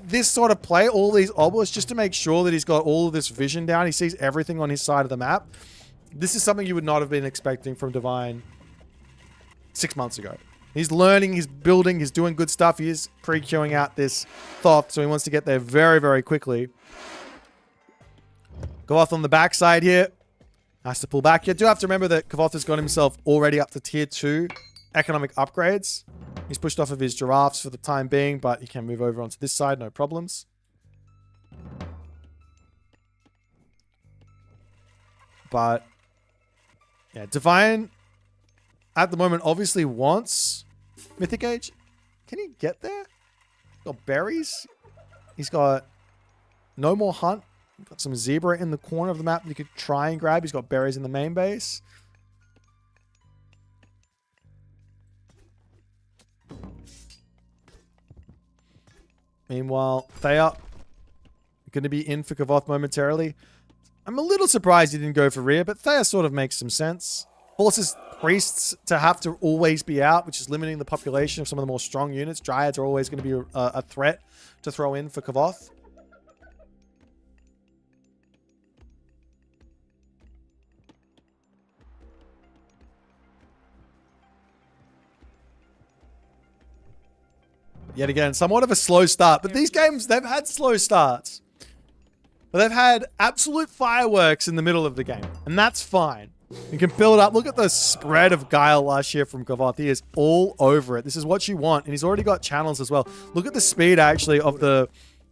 this sort of play, all these obelisks, just to make sure that he's got all of this vision down. He sees everything on his side of the map. This is something you would not have been expecting from Divine 6 months ago. He's learning, he's building, he's doing good stuff. He is pre-queuing out this Thoth, so he wants to get there very, very quickly. Kvoth on the backside here. Has to pull back. You do have to remember that Kvoth has got himself already up to tier 2 economic upgrades. He's pushed off of his giraffes for the time being, but he can move over onto this side, no problems. But, yeah, Divine at the moment obviously wants Mythic Age. Can he get there? He's got berries. He's got no more hunt. Got some zebra in the corner of the map that you could try and grab. He's got berries in the main base. Meanwhile, Thea going to be in for Kvoth momentarily. I'm a little surprised he didn't go for Rhea, but Thea sort of makes some sense. Forces priests to have to always be out, which is limiting the population of some of the more strong units. Dryads are always going to be a threat to throw in for Kvoth. Yet again, somewhat of a slow start. But these games, they've had slow starts. But they've had absolute fireworks in the middle of the game. And that's fine. You can build up. Look at the spread of Gaia last year from Kvoth. He is all over it. This is what you want. And he's already got channels as well. Look at the speed, actually, of the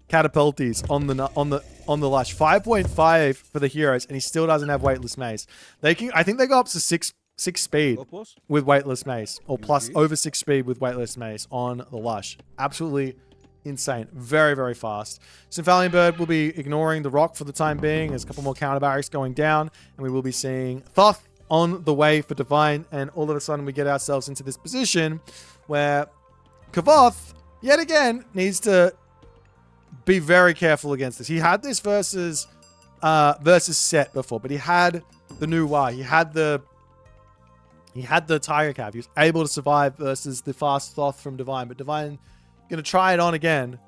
catapulties on the Lush. 5.5 for the heroes. And he still doesn't have weightless mace. They can, I think they go up to 6 speed with weightless mace, or plus over 6 speed with weightless mace on the Lush. Absolutely insane. Very, very fast. Symphalian Bird will be ignoring the rock for the time being. There's a couple more counter barracks going down, and we will be seeing Thoth on the way for Divine, and all of a sudden we get ourselves into this position where Kvoth, yet again, needs to be very careful against this. He had this versus set before, but he had the new Y. He had the Tiger Cab. He was able to survive versus the fast Thoth from Divine. But Divine going to try it on again.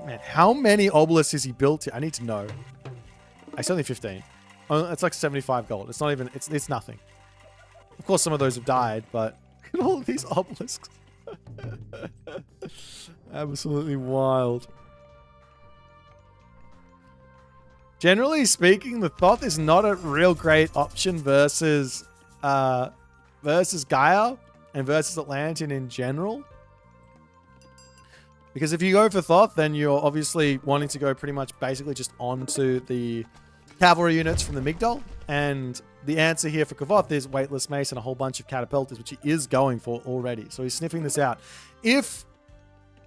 Man, how many obelisks has he built here? I need to know. It's only 15. Oh, it's like 75 gold. It's not even... It's nothing. Of course, some of those have died, but look at all of these obelisks. Absolutely wild. Generally speaking, the Thoth is not a real great option versus Gaia and versus Atlantean in general. Because if you go for Thoth, then you're obviously wanting to go pretty much basically just onto the cavalry units from the Migdol. And the answer here for Kvoth is weightless mace and a whole bunch of catapulters, which he is going for already. So he's sniffing this out. If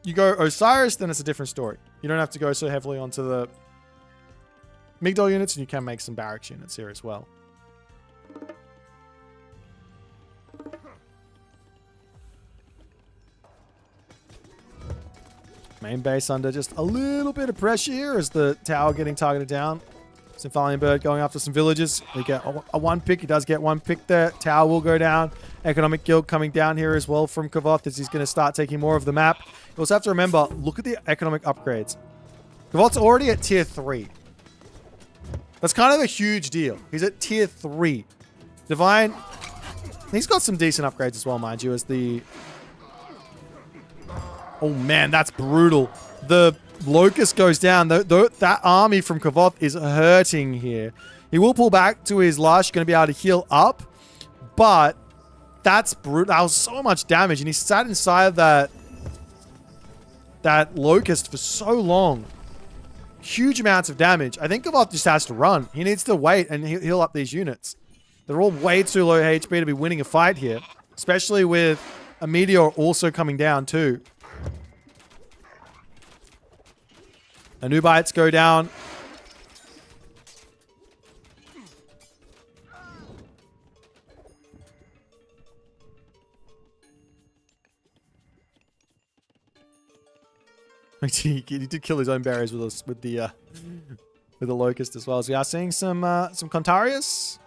you go Osiris, then it's a different story. You don't have to go so heavily onto the Migdol units, and you can make some barracks units here as well. Main base under just a little bit of pressure here as the tower getting targeted down. Symphalian Bird going after some villages. We get a one pick. He does get one pick there. Tower will go down. Economic Guild coming down here as well from Kvoth as he's going to start taking more of the map. You also have to remember, look at the economic upgrades. Kvoth's already at tier 3. That's kind of a huge deal. He's at tier 3. Divine, he's got some decent upgrades as well, mind you, as the... Oh man, that's brutal. The Locust goes down. That army from Kvoth is hurting here. He will pull back to his Lush, going to be able to heal up. But that's brutal. That was so much damage. And he sat inside that Locust for so long. Huge amounts of damage. I think Kvoth just has to run. He needs to wait and heal up these units. They're all way too low HP to be winning a fight here. Especially with a Meteor also coming down too. Anubites go down. He did kill his own barriers with the Locust as well. So we are seeing some Contarius.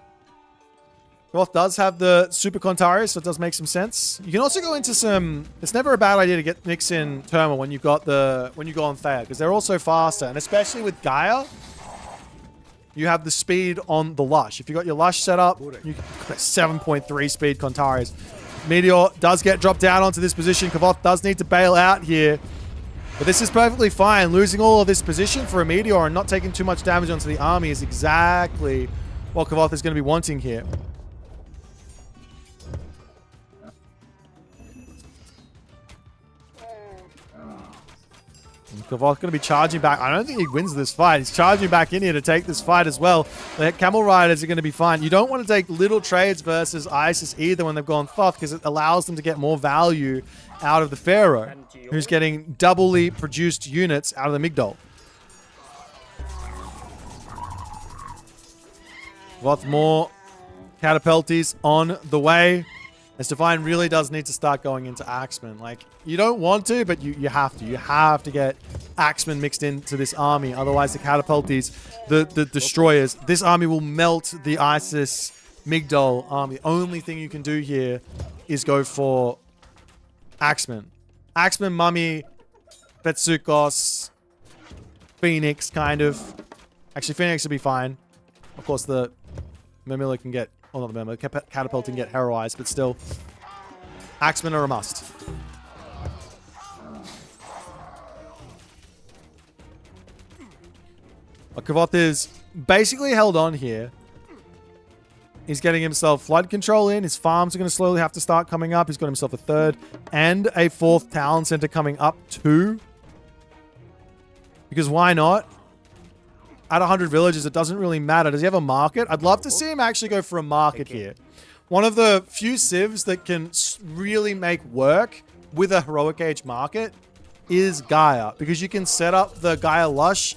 Kvoth does have the Super Contarius, so it does make some sense. You can also go into some... It's never a bad idea to mix in Terma when you go on Thea, because they're also faster. And especially with Gaia, you have the speed on the Lush. If you got your Lush set up, you got 7.3 speed Contarius. Meteor does get dropped down onto this position. Kvoth does need to bail out here. But this is perfectly fine. Losing all of this position for a Meteor and not taking too much damage onto the army is exactly what Kvoth is going to be wanting here. Kvoth going to be charging back. I don't think he wins this fight. He's charging back in here to take this fight as well. The Camel Riders are going to be fine. You don't want to take little trades versus Isis either when they've gone Thoth, because it allows them to get more value out of the Pharaoh, who's getting doubly produced units out of the Migdol. Kvoth more catapulties on the way. As Divine really does need to start going into Axeman. Like, you don't want to, but you have to. You have to get Axeman mixed into this army. Otherwise, the catapulties, the destroyers, this army will melt the Isis Migdol army. The only thing you can do here is go for Axeman. Axeman, Mummy, Betsukos, Phoenix, kind of. Actually, Phoenix will be fine. Of course, the Mamilla can get... Well, not the Mamilla. Catapult can get heroized, but still. Axemen are a must. But Kvoth is basically held on here. He's getting himself flood control in. His farms are going to slowly have to start coming up. He's got himself a 3rd and a 4th town center coming up too. Because why not? At 100 villages, it doesn't really matter. Does he have a market? I'd love to see him actually go for a market here. One of the few civs that can really make work with a heroic age market is Gaia. Because you can set up the Gaia Lush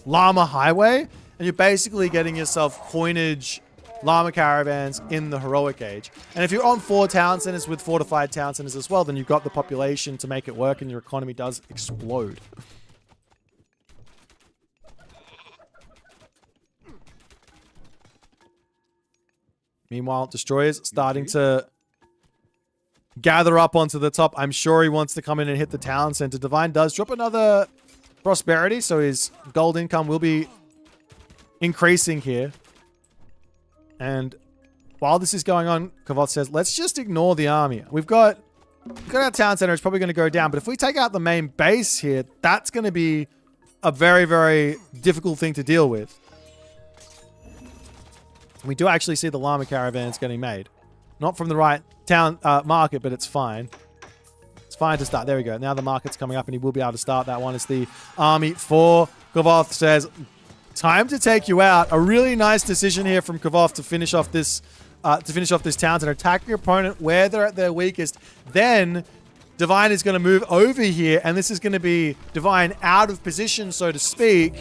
Llama Highway, and you're basically getting yourself coinage llama caravans in the heroic age. And if you're on 4 town centers with fortified town centers as well, then you've got the population to make it work and your economy does explode. Meanwhile, Destroyer's starting to gather up onto the top. I'm sure he wants to come in and hit the town center. Divine does drop another prosperity, so his gold income will be increasing here. And while this is going on, Kvoth says, let's just ignore the army. We've got our town center. It's probably going to go down. But if we take out the main base here, that's going to be a very, very difficult thing to deal with. We do actually see the llama caravans getting made. Not from the right town market, but it's fine. It's fine to start. There we go. Now the market's coming up and he will be able to start that one. It's the army for Kvoth says, time to take you out. A really nice decision here from Kvoth to finish off this town and attack your opponent where they're at their weakest. Then Divine is going to move over here, and this is going to be Divine out of position, so to speak.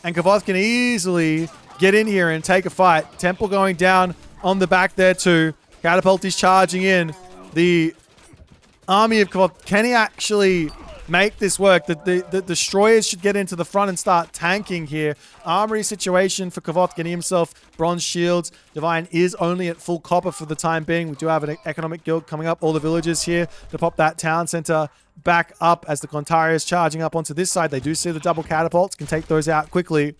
And Kvoth can easily get in here and take a fight. Temple going down on the back there too. Catapult is charging in. The army of Kvoth, can he actually make this work? The destroyers should get into the front and start tanking here. Armory situation for Kvoth, getting himself bronze shields. Divine is only at full copper for the time being. We do have an economic guild coming up. All the villagers here to pop that town center back up as the Kontari is charging up onto this side. They do see the double catapults, can take those out quickly.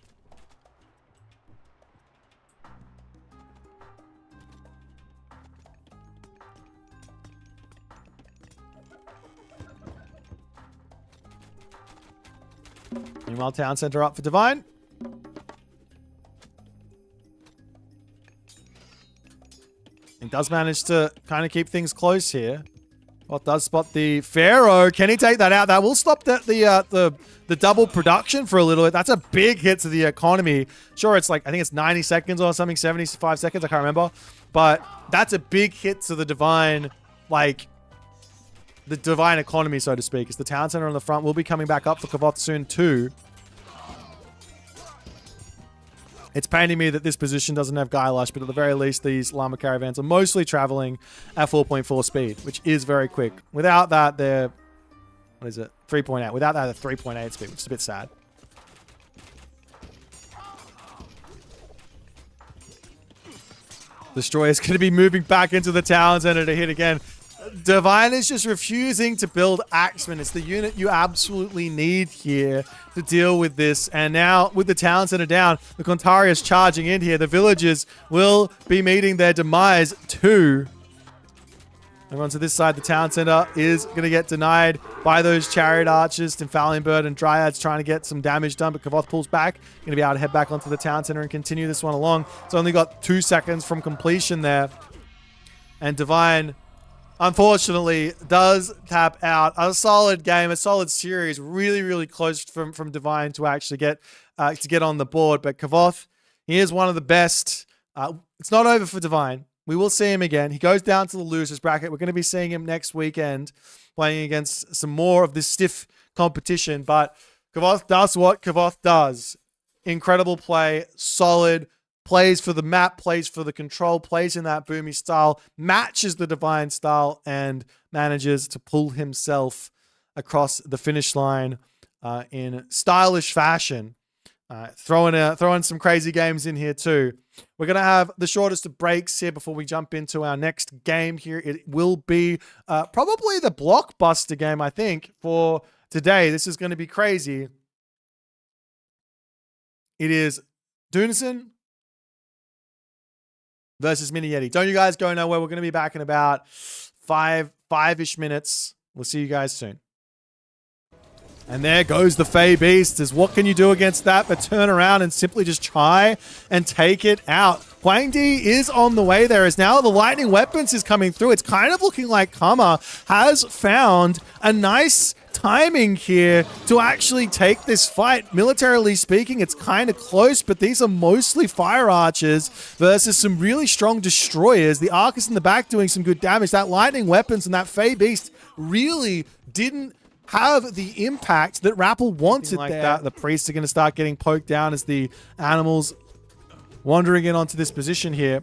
Meanwhile, town center up for Divine. And does manage to kind of keep things close here. What does spot the Pharaoh? Can he take that out? That will stop the double production for a little bit. That's a big hit to the economy. Sure, it's like, I think it's 90 seconds or something, 75 seconds, I can't remember. But that's a big hit to the Divine, like, the Divine economy, so to speak. It's the town center on the front. Will be coming back up for Kvoth soon too. It's paining me that this position doesn't have Gaia Lush, but at the very least, these llama caravans are mostly traveling at 4.4 speed, which is very quick. Without that, they're, what is it? 3.8. Without that, they're 3.8 speed, which is a bit sad. Destroyer is going to be moving back into the town center to hit again. Divine is just refusing to build Axemen. It's the unit you absolutely need here to deal with this. And now, with the town center down, the Kontari is charging in here. The villagers will be meeting their demise too. Over onto this side, the town center is going to get denied by those chariot archers. Tinfalian Bird and Dryads trying to get some damage done, but Kvoth pulls back. Going to be able to head back onto the town center and continue this one along. It's only got 2 seconds from completion there. And Divine, unfortunately, does tap out. A solid game, a solid series. Really, really close from Divine to actually get on the board. But Kvoth, he is one of the best. It's not over for Divine. We will see him again. He goes down to the losers bracket. We're going to be seeing him next weekend, playing against some more of this stiff competition. But Kvoth does what Kvoth does. Incredible play, solid, plays for the map, plays for the control, plays in that boomy style, matches the Divine style, and manages to pull himself across the finish line in stylish fashion. Throwing some crazy games in here too. We're going to have the shortest of breaks here before we jump into our next game here. It will be probably the blockbuster game, I think, for today. This is going to be crazy. It is Tunison versus Mini Yeti. Don't you guys go nowhere. We're going to be back in about five-ish minutes. We'll see you guys soon. And there goes the Fey Beast. What can you do against that but turn around and simply just try and take it out? Huang Di is on the way there as now the lightning weapons is coming through. It's kind of looking like Kama has found a nice timing here to actually take this fight. Militarily speaking, it's kind of close, but these are mostly fire archers versus some really strong destroyers. The Arcus in the back doing some good damage. That lightning weapons and that Fey Beast really didn't have the impact that Rappel wanted like there. That. The priests are going to start getting poked down as the animals wandering in onto this position here.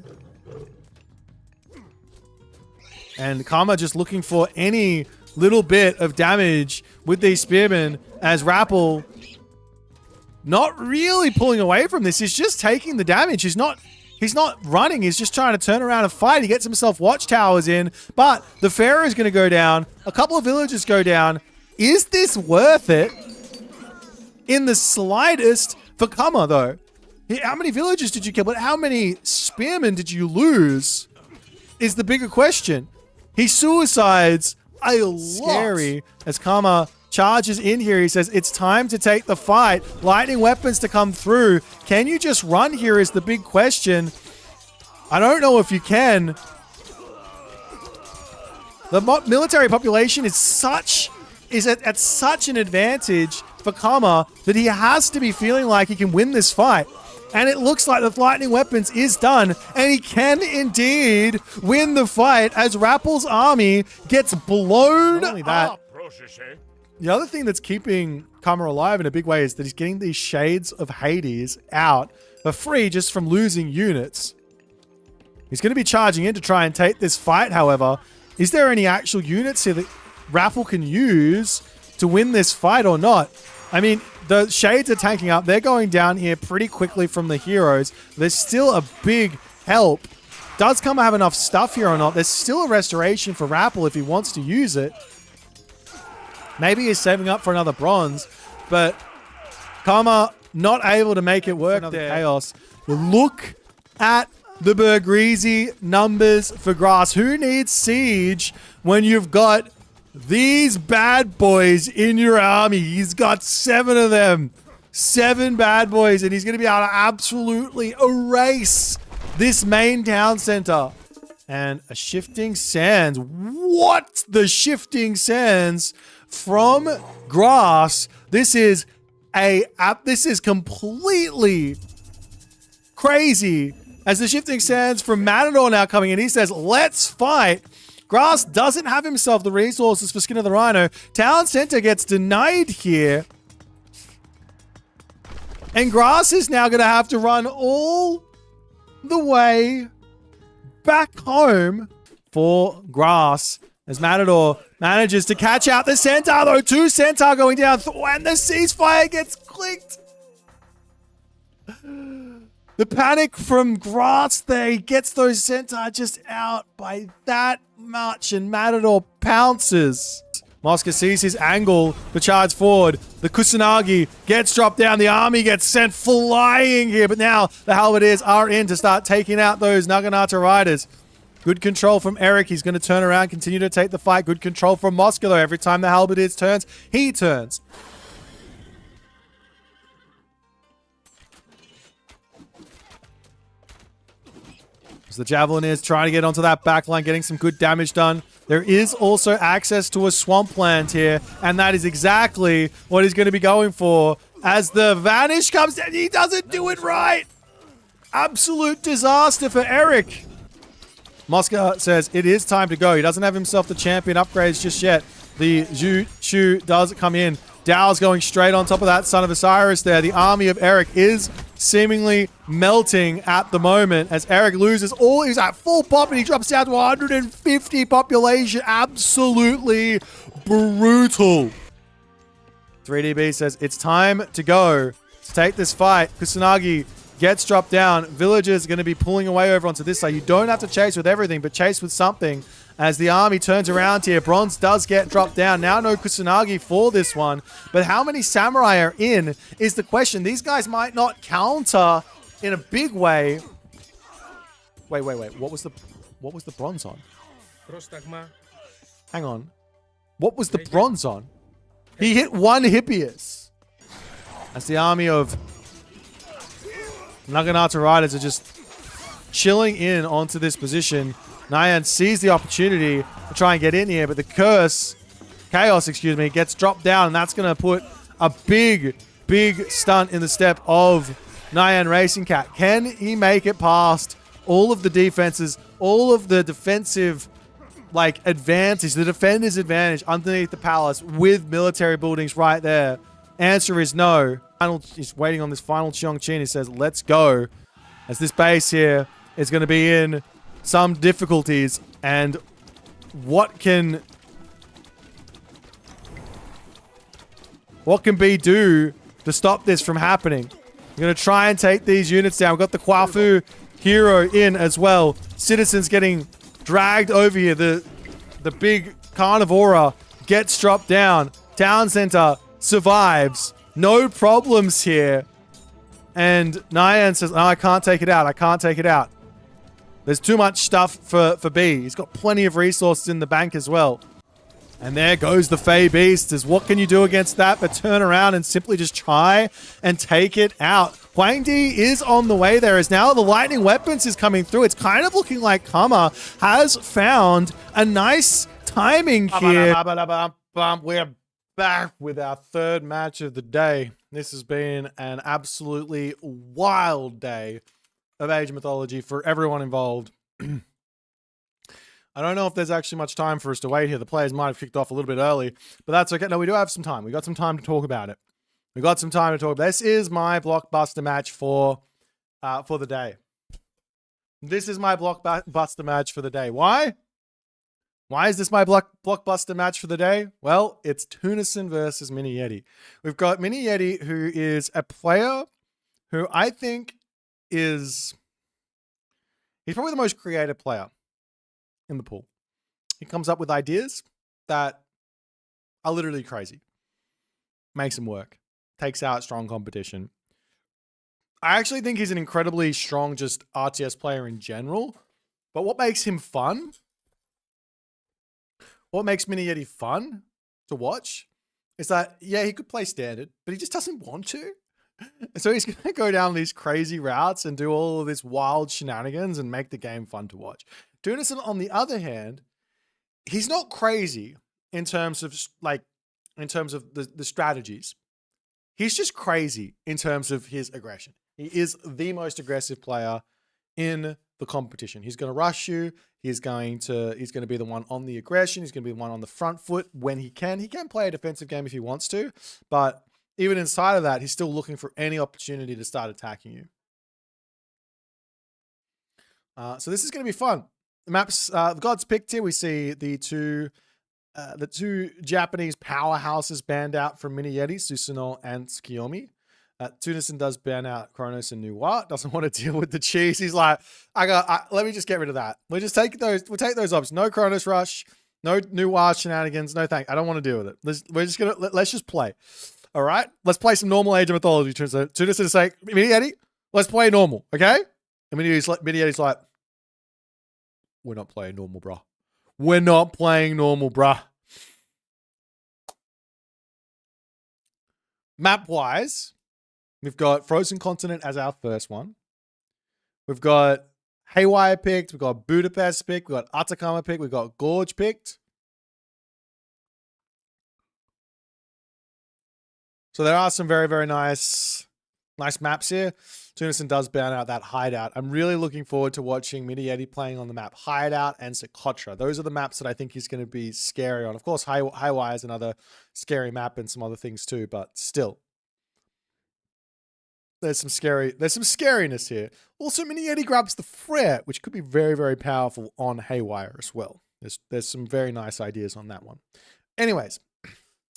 And Karma just looking for any little bit of damage with these spearmen as Rappel not really pulling away from this. He's just taking the damage. He's not running. He's just trying to turn around and fight. He gets himself watchtowers in, but the Pharaoh is going to go down. A couple of villagers go down. Is this worth it? In the slightest for Kama, though. How many villagers did you kill? But how many spearmen did you lose is the bigger question. He suicides a lot. Scary as Karma charges in here. He says, it's time to take the fight. Lightning weapons to come through. Can you just run here is the big question. I don't know if you can. The military population is at such an advantage for Karma that he has to be feeling like he can win this fight. And it looks like the lightning weapons is done, and he can indeed win the fight as Rappel's army gets blown up. The other thing that's keeping Karma alive in a big way is that he's getting these shades of Hades out for free just from losing units. He's going to be charging in to try and take this fight, however. Is there any actual units here that Rappel can use to win this fight or not? I mean, the shades are tanking up. They're going down here pretty quickly from the heroes. There's still a big help. Does Karma have enough stuff here or not? There's still a restoration for Rappel if he wants to use it. Maybe he's saving up for another bronze, but Karma not able to make it work there. Chaos. Look at the Bergrizi numbers for Grass. Who needs siege when you've got these bad boys in your army? He's got 7 of them. 7 bad boys, and he's going to be able to absolutely erase this main town center. And a Shifting Sands. What? The Shifting Sands from Grass. This is completely crazy. As the Shifting Sands from Matador now coming in, he says, let's fight. Grass doesn't have himself the resources for Skin of the Rhino. Town Center gets denied here. And Grass is now going to have to run all the way back home for Grass. As Matador manages to catch out the Centaur, though. 2 Centaur going down. And the ceasefire gets clicked. The panic from Grass there. He gets those Centaur just out by that much, and Matador pounces. Mosca sees his angle to charge forward. The Kusanagi gets dropped down. The army gets sent flying here, but now the Halberdiers are in to start taking out those Naginata riders. Good control from Eric. He's going to turn around, continue to take the fight. Good control from Mosca, though. Every time the Halberdiers turns, he turns. As the Javelin is trying to get onto that backline, getting some good damage done. There is also access to a swampland here, and that is exactly what he's going to be going for. As the Vanish comes down, he doesn't do it right. Absolute disaster for Eric. Mosca says it is time to go. He doesn't have himself the champion upgrades just yet. The Zhu Chu does come in. Dow's going straight on top of that Son of Osiris there. The army of Eric is seemingly melting at the moment as Eric loses all. He's at full pop and he drops down to 150 population. Absolutely brutal. 3DB says it's time to go to take this fight. Kusanagi gets dropped down. Villagers are going to be pulling away over onto this side. You don't have to chase with everything, but chase with something. As the army turns around here, Bronze does get dropped down. Now no Kusanagi for this one. But how many samurai are in is the question. These guys might not counter in a big way. Wait. What was the bronze on? Hang on. What was the bronze on? He hit 1 Hippias. As the army of Naginata riders are just chilling in onto this position. Nyan sees the opportunity to try and get in here, but the Chaos, gets dropped down, and that's going to put a big stunt in the step of Nyan Racing Cat. Can he make it past all of the defenses, all of the defensive advantage, the defender's advantage underneath the palace with military buildings right there? Answer is no. He's waiting on this final Cheongqing. He says, let's go. As this base here is going to be in some difficulties, and what can B do to stop this from happening? We're going to try and take these units down. We've got the Kwafu hero in as well. Citizens getting dragged over here. The big Carnivora gets dropped down. Town center survives. No problems here. And Nyan says, no, I can't take it out. I can't take it out. There's too much stuff for B. He's got plenty of resources in the bank as well. And there goes the Fey Beast. What can you do against that but turn around and simply just try and take it out? Huang Di is on the way there as now the lightning weapons is coming through. It's kind of looking like Kama has found a nice timing here. We're back with our third match of the day. This has been an absolutely wild day of Age of Mythology for everyone involved. I don't know if there's actually much time for us to wait here. The players might have kicked off a little bit early, but that's okay. No, we do have some time. We got some time to talk about it. We got some time to talk. This is my blockbuster match for the day. This is my blockbuster match for the day. Why? Why is this my blockbuster match for the day? Well, it's Tunison versus Mini Yeti. We've got Mini Yeti, who is a player who I think he's probably the most creative player in the pool. He comes up with ideas that are literally crazy. Makes him work. Takes out strong competition. I actually think he's an incredibly strong just RTS player in general. But what makes him fun? What makes Mini Yeti fun to watch is that, yeah, he could play standard, but he just doesn't want to. So he's going to go down these crazy routes and do all of this wild shenanigans and make the game fun to watch. Tunison, on the other hand, he's not crazy in terms of the strategies. He's just crazy in terms of his aggression. He is the most aggressive player in the competition. He's going to rush you. He's going to be the one on the aggression. He's going to be the one on the front foot when he can. He can play a defensive game if he wants to, but even inside of that, he's still looking for any opportunity to start attacking you. So this is going to be fun. The maps, the gods picked here. We see the two Japanese powerhouses banned out from Mini Yeti, Susano and Tsukuyomi. Tunison does ban out Kronos and Nuwa. Doesn't want to deal with the cheese. He's like, let me just get rid of that. We'll take those options. No Kronos rush, no Nuwa shenanigans. No thanks. I don't want to deal with it. Let's just play. All right, let's play some normal Age of Mythology. Tunison is saying, Mini Yeti, let's play normal, okay? And Mini Yeti's like, we're not playing normal, bruh. We're not playing normal, bruh. Map-wise, we've got Frozen Continent as our first one. We've got Haywire picked. We've got Budapest picked. We've got Atacama picked. We've got Gorge picked. So there are some very, very nice maps here. Tunison does ban out that Hideout. I'm really looking forward to watching Mini Yeti playing on the map Hideout and Socotra. Those are the maps that I think he's going to be scary on. Of course, Highwire is another scary map and some other things too, but still. There's some scariness here. Also, Mini Yeti grabs the Fret, which could be very, very powerful on Haywire as well. There's some very nice ideas on that one. Anyways,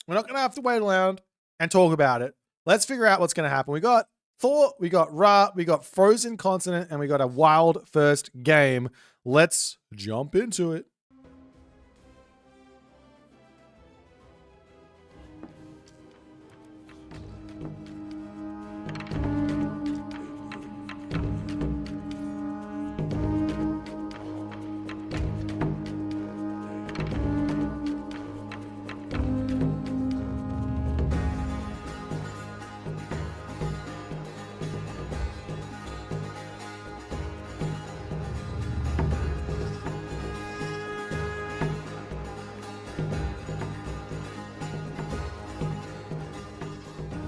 we're not going to have to wait around and talk about it. Let's figure out what's going to happen. We got Thor, we got Ra, we got Frozen Continent, and we got a wild first game. Let's jump into it.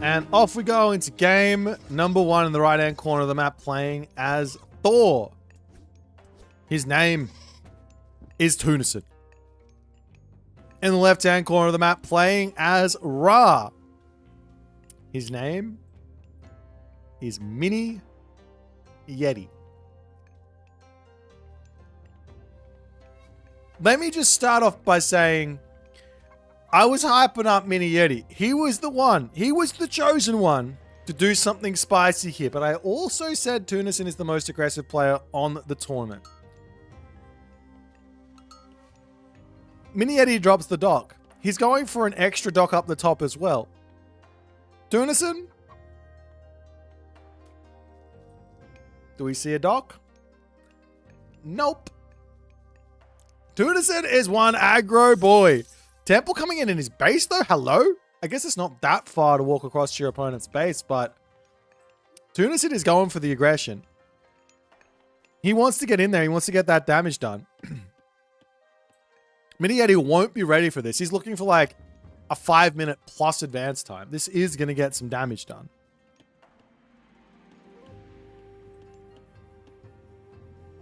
And off we go into game number 1 in the right-hand corner of the map, playing as Thor. His name is Tunison. In the left-hand corner of the map, playing as Ra. His name is Mini Yeti. Let me just start off by saying, I was hyping up Mini Yeti. He was the one. He was the chosen one to do something spicy here. But I also said Tunison is the most aggressive player on the tournament. Mini Yeti drops the dock. He's going for an extra dock up the top as well. Tunison? Do we see a dock? Nope. Tunison is one aggro boy. Temple coming in his base, though? Hello? I guess it's not that far to walk across to your opponent's base, but Tunison is going for the aggression. He wants to get in there. He wants to get that damage done. Mini Yeti won't be ready for this. He's looking for like a 5-minute plus advance time. This is going to get some damage done.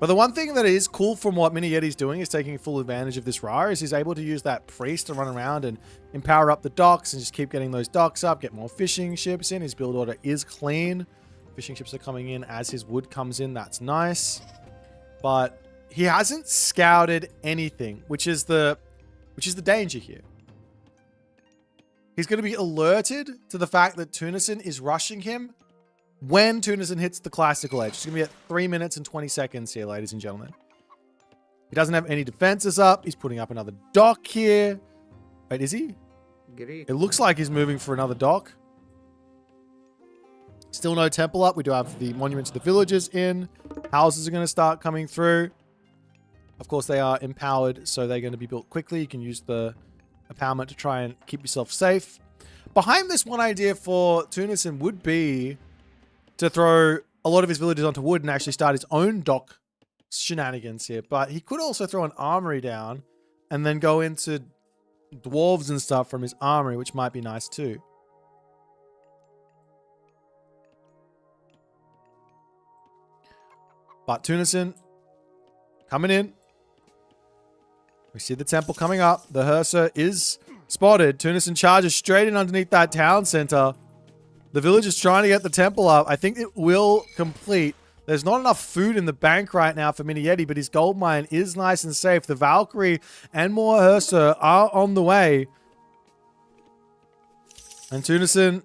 But the one thing that is cool from what Mini Yeti's doing is taking full advantage of this Ra is he's able to use that priest to run around and empower up the docks and just keep getting those docks up, get more fishing ships in. His build order is clean. Fishing ships are coming in as his wood comes in. That's nice. But he hasn't scouted anything, which is the danger here. He's going to be alerted to the fact that Tunison is rushing him when Tunison hits the classical edge. It's going to be at 3 minutes and 20 seconds here, ladies and gentlemen. He doesn't have any defenses up. He's putting up another dock here. Wait, is he? It looks like he's moving for another dock. Still no temple up. We do have the monuments to the villagers in. Houses are going to start coming through. Of course, they are empowered, so they're going to be built quickly. You can use the empowerment to try and keep yourself safe. Behind this, one idea for Tunison would be to throw a lot of his villagers onto wood and actually start his own dock shenanigans here. But he could also throw an armory down and then go into dwarves and stuff from his armory, which might be nice too. But Tunison coming in. We see the temple coming up. The Hursa is spotted. Tunison charges straight in underneath that town center. The village is trying to get the temple up. I think it will complete. There's not enough food in the bank right now for Mini Yeti, but his gold mine is nice and safe. The Valkyrie and more Hursa are on the way. And Tunison,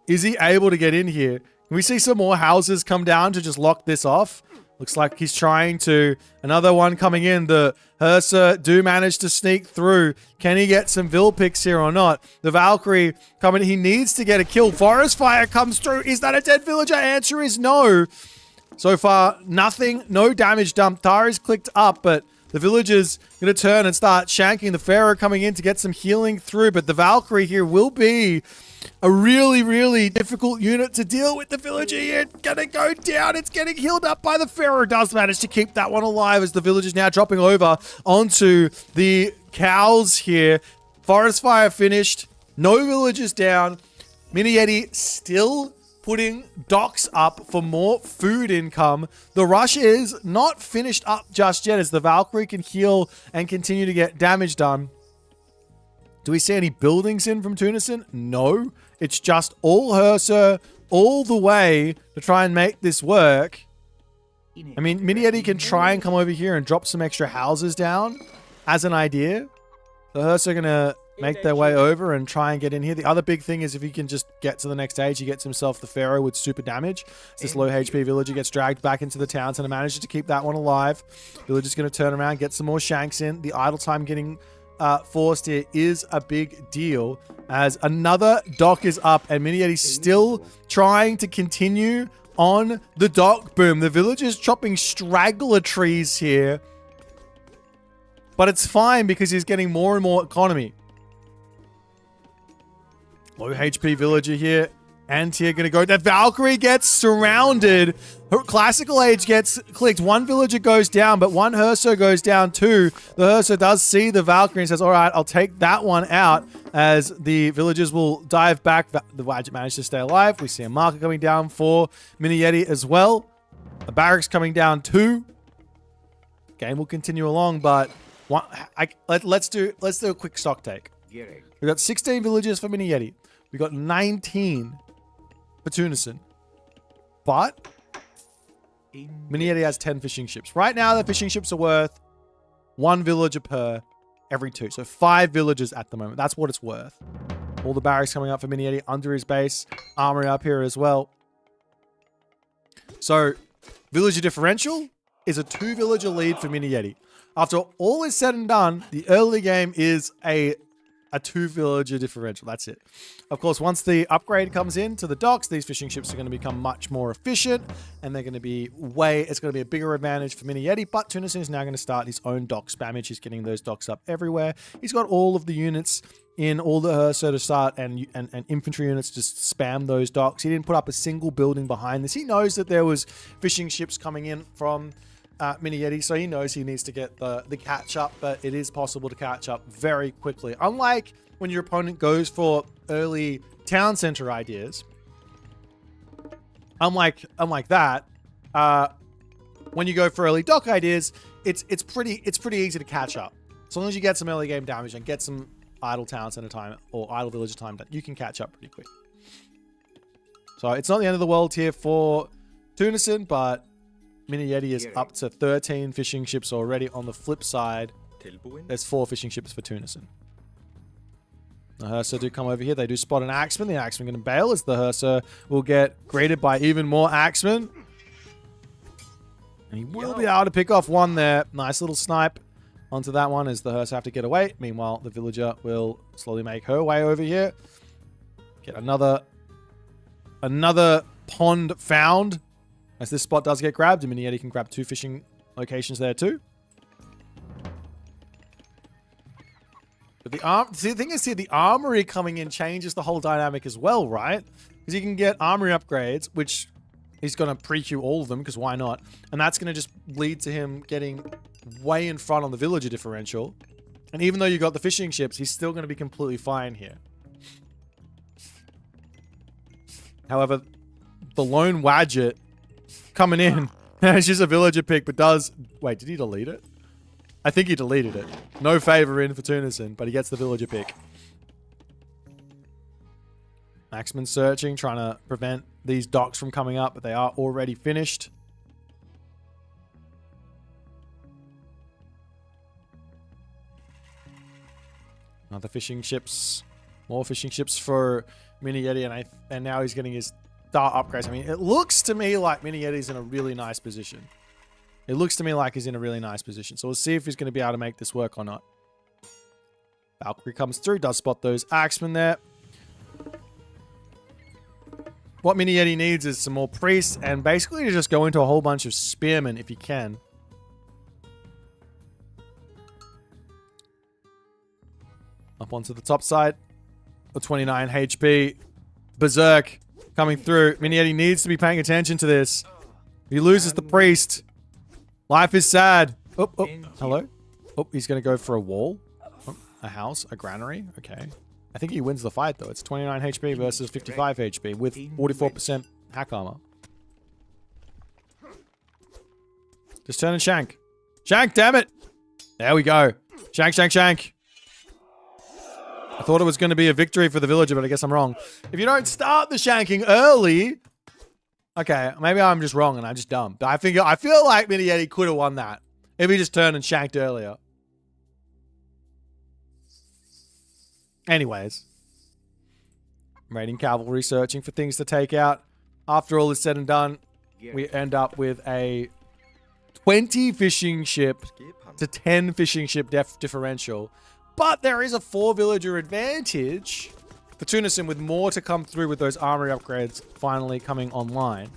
is he able to get in here? Can we see some more houses come down to just lock this off? Looks like he's trying to. Another one coming in. The Hursa do manage to sneak through. Can he get some Vil picks here or not? The Valkyrie coming. He needs to get a kill. Forest Fire comes through. Is that a dead villager? Answer is no. So far, nothing. No damage dumped. Tari's clicked up, but the villager's going to turn and start shanking. The Pharaoh coming in to get some healing through, but the Valkyrie here will be a really, really difficult unit to deal with. The villager here gonna go down. It's getting healed up by the Pharaoh. Does manage to keep that one alive as the villager's now dropping over onto the cows here. Forest Fire finished. No villagers down. Mini Yeti still putting docks up for more food income. The rush is not finished up just yet as the Valkyrie can heal and continue to get damage done. Do we see any buildings in from Tunison? No. It's just all Hursa all the way to try and make this work. I mean, Mini Yeti can try and come over here and drop some extra houses down as an idea. The Hursa are going to make their way over and try and get in here. The other big thing is if he can just get to the next stage, he gets himself the Pharaoh with super damage. This low HP villager gets dragged back into the town and manages to keep that one alive. Villager's going to turn around, get some more shanks in. The idle time getting forced here is a big deal as another dock is up and Mini Yeti's still trying to continue on the dock boom. The villager's chopping straggler trees here, but it's fine because he's getting more and more economy. Low HP villager here. Anti going to go. That Valkyrie gets surrounded. Her classical age gets clicked. One villager goes down, but one Hursa goes down too. The Hursa does see the Valkyrie and says, all right, I'll take that one out as the villagers will dive back. The Wadget managed to stay alive. We see a marker coming down for Mini Yeti as well. A barracks coming down too. Game will continue along, but let's do a quick stock take. We've got 16 villagers for Mini Yeti. We got 19 for Tunison. But Mini Yeti has 10 fishing ships. Right now, the fishing ships are worth 1 villager per every 2. So 5 villagers at the moment. That's what it's worth. All the barracks coming up for Mini Yeti under his base. Armory up here as well. So villager differential is a 2 villager lead for Mini Yeti. After all is said and done, the early game is a a 2 villager differential. That's it. Of course, once the upgrade comes in to the docks, these fishing ships are going to become much more efficient, and they're going to be it's going to be a bigger advantage for Mini Yeti. But Tunison is now going to start his own dock spammage. He's getting those docks up everywhere. He's got all of the units in all the HUSKSUPPE to start, and infantry units just spam those docks. He didn't put up a single building behind this. He knows that there was fishing ships coming in from Mini Yeti, so he knows he needs to get the catch up, but it is possible to catch up very quickly. Unlike when your opponent goes for early town center ideas, unlike that, when you go for early dock ideas, it's pretty easy to catch up. As long as you get some early game damage and get some idle town center time or idle villager time, you can catch up pretty quick. So it's not the end of the world here for Tunison, but Mini Yeti is up to 13 fishing ships already. On the flip side, there's 4 fishing ships for Tunison. The HUSKSUPPE do come over here. They do spot an Axeman. The Axeman going to bail as the HUSKSUPPE will get greeted by even more Axemen. And he will be able to pick off one there. Nice little snipe onto that one as the HUSKSUPPE have to get away. Meanwhile, the villager will slowly make her way over here. Get another pond found. As this spot does get grabbed, and Mini Yeti can grab 2 fishing locations there too. But the thing is here, the armory coming in changes the whole dynamic as well, right? Because you can get armory upgrades, which he's going to pre-queue all of them, because why not? And that's going to just lead to him getting way in front on the villager differential. And even though you got the fishing ships, he's still going to be completely fine here. However, the lone Wadget coming in. It's just a villager pick, but does... Wait, did he delete it? I think he deleted it. No favor in for Tunison, but he gets the villager pick. Axeman searching, trying to prevent these docks from coming up, but they are already finished. Other fishing ships. More fishing ships for Mini Yeti, and now he's getting his star upgrades. I mean, it looks to me like Mini Yeti's in a really nice position. It looks to me like he's in a really nice position. So we'll see if he's going to be able to make this work or not. Valkyrie comes through, does spot those Axemen there. What Mini Yeti needs is some more priests, and basically to just go into a whole bunch of spearmen if he can. Up onto the top side. A 29 HP. Berserk coming through. Mini Yeti needs to be paying attention to this. He loses the priest. Life is sad. Oh, hello. Oh, he's going to go for a wall. Oh, a house, a granary. Okay. I think he wins the fight, though. It's 29 HP versus 55 HP with 44% hack armor. Just turn and shank. Shank, damn it. There we go. Shank, shank, shank. I thought it was going to be a victory for the villager, but I guess I'm wrong. If you don't start the shanking early... Okay, maybe I'm just wrong and I'm just dumb. But I feel like Mini Yeti could have won that if he just turned and shanked earlier. Anyways. Raiding cavalry, searching for things to take out. After all is said and done, we end up with a 20 fishing ship to 10 fishing ship differential. But there is a 4 villager advantage for Tunison, with more to come through with those armory upgrades finally coming online.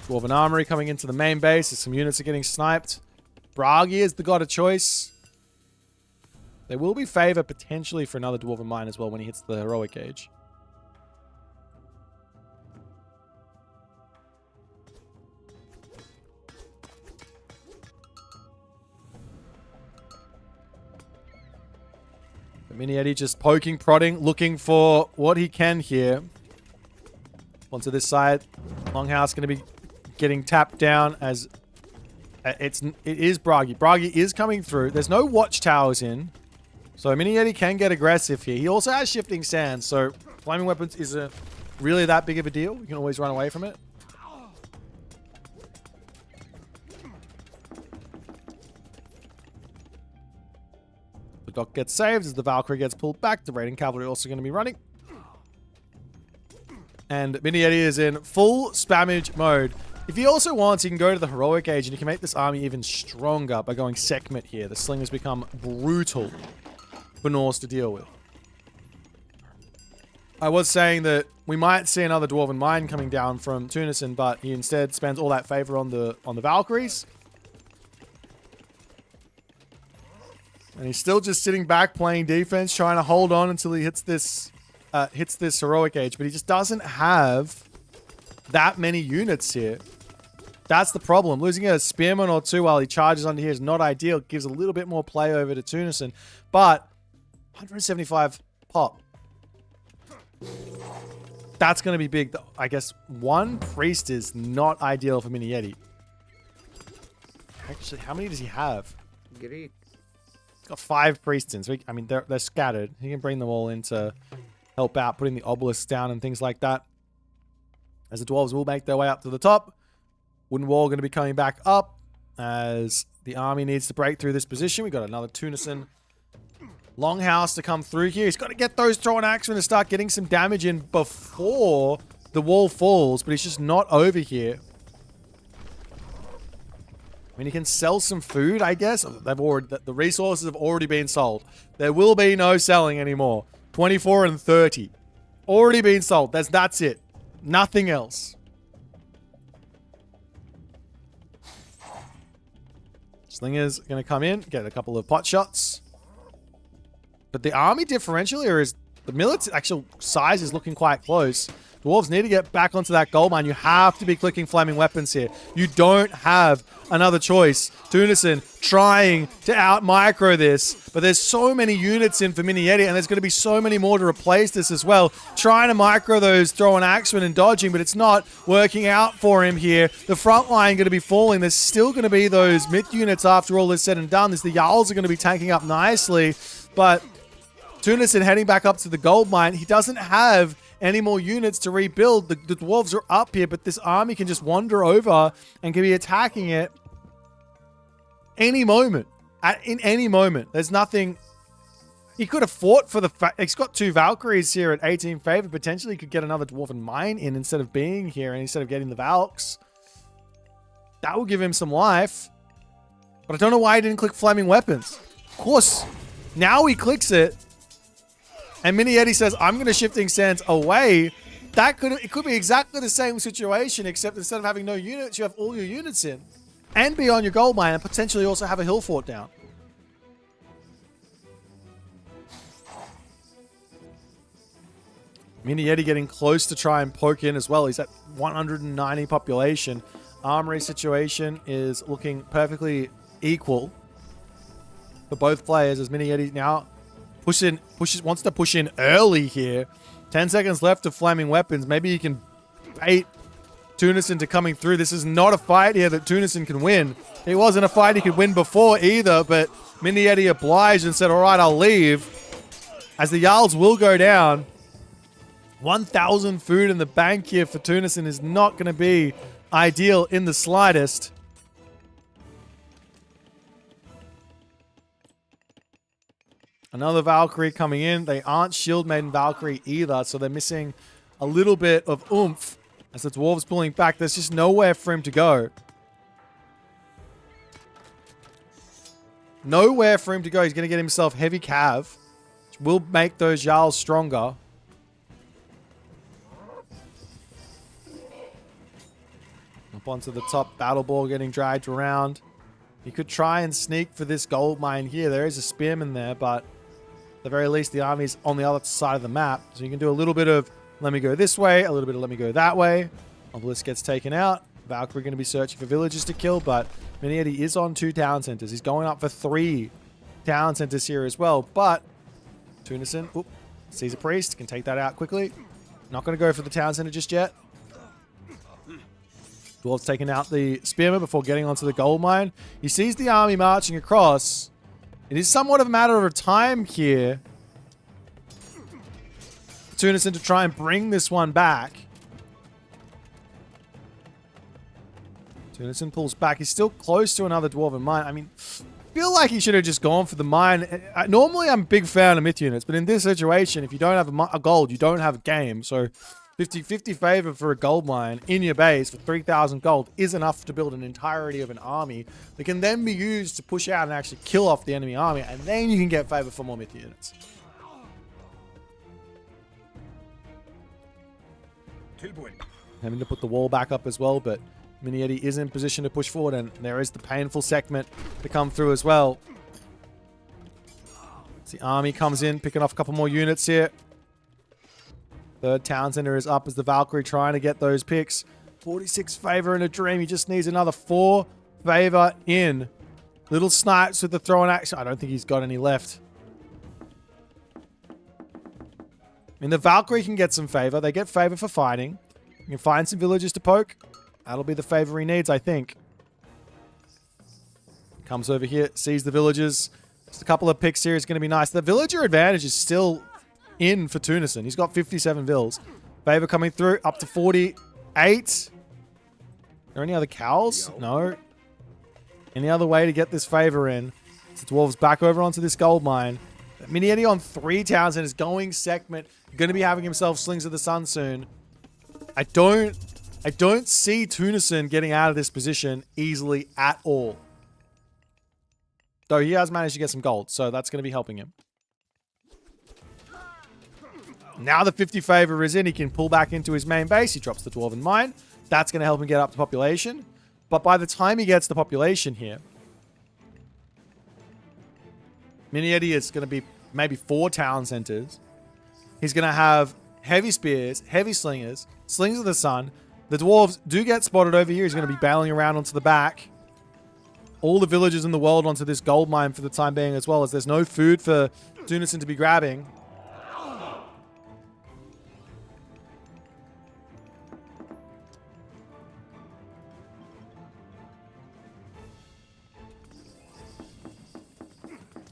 Dwarven armory coming into the main base as some units are getting sniped. Bragi is the god of choice. There will be favor potentially for another Dwarven mine as well when he hits the heroic age. Mini Yeti just poking, prodding, looking for what he can here. Onto this side. Longhouse going to be getting tapped down as it is Bragi. Bragi is coming through. There's no watchtowers in. So Mini Yeti can get aggressive here. He also has shifting sands, so flaming weapons isn't really that big of a deal. You can always run away from it. The dock gets saved as the Valkyrie gets pulled back. The raiding cavalry also going to be running. And Mini Yeti is in full spammage mode. If he also wants, he can go to the heroic age and he can make this army even stronger by going Sekhmet here. The sling has become brutal. for Norse to deal with. I was saying that we might see another Dwarven Mine coming down from Tunison, but he instead spends all that favor on the Valkyries. And he's still just sitting back playing defense, trying to hold on until he hits this heroic age. But he just doesn't have that many units here. That's the problem. Losing a spearman or two while he charges under here is not ideal. It gives a little bit more play over to Tunison. But 175 pop. That's going to be big. I guess one priest is not ideal for Mini Yeti. Actually, how many does he have? Great. He's got 5 priests in. So I mean, they're scattered. He can bring them all in to help out, putting the obelisks down and things like that. As the dwarves will make their way up to the top. Wooden wall going to be coming back up as the army needs to break through this position. We've got another Tunison Longhouse to come through here. He's got to get those thrown axemen to start getting some damage in before the wall falls, but he's just not over here. I mean, he can sell some food, I guess. The resources have already been sold. There will be no selling anymore. 24 and 30. Already been sold. That's it. Nothing else. Slinger's going to come in, get a couple of pot shots. But the army differential here is the military actual size is looking quite close. Dwarves need to get back onto that gold mine. You have to be clicking flaming weapons here. You don't have another choice. Tunison trying to out-micro this, but there's so many units in for Mini Yeti, and there's going to be so many more to replace this as well. Trying to micro those, throwing axemen and dodging, but it's not working out for him here. The front line going to be falling. There's still going to be those myth units after all is said and done. The Jarls are going to be tanking up nicely, but Tunison heading back up to the gold mine. He doesn't have any more units to rebuild. The dwarves are up here, but this army can just wander over and can be attacking it any moment. In any moment. There's nothing. He could have fought for the... He's got 2 Valkyries here at 18 favor. Potentially he could get another Dwarven Mine in instead of being here and instead of getting the Valks. That will give him some life. But I don't know why he didn't click Flaming Weapons. Of course, now he clicks it. And Mini Yeti says, I'm going to Shifting Sands away. It could be exactly the same situation, except instead of having no units, you have all your units in. And be on your gold mine, and potentially also have a hill fort down. Mini Yeti getting close to try and poke in as well. He's at 190 population. Armory situation is looking perfectly equal for both players as Mini Yeti now wants to push in early here. 10 seconds left of Flaming Weapons. Maybe he can bait Tunison to coming through. This is not a fight here that Tunison can win. It wasn't a fight he could win before either, but Mini Yeti obliged and said, all right, I'll leave. As the Jarls will go down. 1,000 food in the bank here for Tunison is not going to be ideal in the slightest. Another Valkyrie coming in. They aren't Shield Maiden Valkyrie either, so they're missing a little bit of oomph. As the Dwarves pulling back, there's just nowhere for him to go. Nowhere for him to go. He's going to get himself heavy cav, which will make those Jarls stronger. Up onto the top, Battle Ball getting dragged around. He could try and sneak for this gold mine here. There is a spearman there, but at the very least, the army's on the other side of the map. So you can do a little bit of let me go this way, a little bit of let me go that way. Obelisk gets taken out. Valkyrie going to be searching for villages to kill, but Mini Yeti is on 2 town centers. He's going up for 3 town centers here as well, but Tunison sees a priest, can take that out quickly. Not going to go for the town center just yet. Dwarves taking out the spearman before getting onto the gold mine. He sees the army marching across. It is somewhat of a matter of time here. Tunison to try and bring this one back. Tunison pulls back. He's still close to another Dwarven mine. I mean, I feel like he should have just gone for the mine. Normally, I'm a big fan of myth units, but in this situation, if you don't have a gold, you don't have a game. So 50-50 favor for a gold mine in your base for 3,000 gold is enough to build an entirety of an army that can then be used to push out and actually kill off the enemy army, and then you can get favor for more myth units. Having to put the wall back up as well, but Minieti is in position to push forward, and there is the painful segment to come through as well. As the army comes in, picking off a couple more units here. Third town center is up as the Valkyrie trying to get those picks. 46 favor in a dream. He just needs another 4 favor in. Little snipes with the throw and action. I don't think he's got any left. I mean, the Valkyrie can get some favor. They get favor for fighting. You can find some villagers to poke. That'll be the favor he needs, I think. Comes over here, sees the villagers. Just a couple of picks here is going to be nice. The villager advantage is still in for Tunison. He's got 57 vills. Favor coming through up to 48. Are there any other cows? No. Any other way to get this favor in? So Dwarves back over onto this gold mine. Minieti on 3 towns and is going segment. Going to be having himself Slings of the Sun soon. I don't see Tunison getting out of this position easily at all. Though he has managed to get some gold, so that's going to be helping him. Now the 50 favor is in, he can pull back into his main base. He drops the Dwarven Mine. That's going to help him get up to population. But by the time he gets the population here, Minieti is going to be maybe 4 town centers. He's going to have heavy spears, heavy slingers, Slings of the Sun. The dwarves do get spotted over here. He's going to be bailing around onto the back. All the villagers in the world onto this gold mine for the time being, as well as there's no food for Tunison to be grabbing.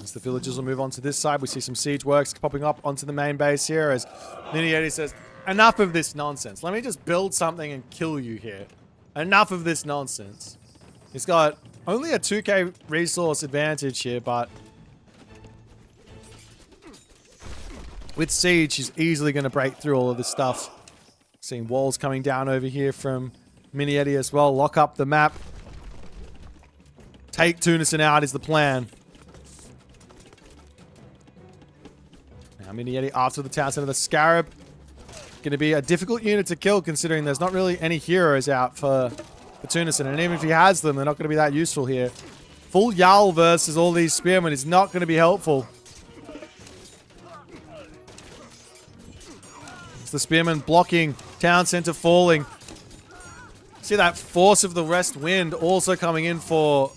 As the villagers will move on to this side, we see some siege works popping up onto the main base here as Minieti says, enough of this nonsense. Let me just build something and kill you here. Enough of this nonsense. He's got only a 2k resource advantage here, but with siege, he's easily going to break through all of this stuff. Seeing walls coming down over here from Minieti as well. Lock up the map. Take Tunison out is the plan. Now Minieti after the town center. The Scarab going to be a difficult unit to kill, considering there's not really any heroes out for Tunison. And even if he has them, they're not going to be that useful here. Full Jarl versus all these spearmen is not going to be helpful. It's the spearmen blocking, town center falling. See that Force of the West Wind also coming in for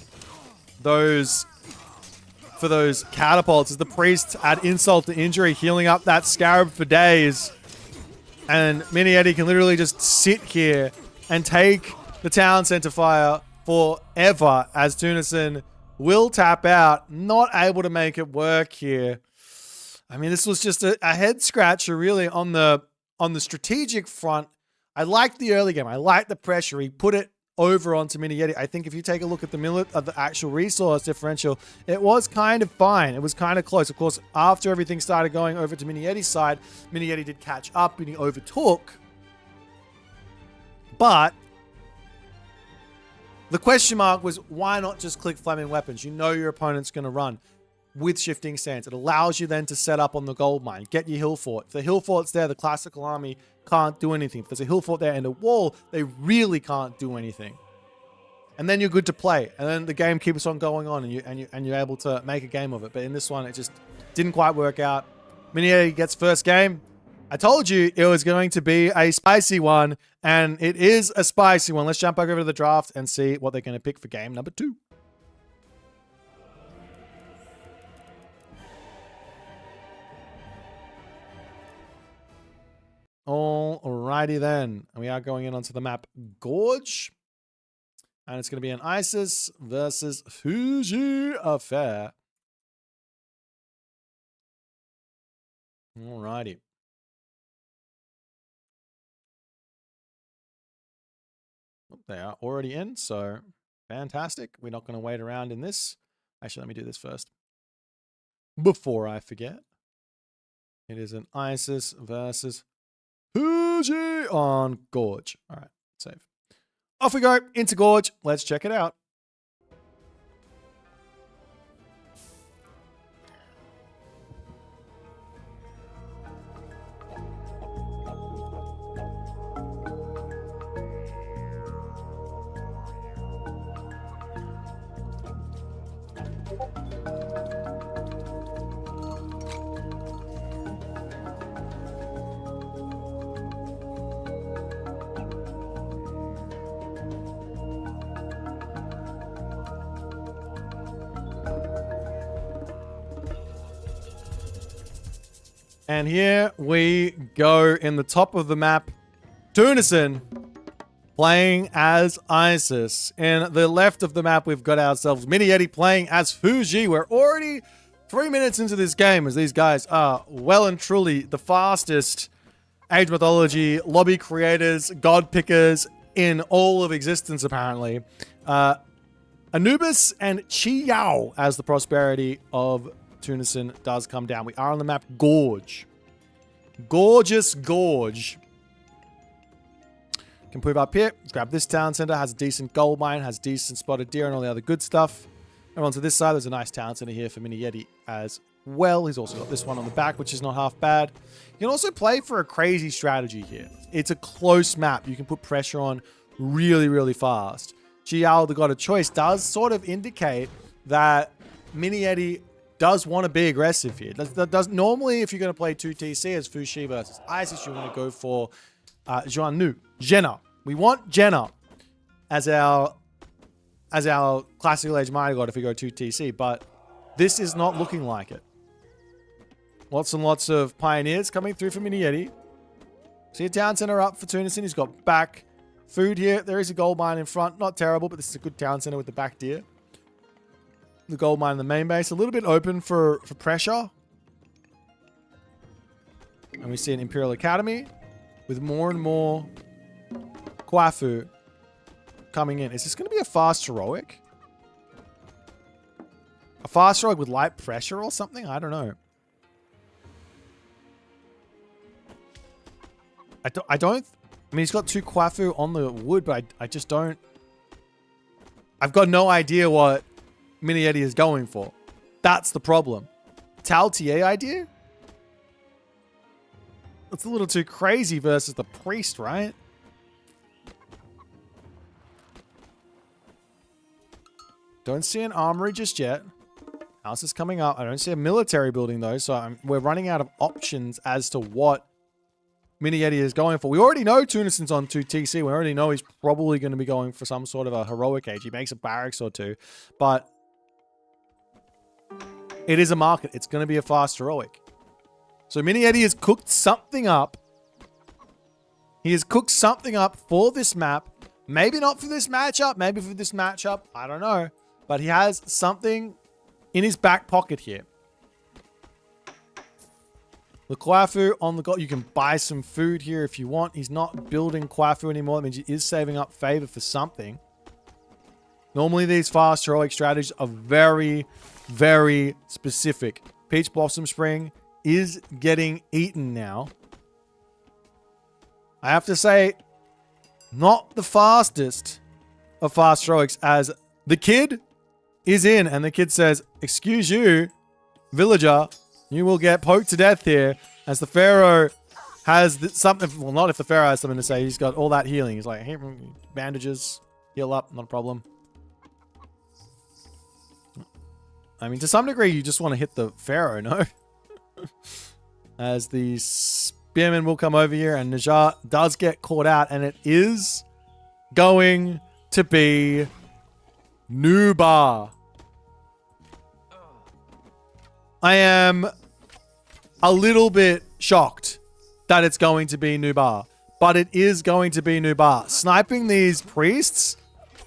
those catapults as the priests add insult to injury, healing up that Scarab for days. And Minieti can literally just sit here and take the town center fire forever as Tunison will tap out, not able to make it work here. I mean, this was just a head scratcher really on the strategic front. I liked the early game. I liked the pressure. He put it over onto Minieti. I think if you take a look at the actual resource differential, it was kind of fine. It was kind of close. Of course, after everything started going over to Minieti's side, Minieti did catch up and he overtook. But the question mark was, why not just click Flaming Weapons? You know your opponent's going to run with Shifting Sands. It allows you then to set up on the gold mine. Get your hill fort. If the hill fort's there, the classical army can't do anything. If there's a hill fort there and a wall, they really can't do anything. And then you're good to play. And then the game keeps on going on and you're able to make a game of it. But in this one, it just didn't quite work out. Minieti gets first game. I told you it was going to be a spicy one, and it is a spicy one. Let's jump back over to the draft and see what they're going to pick for game number 2. Alrighty then. We are going in onto the map Gorge. And it's going to be an ISIS versus Fuji affair. Alrighty. They are already in, so fantastic. We're not going to wait around in this. Actually, let me do this first before I forget. It is an ISIS versus Fuji on Gorge. All right, save. Off we go into Gorge. Let's check it out. And here we go in the top of the map. Tunison playing as Isis. In the left of the map, we've got ourselves Mini Yeti playing as Fuji. We're already 3 minutes into this game as these guys are well and truly the fastest Age Mythology lobby creators, god pickers in all of existence, apparently. Anubis and Chi Yao as the prosperity of Tunison does come down. We are on the map Gorge. Gorgeous Gorge. Can move up here. Grab this town center. Has a decent gold mine. Has decent spotted deer and all the other good stuff. And onto this side, there's a nice town center here for Mini Yeti as well. He's also got this one on the back, which is not half bad. You can also play for a crazy strategy here. It's a close map. You can put pressure on really, really fast. Jiao, the god of choice, does sort of indicate that Mini Yeti does want to be aggressive here. Normally, if you're going to play 2TC as Fushi versus Isis, you want to go for Jenna. We want Jenna as our classical age mighty god if we go 2TC, but this is not looking like it. Lots and lots of pioneers coming through for Mini Yeti. See a town center up for Tunison. He's got back food here. There is a gold mine in front. Not terrible, but this is a good town center with the back deer. The gold mine in the main base. A little bit open for pressure. And we see an Imperial Academy with more and more Kwafu coming in. Is this going to be a fast heroic? A fast heroic with light pressure or something? I don't know. I mean, he's got 2 Kwafu on the wood, but I just don't... I've got no idea what Mini Yeti is going for. That's the problem. Tal TA idea? That's a little too crazy versus the priest, right? Don't see an armory just yet. House is coming up. I don't see a military building though, so we're running out of options as to what Mini Yeti is going for. We already know Tunison's on 2TC. We already know he's probably going to be going for some sort of a heroic age. He makes a barracks or two, but it is a market. It's going to be a fast heroic. So Mini Yeti has cooked something up. He has cooked something up for this map. Maybe not for this matchup. Maybe for this matchup. I don't know. But he has something in his back pocket here. The Kwafu on the go. You can buy some food here if you want. He's not building Kwafu anymore. That means he is saving up favor for something. Normally, these fast heroic strategies are very, very specific. Peach Blossom Spring is getting eaten now. I have to say, not the fastest of fast heroics as the kid is in. And the kid says, excuse you, villager. You will get poked to death here as the Pharaoh has something. Well, not if the Pharaoh has something to say. He's got all that healing. He's like, hey, bandages, heal up, not a problem. I mean, to some degree, you just want to hit the Pharaoh, no? As the spearmen will come over here and Najjar does get caught out and it is going to be Nubar. I am a little bit shocked that it's going to be Nubar, but it is going to be Nubar. Sniping these priests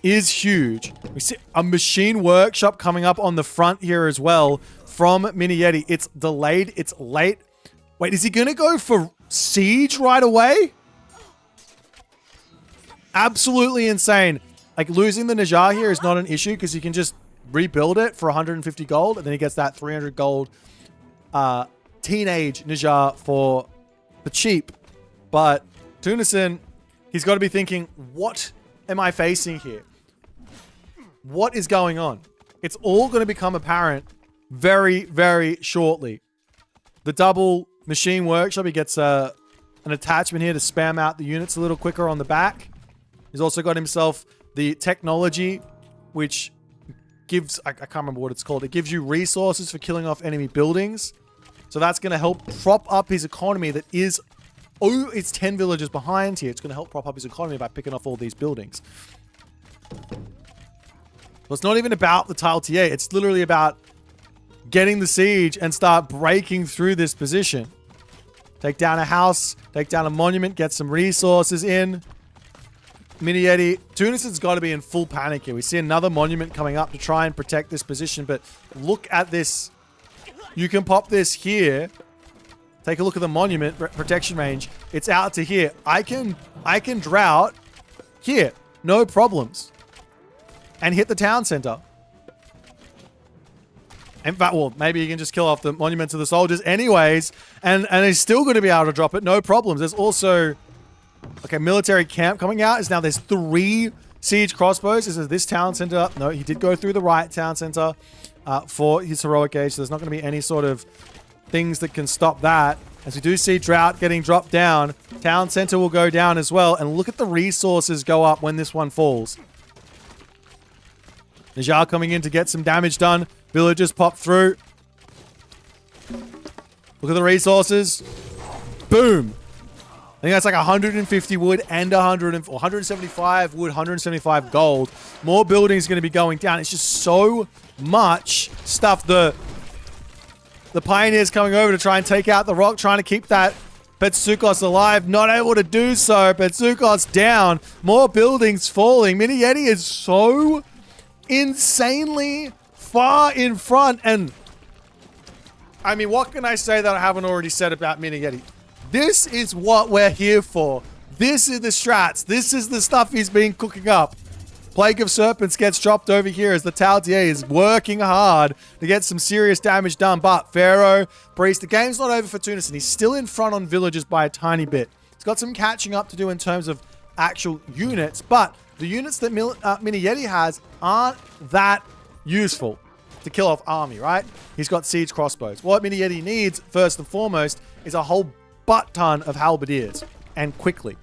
is huge. We see a machine workshop coming up on the front here as well from Mini Yeti. It's delayed. It's late. Wait, is he going to go for siege right away? Absolutely insane. Like, losing the Najjar here is not an issue because he can just rebuild it for 150 gold and then he gets that 300 gold teenage Najjar for the cheap. But Tunison, he's got to be thinking, what am I facing here? What is going on? It's all going to become apparent very, very shortly. The double machine workshop, he gets an attachment here to spam out the units a little quicker on the back. He's also got himself the technology, which gives, I can't remember what it's called. It gives you resources for killing off enemy buildings. So that's going to help prop up his economy that is, oh, it's 10 villages behind here. It's going to help prop up his economy by picking off all these buildings. Well, it's not even about the tile TA. It's literally about getting the siege and start breaking through this position. Take down a house, take down a monument, get some resources in. Mini Yeti, Tunison's got to be in full panic here. We see another monument coming up to try and protect this position, but look at this. You can pop this here. Take a look at the monument protection range. It's out to here. I can drought here, no problems, and hit the town center. In fact, well, maybe you can just kill off the monuments of the soldiers anyways, and he's still going to be able to drop it, no problems. There's also, okay, military camp coming out. Is now there's 3 siege crossbows. Is this town center? No, he did go through the right town center for his heroic age, so there's not going to be any sort of things that can stop that. As we do see drought getting dropped down, town center will go down as well, and look at the resources go up when this one falls. Najjar coming in to get some damage done. Villagers pop through. Look at the resources. Boom. I think that's like 150 wood and 175 wood, 175 gold. More buildings going to be going down. It's just so much stuff. The pioneers coming over to try and take out the rock, trying to keep that Petsuchos alive. Not able to do so. Petsuchos down. More buildings falling. Mini Yeti is so insanely far in front, and I mean, what can I say that I haven't already said about Mini Yeti? This is what we're here for. This is the strats. This is the stuff he's been cooking up. Plague of Serpents gets dropped over here as the Tau TA is working hard to get some serious damage done. But Pharaoh, Priest, the game's not over for Tunison. He's still in front on villagers by a tiny bit. He's got some catching up to do in terms of actual units, but the units that Mini Yeti has aren't that useful to kill off army, right? He's got siege crossbows. What Mini Yeti needs, first and foremost, is a whole butt ton of halberdiers, and quickly.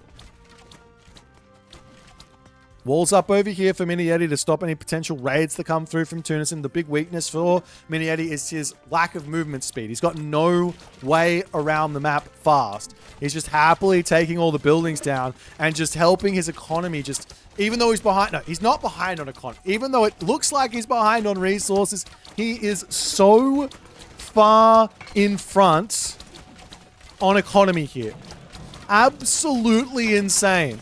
Walls up over here for Mini Yeti to stop any potential raids that come through from Tunison. The big weakness for Mini Yeti is his lack of movement speed. He's got no way around the map fast. He's just happily taking all the buildings down and just helping his economy just... Even though he's behind... No, he's not behind on economy. Even though it looks like he's behind on resources, he is so far in front on economy here. Absolutely insane.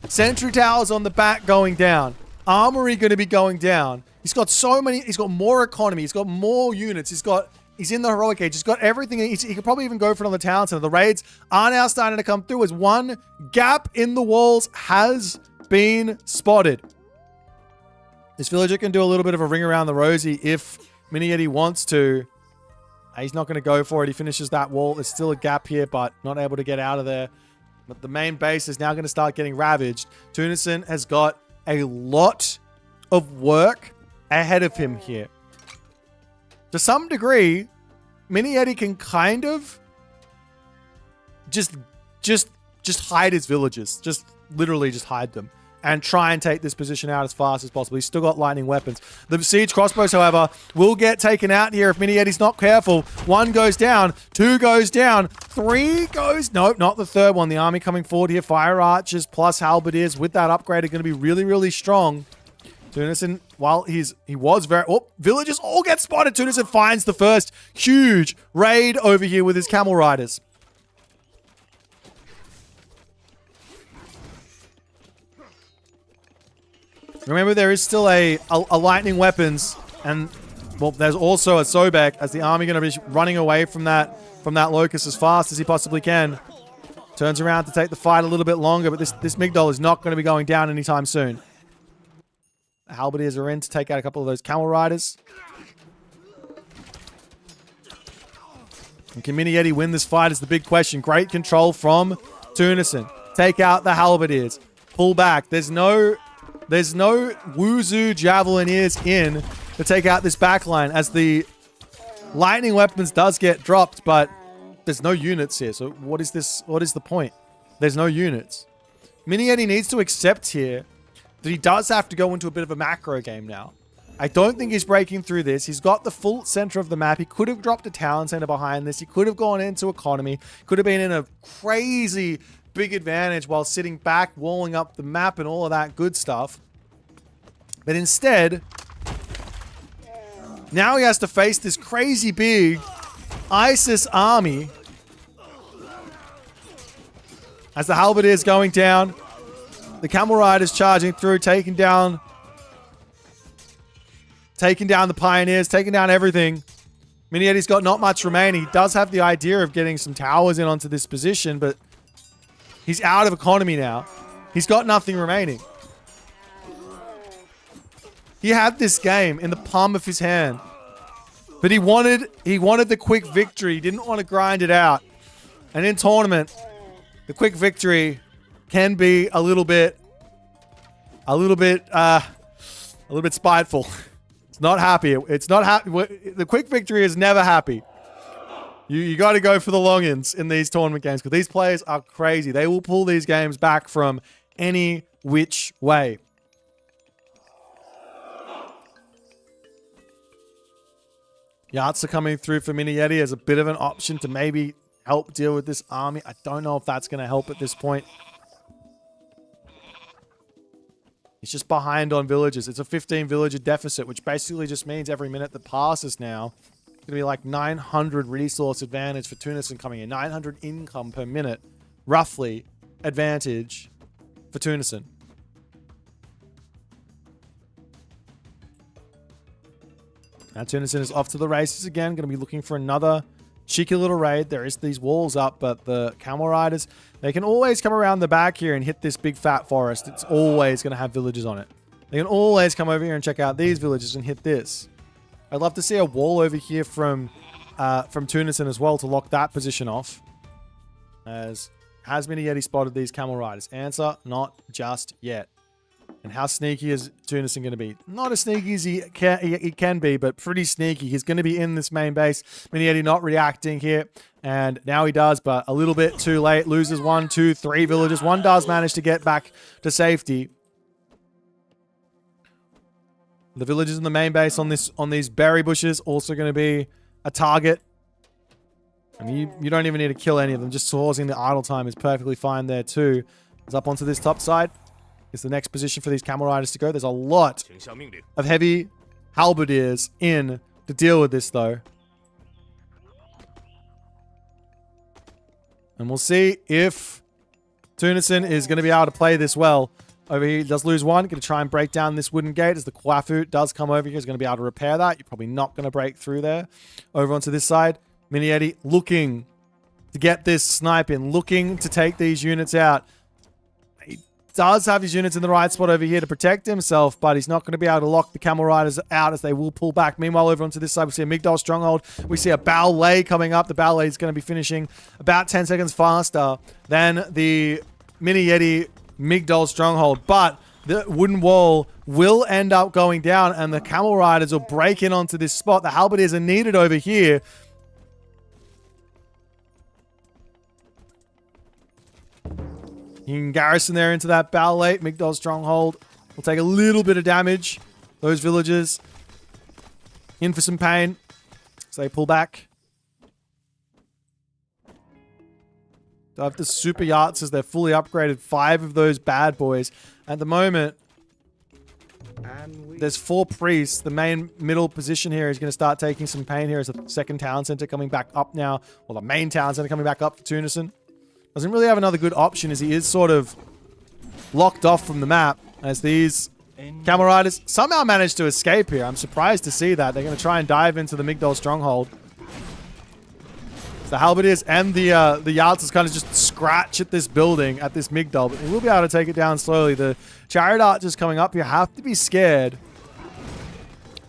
Sentry towers on the back going down. Armory going to be going down. He's got so many... He's got more economy. He's got more units. He's in the heroic age. He's got everything. He could probably even go for another town center. The raids are now starting to come through as one gap in the walls has been spotted. This villager can do a little bit of a ring around the rosy if Mini Yeti wants to. He's not going to go for it. He finishes that wall. There's still a gap here, but not able to get out of there. But the main base is now going to start getting ravaged. Tunison has got a lot of work ahead of him here. To some degree, Mini Yeti can kind of just hide his villagers. Just literally just hide them. And try and take this position out as fast as possible. He's still got lightning weapons. The siege crossbows, however, will get taken out here if Mini Yeti's not careful. 1 goes down. 2 goes down. 3 goes... Nope, not the third one. The army coming forward here. Fire archers plus halberdiers with that upgrade are going to be really, really strong. Tunison, while he was very... Oh, villagers all get spotted. Tunison finds the first huge raid over here with his camel riders. Remember, there is still a lightning weapons, and well, there's also a Sobek as the army going to be running away from that locust as fast as he possibly can. Turns around to take the fight a little bit longer, but this Migdol is not going to be going down anytime soon. The halberdiers are in to take out a couple of those camel riders. And can Minieti win this fight is the big question. Great control from Tunison. Take out the halberdiers. Pull back. There's no Wuzu Javelineers in to take out this backline as the lightning weapons does get dropped, but there's no units here. So what is this? What is the point? There's no units. Minieti needs to accept here that he does have to go into a bit of a macro game now. I don't think he's breaking through this. He's got the full center of the map. He could have dropped a town center behind this. He could have gone into economy. Could have been in a crazy big advantage while sitting back, walling up the map and all of that good stuff. But instead, now he has to face this crazy big ISIS army. As the halberdier is going down, the camel riders charging through, taking down the pioneers, taking down everything. Minieti's got not much remaining. He does have the idea of getting some towers in onto this position, but he's out of economy now. He's got nothing remaining. He had this game in the palm of his hand, but he wanted the quick victory. He didn't want to grind it out. And in tournament, the quick victory can be a little bit spiteful. It's not happy. It's not happy. The quick victory is never happy. You got to go for the long-ins in these tournament games because these players are crazy. They will pull these games back from any which way. Yachts are coming through for Minieti as a bit of an option to maybe help deal with this army. I don't know if that's going to help at this point. He's just behind on villagers. It's a 15 villager deficit, which basically just means every minute that passes now, it's going to be like 900 resource advantage for Tunison coming in. 900 income per minute, roughly, advantage for Tunison. Now Tunison is off to the races again. Going to be looking for another cheeky little raid. There is these walls up, but the camel riders, they can always come around the back here and hit this big fat forest. It's always going to have villages on it. They can always come over here and check out these villages and hit this. I'd love to see a wall over here from Tunison as well to lock that position off. Has Minieti spotted these camel riders? Answer, not just yet. And how sneaky is Tunison going to be? Not as sneaky as he can be, but pretty sneaky. He's going to be in this main base. Minieti not reacting here. And now he does, but a little bit too late. Loses 1, 2, 3 villagers. One does manage to get back to safety. The villagers in the main base on these berry bushes also going to be a target. I mean, you don't even need to kill any of them. Just causing the idle time is perfectly fine there too. It's up onto this top side. It's the next position for these camel riders to go. There's a lot of heavy halberdiers in to deal with this, though. And we'll see if Tunison is going to be able to play this well. Over here, he does lose one. Going to try and break down this wooden gate as the Kwafu does come over here. He's going to be able to repair that. You're probably not going to break through there. Over onto this side, Minieti looking to get this snipe in, looking to take these units out. Does have his units in the right spot over here to protect himself, but he's not going to be able to lock the camel riders out as they will pull back. Meanwhile, over onto this side, we see a Migdol stronghold. We see a ballet coming up. The ballet is going to be finishing about 10 seconds faster than the Minieti Migdol stronghold, but the wooden wall will end up going down and the camel riders will break in onto this spot. The halberdiers are needed over here. You can garrison there into that ballet. Migdol stronghold will take a little bit of damage. Those villagers in for some pain. So they pull back. They have the super yachts as they're fully upgraded. 5 of those bad boys. At the moment, there's 4 priests. The main middle position here is going to start taking some pain here as the second town center coming back up now. Well, the main town center coming back up for Tunison. Doesn't really have another good option as he is sort of locked off from the map as these camel riders somehow managed to escape here. I'm surprised to see that. They're going to try and dive into the Migdol stronghold. The halberdiers and the yachts kind of just scratch at this building, at this Migdol, but we'll be able to take it down slowly. The chariot archers coming up here have to be scared.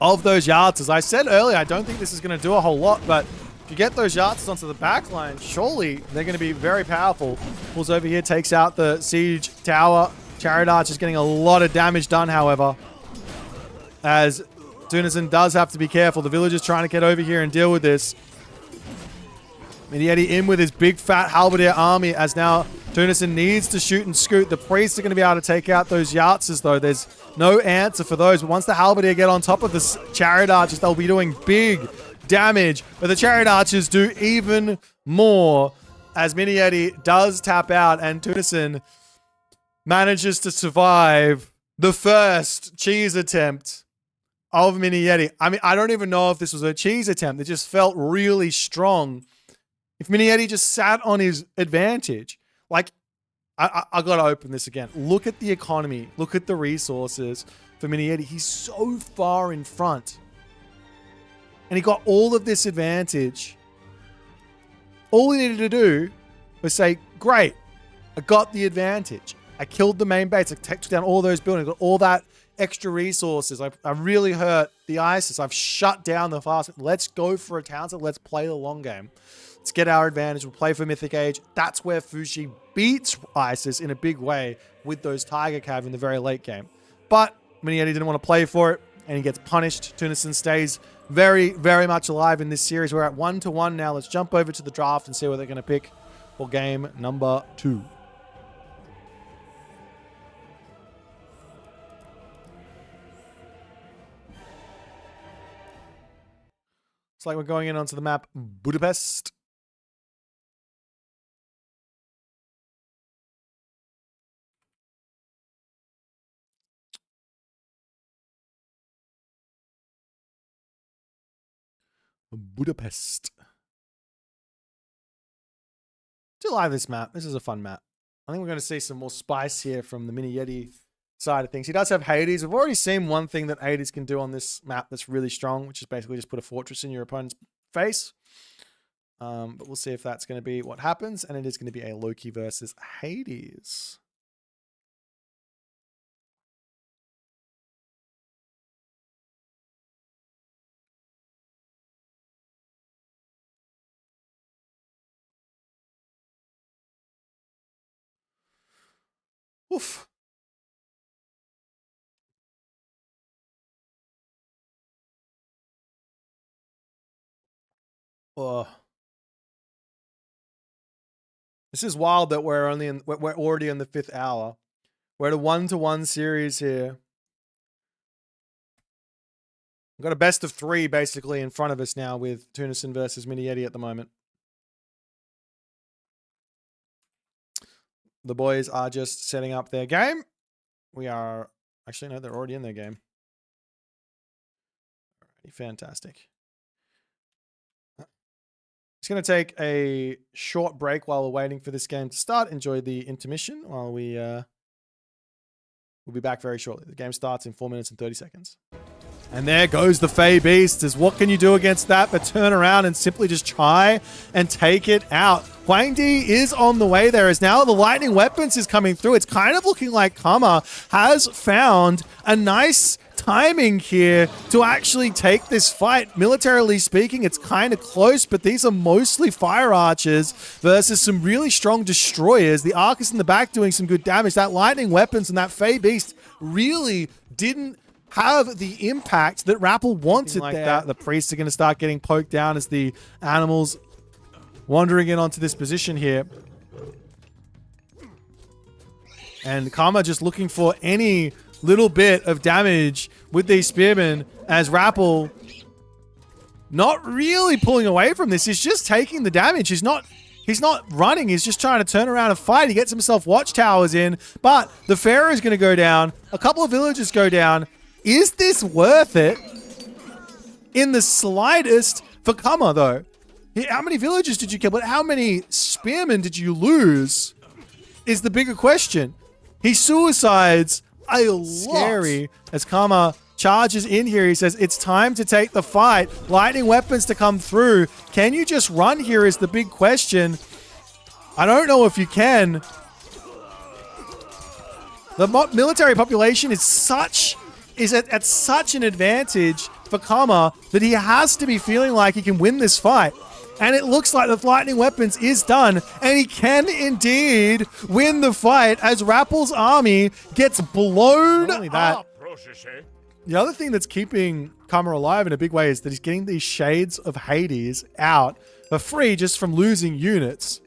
of those yards. As I said earlier, I don't think this is going to do a whole lot, but If you get those Yachts onto the back line, surely they're going to be very powerful. Pulls over here, takes out the siege tower. Chariot Arch is getting a lot of damage done, however, as Tunison does have to be careful. The villagers trying to get over here and deal with this. Minieti in with his big fat halberdier army, as now Tunison needs to shoot and scoot. The priests are going to be able to take out those Yahtses, though. There's no answer for those. But once the halberdier get on top of the chariot archers, they'll be doing big damage. But the chariot archers do even more, as Minieti does tap out, and Tunison manages to survive the first cheese attempt of Minieti. I mean, I don't even know if this was a cheese attempt. It just felt really strong. If Minieti just sat on his advantage, like, I got to open this again. Look at the economy. Look at the resources for Minieti. He's so far in front. And he got all of this advantage. All he needed to do was say, great, I got the advantage. I killed the main base. I took down all those buildings. Got all that extra resources. I really hurt the ISIS. I've shut down the fast. Let's go for a town. So let's play the long game. Let's get our advantage. We'll play for Mythic Age. That's where Fushi beats ISIS in a big way with those Tiger Cav in the very late game. But Minieti didn't want to play for it, and he gets punished. Tunison stays very, very much alive in this series. We're at 1-1 now. Let's jump over to the draft and see what they're going to pick for game number 2. It's like we're going in onto the map Budapest. Budapest. Do like this map. This is a fun map. I think we're going to see some more spice here from the Minieti side of things. He does have Hades. We've already seen one thing that Hades can do on this map that's really strong, which is basically just put a fortress in your opponent's face. But we'll see if that's going to be what happens. And it is going to be a Loki versus Hades. Oof. Oh. This is wild that we're already in the 5th hour. We're at a 1-1 series here. We've got a best of 3 basically in front of us now with Tunison versus Minieti at the moment. The boys are just setting up their game. We are... Actually, no, they're already in their game. Alrighty, fantastic. It's going to take a short break while we're waiting for this game to start. Enjoy the intermission while we... we'll be back very shortly. The game starts in 4 minutes and 30 seconds. And there goes the Fey Beast. What can you do against that but turn around and simply just try and take it out? Huang Di is on the way there as now the lightning weapons is coming through. It's kind of looking like Kama has found a nice timing here to actually take this fight. Militarily speaking, it's kind of close, but these are mostly fire archers versus some really strong destroyers. The Arcus in the back doing some good damage. That lightning weapons and that Fey Beast really didn't have the impact that Rappel wanted like there. That. The priests are going to start getting poked down as the animals wandering in onto this position here. And Karma just looking for any little bit of damage with these spearmen as Rappel not really pulling away from this. He's just taking the damage. He's not running. He's just trying to turn around and fight. He gets himself watchtowers in, but the Pharaoh is going to go down. A couple of villagers go down. Is this worth it? In the slightest for Kama, though. How many villagers did you kill? But how many spearmen did you lose? Is the bigger question. He suicides a lot. Scary as Kama charges in here. He says, it's time to take the fight. Lightning weapons to come through. Can you just run here is the big question. I don't know if you can. The military population is at such an advantage for Kama that he has to be feeling like he can win this fight. And it looks like the lightning weapons is done. And he can indeed win the fight as Rappel's army gets blown. Not only that, the other thing that's keeping Kama alive in a big way is that he's getting these shades of Hades out for free just from losing units.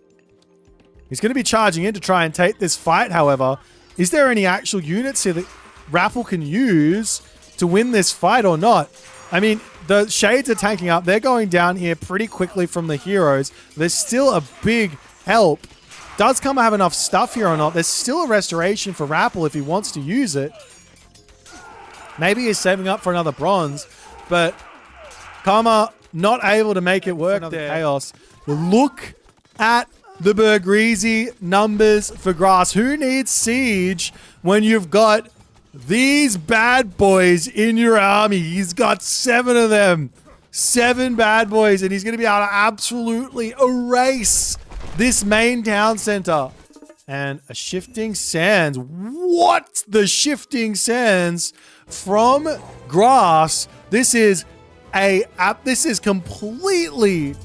He's going to be charging in to try and take this fight, however. Is there any actual units here that Rappel can use to win this fight or not? I mean, the shades are tanking up. They're going down here pretty quickly from the heroes. There's still a big help. Does Kama have enough stuff here or not? There's still a restoration for Rappel if he wants to use it. Maybe he's saving up for another bronze, but Kama not able to make it work there. Chaos. Look at the Bergrizi numbers for Grass. Who needs siege when you've got these bad boys in your army? He's got 7 of them. 7 bad boys, and he's going to be able to absolutely erase this main town center. And a shifting sands. What? The shifting sands from Grass. This is completely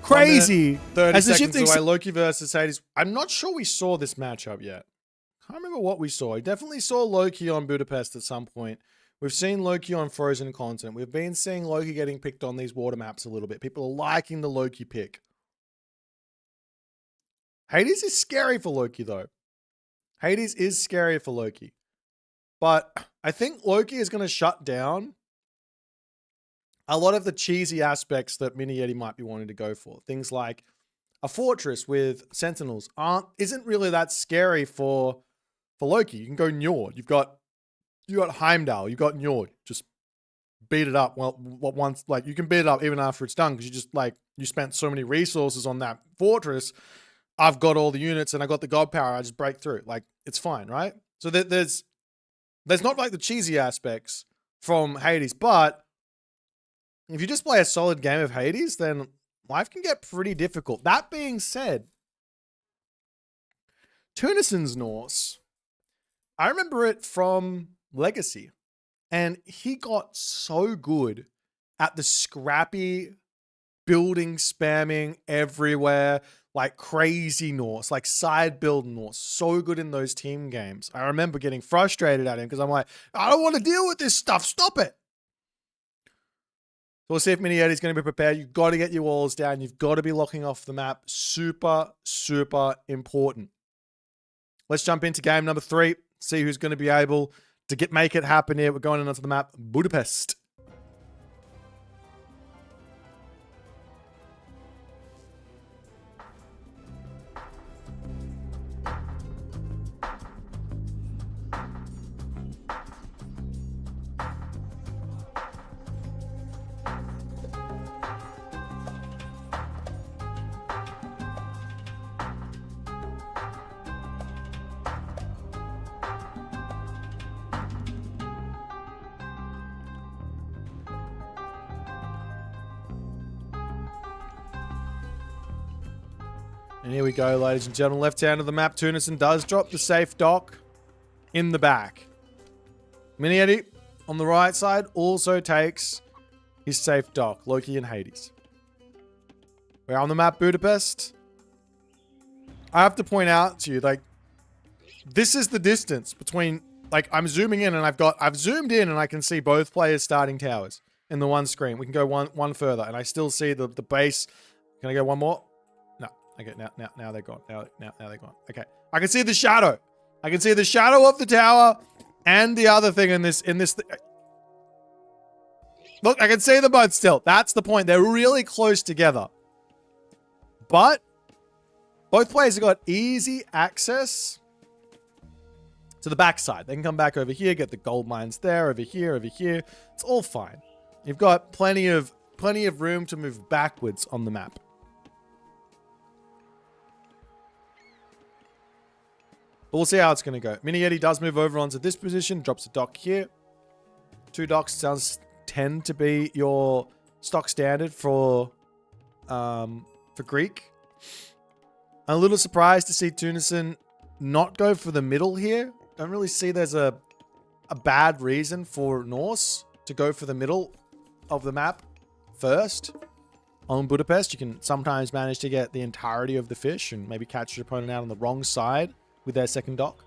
crazy. 30 as the seconds shifting away, Loki versus Hades. I'm not sure we saw this matchup yet. Can't remember what we saw. I definitely saw Loki on Budapest at some point. We've seen Loki on Frozen Continent. We've been seeing Loki getting picked on these water maps a little bit. People are liking the Loki pick. Hades is scary for Loki, though. Hades is scary for Loki. But I think Loki is going to shut down a lot of the cheesy aspects that Mini Yeti might be wanting to go for. Things like a fortress with sentinels isn't really that scary for Loki. You can go Njord. You got Heimdall. You got Njord. Just beat it up. Well, once you can beat it up even after it's done because you spent so many resources on that fortress. I've got all the units and I got the god power. I just break through. It's fine, right? So there's not the cheesy aspects from Hades, but if you just play a solid game of Hades, then life can get pretty difficult. That being said, Tunison's Norse, I remember it from Legacy, and he got so good at the scrappy building spamming everywhere, crazy Norse, side build Norse. So good in those team games. I remember getting frustrated at him because I'm like, I don't want to deal with this stuff. Stop it. So we'll see if Mini Yeti's going to be prepared. You've got to get your walls down. You've got to be locking off the map. Super, super important. Let's jump into game number 3. See who's going to be able to make it happen here. We're going onto the map, Budapest. And here we go, ladies and gentlemen. Left hand of the map, Tunison does drop the safe dock in the back. Mini Yeti on the right side also takes his safe dock, Loki and Hades. We're on the map, Budapest. I have to point out to you, this is the distance between, I'm zooming in and I've zoomed in and I can see both players starting towers in the one screen. We can go one further and I still see the base. Can I go one more? Okay, now they're gone. Now they're gone. Okay. I can see the shadow. I can see the shadow of the tower and the other thing in this. Look, I can see them both still. That's the point. They're really close together. But both players have got easy access to the backside. They can come back over here, get the gold mines there, over here, over here. It's all fine. You've got plenty of room to move backwards on the map. But we'll see how it's going to go. Mini Yeti does move over onto this position, drops a dock here. 2 docks tend to be your stock standard for Greek. I'm a little surprised to see Tunison not go for the middle here. Don't really see there's a bad reason for Norse to go for the middle of the map first. on Budapest, you can sometimes manage to get the entirety of the fish and maybe catch your opponent out on the wrong side with their second dock.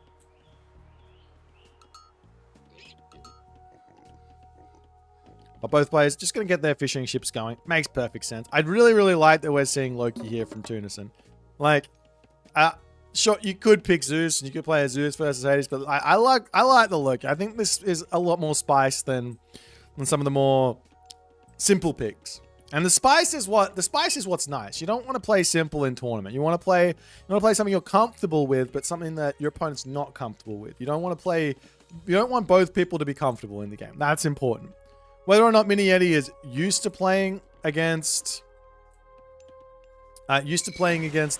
But both players just going to get their fishing ships going. Makes perfect sense. I'd really, really like that we're seeing Loki here from Tunison. Like, sure, you could pick Zeus and you could play a Zeus versus Hades, but I like the Loki. I think this is a lot more spice than some of the more simple picks. And the spice is what's nice. You don't want to play simple in tournament. You want to play something you're comfortable with, but something that your opponent's not comfortable with. You don't want both people to be comfortable in the game. That's important. Whether or not Mini Yeti is used to playing against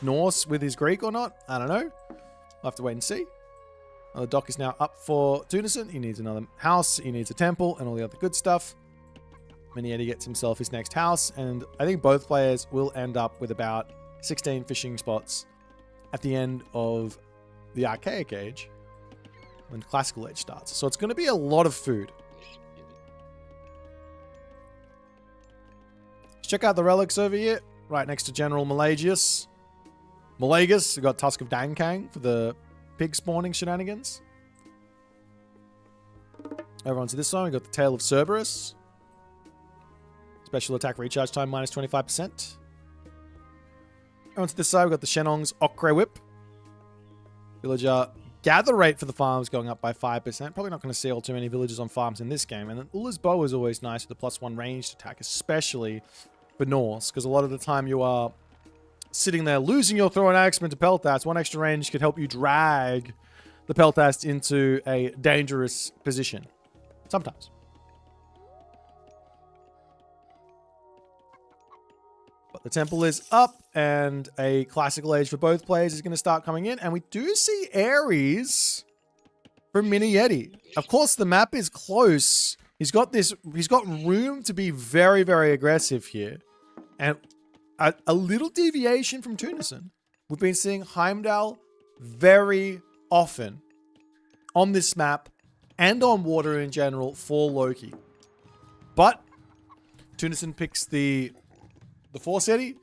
Norse with his Greek or not, I don't know. We'll have to wait and see. The dock is now up for Tunison. He needs another house. He needs a temple and all the other good stuff. Mini Yeti gets himself his next house, and I think both players will end up with about 16 fishing spots at the end of the Archaic Age when Classical Age starts. So it's going to be a lot of food. Let's check out the relics over here, right next to General Malagius. We've got Tusk of Dankang for the pig spawning shenanigans. Over onto this side, we've got the Tail of Cerberus. Special attack recharge time minus 25%. Onto this side, we've got the Shenong's Ochre Whip. Villager gather rate for the farms going up by 5%. Probably not going to see all too many villagers on farms in this game. And then Ulla's Bow is always nice with the +1 ranged attack, especially for Norse, because a lot of the time you are sitting there losing your throw and axeman to Peltas. One extra range could help you drag the Peltas into a dangerous position. Sometimes. But the temple is up, and a classical age for both players is going to start coming in. And we do see Ares from Mini Yeti. Of course, the map is close. He's got room to be very, very aggressive here. And a little deviation from Tunison. We've been seeing Heimdall very often on this map and on water in general for Loki. But Tunison picks the Force Eddy.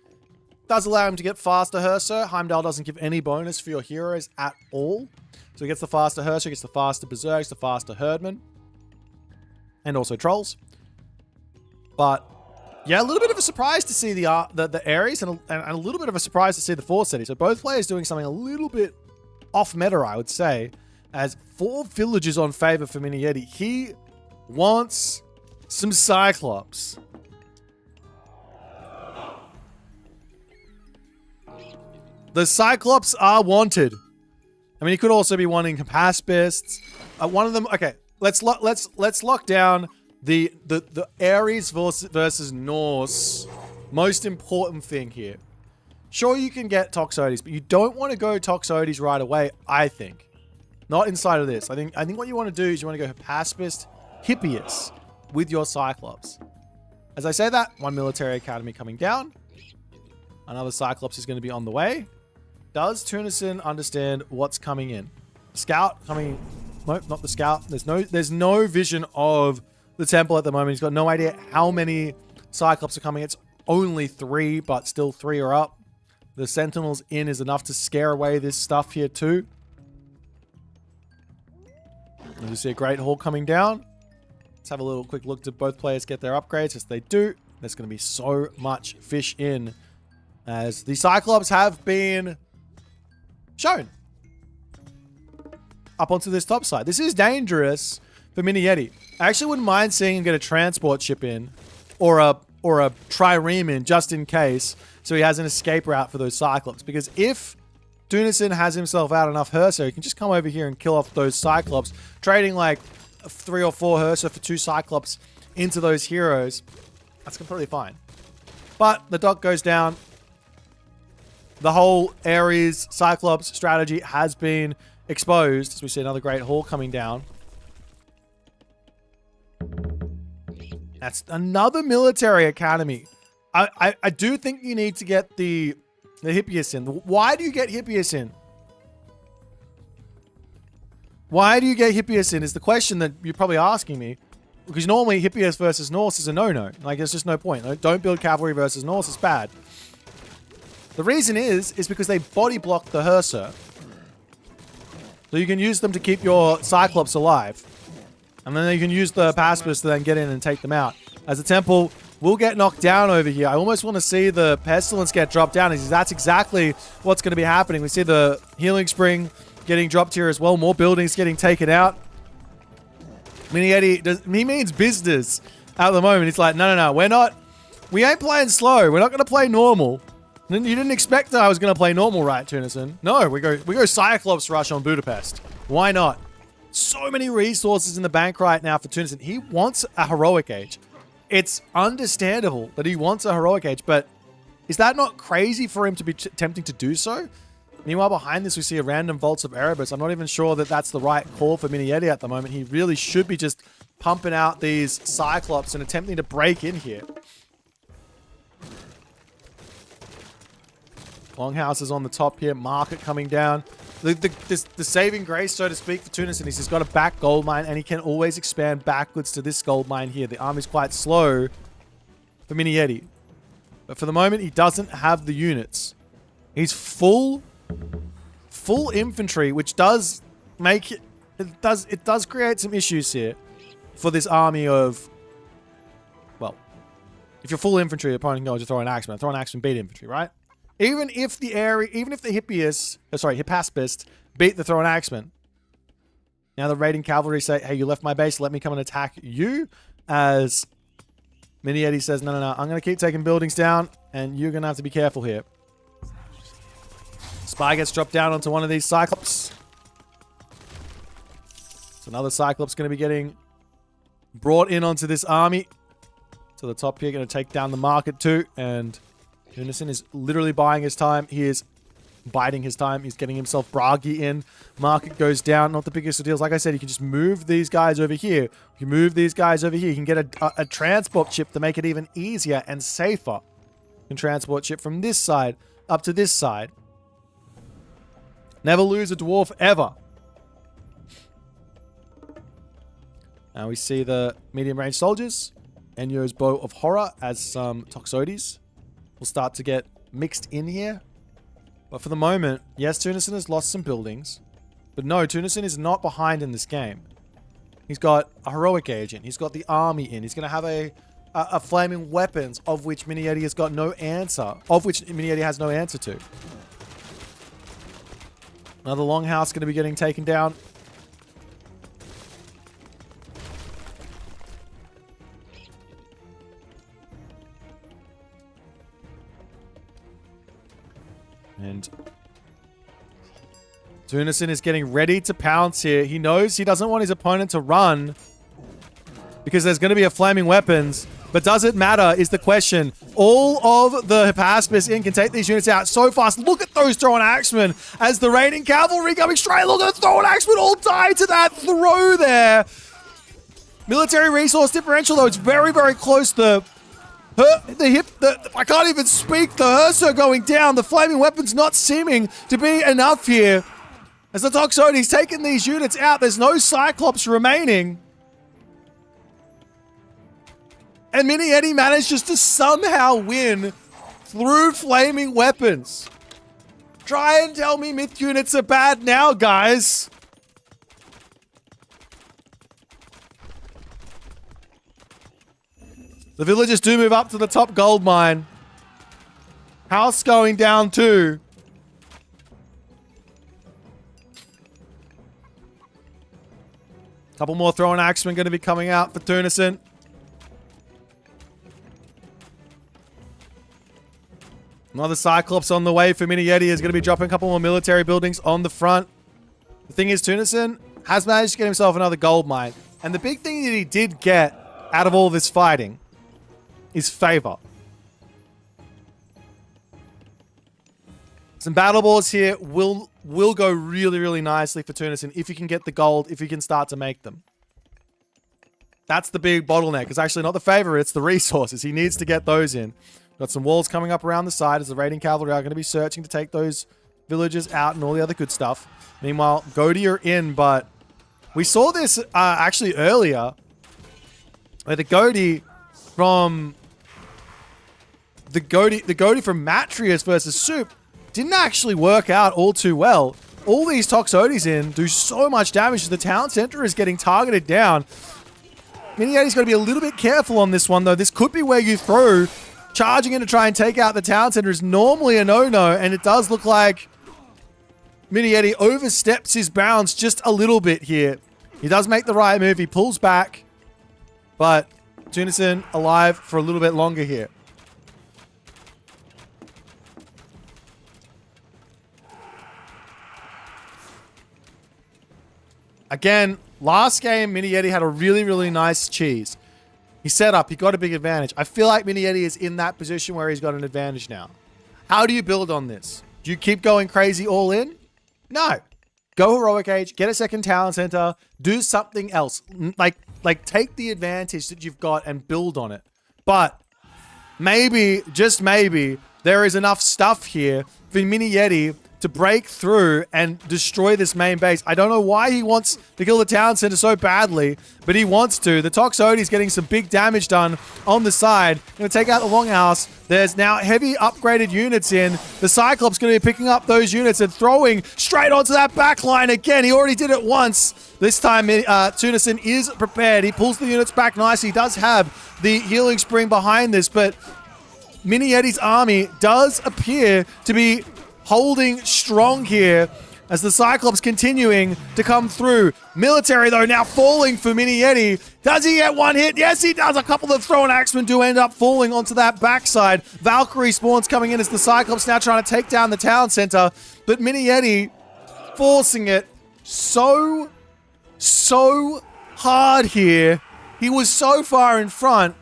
Does allow him to get faster Herser. Heimdall doesn't give any bonus for your heroes at all. So he gets the faster Herser, gets the faster Berserks, the faster Herdman. And also Trolls. But yeah, a little bit of a surprise to see the Ares and a little bit of a surprise to see the Force Eddy. So both players doing something a little bit off meta, I would say. As 4 villagers on favor for Mini Yeti. He wants some Cyclops. The Cyclops are wanted. I mean, he could also be wanting Capacipists. One of them. Okay, let's lock down the Ares versus Norse most important thing here. Sure, you can get Toxotes, but you don't want to go Toxotes right away. I think not inside of this. I think what you want to do is you want to go Pacifist, Hippias with your Cyclops. As I say that, one military academy coming down. Another Cyclops is going to be on the way. Does Tunison understand what's coming in? Scout coming. Nope, not the Scout. There's no vision of the temple at the moment. He's got no idea how many Cyclops are coming. It's only 3, but still 3 are up. The Sentinels in is enough to scare away this stuff here too. As you see a Great Hall coming down. Let's have a little quick look. Did both players get their upgrades? Yes, they do. There's going to be so much fish in as the Cyclops have been shown up onto this top side. This is dangerous for Mini Yeti. I actually wouldn't mind seeing him get a transport ship in or a trireme in just in case, so he has an escape route for those Cyclops. Because if Tunison has himself out enough Herser, he can just come over here and kill off those Cyclops, trading like 3 or 4 Herser for 2 Cyclops into those heroes. That's completely fine. But the dock goes down. The whole Ares Cyclops strategy has been exposed as we see another Great Hall coming down. That's another military academy. I do think you need to get the Hippias in. Why do you get Hippias in? Why do you get Hippias in is the question that you're probably asking me. Because normally Hippias versus Norse is a no-no. Like, there's just no point. Like, don't build cavalry versus Norse. It's bad. The reason is because they body block the Hursa. So you can use them to keep your Cyclops alive. And then you can use the Paspis to then get in and take them out. As the Temple will get knocked down over here. I almost want to see the Pestilence get dropped down. That's exactly what's going to be happening. We see the Healing Spring getting dropped here as well. More buildings getting taken out. Mini Eddie, he means business at the moment. It's like, no, we ain't playing slow. We're not going to play normal. You didn't expect that I was going to play normal, right, Tunison? No, we go Cyclops rush on Budapest. Why not? So many resources in the bank right now for Tunison. He wants a heroic age. It's understandable that he wants a heroic age, but is that not crazy for him to be attempting to do so? Meanwhile, behind this, we see a random Vaults of Erebus. I'm not even sure that that's the right call for Mini Eddie at the moment. He really should be just pumping out these Cyclops and attempting to break in here. Longhouse is on the top here. Market coming down. The saving grace, so to speak, for Tunison is he's got a back gold mine, and he can always expand backwards to this gold mine here. The army's quite slow for Mini Eddie. But for the moment, he doesn't have the units. He's full infantry, which does make it... It does create some issues here for this army of... Well, if you're full infantry, your opponent can go to throw an axeman. Throw an axeman, beat infantry, right? Even if the Hippaspist beat the Thrown Axeman. Now the raiding cavalry say, hey, you left my base, let me come and attack you. As Mini Eddie says, no, I'm going to keep taking buildings down, and you're going to have to be careful here. Spy gets dropped down onto one of these Cyclops. So another Cyclops going to be getting brought in onto this army. To the top here, going to take down the market too, and... Tunison is literally buying his time. He is biding his time. He's getting himself Bragi in. Market goes down. Not the biggest of deals. Like I said, you can just move these guys over here. You can move these guys over here. You can get a transport ship to make it even easier and safer. You can transport ship from this side up to this side. Never lose a dwarf ever. Now we see the medium range soldiers. Enyo's Bow of Horror as some Toxotes will start to get mixed in here. But for the moment, yes, Tunison has lost some buildings. But no, Tunison is not behind in this game. He's got a heroic agent. He's got the army in. He's going to have a flaming weapons, of which Mini Eddie has got no answer. Of which Mini Eddie has no answer to. Another longhouse going to be getting taken down. And Tunison is getting ready to pounce here. He knows he doesn't want his opponent to run because there's going to be a flaming weapons. But does it matter is the question. All of the Hippaspis in can take these units out so fast. Look at those Thrown Axemen as the raiding cavalry coming straight. Look at the Thrown Axemen all tied to that throw there. Military resource differential, though. It's very, very close. I can't even speak. The Hursa going down. The flaming weapon's not seeming to be enough here. As the Toxotes taking these units out, there's no Cyclops remaining. And Mini Eddie manages to somehow win through flaming weapons. Try and tell me myth units are bad now, guys. The villagers do move up to the top gold mine. House going down too. Couple more Thrown Axemen going to be coming out for Tunison. Another Cyclops on the way for Mini Eddie is going to be dropping a couple more military buildings on the front. The thing is, Tunison has managed to get himself another gold mine. And the big thing that he did get out of all this fighting is favor. Some battle balls here will go really, really nicely for Tunison if you can get the gold, if you can start to make them. That's the big bottleneck. It's actually not the favor, it's the resources. He needs to get those in. Got some walls coming up around the side as the raiding cavalry are going to be searching to take those villagers out and all the other good stuff. Meanwhile, Godi are in, but we saw this actually earlier Where the Goatee from Matreiuss versus Soup didn't actually work out all too well. All these Toxodis in do so much damage. The town center is getting targeted down. Mini Yeti's got to be a little bit careful on this one, though. This could be where you throw. Charging in to try and take out the town center is normally a no-no, and it does look like Mini Yeti oversteps his bounds just a little bit here. He does make the right move. He pulls back, but Tunison alive for a little bit longer here. Again, last game, Mini Yeti had a really, really nice cheese. He set up. He got a big advantage. I feel like Mini Yeti is in that position where he's got an advantage now. How do you build on this? Do you keep going crazy all in? No. Go Heroic Age, get a second talent center, do something else. Like take the advantage that you've got and build on it. But maybe, just maybe, there is enough stuff here for Mini Yeti to break through and destroy this main base. I don't know why he wants to kill the town center so badly, but he wants to. The Toxodi's getting some big damage done on the side. Going to take out the Longhouse. There's now heavy upgraded units in. The Cyclops going to be picking up those units and throwing straight onto that back line again. He already did it once. This time, Tunison is prepared. He pulls the units back nicely. He does have the healing spring behind this, but Mini Yeti's army does appear to be holding strong here as the Cyclops continuing to come through. Military, though, now falling for Mini Yeti. Does he get one hit? Yes, he does. A couple of thrown axemen do end up falling onto that backside. Valkyrie spawns coming in as the Cyclops now trying to take down the town center. But Mini Yeti forcing it so hard here. He was so far in front.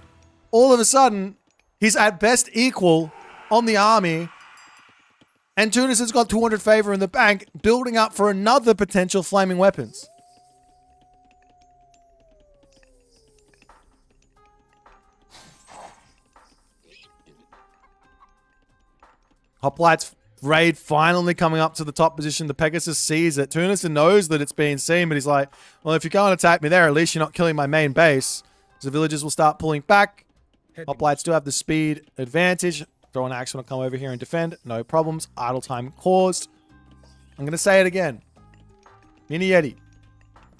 All of a sudden, he's at best equal on the army. And Tunison's got 200 favor in the bank, building up for another potential flaming weapons. Hoplites raid finally coming up to the top position. The Pegasus sees it. Tunison knows that it's being seen, but he's like, well, if you go and attack me there, at least you're not killing my main base. So the villagers will start pulling back. Hoplites do have the speed advantage. Throw an axe when I come over here and defend. No problems. Idle time caused. I'm going to say it again. Mini Yeti.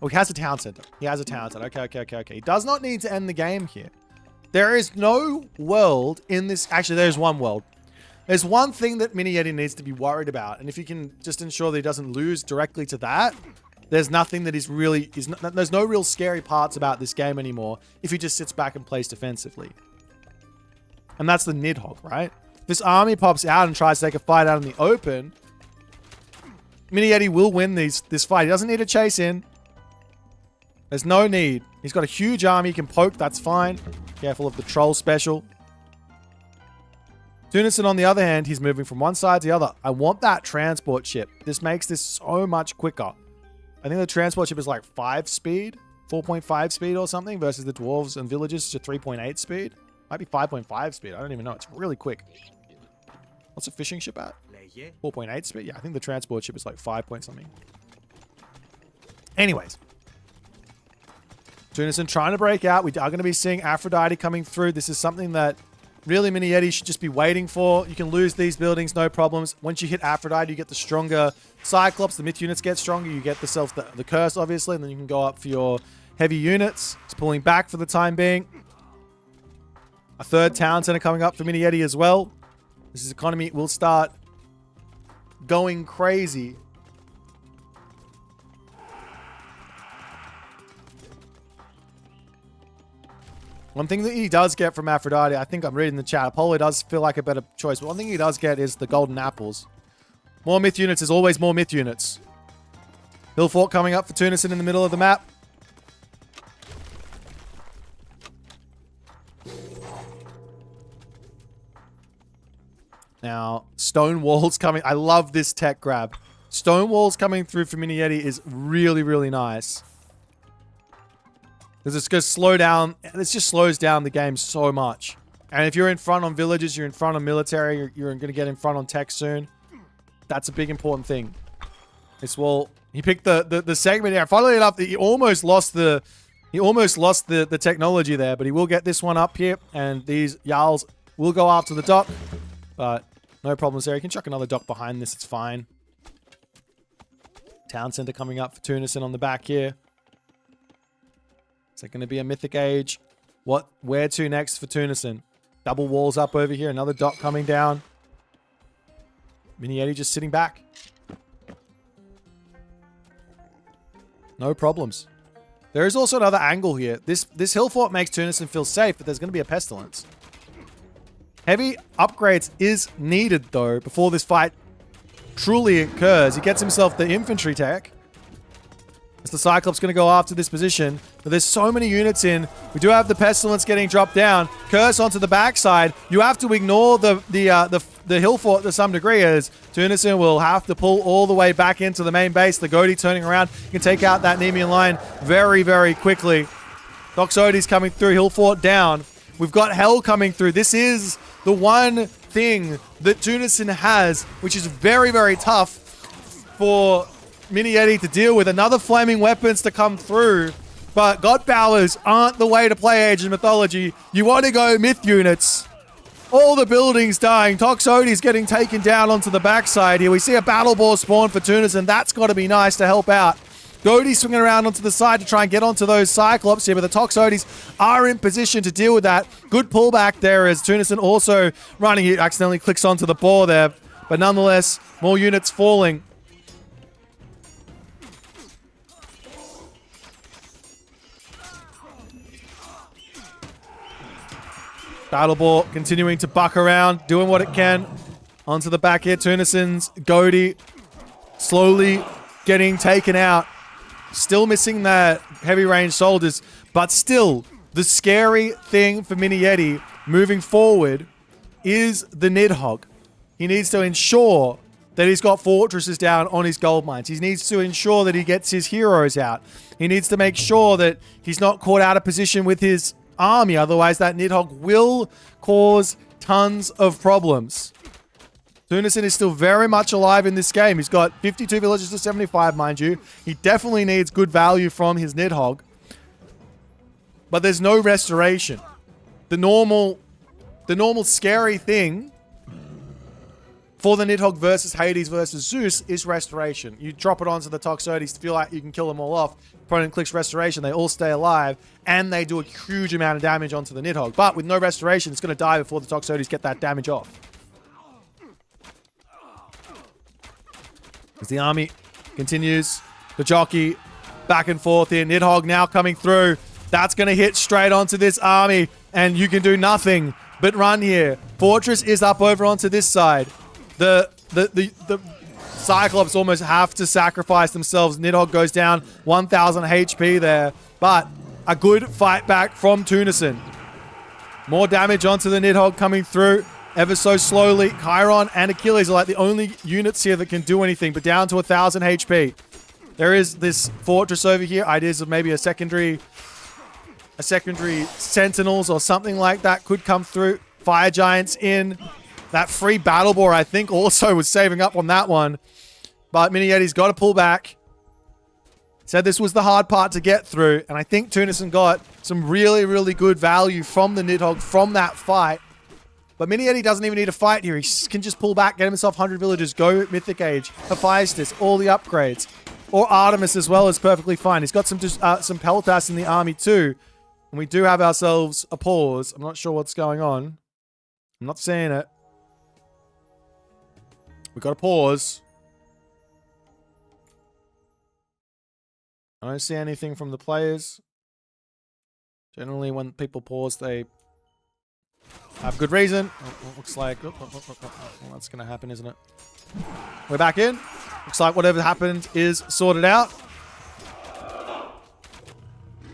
Oh, he has a town center. He has a town center. Okay. He does not need to end the game here. There is no world in this. Actually, there's one world. There's one thing that Mini Yeti needs to be worried about. And if you can just ensure that he doesn't lose directly to that, there's nothing that is really... there's no real scary parts about this game anymore if he just sits back and plays defensively. And that's the Nidhogg, right? This army pops out and tries to take a fight out in the open. Mini Yeti will win this fight. He doesn't need to chase in. There's no need. He's got a huge army. He can poke. That's fine. Careful of the troll special. Tunison, on the other hand, he's moving from one side to the other. I want that transport ship. This makes this so much quicker. I think the transport ship is like 5 speed, 4.5 speed or something, versus the dwarves and villagers to 3.8 speed. Might be 5.5 speed. I don't even know. It's really quick. What's a fishing ship at? 4.8 speed? Yeah, I think the transport ship is like 5 point something. Anyways. Tunison trying to break out. We are going to be seeing Aphrodite coming through. This is something that really Mini Yeti should just be waiting for. You can lose these buildings, no problems. Once you hit Aphrodite, you get the stronger Cyclops. The myth units get stronger. You get the curse, obviously, and then you can go up for your heavy units. It's pulling back for the time being. A third town center coming up for Mini Yeti as well. This economy will start going crazy. One thing that he does get from Aphrodite, I think I'm reading the chat, Apollo does feel like a better choice, but one thing he does get is the golden apples. More myth units is always more myth units. Hill Fort coming up for Tunison in the middle of the map. Now, stone walls coming. I love this tech grab. Stone walls coming through for Mini Yeti is really, really nice. Because it's going to slow down. This just slows down the game so much. And if you're in front on villages, you're in front on military, you're going to get in front on tech soon. That's a big important thing. This wall. He picked the segment here. Funnily enough, he almost lost the He almost lost the technology there, but he will get this one up here, and these Jarls will go after the dock, but no problems there. He can chuck another dock behind this. It's fine. Town center coming up for Tunison on the back here. Is it going to be a Mythic Age? Where to next for Tunison? Double walls up over here. Another dock coming down. Mini Yeti just sitting back. No problems. There is also another angle here. This hill fort makes Tunison feel safe, but there's going to be a pestilence. Heavy upgrades is needed, though, before this fight truly occurs. He gets himself the infantry tech. As the Cyclops going to go after this position. But there's so many units in. We do have the Pestilence getting dropped down. Curse onto the backside. You have to ignore the hill fort to some degree, as Tunison will have to pull all the way back into the main base. The Goaty turning around. You can take out that Nemean line very, very quickly. Toxotes coming through. Hill fort down. We've got Hell coming through. This is the one thing that Tunison has, which is very, very tough for Mini Yeti to deal with. Another flaming weapons to come through, but God Powers aren't the way to play Age of Mythology. You want to go myth units. All the buildings dying. Toxotes getting taken down onto the backside here. We see a Battle Boar spawn for Tunison. That's got to be nice to help out. Goaty swinging around onto the side to try and get onto those Cyclops here, but the Toxotes are in position to deal with that. Good pullback there as Tunison also running. He accidentally clicks onto the boar there, but nonetheless, more units falling. Battle Boar continuing to buck around, doing what it can. Onto the back here, Tunison's Goaty slowly getting taken out. Still missing that heavy range soldiers, but still, the scary thing for Mini Yeti moving forward is the Nidhogg. He needs to ensure that he's got fortresses down on his gold mines. He needs to ensure that he gets his heroes out. He needs to make sure that he's not caught out of position with his army. Otherwise, that Nidhogg will cause tons of problems. Tunison is still very much alive in this game. He's got 52 villages to 75, mind you. He definitely needs good value from his Nidhogg. But there's no restoration. The normal scary thing for the Nidhogg versus Hades versus Zeus is restoration. You drop it onto the Toxotes to feel like you can kill them all off. Opponent clicks restoration, they all stay alive, and they do a huge amount of damage onto the Nidhogg. But with no restoration, it's going to die before the Toxotes get that damage off. As the army continues to jockey back and forth here. Nidhogg now coming through. That's going to hit straight onto this army, and you can do nothing but run here. Fortress is up over onto this side. The Cyclops almost have to sacrifice themselves. Nidhogg goes down 1,000 HP there, but a good fight back from Tunison. More damage onto the Nidhogg coming through ever so slowly. Chiron and Achilles are like the only units here that can do anything, but down to 1,000 HP. There is this fortress over here. Ideas of maybe a secondary sentinels or something like that could come through. Fire giants in. That free battle boar, I think, also was saving up on that one. But Mini Yeti's got to pull back. Said this was the hard part to get through, and I think Tunison got some really, really good value from the Nidhogg from that fight. But Mini Yeti doesn't even need to fight here. He can just pull back, get himself 100 villagers, go Mythic Age, Hephaestus, all the upgrades. Or Artemis as well is perfectly fine. He's got some Peltas in the army too. And we do have ourselves a pause. I'm not sure what's going on. I'm not seeing it. We've got a pause. I don't see anything from the players. Generally, when people pause, they have good reason. Looks like that's going to happen, isn't it? We're back in. Looks like whatever happened is sorted out.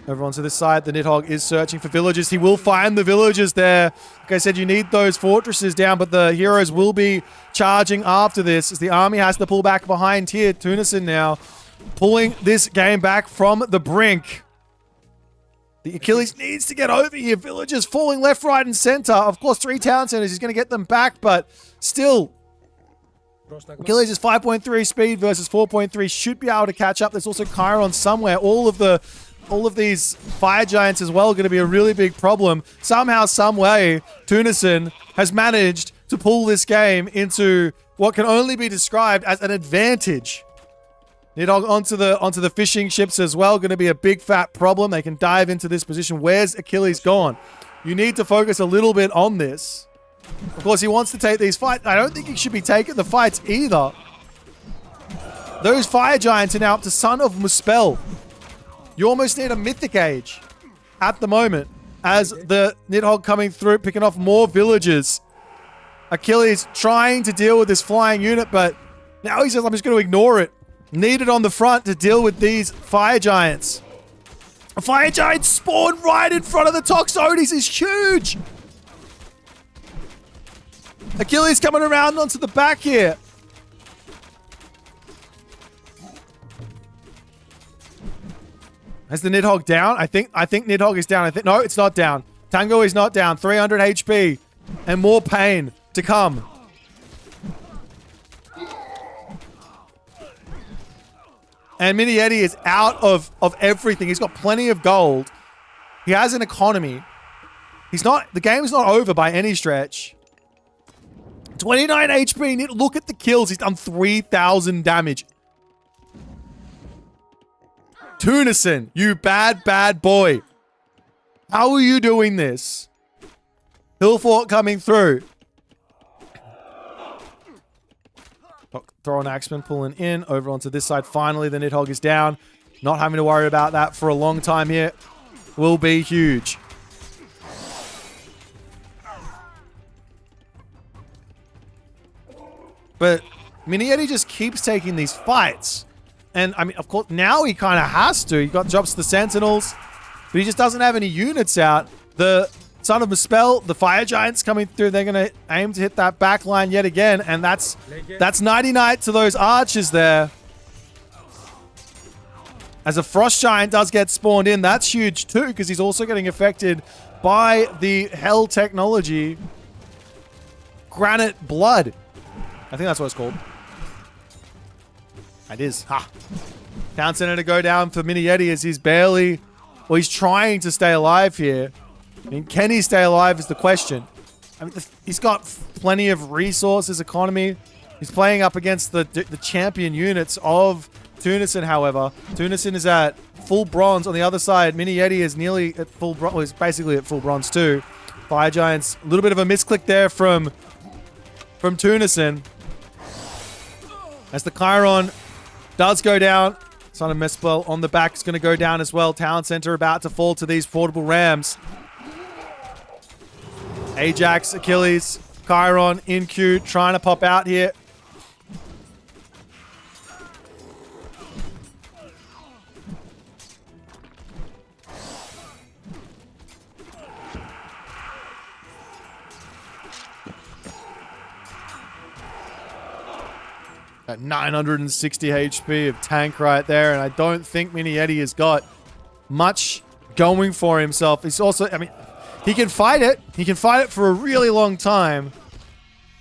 Over onto this side, the Nidhogg is searching for villagers. He will find the villagers there. Like I said, you need those fortresses down, but the heroes will be charging after this as the army has to pull back behind here. Tunison now pulling this game back from the brink. The Achilles needs to get over here. Villagers falling left, right, and center. Of course, 3 town centers. He's going to get them back, but still, Achilles is 5.3 speed versus 4.3. Should be able to catch up. There's also Chiron somewhere. All of the all of these fire giants as well are going to be a really big problem. Somehow, some way, Tunison has managed to pull this game into what can only be described as an advantage. Nidhogg onto the fishing ships as well. Going to be a big fat problem. They can dive into this position. Where's Achilles gone? You need to focus a little bit on this. Of course, he wants to take these fights. I don't think he should be taking the fights either. Those fire giants are now up to Son of Muspel. You almost need a Mythic Age at the moment as the Nidhogg coming through, picking off more villagers. Achilles trying to deal with this flying unit, but now he says, I'm just going to ignore it. Needed on the front to deal with these fire giants. A fire giant spawned right in front of the Toxotes is huge. Achilles coming around onto the back here. Is the Nidhogg down? I think Nidhogg is down. No, it's not down. Tango is not down. 300 HP and more pain to come. And Mini Yeti is out of everything. He's got plenty of gold. He has an economy. The game is not over by any stretch. 29 HP. Look at the kills. He's done 3,000 damage. Tunison, you bad, bad boy. How are you doing this? Hillfort coming through. Throw an Axeman pulling in over onto this side. Finally, the Nidhogg is down. Not having to worry about that for a long time here. Will be huge. But Mini Yeti just keeps taking these fights. And, I mean, of course, now he kind of has to. He drops the Sentinels, but he just doesn't have any units out. The Son of Muspel, the Fire Giants coming through, they're going to aim to hit that back line yet again, and that's nighty-night to those archers there. As a Frost Giant does get spawned in, that's huge too, because he's also getting affected by the Hell technology. Granite Blood. I think that's what it's called. It is. Ha. Town Center to go down for Mini Yeti as he's barely... Well, he's trying to stay alive here. I mean, can he stay alive is the question. I mean, he's got plenty of resources, economy. He's playing up against the champion units of Tunison, however. Tunison is at full bronze. On the other side, Mini Yeti is nearly at full bronze. Well, he's basically at full bronze too. Fire Giants, a little bit of a misclick there from Tunison. As the Chiron does go down. Son of Muspel on the back is going to go down as well. Town Center about to fall to these portable rams. Ajax, Achilles, Chiron in queue, trying to pop out here. At 960 HP of tank right there, and I don't think Mini Yeti has got much going for himself. He's also, I mean, he can fight it. He can fight it for a really long time,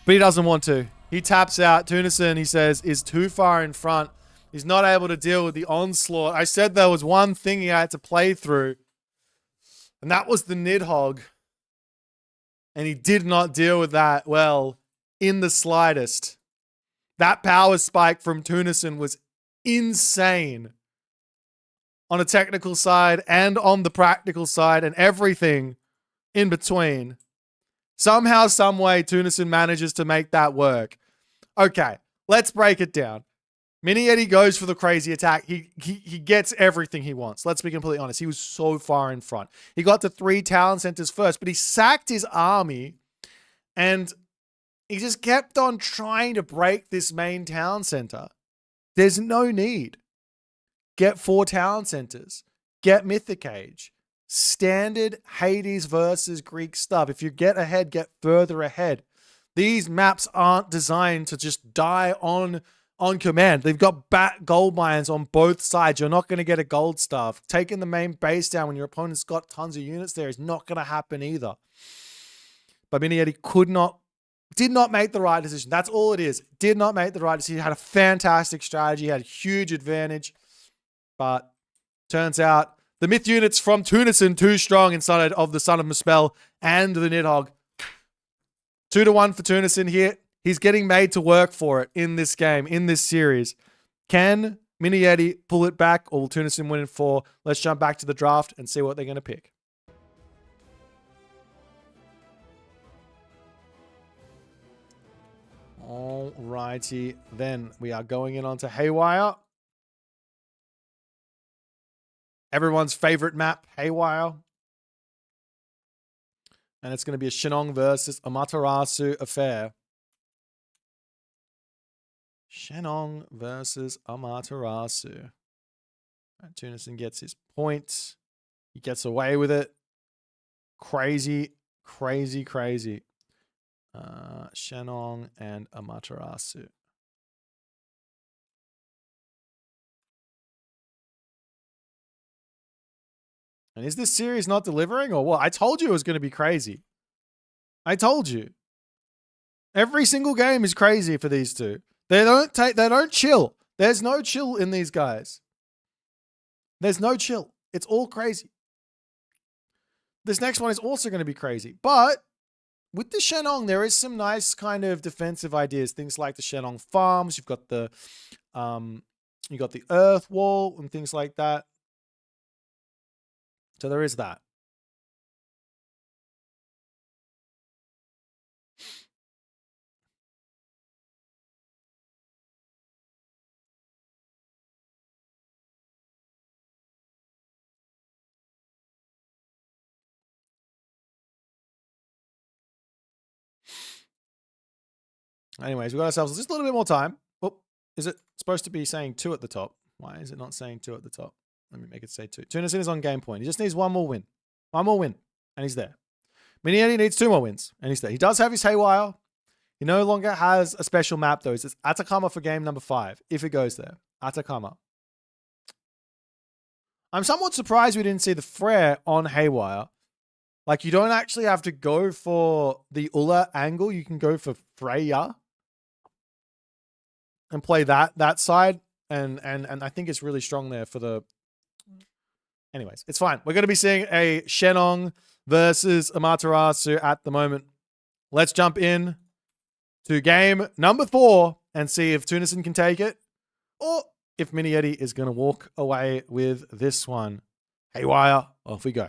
but he doesn't want to. He taps out. Tunison, he says, is too far in front. He's not able to deal with the onslaught. I said there was one thing he had to play through, and that was the Nidhogg. And he did not deal with that well in the slightest. That power spike from Tunison was insane on a technical side and on the practical side and everything in between. Somehow, some way, Tunison manages to make that work. Okay, let's break it down. Mini Yeti goes for the crazy attack. He gets everything he wants. Let's be completely honest. He was so far in front. He got to 3 town centers first, but he sacked his army and he just kept on trying to break this main town center. There's no need. Get 4 town centers. Get Mythic Age. Standard Hades versus Greek stuff. If you get ahead, get further ahead. These maps aren't designed to just die on command. They've got gold mines on both sides. You're not going to get a gold staff. Taking the main base down when your opponent's got tons of units there is not going to happen either. But Mini Yeti did not make the right decision. That's all it is. Did not make the right decision. He had a fantastic strategy. He had a huge advantage. But turns out The myth units from Tunison too strong inside of the Son of Muspel and the Nidhogg. 2-1 for Tunison here. He's getting made to work for it in this game, in this series. Can Mini Yeti pull it back, or will Tunison win in 4? Let's jump back to the draft and see what they're going to pick. Alrighty, then we are going in onto Haywire. Everyone's favorite map, Haywire. And it's going to be a Shenong versus Amaterasu affair. Shenong versus Amaterasu. Right, Tunison gets his point. He gets away with it. Crazy, crazy, crazy. Shenong and Amaterasu. And is this series not delivering or what? I told you it was going to be crazy. I told you. Every single game is crazy for these two. They don't chill. There's no chill in these guys. There's no chill. It's all crazy. This next one is also going to be crazy. But with the Shenong, there is some nice kind of defensive ideas. Things like the Shenong farms. You've got the earth wall and things like that. So there is that. Anyways, we got ourselves just a little bit more time. Oh, is it supposed to be saying 2 at the top? Why is it not saying 2 at the top? Let me make it say 2. Tunison is on game point. He just needs 1 more win. 1 more win, and he's there. Mini Yeti needs 2 more wins, and he's there. He does have his Haywire. He no longer has a special map, though. It's Atacama for game number 5, if it goes there. Atacama. I'm somewhat surprised we didn't see the Frere on Haywire. Like, you don't actually have to go for the Ulla angle. You can go for Freya and play that side. And I think it's really strong there for the... Anyways, it's fine. We're going to be seeing a Shenong versus Amaterasu at the moment. Let's jump in to game number 4 and see if Tunison can take it or if Mini Yeti is going to walk away with this one. Haywire, off we go.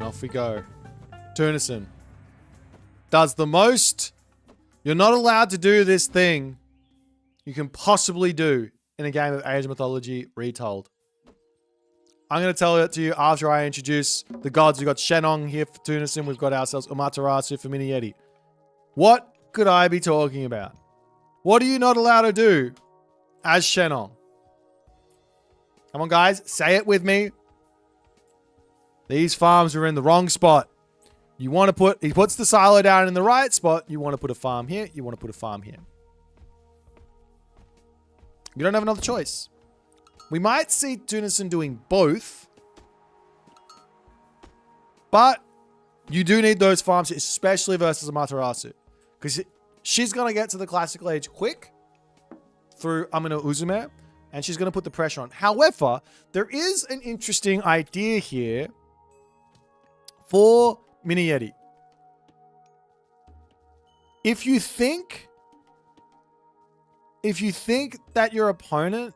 Off we go. Tunison does the most you're not allowed to do this thing you can possibly do in a game of Age of Mythology retold. I'm going to tell it to you after I introduce the gods. We've got Shenong here for Tunison. We've got ourselves Amaterasu for Mini Yeti. What could I be talking about? What are you not allowed to do as Shenong? Come on, guys. Say it with me. These farms are in the wrong spot. You want to put... He puts the silo down in the right spot. You want to put a farm here. You want to put a farm here. You don't have another choice. We might see Tunison doing both. But you do need those farms, especially versus Amaterasu. Because she's going to get to the classical age quick through Amino Uzume. And she's going to put the pressure on. However, there is an interesting idea here for Mini Yeti. If you think that your opponent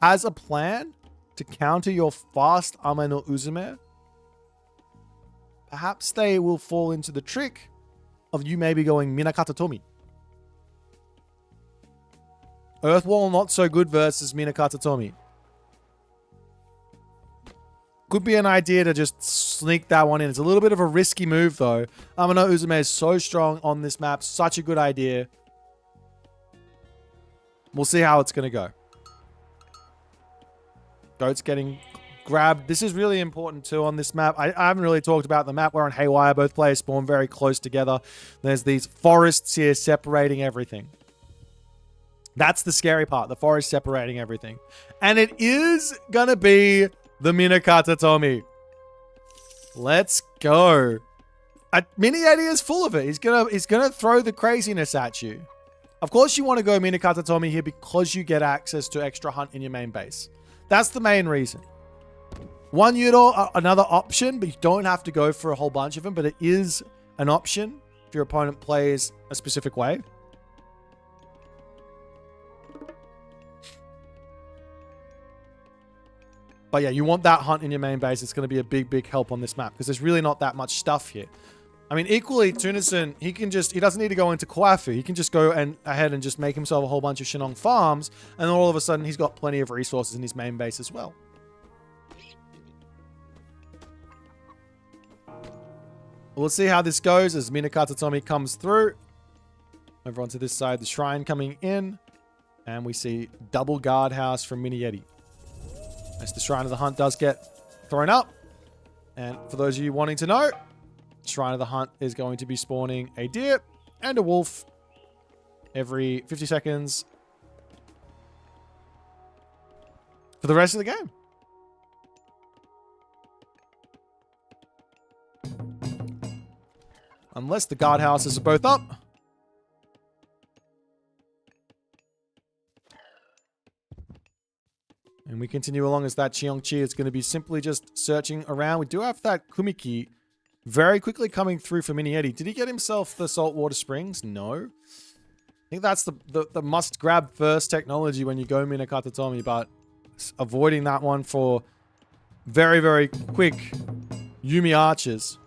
has a plan to counter your fast Amino Uzume, perhaps they will fall into the trick of you maybe going Minakata Tomi. Earthwall not so good versus Minakata Tomi. Could be an idea to just sneak that one in. It's a little bit of a risky move, though. Amino Uzume is so strong on this map. Such a good idea. We'll see how it's going to go. Goat's getting grabbed. This is really important too on this map. I haven't really talked about the map. We're on Haywire. Both players spawn very close together. There's these forests here separating everything. That's the scary part. The forest separating everything. And it is going to be the Minakata Tomi. Let's go. Mini Yeti is full of it. He's gonna throw the craziness at you. Of course you want to go Minakata Tomi here because you get access to extra hunt in your main base. That's the main reason. One Udor, another option, but you don't have to go for a whole bunch of them, but it is an option if your opponent plays a specific way. But yeah, you want that hunt in your main base. It's going to be a big, big help on this map because there's really not that much stuff here. I mean, equally, Tunison, he doesn't need to go into Kwafu. He can just go ahead and just make himself a whole bunch of Shenong farms. And then all of a sudden, he's got plenty of resources in his main base as well. We'll see how this goes as Minakata Tomi comes through. Over onto this side, the shrine coming in. And we see double guardhouse from Mini Yeti. As the Shrine of the Hunt does get thrown up. And for those of you wanting to know, Shrine of the Hunt is going to be spawning a deer and a wolf every 50 seconds for the rest of the game. Unless the guardhouses are both up. And we continue along as that Cheongchi is going to be simply just searching around. We do have that Kumiki very quickly coming through for Mini Yeti. Did he get himself the saltwater springs? No. I think that's the must grab first technology when you go Minakata Tomi, but avoiding that one for very, very quick Yumi archers.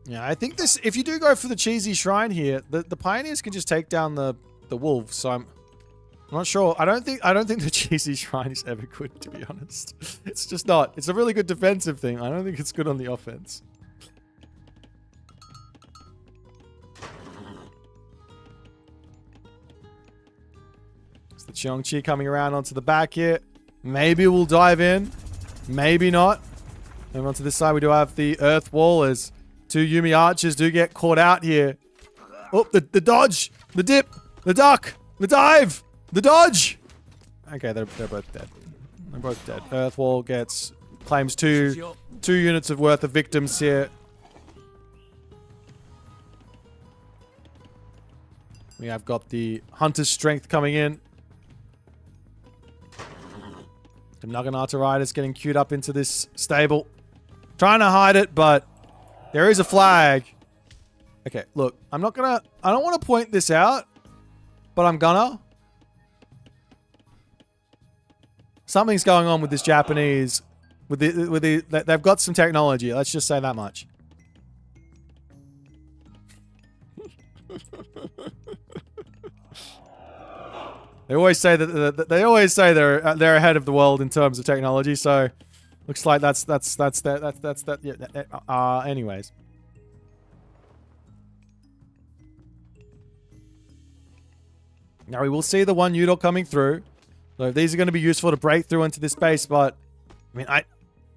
Yeah, I think this, if you do go for the cheesy shrine here, the pioneers can just take down the wolves. So I'm not sure. I don't think the cheesy shrine is ever good, to be honest. It's just not. It's a really good defensive thing. I don't think it's good on the offense. It's the Cheongchi coming around onto the back here. Maybe we'll dive in. Maybe not. And onto this side, we do have the earth wall as two Yumi archers do get caught out here. Oh, the dodge, the dip, the duck, the dive, the dodge. Okay, they're both dead. They're both dead. Earthwall claims two units of worth of victims here. We have got the Hunter's Strength coming in. The Naginata Riders getting queued up into this stable. Trying to hide it, but there is a flag. Okay, look, I don't want to point this out, but I'm gonna. Something's going on with this Japanese, they've got some technology. Let's just say that much. They always say that they're ahead of the world in terms of technology. So looks like that's yeah. Anyways. Now we will see the one Udor coming through. So these are going to be useful to break through into this base, but I mean,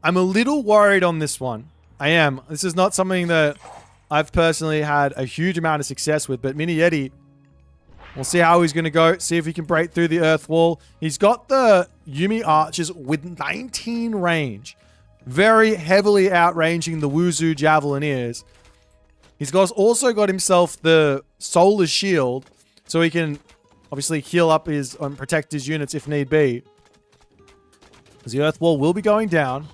I'm a little worried on this one. I am. This is not something that I've personally had a huge amount of success with, but Mini Yeti, we'll see how he's going to go. See if he can break through the earth wall. He's got the Yumi archers with 19 range. Very heavily outranging the Wuzu Javelineers. He's also got himself the Solar Shield, so he can obviously heal up and protect his units if need be. Because the earth wall will be going down.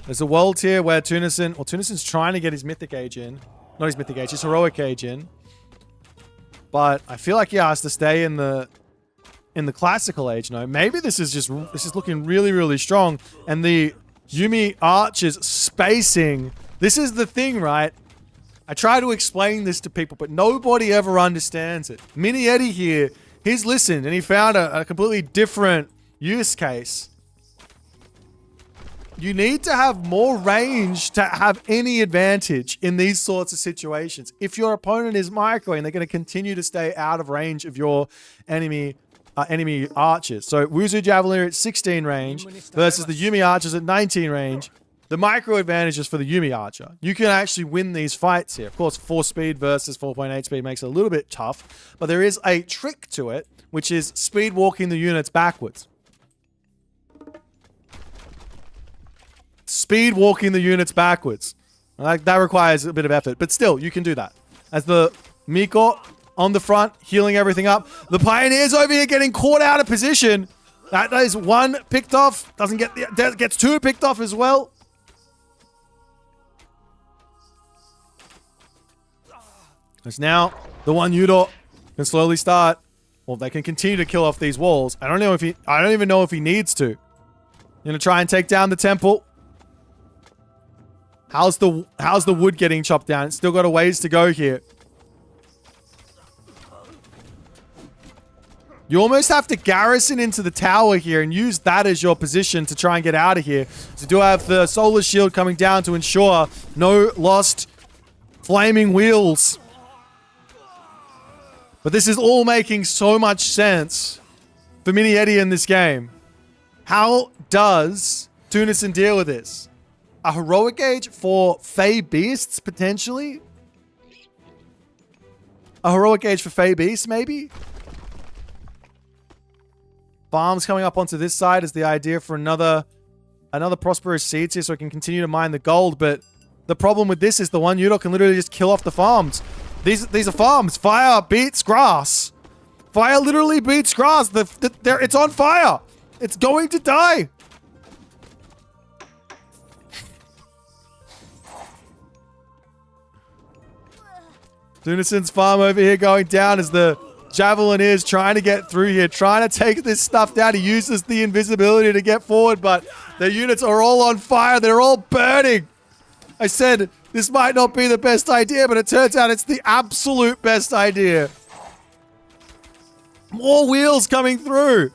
There's a world here where Tunison's trying to get his Mythic Age in. Not his Mythic Age, his Heroic Age in. But I feel like he has to stay in the Classical Age. No, maybe this is looking really, really strong. And the Yumi archers spacing. This is the thing, right? I try to explain this to people, but nobody ever understands it. Mini Yeti here, he's listened and he found a completely different use case. You need to have more range to have any advantage in these sorts of situations. If your opponent is microing, they're going to continue to stay out of range of your enemy archers. So Wuzu Javelin at 16 range versus the Yumi archers at 19 range. The micro advantage is for the Yumi archer. You can actually win these fights here. Of course, 4 speed versus 4.8 speed makes it a little bit tough, but there is a trick to it, which is speed walking the units backwards. Speed walking the units backwards. Like, that requires a bit of effort, but still, you can do that. As the Miko on the front, healing everything up. The Pioneers over here getting caught out of position. That is 1 picked off. Doesn't get the, gets 2 picked off as well. As now, the 1 Yudo can slowly start. Well, they can continue to kill off these walls. I don't even know if he needs to. Gonna try and take down the temple. How's the wood getting chopped down? It's still got a ways to go here. You almost have to garrison into the tower here and use that as your position to try and get out of here. So you do have the solar shield coming down to ensure no lost flaming wheels. But this is all making so much sense for Mini Eddie in this game. How does Tunison deal with this? A heroic gauge for Fey Beasts, potentially? A heroic gauge for Fey Beasts, maybe? Farms coming up onto this side is the idea for another prosperous seeds here so I can continue to mine the gold, but the problem with this is the 1 Yudo can literally just kill off the farms. These are farms. Fire beats grass. Fire literally beats grass. It's on fire. It's going to die. Tunison's farm over here going down as the Javelin is trying to get through here, trying to take this stuff down. He uses the invisibility to get forward, but the units are all on fire. They're all burning. I said this might not be the best idea, but it turns out it's the absolute best idea. More wheels coming through.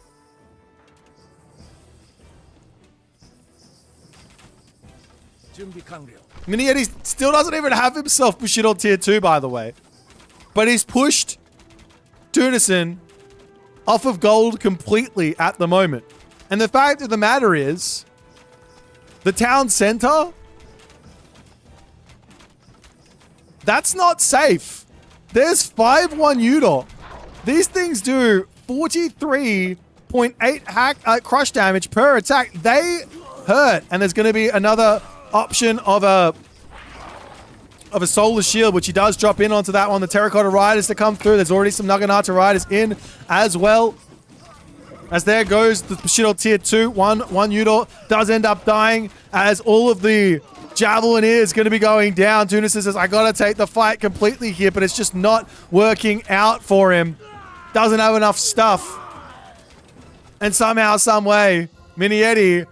Mini Eddie still doesn't even have himself Bushido tier 2, by the way. But he's pushed Tunison off of gold completely at the moment. And the fact of the matter is, the town center, that's not safe. There's 5-1 Yudo. These things do 43.8 crush damage per attack. They hurt. And there's going to be another option of a solar shield, which he does drop in onto that one. The Terracotta Riders to come through. There's already some Naginata Riders in as well. As there goes the Bushido tier 2. One Yudo does end up dying as all of the Javelin is going to be going down. Tunison says, I got to take the fight completely here, but it's just not working out for him. Doesn't have enough stuff. And somehow, some way, Mini Eddie,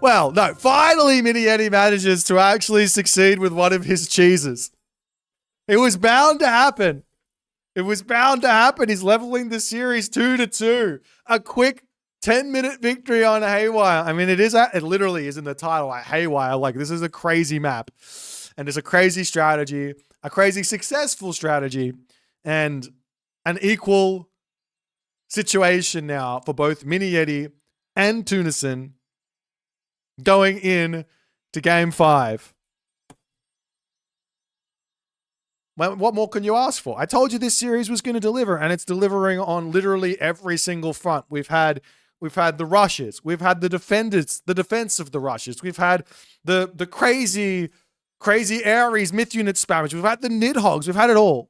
well, no, finally Mini Eddie manages to actually succeed with one of his cheeses. It was bound to happen. It was bound to happen. He's leveling the series 2-2. A quick 10-minute victory on Haywire. I mean, it literally is in the title, like Haywire. Like, this is a crazy map. And it's a crazy strategy, a crazy successful strategy, and an equal situation now for both Mini Eddie and Tunison going in to game 5. Well, what more can you ask for? I told you this series was going to deliver, and it's delivering on literally every single front. We've had the rushes, we've had the defense of the rushes, we've had the crazy Ares myth unit spammage, we've had the Nidhogs, we've had it all.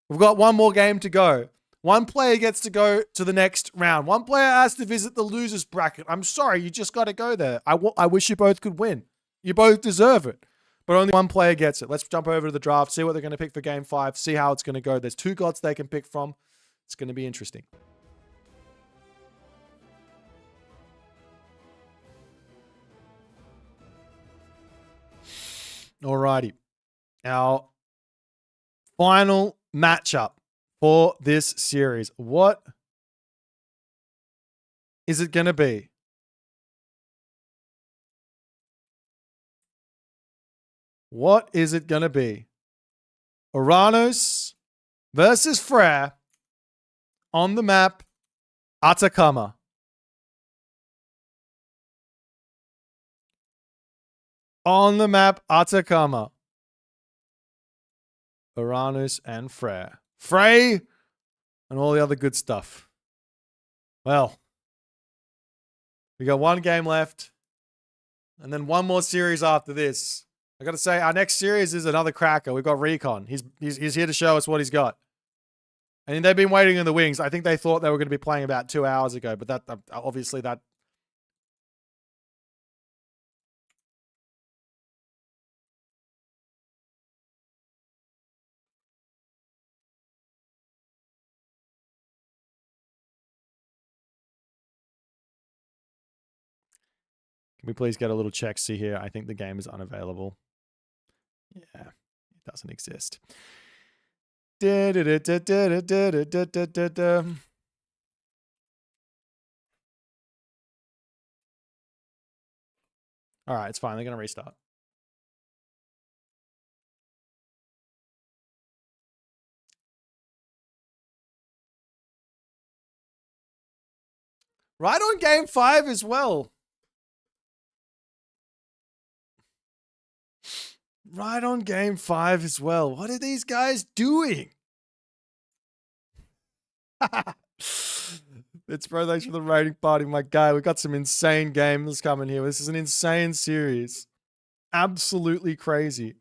We've got one more game to go. One player gets to go to the next round. One player has to visit the losers bracket. I'm sorry, you just got to go there. I wish you both could win. You both deserve it. But only one player gets it. Let's jump over to the draft, see what they're going to pick for game 5, see how it's going to go. There's 2 gods they can pick from. It's going to be interesting. Alrighty. Our final matchup for this series. What is it going to be? What is it going to be? Uranus versus Freyr on the map Atacama. On the map Atacama. Uranus and Freyr. Frey and all the other good stuff. Well, we got one game left and then one more series after this. I got to say, our next series is another cracker. We've got Recon. He's here to show us what he's got. And they've been waiting in the wings. I think they thought they were going to be playing about 2 hours ago, but that obviously that. Can we please get a little check see here? I think the game is unavailable. Yeah, it doesn't exist. All right, it's fine. They're going to restart. Right on game 5 as well. Right on game 5 as well. What are these guys doing? It's bro, thanks for the rating party, my guy. We got some insane games coming here. This is an insane series. Absolutely crazy.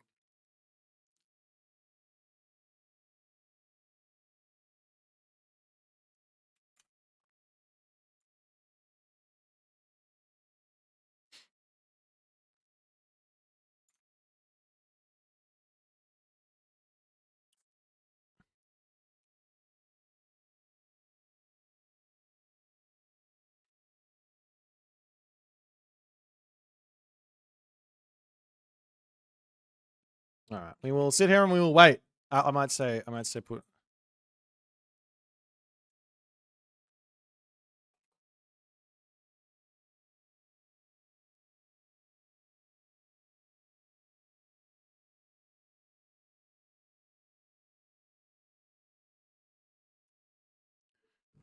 All right, we will sit here and we will wait. I might say put.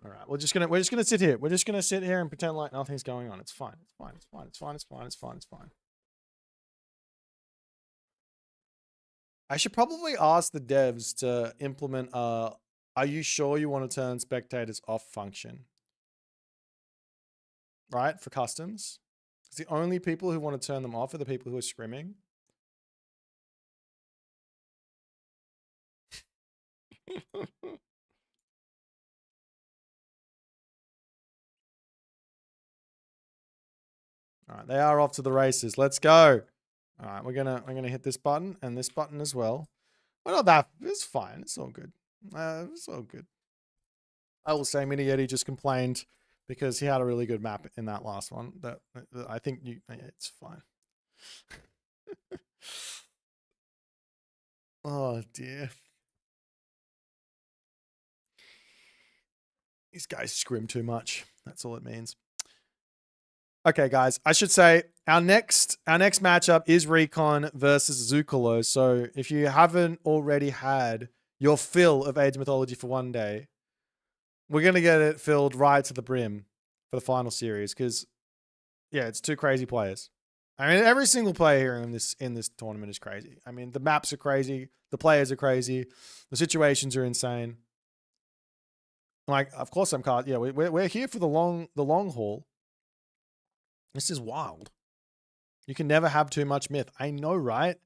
All right, we're just gonna sit here. We're just gonna sit here and pretend like nothing's going on. It's fine. It's fine. It's fine. It's fine. It's fine. It's fine. It's fine. I should probably ask the devs to implement are you sure you want to turn spectators off function? Right? For customs. Because the only people who want to turn them off are the people who are scrimming. All right, they are off to the races. Let's go. All right, we're gonna hit this button and this button as well. Well, not that. It's fine. It's all good. It's all good. I will say, Mini Yeti just complained because he had a really good map in that last one. That I think it's fine. Oh dear. These guys scrim too much. That's all it means. Okay, guys. I should say our next matchup is Recon versus Zuccolo. So if you haven't already had your fill of Age of Mythology for one day, we're gonna get it filled right to the brim for the final series because, yeah, it's two crazy players. I mean, every single player here in this tournament is crazy. I mean, the maps are crazy, the players are crazy, the situations are insane. Like, of course, yeah, we're here for the long haul. This is wild. You can never have too much myth. I know, right?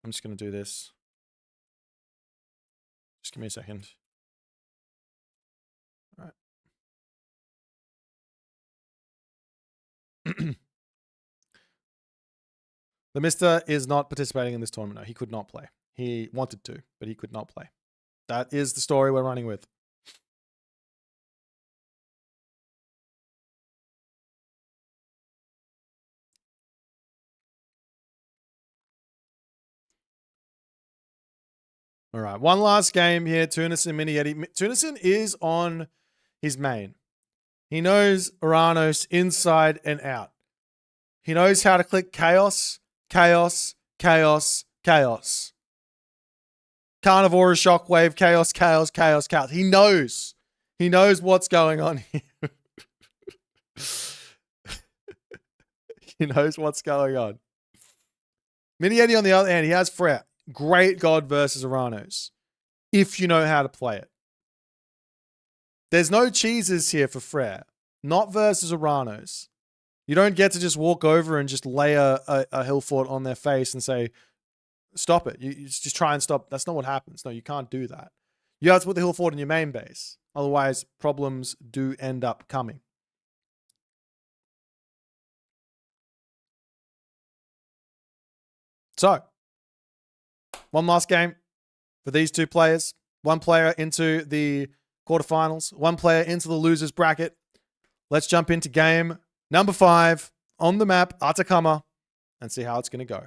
I'm just gonna do this. Just give me a second. All right. The Mister is not participating in this tournament. No, he could not play. He wanted to, but he could not play. That is the story we're running with. All right, one last game here. Tunison, Mini Yeti. Tunison is on his main. He knows Uranus inside and out. He knows how to click chaos, chaos, chaos, chaos. Carnivore, shockwave, chaos, chaos, chaos, chaos. He knows. He knows what's going on here. He knows what's going on. Mini Yeti, on the other hand, he has Freya. Great god versus Uranos. If you know how to play it. There's no cheeses here for Freya. Not versus Uranos. You don't get to just walk over and just lay a hill fort on their face and say, stop it. You just try and stop. That's not what happens. No, you can't do that. You have to put the hill fort in your main base. Otherwise, problems do end up coming. So, one last game for these two players. One player into the quarterfinals. One player into the losers bracket. Let's jump into game number 5 on the map, Atacama, and see how it's going to go.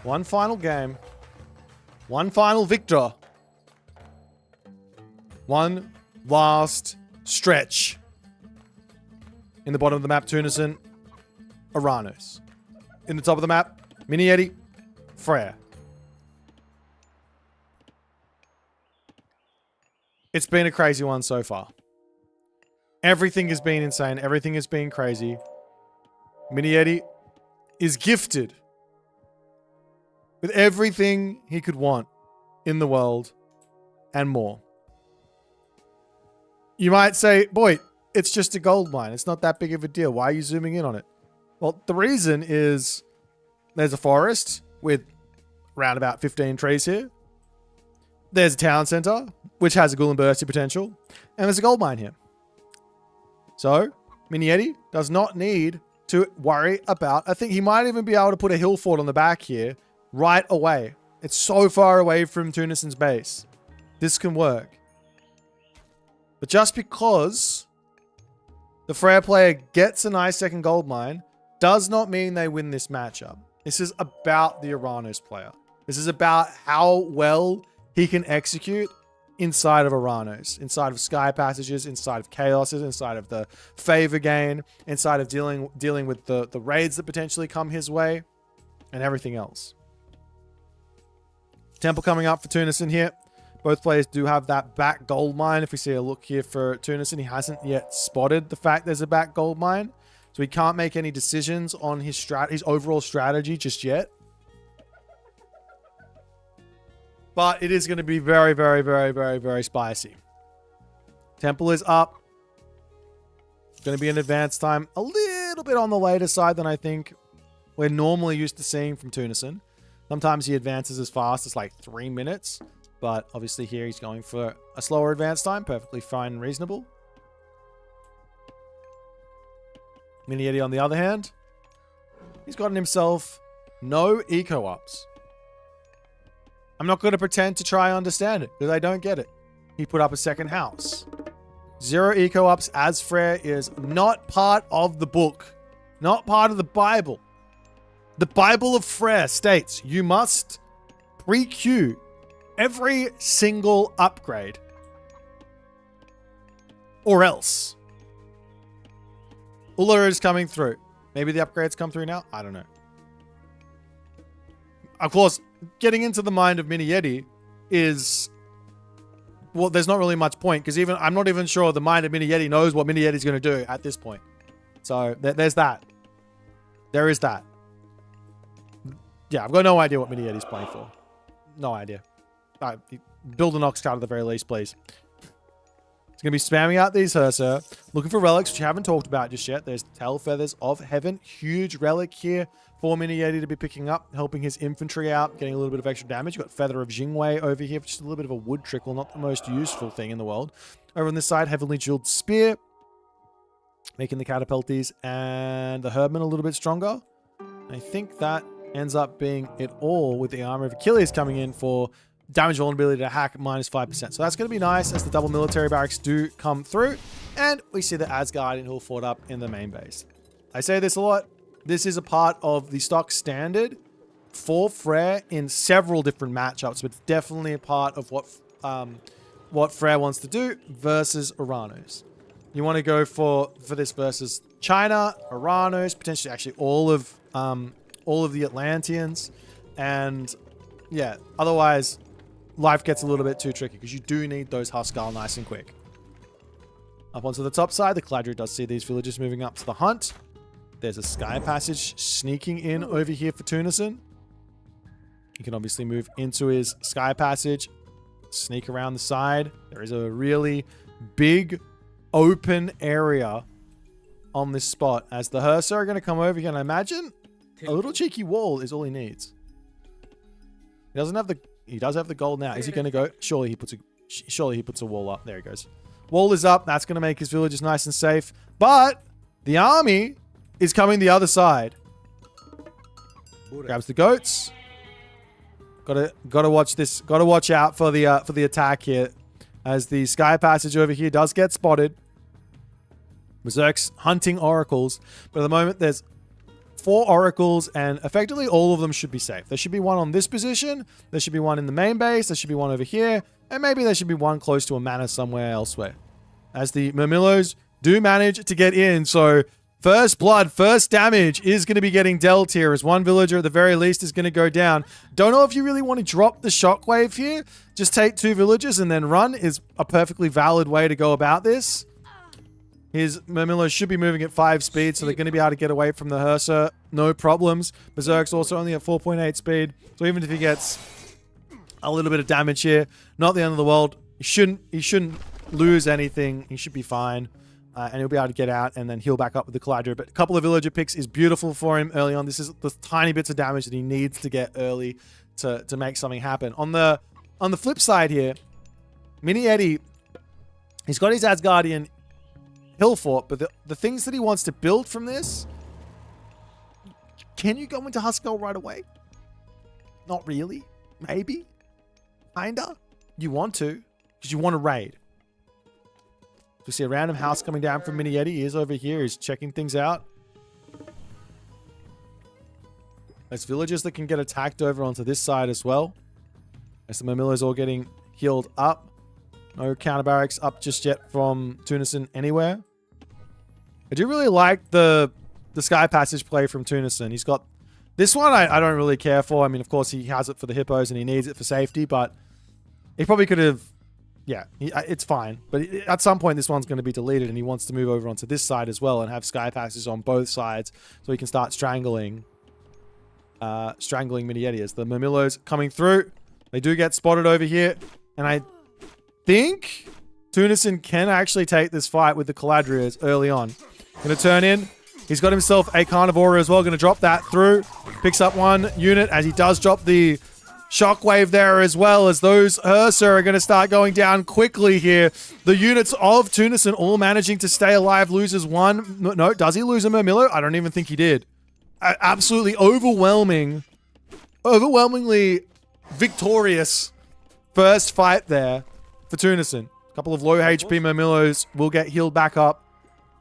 One final game. One final victor. One last stretch. In the bottom of the map, Tunison, Uranos. In the top of the map, Mini Yeti, Freya. It's been a crazy one so far. Everything has been insane. Everything has been crazy. Mini Yeti is gifted with everything he could want in the world and more. You might say, Boit, it's just a gold mine. It's not that big of a deal. Why are you zooming in on it? Well, the reason is there's a forest with around about 15 trees here. There's a town center, which has a Ghoul bursty potential. And there's a gold mine here. So, Mini Yeti does not need to worry about a thing. He might even be able to put a hill fort on the back here right away. It's so far away from Tunison's base. This can work. But just because the Freya player gets a nice second gold mine does not mean they win this matchup. This is about the Uranos player. This is about how well he can execute inside of Uranos, inside of Sky Passages, inside of Chaoses, inside of the favor gain, inside of dealing with the raids that potentially come his way, and everything else. Temple coming up for Tunison here. Both players do have that back gold mine. If we see a look here for Tunison, he hasn't yet spotted the fact there's a back gold mine. So he can't make any decisions on his overall strategy just yet. But it is going to be very, very, very, very, very spicy. Temple is up. Going to be an advance time a little bit on the later side than I think we're normally used to seeing from Tunison. Sometimes he advances as fast as like 3 minutes. But obviously here he's going for a slower advance time. Perfectly fine and reasonable. Mini Yeti, on the other hand, he's gotten himself no eco-ups. I'm not going to pretend to try and understand it, because I don't get it. He put up a second house. 0 eco-ups as Freya is not part of the book. Not part of the Bible. The Bible of Freya states you must pre-queue every single upgrade. Or else. Ulur is coming through. Maybe the upgrades come through now? I don't know. Of course, getting into the mind of Mini Yeti is... well, there's not really much point, because I'm not even sure the mind of Mini Yeti knows what Mini Yeti's going to do at this point. So, there's that. There is that. Yeah, I've got no idea what Mini Yeti's playing for. No idea. Build an Ox card at the very least, please. He's going to be spamming out these Hursar, looking for relics, which you haven't talked about just yet. There's Tail Feathers of Heaven. Huge relic here for Mini Yeti to be picking up, helping his infantry out, getting a little bit of extra damage. You've got Feather of Jingwei over here, which is a little bit of a wood trickle, not the most useful thing in the world. Over on this side, Heavenly Jeweled Spear, making the Catapulties and the Herdman a little bit stronger. I think that ends up being it all, with the Armor of Achilles coming in for damage vulnerability to hack -5%. So that's going to be nice as the double military barracks do come through. And we see the Asgardian who will fought up in the main base. I say this a lot. This is a part of the stock standard for Freyr in several different matchups, but it's definitely a part of what Freyr wants to do versus Uranus. You want to go for this versus China, Uranus, potentially actually all of the Atlanteans, and yeah, otherwise life gets a little bit too tricky because you do need those Huskarl nice and quick. Up onto the top side, the Caladria does see these villagers moving up to the hunt. There's a Sky Passage sneaking in over here for Tunison. He can obviously move into his Sky Passage, sneak around the side. There is a really big open area on this spot as the Hursar are going to come over here, and I imagine a little cheeky wall is all he needs. He does have the gold now. Is he going to go? Surely he puts a wall up. There he goes. Wall is up. That's going to make his villages nice and safe. But the army is coming the other side. Grabs the goats. Gotta watch this. Gotta watch out for the attack here, as the Sky Passage over here does get spotted. Berserk's hunting oracles, but at the moment there's 4 oracles, and effectively all of them should be safe. There should be one on this position. There should be one in the main base. There should be one over here, and maybe there should be one close to a manor somewhere elsewhere. As the Murmillos do manage to get in, so first blood, first damage is going to be getting dealt here, as one villager at the very least is going to go down. Don't know if you really want to drop the shockwave here. Just take 2 villagers and then run is a perfectly valid way to go about this. His Murmillos should be moving at 5 speed, so they're going to be able to get away from the Hursar. No problems. Berserk's also only at 4.8 speed, so even if he gets a little bit of damage here, not the end of the world. He shouldn't lose anything. He should be fine. And he'll be able to get out and then heal back up with the Caladria. But a couple of villager picks is beautiful for him early on. This is the tiny bits of damage that he needs to get early to make something happen. On the flip side here, Mini Eddie, he's got his Asgardian hill fort, but the things that he wants to build from this, can you go into HUSKSUPPE right away? Not really. Maybe. Kinda. You want to, because you want to raid. We see a random house coming down from Mini Yeti. He is over here. He's checking things out. There's villagers that can get attacked over onto this side as well. As the Murmillos all getting healed up. No counter barracks up just yet from Tunison anywhere. I do really like the Sky Passage play from Tunison. He's got this one I don't really care for. I mean, of course, he has it for the hippos and he needs it for safety, but he probably could have... Yeah, it's fine. But at some point, this one's going to be deleted, and he wants to move over onto this side as well and have Sky Passes on both sides so he can start strangling Mini Yeti. As the Murmillos coming through, they do get spotted over here, and I think Tunison can actually take this fight with the Caladrias early on. Going to turn in. He's got himself a Carnivora as well. Going to drop that through. Picks up one unit as he does drop the shockwave there, as well as those Hursar are going to start going down quickly here. The units of Tunison all managing to stay alive. Loses one. No, does he lose a Murmillo? I don't even think he did. Absolutely overwhelmingly victorious first fight there for Tunison. A couple of low HP Murmillos will get healed back up.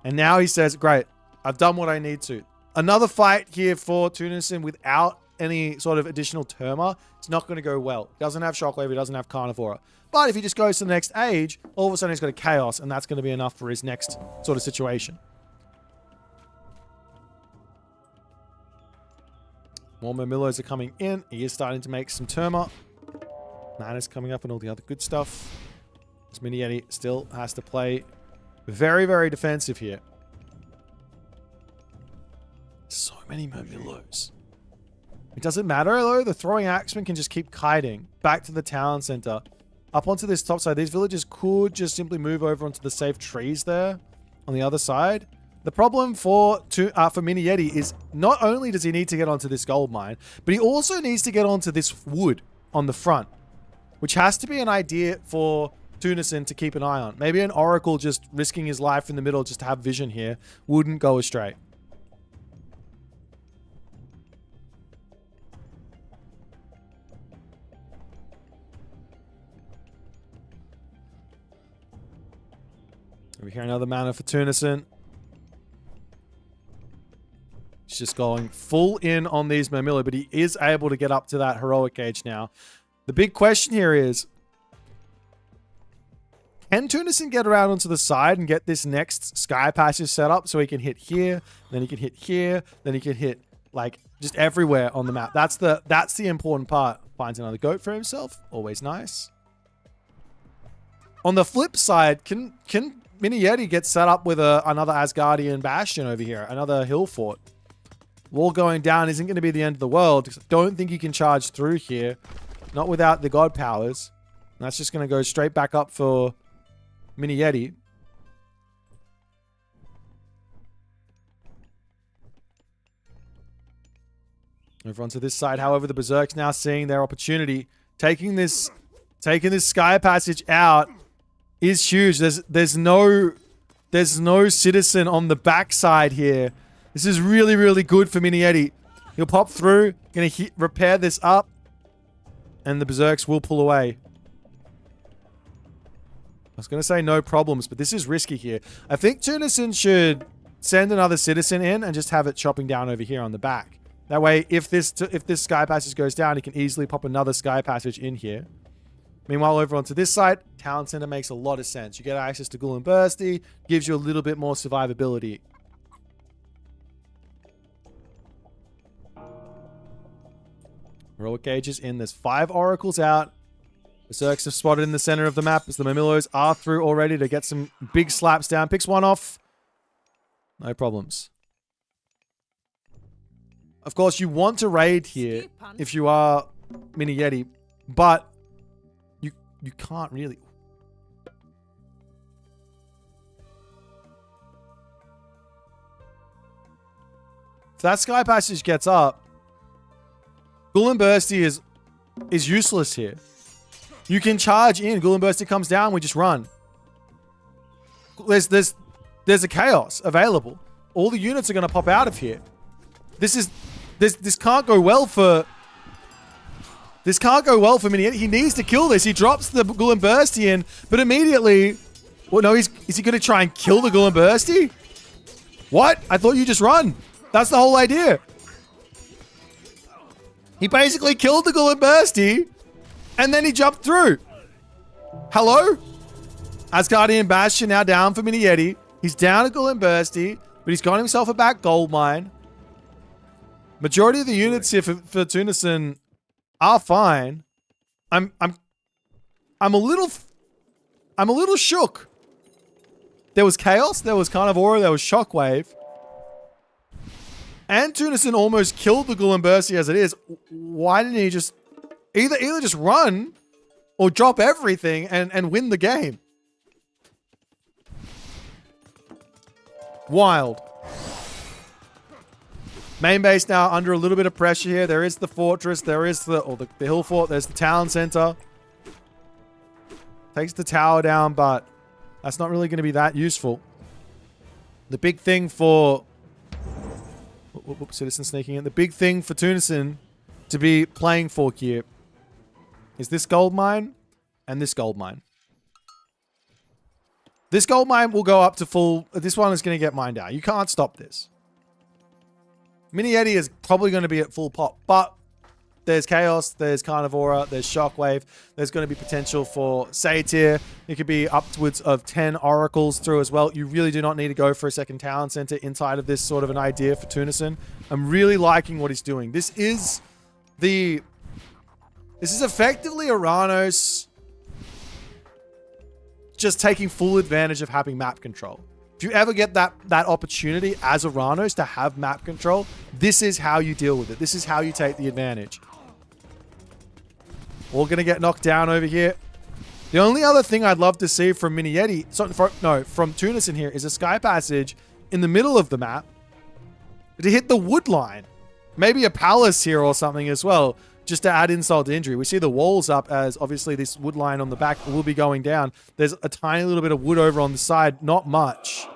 And now he says, great, I've done what I need to. Another fight here for Tunison without any sort of additional Terma. It's not going to go well. He doesn't have Shockwave, he doesn't have Carnivora. But if he just goes to the next age, all of a sudden he's got a Chaos, and that's going to be enough for his next sort of situation. More Murmillos are coming in. He is starting to make some Terma. Mana's coming up and all the other good stuff. This Mini Yeti still has to play very, very defensive here. So many Murmillos. It doesn't matter though. The throwing axeman can just keep kiting back to the town center. up onto this top side. These villagers could just simply move over onto the safe trees there on the other side. The problem for Mini Yeti is not only does he need to get onto this gold mine, but he also needs to get onto this wood on the front, which has to be an idea for Tunison to keep an eye on. Maybe an oracle just risking his life in the middle just to have vision here wouldn't go astray. Over here, another mana for Tunison. He's just going full in on these Murmillo, but he is able to get up to that heroic age now. The big question here is, can Tunison get around onto the side and get this next Sky Passage set up so he can hit here, then he can hit here, then he can hit like just everywhere on the map? That's the important part. Finds another goat for himself. Always nice. On the flip side, can Mini Yeti get set up with another Asgardian Bastion over here? Another hill fort. Wall going down isn't going to be the end of the world. Don't think he can charge through here. Not without the god powers. And that's just going to go straight back up for Mini Yeti. Over onto this side, however, the Berserk's now seeing their opportunity. Taking this Sky Passage out is huge. There's no citizen on the backside here. This is really, really good for Mini Yeti. He'll pop through, gonna repair this up, and the Berserks will pull away. I was gonna say no problems, but this is risky here. I think Tunison should send another citizen in and just have it chopping down over here on the back. That way, if this Sky Passage goes down, he can easily pop another Sky Passage in here. Meanwhile, over onto this side, Town Center makes a lot of sense. You get access to Ghoul and Bursty, gives you a little bit more survivability. Heroic Gauge is in. There's 5 oracles out. Berserks have spotted in the center of the map as the Murmillos are through already to get some big slaps down. Picks one off. No problems. Of course, you want to raid here if you are Mini Yeti, but you can't really. If that Sky Passage gets up, Ghoul and Bursty is useless here. You can charge in. Ghoul and Bursty comes down, we just run. There's a chaos available. All the units are going to pop out of here. This can't go well for. This can't go well for Mini Yeti. He needs to kill this. He drops the Ghoul and Bursty in, but immediately. Well, no, is he going to try and kill the Ghoul and Bursty? What? I thought you just run. That's the whole idea. He basically killed the Ghoul and Bursty, and then he jumped through. Hello? Asgardian Bastion now down for Mini Yeti. He's down at Ghoul and Bursty, but he's got himself a back gold mine. Majority of the units here for Tunison are fine. I'm a little shook. There was Chaos, there was Carnivora, there was Shockwave. And Tunison almost killed the Ghoul and Bursty as it is. Why didn't he just either just run or drop everything and win the game? Wild. Main base now under a little bit of pressure here. There is the fortress. There is the hill fort. There's the town center. Takes the tower down, but that's not really going to be that useful. The big thing for... Citizen sneaking in. The big thing for Tunison to be playing for here is this gold mine and this gold mine. This gold mine will go up to full... This one is going to get mined out. You can't stop this. Mini Yeti is probably going to be at full pop, but there's Chaos, there's Carnivora, there's Shockwave, there's going to be potential for Satyr. It could be upwards of 10 oracles through as well. You really do not need to go for a second town center inside of this sort of an idea for Tunison. I'm really liking what he's doing. This is effectively Uranos just taking full advantage of having map control. If you ever get that opportunity as Uranos to have map control, this is how you deal with it. This is how you take the advantage. All going to get knocked down over here. The only other thing I'd love to see from from Tunison here is a sky passage in the middle of the map to hit the wood line. Maybe a palace here or something as well, just to add insult to injury. We see the walls up as obviously this wood line on the back will be going down. There's a tiny little bit of wood over on the side, not much.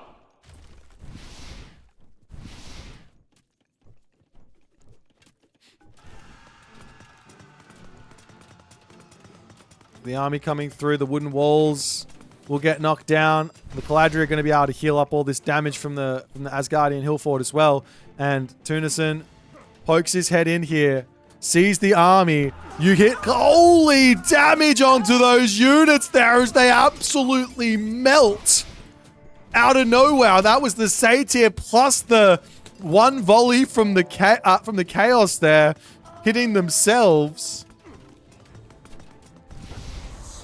The army coming through, the wooden walls will get knocked down. The Caladri are going to be able to heal up all this damage from the Asgardian hill fort as well. And Tunison pokes his head in here, sees the army. You hit holy damage onto those units there as they absolutely melt out of nowhere. That was the Satyr plus the one volley from the chaos there, hitting themselves.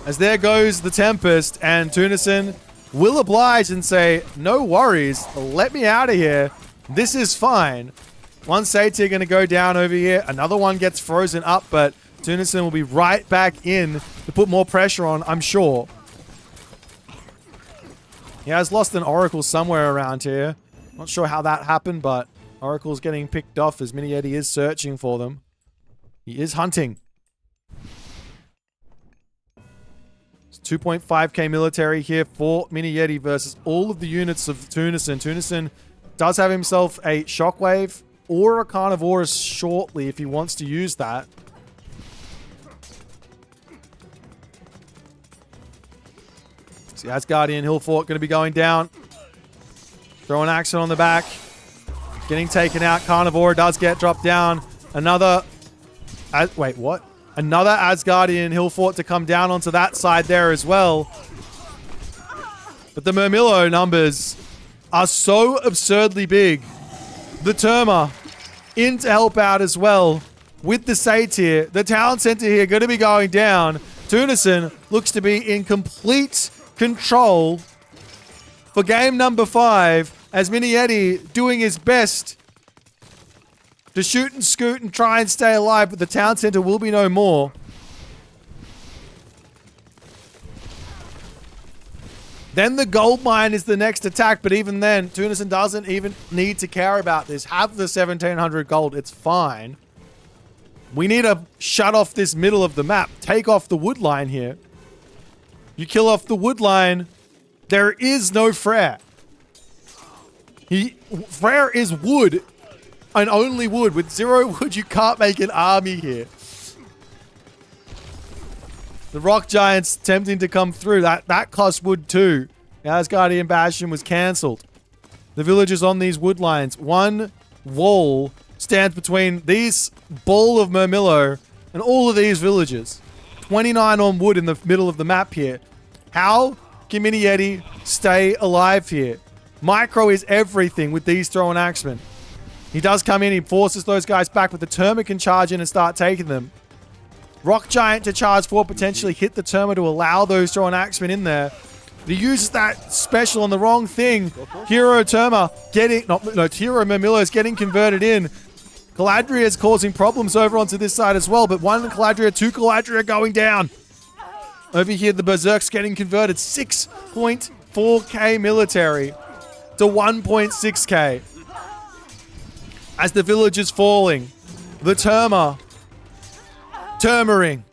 As there goes the Tempest, and Tunison will oblige and say, no worries, let me out of here. This is fine. One Satyr going to go down over here. Another one gets frozen up, but Tunison will be right back in to put more pressure on, I'm sure. He has lost an Oracle somewhere around here. Not sure how that happened, but Oracle's getting picked off as Mini-Yeti is searching for them. He is hunting. 2.5k military here for Mini-Yeti versus all of the units of Tunison. Tunison does have himself a Shockwave or a Carnivorous shortly if he wants to use that. See, Asgardian Hill Fort going to be going down. Throw an axe on the back. Getting taken out. Carnivore does get dropped down. Another... wait, what? Another Asgardian Hill Fort to come down onto that side there as well. But the Murmillo numbers are so absurdly big. The Terma in to help out as well with the Satyr. The town center here going to be going down. Tunison looks to be in complete control for game number 5 as Mini-Yeti doing his best to shoot and scoot and try and stay alive, but the town center will be no more. Then the gold mine is the next attack, but even then, Tunison doesn't even need to care about this. Have the 1700 gold, it's fine. We need to shut off this middle of the map. Take off the wood line here. You kill off the wood line, there is no Freyr. Freyr is wood. And only wood. With 0 wood, you can't make an army here. The rock giants attempting to come through. That cost wood too. The Asgardian Bastion was cancelled. The villagers on these wood lines. One wall stands between these ball of Murmillo and all of these villagers. 29 on wood in the middle of the map here. How can Mini-Yeti stay alive here? Micro is everything with these throwing axemen. He does come in, he forces those guys back, but the Terma can charge in and start taking them. Rock Giant to charge for, potentially hit the Terma to allow those throwing axemen in there. But he uses that special on the wrong thing. Hero Terma getting, Hero Murmillo is getting converted in. Caladria is causing problems over onto this side as well, but one Caladria, 2 Caladria going down. Over here, the Berserk's getting converted. 6.4k military to 1.6k. As the village is falling, the Terma, Termering,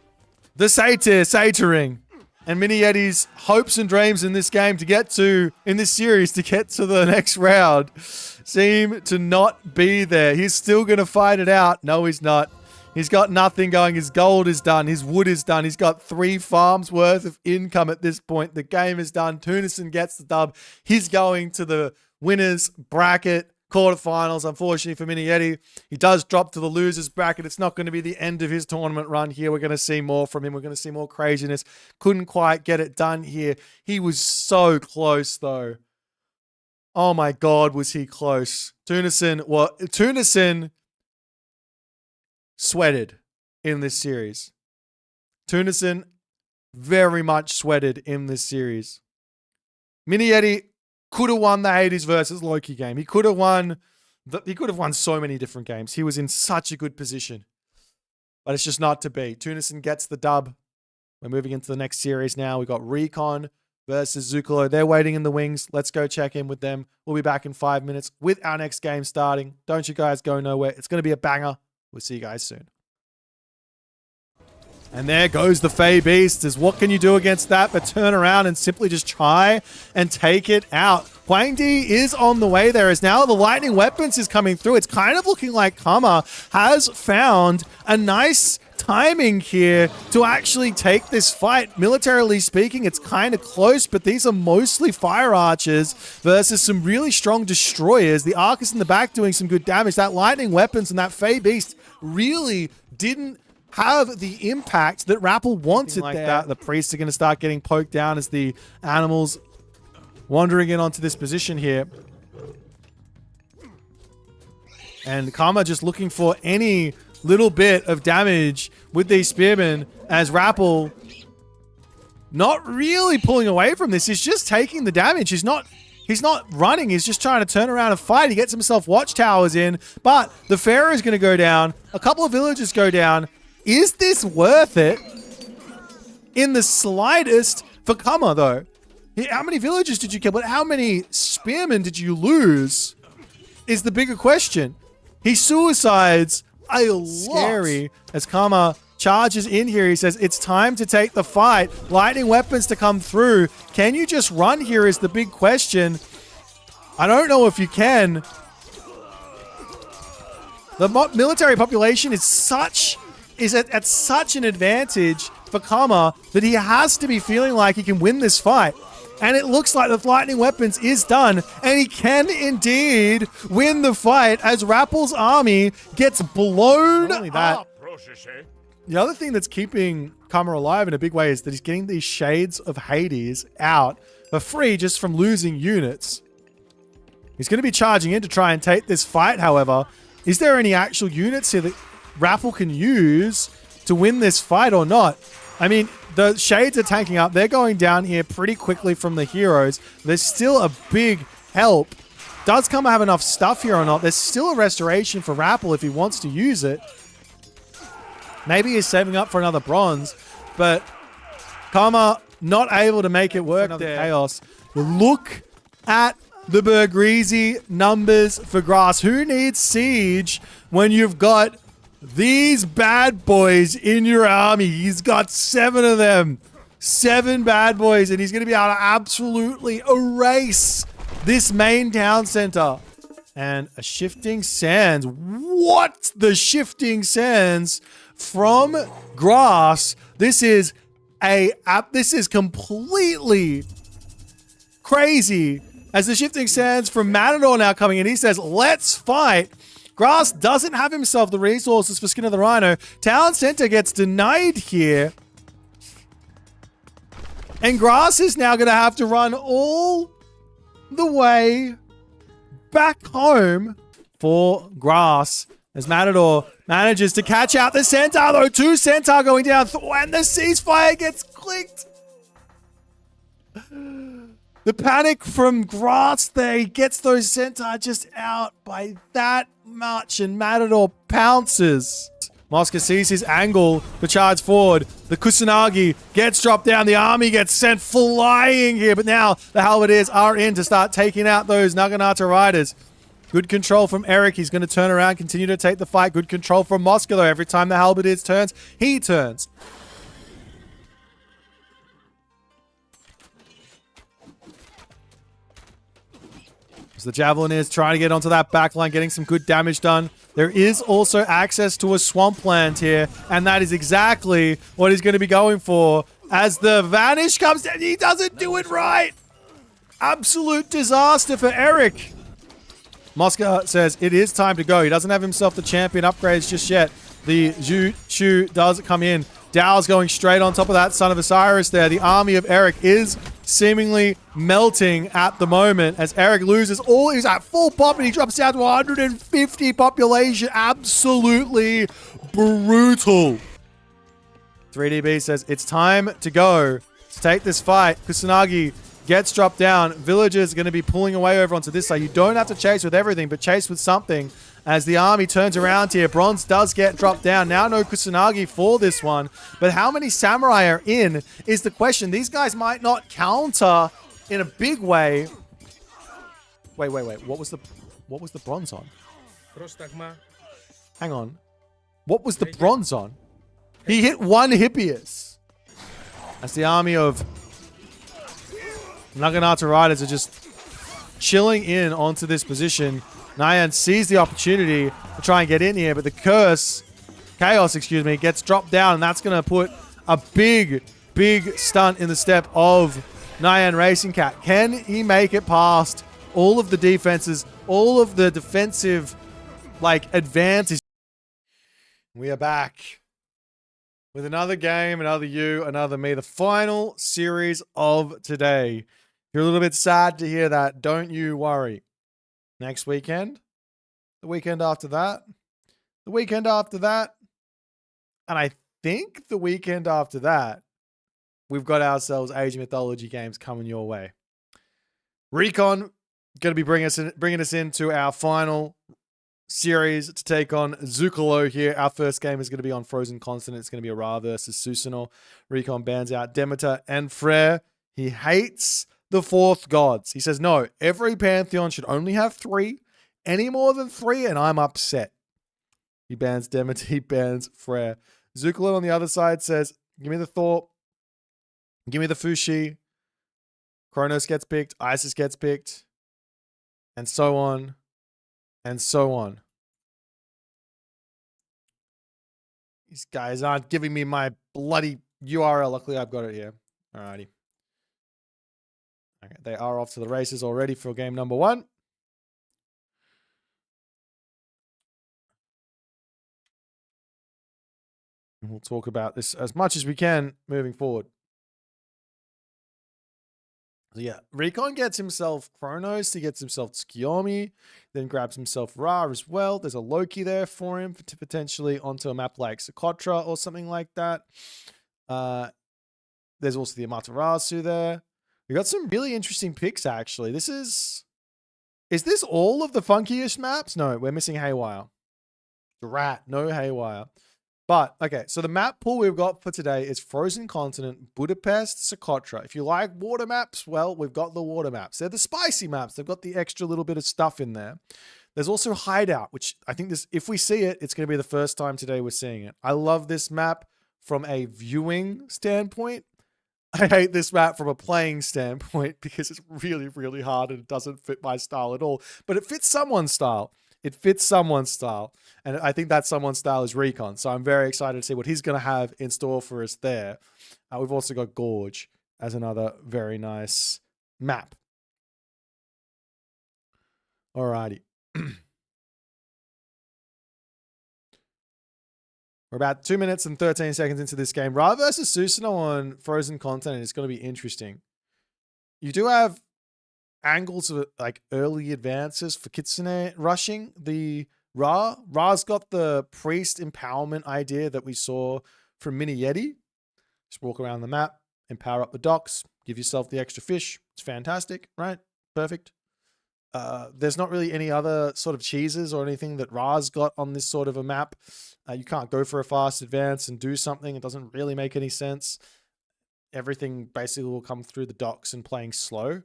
the Satyr, Satyring, and Mini-Yeti's hopes and dreams in this game to get to, in this series, to get to the next round seem to not be there. He's still going to fight it out. No, he's not. He's got nothing going. His gold is done. His wood is done. He's got 3 farms worth of income at this point. The game is done. Tunison gets the dub. He's going to the winners bracket. Quarterfinals, unfortunately for Mini-Yeti. He does drop to the losers bracket. It's not going to be the end of his tournament run here. We're going to see more from him. We're going to see more craziness. Couldn't quite get it done here. He was so close, though. Oh my God, was he close. Tunison sweated in this series. Tunison very much sweated in this series. Mini-Yeti could have won the Hades versus Loki game. He could have won so many different games. He was in such a good position. But it's just not to be. Tunison gets the dub. We're moving into the next series now. We've got Recon versus Zuccolo. They're waiting in the wings. Let's go check in with them. We'll be back in 5 minutes with our next game starting. Don't you guys go nowhere. It's going to be a banger. We'll see you guys soon. And there goes the Fey Beast. What can you do against that but turn around and simply just try and take it out? Huang Di is on the way there as now the lightning weapons is coming through. It's kind of looking like Kama has found a nice timing here to actually take this fight. Militarily speaking, it's kind of close, but these are mostly fire archers versus some really strong destroyers. The Arcus in the back doing some good damage. That lightning weapons and that Fey Beast really didn't have the impact that Rappel wanted like there. That. The priests are going to start getting poked down as the animals wandering in onto this position here. And Karma just looking for any little bit of damage with these spearmen as Rappel not really pulling away from this. He's just taking the damage. He's not running. He's just trying to turn around and fight. He gets himself watchtowers in, but the Pharaoh is going to go down. A couple of villagers go down. Is this worth it? In the slightest for Kama, though. How many villagers did you kill? But how many spearmen did you lose? Is the bigger question. He suicides a lot. Scary as Kama charges in here. He says, it's time to take the fight. Lightning weapons to come through. Can you just run here is the big question. I don't know if you can. The military population is at such an advantage for Kama that he has to be feeling like he can win this fight. And it looks like the lightning weapons is done, and he can indeed win the fight as Rappel's army gets blown Not only that, the other thing that's keeping Kama alive in a big way is that he's getting these shades of Hades out for free just from losing units. He's going to be charging in to try and take this fight, however. Is there any actual units here that Rappel can use to win this fight or not? I mean, the shades are tanking up. They're going down here pretty quickly from the heroes. There's still a big help. Does Kama have enough stuff here or not? There's still a restoration for Rappel if he wants to use it. Maybe he's saving up for another bronze, but Kama not able to make it work there. Chaos. Look at the Bergrizi numbers for Grass. Who needs siege when you've got these bad boys in your army? He's got 7 of them. 7 bad boys, and he's going to be able to absolutely erase this main town center. And a shifting sands. What? The shifting sands from Grass. This is completely crazy. As the shifting sands from Matador now coming in, he says, let's fight. Grass doesn't have himself the resources for Skin of the Rhino. Town Center gets denied here. And Grass is now going to have to run all the way back home for Grass. As Matador manages to catch out the Centaur, though. 2 Centaur going down. And the ceasefire gets clicked. The panic from Grass there. He gets those Centaur just out by that much, and Matador pounces. Mosca sees his angle to charge forward. The Kusanagi gets dropped down. The army gets sent flying here, but now the Halberdiers are in to start taking out those Naginata riders. Good control from Eric. He's going to turn around, continue to take the fight. Good control from Mosca, though. Every time the Halberdiers turns, he turns. The Javelin is trying to get onto that backline, getting some good damage done. There is also access to a swampland here, and that is exactly what he's going to be going for. As the Vanish comes down, he doesn't do it right. Absolute disaster for Eric. Mosca says it is time to go. He doesn't have himself the champion upgrades just yet. The Zhu Chu does come in. Dow's going straight on top of that Son of Osiris there. The army of Eric is seemingly melting at the moment as Eric loses all. He's at full pop and he drops down to 150 population. Absolutely brutal. 3DB says it's time to go. Let's take this fight. Kusanagi gets dropped down. Villagers are going to be pulling away over onto this side. You don't have to chase with everything, but chase with something. as the army turns around here. Bronze does get dropped down. Now no Kusanagi for this one. But how many samurai are in is the question. These guys might not counter in a big way. Wait. What was the bronze on? Hang on. What was the bronze on? He hit one Hippias. As the army of Naginata riders are just chilling in onto this position. Nyan sees the opportunity to try and get in here, but the Chaos, gets dropped down, and that's going to put a big stunt in the step of Nyan Racing Cat. Can he make it past all of the defenses, all of the defensive, advances? We are back with another game, another you, another me. The final series of today. You're a little bit sad to hear that. Don't you worry. Next weekend, the weekend after that, the weekend after that, and I think the weekend after that, we've got ourselves Age of Mythology games coming your way. Recon going to be bringing us into our final series to take on Zuccolo here. Our first game is going to be on Frozen Continent. It's going to be a Ra versus Susano. Recon bans out Demeter and Freyr. He hates the fourth gods. He says, no, every pantheon should only have 3. Any more than 3, and I'm upset. He bans Demeter. He bans Freyr. Zuccolo on the other side says, give me the Thor. Give me the Fushi. Kronos gets picked. Isis gets picked. And so on. And so on. These guys aren't giving me my bloody URL. Luckily, I've got it here. Alrighty. Okay, they are off to the races already for game number 1. And we'll talk about this as much as we can moving forward. So yeah, Recon gets himself Kronos, he gets himself Tsukuyomi, then grabs himself Ra as well. There's a Loki there for him to potentially onto a map like Socotra or something like that. There's also the Amaterasu there. We got some really interesting picks, actually. Is this all of the funkiest maps? No, we're missing Haywire. Rat, no Haywire. But, okay, so the map pool we've got for today is Frozen Continent, Budapest, Socotra. If you like water maps, well, we've got the water maps. They're the spicy maps. They've got the extra little bit of stuff in there. There's also Hideout, which I think if we see it, it's going to be the first time today we're seeing it. I love this map from a viewing standpoint. I hate this map from a playing standpoint because it's really, really hard and it doesn't fit my style at all. But it fits someone's style. It fits someone's style. And I think that someone's style is Recon. So I'm very excited to see what he's going to have in store for us there. We've also got Gorge as another very nice map. Alrighty. We're about 2 minutes and 13 seconds into this game. Ra versus Susano on Frozen Continent is going to be interesting. You do have angles of early advances for Kitsune rushing the Ra. Ra's got the priest empowerment idea that we saw from Mini Yeti. Just walk around the map, empower up the docks, give yourself the extra fish. It's fantastic, right? Perfect. There's not really any other sort of cheeses or anything that Ra's got on this sort of a map. You can't go for a fast advance and do something. It doesn't really make any sense. Everything basically will come through the docks and playing slow.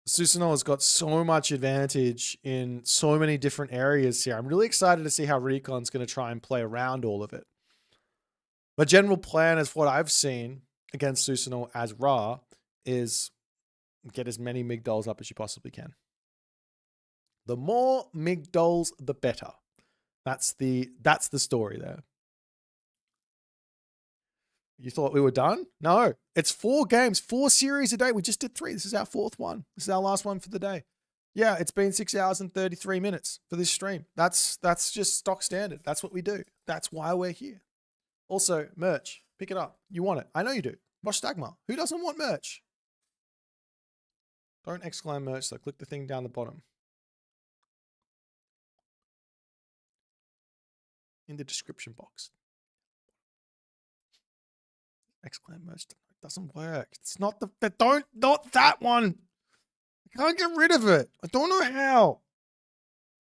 Susano has got so much advantage in so many different areas here. I'm really excited to see how Recon's going to try and play around all of it. My general plan is what I've seen against Susano as Ra is get as many Migdols up as you possibly can. The more Migdols, the better. That's the story there. You thought we were done? No. It's 4 games, 4 series a day. We just did 3. This is our 4th one. This is our last one for the day. Yeah, it's been 6 hours and 33 minutes for this stream. That's just stock standard. That's what we do. That's why we're here. Also, merch. Pick it up. You want it. I know you do. Watch Dagmar. Who doesn't want merch? Don't exclaim merch, though. Click the thing down the bottom. In the description box. Exclaim merch. It doesn't work. It's not not that one. I can't get rid of it. I don't know how.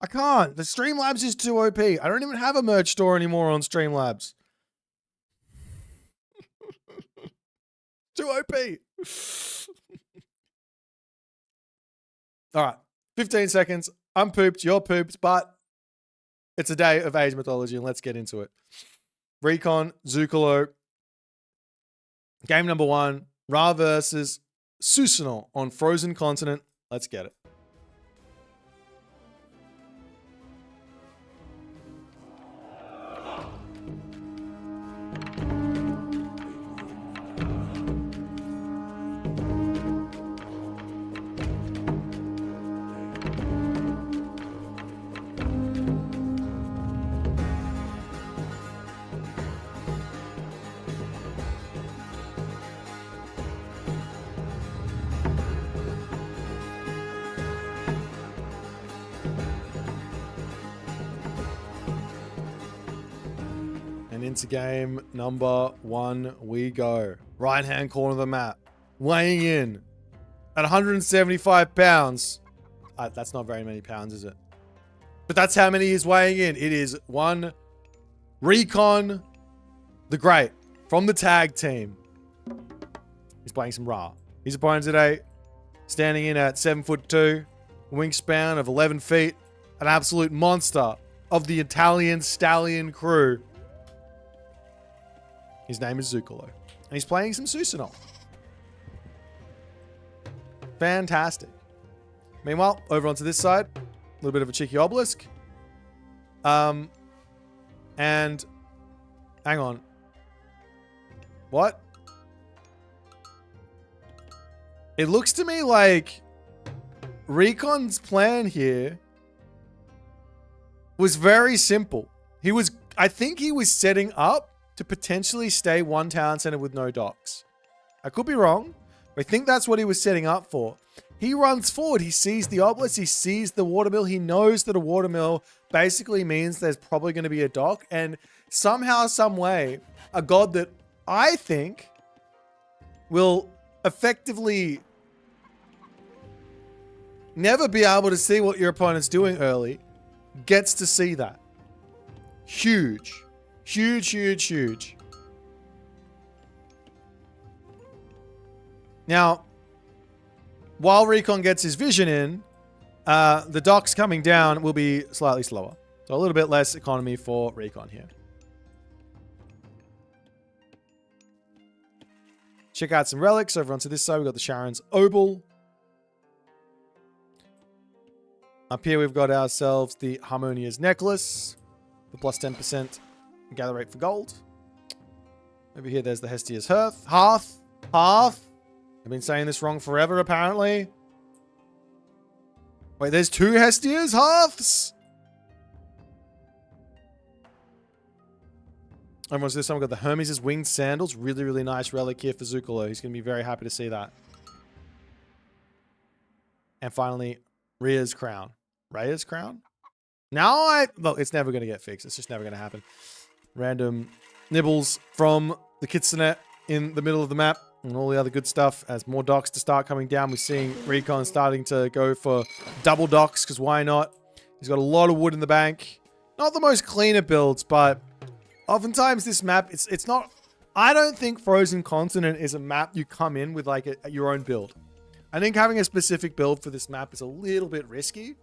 I can't. The Streamlabs is too OP. I don't even have a merch store anymore on Streamlabs. Too OP. All right. 15 seconds. I'm pooped. You're pooped. But it's a day of age mythology, and let's get into it. Recon, Zuccolo. Game number 1. Ra versus Susano on Frozen Continent. Let's get it. Into game number 1 we go. Right hand corner of the map. Weighing in at 175 pounds. That's not very many pounds, is it? But that's how many he's weighing in. It is one Recon the Great from the tag team. He's playing some Ra. His opponent today standing in at 7'2", wingspan of 11 feet, an absolute monster of the Italian stallion crew. His name is Zuccolo. And he's playing some Susano. Fantastic. Meanwhile, over onto this side, a little bit of a cheeky obelisk. And hang on. What? It looks to me like Recon's plan here was very simple. I think he was setting up to potentially stay one town center with no docks. I could be wrong, but I think that's what he was setting up for. He runs forward. He sees the obelisk. He sees the watermill. He knows that a watermill basically means there's probably going to be a dock. And somehow, some way, a god that I think will effectively never be able to see what your opponent's doing early gets to see that. Huge. Huge, huge, huge. Now, while Recon gets his vision in, the docks coming down will be slightly slower. So a little bit less economy for Recon here. Check out some relics. Over onto this side, we've got the Sharon's Obel. Up here, we've got ourselves the Harmonia's Necklace. The plus 10%. Gather rate for gold. Over here, there's the Hestia's Hearth. I've been saying this wrong forever, apparently. Wait, there's 2 Hestia's Hearths? Over to this time, we've got the Hermes' Winged Sandals. Really, really nice relic here for Zuccolo. He's going to be very happy to see that. And finally, Rhea's Crown. Rhea's Crown? Look, it's never going to get fixed. It's just never going to happen. Random nibbles from the Kitsune in the middle of the map and all the other good stuff. As more docks to start coming down, we're seeing Recon starting to go for double docks, because why not? He's got a lot of wood in the bank. Not the most cleaner builds, but oftentimes this map, it's not... I don't think Frozen Continent is a map you come in with like your own build. I think having a specific build for this map is a little bit risky,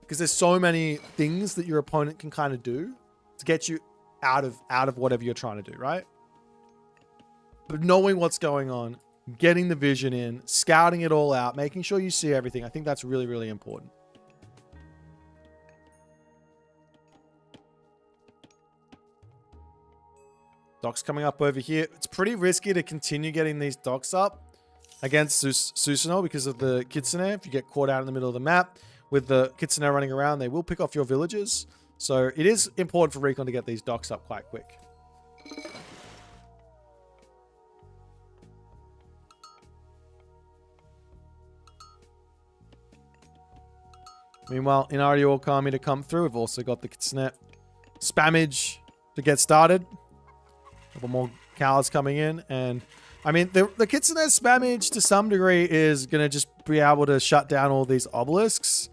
because there's so many things that your opponent can kind of do to get you out of whatever you're trying to do, right? But knowing what's going on, getting the vision in, scouting it all out, making sure you see everything, I think that's really, really important. Docks coming up over here. It's pretty risky to continue getting these docks up against Susano because of the Kitsune. If you get caught out in the middle of the map with the Kitsune running around, they will pick off your villages. So it is important for Recon to get these docks up quite quick. Meanwhile, Inario Okami to come through. We've also got the Kitsune spammage to get started. A couple more cows coming in. And, I mean, the Kitsune spammage to some degree is going to just be able to shut down all these obelisks.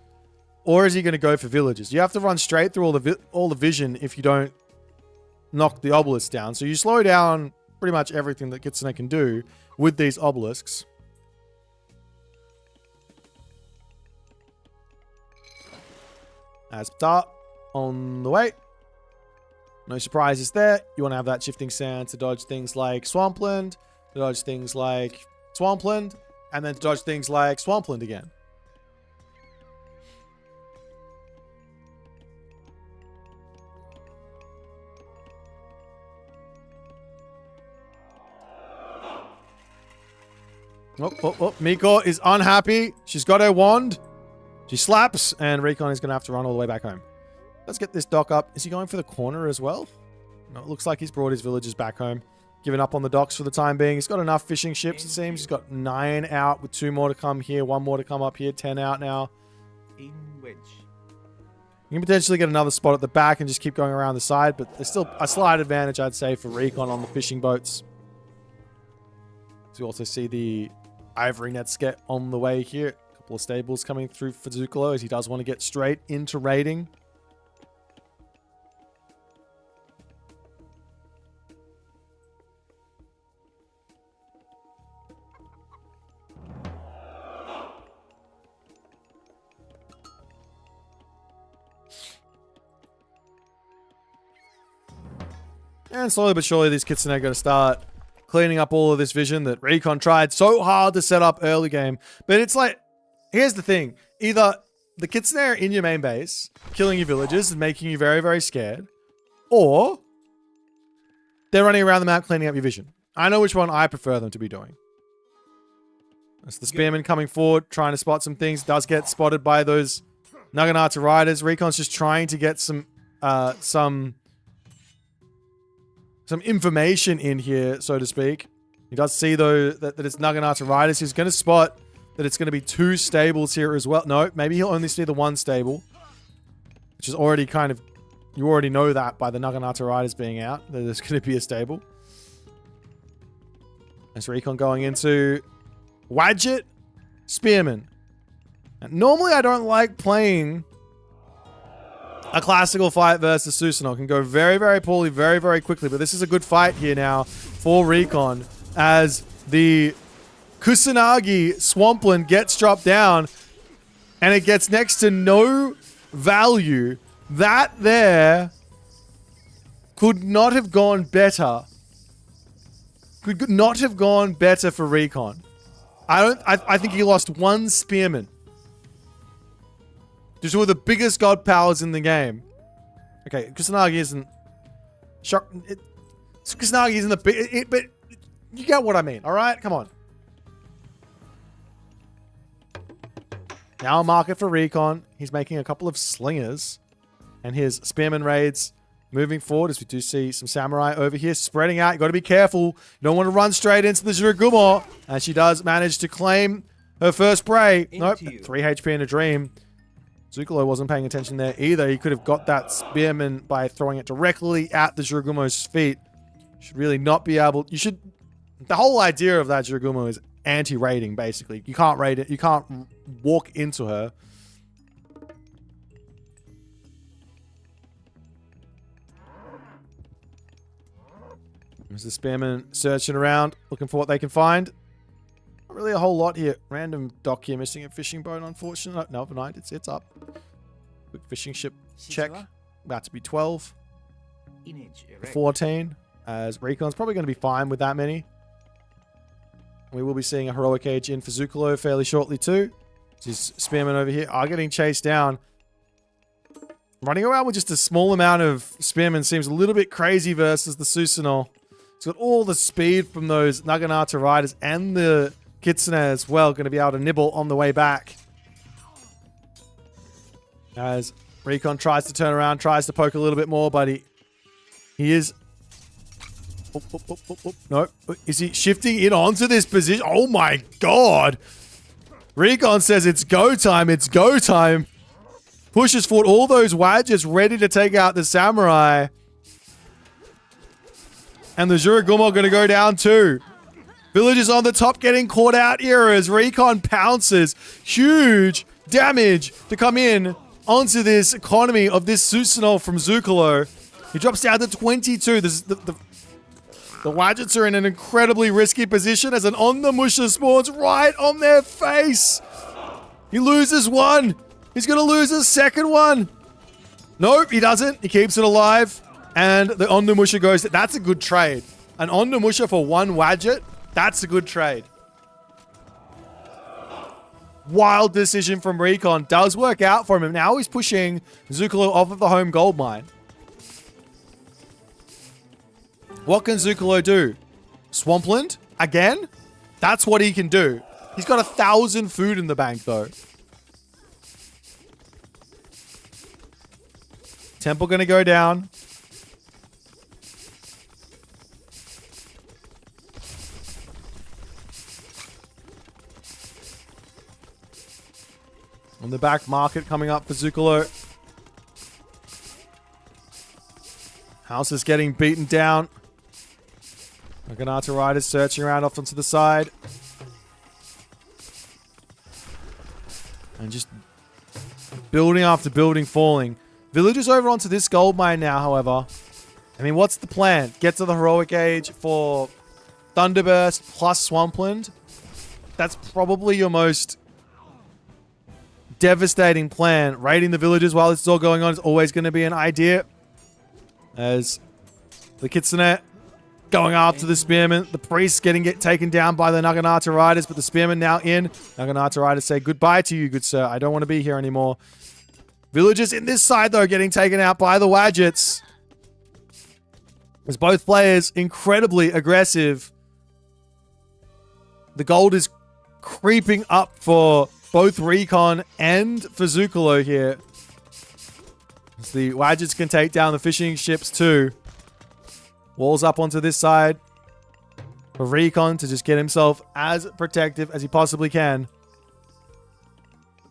or is he going to go for villagers? You have to run straight through all the vision if you don't knock the obelisk down. So you slow down pretty much everything that Kitsune can do with these obelisks. As start on the way. No surprises there. You want to have that shifting sand to dodge things like Swampland, to dodge things like Swampland, and then to dodge things like Swampland again. Miko is unhappy. She's got her wand. She slaps, and Recon is going to have to run all the way back home. Let's get this dock up. Is he going for the corner as well? No, it looks like he's brought his villagers back home. Giving up on the docks for the time being. He's got enough fishing ships, it seems. He's got 9 out with 2 more to come here. 1 more to come up here. 10 out now. You can potentially get another spot at the back and just keep going around the side, but there's still a slight advantage, I'd say, for Recon on the fishing boats. So you also see the Ivory Nets get on the way here. A couple of stables coming through for Zuccolo as he does want to get straight into raiding. And slowly but surely, these Kitsune are going to start cleaning up all of this vision that Recon tried so hard to set up early game. But it's like, here's the thing. Either the Kitsune are in your main base, killing your villagers and making you very, very scared, or they're running around the map cleaning up your vision. I know which one I prefer them to be doing. That's the Spearman coming forward, trying to spot some things. Does get spotted by those Naginata riders. Recon's just trying to get some information in here, so to speak. He does see, though, that it's Naginata riders. He's going to spot that it's going to be 2 stables here as well. No, maybe he'll only see the 1 stable, which is already kind of... You already know that by the Naginata riders being out, that there's going to be a stable. There's Recon going into Wadjet, Spearman. And normally, I don't like playing a classical fight versus Susano. Can go very, very poorly, very, very quickly. But this is a good fight here now for Recon as the Kusanagi Swampland gets dropped down and it gets next to no value. That there could not have gone better. Could not have gone better for Recon. I think he lost 1 Spearman. Just one of the biggest god powers in the game. Okay, Kusanagi isn't... Kusanagi isn't the big... But you get what I mean, alright? Come on. Now a market for Recon. He's making a couple of slingers. And his Spearman raids moving forward as we do see some samurai over here spreading out. You got to be careful. You don't want to run straight into the Jiragumo. And she does manage to claim her first prey. Nope, 3 HP in a dream. Zuccolo wasn't paying attention there either. He could have got that Spearman by throwing it directly at the Jiragumo's feet. Should really not be able... You should... The whole idea of that Jiragumo is anti-raiding, basically. You can't raid it. You can't walk into her. There's the Spearman searching around, looking for what they can find. Not really a whole lot here. Random dock here, missing a fishing boat, unfortunately. No, overnight, it's up. Quick fishing ship check. About to be 12. 14. As Recon's probably going to be fine with that many. We will be seeing a heroic age in for Zuccolo fairly shortly too. These Spearmen over here are getting chased down. Running around with just a small amount of Spearmen seems a little bit crazy versus the Susano. It's got all the speed from those Naginata riders and the Kitsune as well, going to be able to nibble on the way back. As Recon tries to turn around, tries to poke a little bit more, but he is... No, is he shifting in onto this position? Oh my god! Recon says it's go time, it's go time. Pushes forward all those Wadgets ready to take out the Samurai. And the Jiragumo going to go down too. Villagers on the top getting caught out here as Recon pounces. Huge damage to come in onto this economy of this Susano from Zuccolo. He drops down to 22. This is the Wadgets are in an incredibly risky position as an on the musher spawns right on their face. He loses one. He's going to lose his second one. Nope, he doesn't. He keeps it alive. And the on the musher goes. That's a good trade. An on the musher for one Wadget. That's a good trade. Wild decision from Recon. Does work out for him. And now he's pushing Zuccolo off of the home gold mine. What can Zuccolo do? Swampland? Again? That's what he can do. He's got 1,000 food in the bank, though. Temple gonna go down. On the back market coming up for Zuccolo. House is getting beaten down. Naginata Riders searching around off onto the side. And just building after building falling. Villagers over onto this gold mine now, however. I mean, what's the plan? Get to the heroic age for Thunderburst plus Swampland. That's probably your most devastating plan. Raiding the villagers while this is all going on is always going to be an idea. As the Kitsune going after the Spearman. The priest getting taken down by the Naginata Riders, but the Spearman now in. Naginata Riders say goodbye to you, good sir. I don't want to be here anymore. Villagers in this side, though, getting taken out by the Wadgets. As both players incredibly aggressive. The gold is creeping up for both Recon and for Zuccolo here. As the Wadgets can take down the fishing ships too. Walls up onto this side for Recon to just get himself as protective as he possibly can.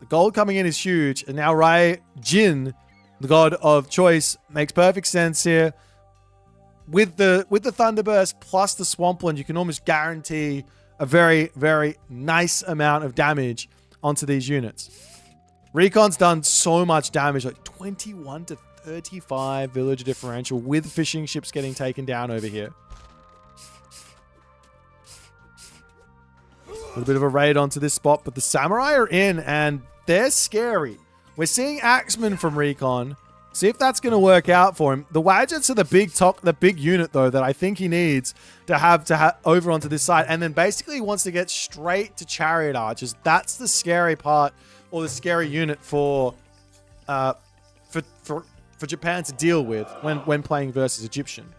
The gold coming in is huge. And now Rai Jin, the god of choice, makes perfect sense here. With the Thunderburst plus the Swampland, you can almost guarantee a very, very nice amount of damage onto these units. Recon's done so much damage, like 21 to 35 villager differential with fishing ships getting taken down over here. A little bit of a raid onto this spot, but the samurai are in and they're scary. We're seeing Axeman from Recon. See if that's going to work out for him. The Wadgets are the big unit, though, that I think he needs to have over onto this side. And then basically he wants to get straight to Chariot Archers. That's the scary part, or the scary unit for Japan to deal with when playing versus Egyptian.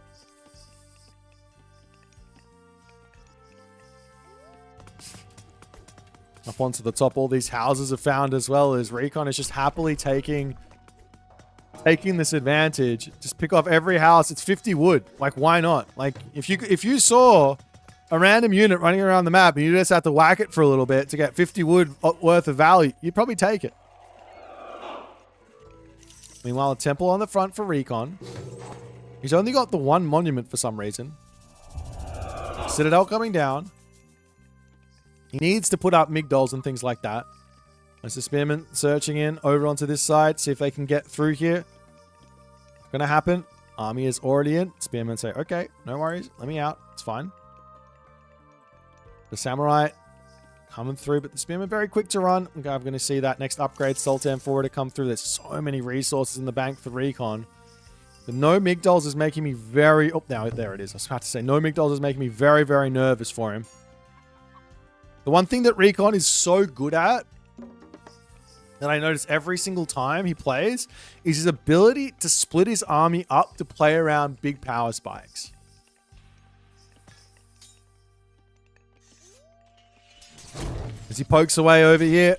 Up onto the top, all these houses are found as well, as Recon is just happily taking this advantage. Just pick off every house. It's 50 wood. Like, why not? Like, if you saw a random unit running around the map and you just have to whack it for a little bit to get 50 wood worth of value, you'd probably take it. Meanwhile, a temple on the front for Recon. He's only got the one monument for some reason. Citadel coming down. He needs to put up migdols and things like that. As the Spearman searching in over onto this side. See if they can get through here. Gonna happen. Army is already in. Spearman say, okay, no worries. Let me out. It's fine. The Samurai coming through, but the Spearman very quick to run. I'm going to see that next upgrade, Sultan forward to come through. There's so many resources in the bank for Recon. The no migdols is making me very... Oh, now there it is. I was about to say, no migdols is making me very, very nervous for him. The one thing that Recon is so good at, that I notice every single time he plays, is his ability to split his army up to play around big power spikes. As he pokes away over here,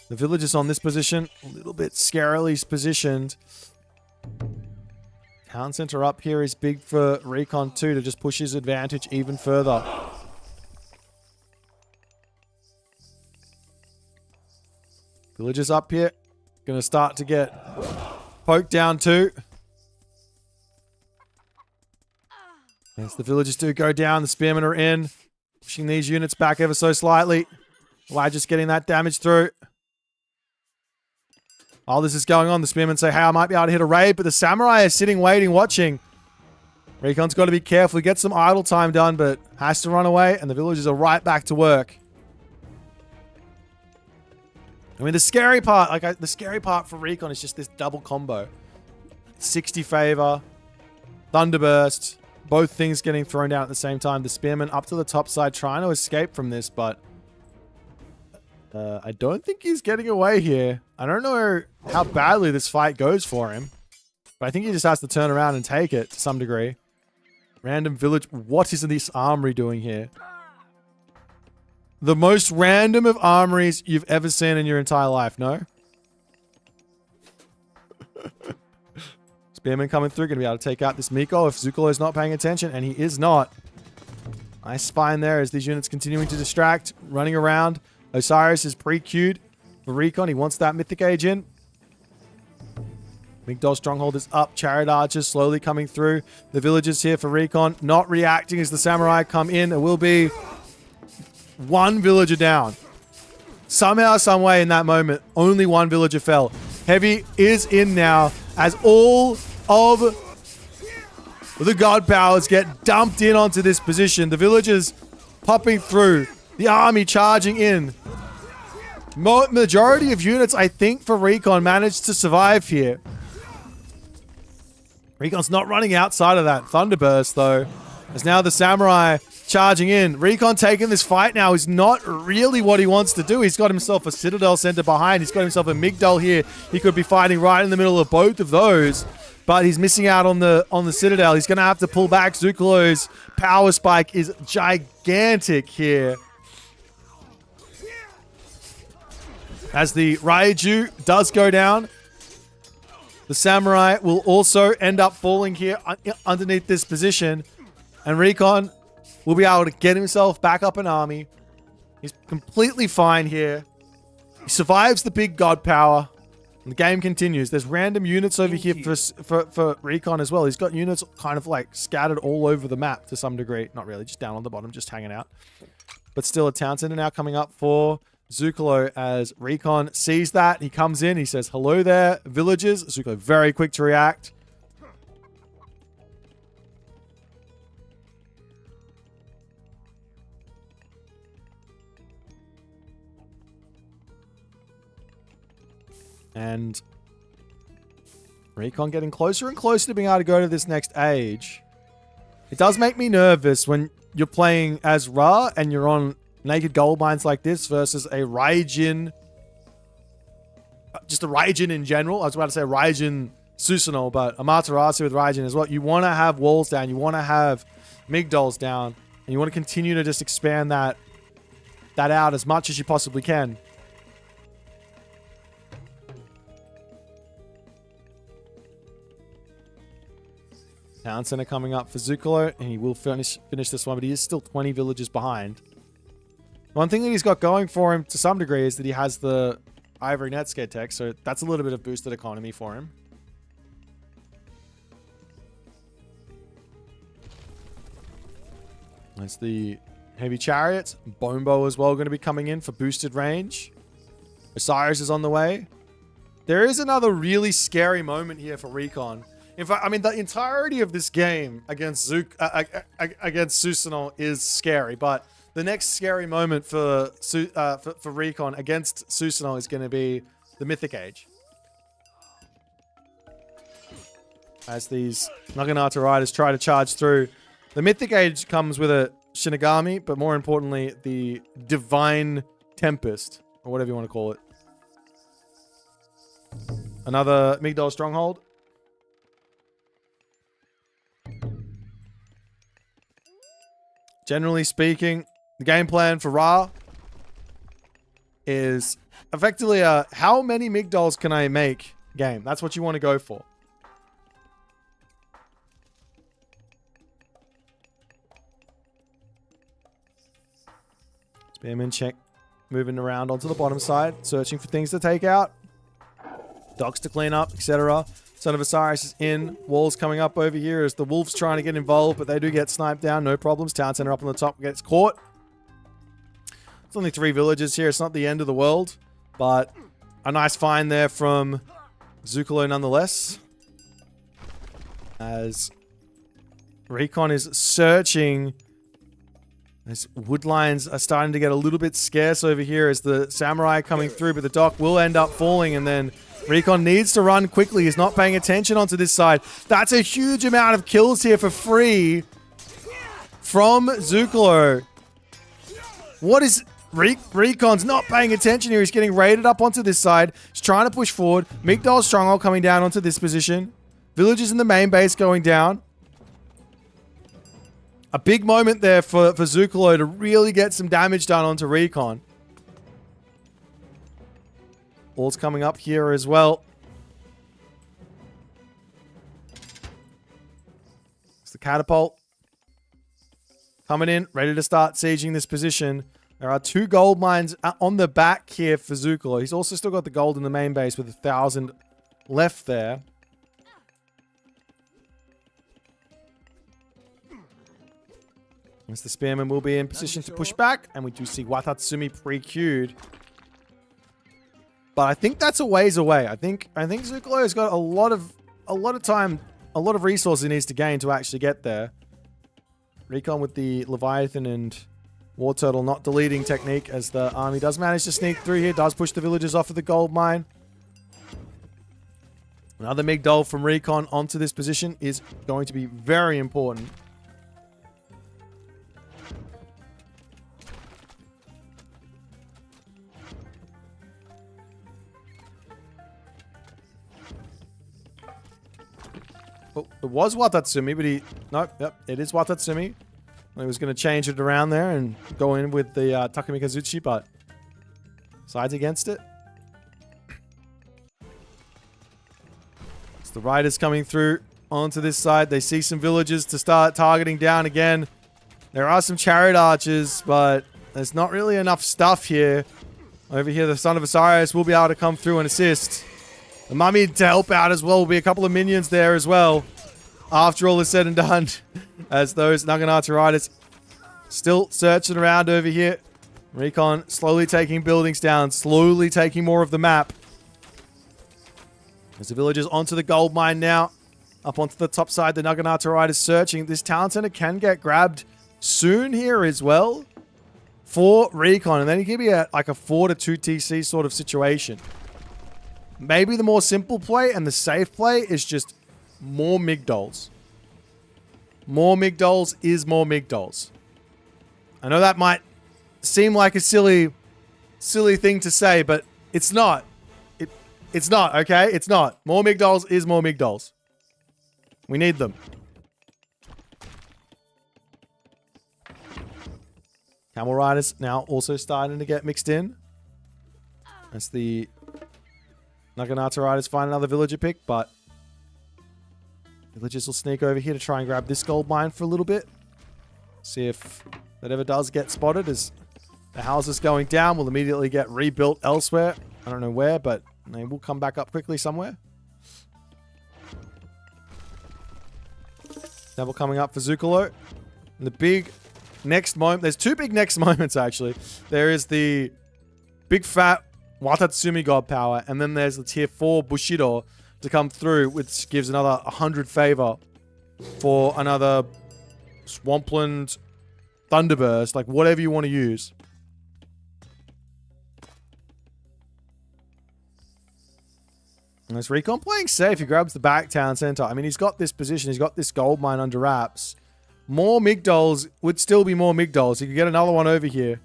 the villagers on this position, a little bit scarily positioned. Town center up here is big for Recon too, to just push his advantage even further. Villagers up here, gonna start to get poked down too. As the villagers do go down, the Spearmen are in, pushing these units back ever so slightly. Why just getting that damage through? While this is going on, the spearmen say, hey, I might be able to hit a raid, but the samurai is sitting, waiting, watching. Recon's got to be careful. He gets some idle time done, but has to run away, and the villagers are right back to work. I mean, the scary part, the scary part for Recon is just this double combo. 60 favor, Thunderburst, both things getting thrown down at the same time. The spearman up to the top side trying to escape from this, but I don't think he's getting away here. I don't know how badly this fight goes for him, but I think he just has to turn around and take it to some degree. Random village. What is this armory doing here? The most random of armories you've ever seen in your entire life, no? Spearman coming through, going to be able to take out this Miko if Zuccolo is not paying attention, and he is not. Nice spine there as these units continuing to distract, running around. Osiris is pre-queued for Recon. He wants that Mythic Age in. Migdol Stronghold is up. Chariot Archers slowly coming through. The villagers here for Recon not reacting as the Samurai come in. It will be one villager down. Somehow, some way in that moment, only one villager fell. Heavy is in now as all of the god powers get dumped in onto this position. The villagers popping through. The army charging in. Majority of units, I think, for Recon managed to survive here. Recon's not running outside of that Thunderburst, though. As now the Samurai charging in. Recon taking this fight now is not really what he wants to do. He's got himself a Citadel center behind. He's got himself a Migdol here. He could be fighting right in the middle of both of those. But he's missing out on the Citadel. He's going to have to pull back. Zuccolo's power spike is gigantic here. As the Raiju does go down, the Samurai will also end up falling here underneath this position. And Recon will be able to get himself back up an army. He's completely fine here. He survives the big god power. And the game continues. There's random units over here for Recon as well. He's got units kind of like scattered all over the map to some degree. Not really, just down on the bottom, just hanging out. But still a town center now coming up for Zuccolo as Recon sees that. He comes in. He says, hello there, villagers. Zuccolo very quick to react. And Recon getting closer and closer to being able to go to this next age. It does make me nervous when you're playing as Ra and you're on naked gold mines like this versus a Raijin. Just a Raijin in general. I was about to say Raijin Susano, but a Matreiuss with Raijin as well. You want to have walls down. You want to have Migdols down. And you want to continue to just expand that out as much as you possibly can. Town center coming up for Zuccolo, and he will finish this one, but he is still 20 villages behind. One thing that he's got going for him to some degree is that he has the Ivory Netscape tech, so that's a little bit of boosted economy for him. There's the heavy chariots. Bombo as well going to be coming in for boosted range. Osiris is on the way. There is another really scary moment here for Recon. In fact, I mean, the entirety of this game against against Susano is scary, but the next scary moment for Recon against Susano is going to be the Mythic Age. As these Naginata riders try to charge through. The Mythic Age comes with a Shinigami, but more importantly, the Divine Tempest, or whatever you want to call it. Another Migdol Stronghold. Generally speaking, the game plan for Ra is effectively a how many Migdols can I make game. That's what you want to go for. Spearman check, moving around onto the bottom side, searching for things to take out. Docks to clean up, etc. Son of Osiris is in. Walls coming up over here as the wolves trying to get involved, but they do get sniped down. No problems. Town center up on the top gets caught. It's only 3 villages here. It's not the end of the world, but a nice find there from Zuccolo nonetheless. As Recon is searching. As wood lines are starting to get a little bit scarce over here as the samurai coming through, but the dock will end up falling, and then Recon needs to run quickly. He's not paying attention onto this side. That's a huge amount of kills here for free from Zuccolo. What is... Recon's not paying attention here. He's getting raided up onto this side. He's trying to push forward. Migdol's stronghold coming down onto this position. Villagers in the main base going down. A big moment there for Zuccolo to really get some damage done onto Recon. All's coming up here as well. It's the catapult. Coming in, ready to start sieging this position. There are 2 gold mines on the back here for Zuccolo. He's also still got the gold in the main base with 1,000 left there. As the spearman will be in position to push back, and we do see Watatsumi pre-queued. But I think that's a ways away. I think Zuccolo has got a lot of time, a lot of resources he needs to gain to actually get there. Recon with the Leviathan and War Turtle not deleting technique, as the army does manage to sneak through here, does push the villagers off of the gold mine. Another Migdol from Recon onto this position is going to be very important. Oh, it was Watatsumi, but he... Nope, yep, it is Watatsumi. He was going to change it around there and go in with the Takumi Kazuchi, but sides against it. It's the riders coming through onto this side. They see some villagers to start targeting down again. There are some chariot archers, but there's not really enough stuff here. Over here, the Son of Osiris will be able to come through and assist. The Mummy to help out as well. Will be a couple of minions there as well. After all is said and done, as those Naginata riders still searching around over here. Recon slowly taking buildings down, slowly taking more of the map. As the villagers onto the gold mine now. Up onto the top side, the Naginata riders searching. This town center can get grabbed soon here as well for Recon. And then he can be at like a 4-2 TC sort of situation. Maybe the more simple play and the safe play is just more Migdols. More Migdols is more Migdols. I know that might seem like a silly thing to say, but it's not. It's not, okay? It's not. More Migdols is more Migdols. We need them. Camel Riders now also starting to get mixed in. As the Naginata Riders find another villager pick, but villagers will sneak over here to try and grab this gold mine for a little bit. See if that ever does get spotted, as the houses going down will immediately get rebuilt elsewhere. I don't know where, but they will come back up quickly somewhere. Double coming up for Zuccolo. And the big next moment, there's 2 big next moments actually. There is the big fat Watatsumi God Power, and then there's the tier 4 Bushido to come through, which gives another 100 favor for another Swampland Thunderburst, like whatever you want to use. And as Recon playing safe, he grabs the back town center. I mean, he's got this position, he's got this gold mine under wraps. More Migdols would still be more Migdols. He could get another one over here.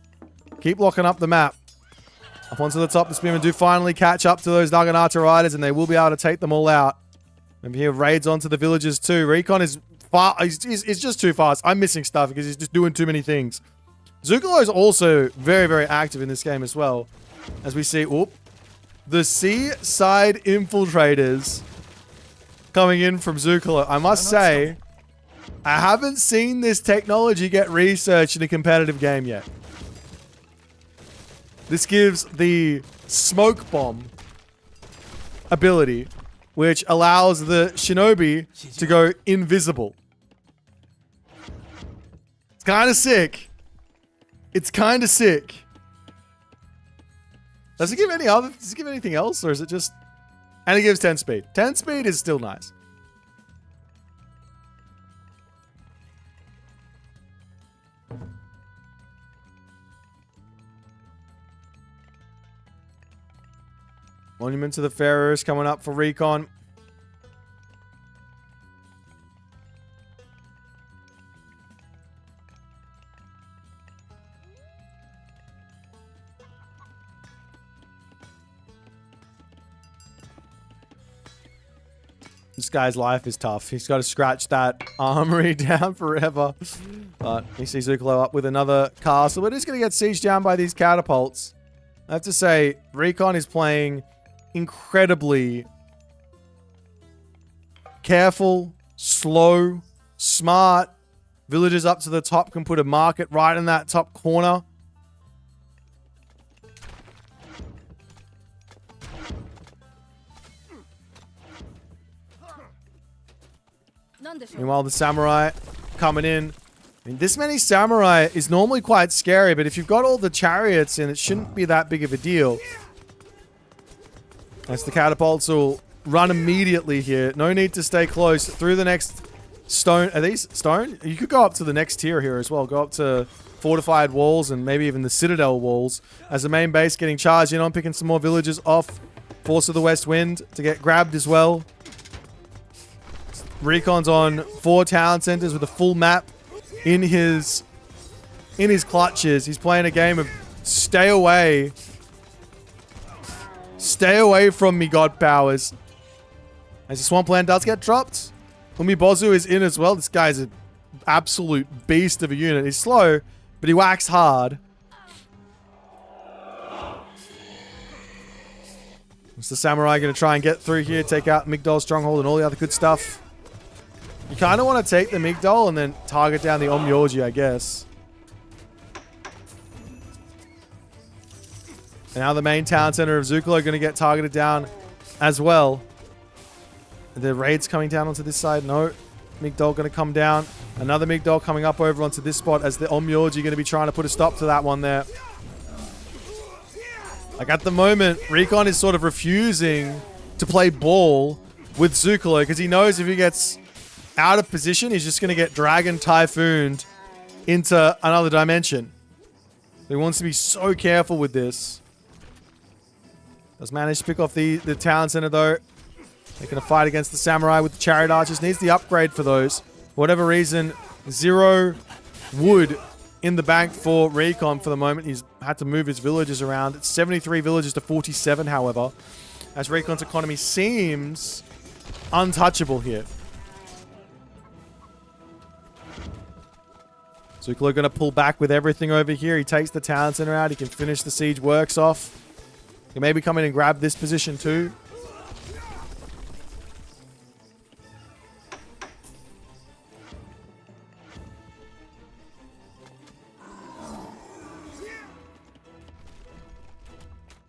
Keep locking up the map. Up onto the top, the Spearmen do finally catch up to those Naginata riders, and they will be able to take them all out. And here, raids onto the villagers too. Recon is far, he's just too fast. I'm missing stuff because he's just doing too many things. Zuccolo is also very, very active in this game as well. As we see, the seaside infiltrators coming in from Zuccolo. I must say, I haven't seen this technology get researched in a competitive game yet. This gives the smoke bomb ability, which allows the shinobi to go invisible. It's kind of sick. It's kind of sick. Does it give any other? Does it give anything else, or is it just? And it gives 10 speed. 10 speed is still nice. Monument to the Pharaohs coming up for Recon. This guy's life is tough. He's got to scratch that armory down forever. But he sees Zuccolo up with another castle. But he's going to get sieged down by these catapults. I have to say, Recon is playing incredibly careful, slow, smart. Villagers up to the top can put a market right in that top corner. Meanwhile, the samurai coming in. I mean, this many samurai is normally quite scary, but if you've got all the chariots in, it shouldn't be that big of a deal. As the catapults will run immediately here. No need to stay close. Through the next stone. Are these stone? You could go up to the next tier here as well. Go up to fortified walls and maybe even the citadel walls. As the main base getting charged in on, picking some more villagers off. Force of the West Wind to get grabbed as well. Recon's on 4 town centers with a full map in his clutches. He's playing a game of stay away. Stay away from me, god powers. As the Swampland does get dropped. Umibozu is in as well. This guy's an absolute beast of a unit. He's slow, but he whacks hard. Is the samurai going to try and get through here, take out Migdol's stronghold and all the other good stuff? You kind of want to take the Migdol and then target down the Omyoji, I guess. And now the main town center of Zuccolo going to get targeted down as well. The raids coming down onto this side. No. Migdol going to come down. Another Migdol coming up over onto this spot as the Omyoji going to be trying to put a stop to that one there. Like at the moment, Recon is sort of refusing to play ball with Zuccolo because he knows if he gets out of position, he's just going to get Dragon Typhooned into another dimension. He wants to be so careful with this. Does manage to pick off the town center though. They're going to fight against the samurai with the chariot archers. Needs the upgrade for those. For whatever reason, 0 wood in the bank for Recon for the moment. He's had to move his villagers around. It's 73 villagers to 47, however. As Recon's economy seems untouchable here. Zuccolo going to pull back with everything over here. He takes the town center out. He can finish the siege works off. He maybe come in and grab this position too.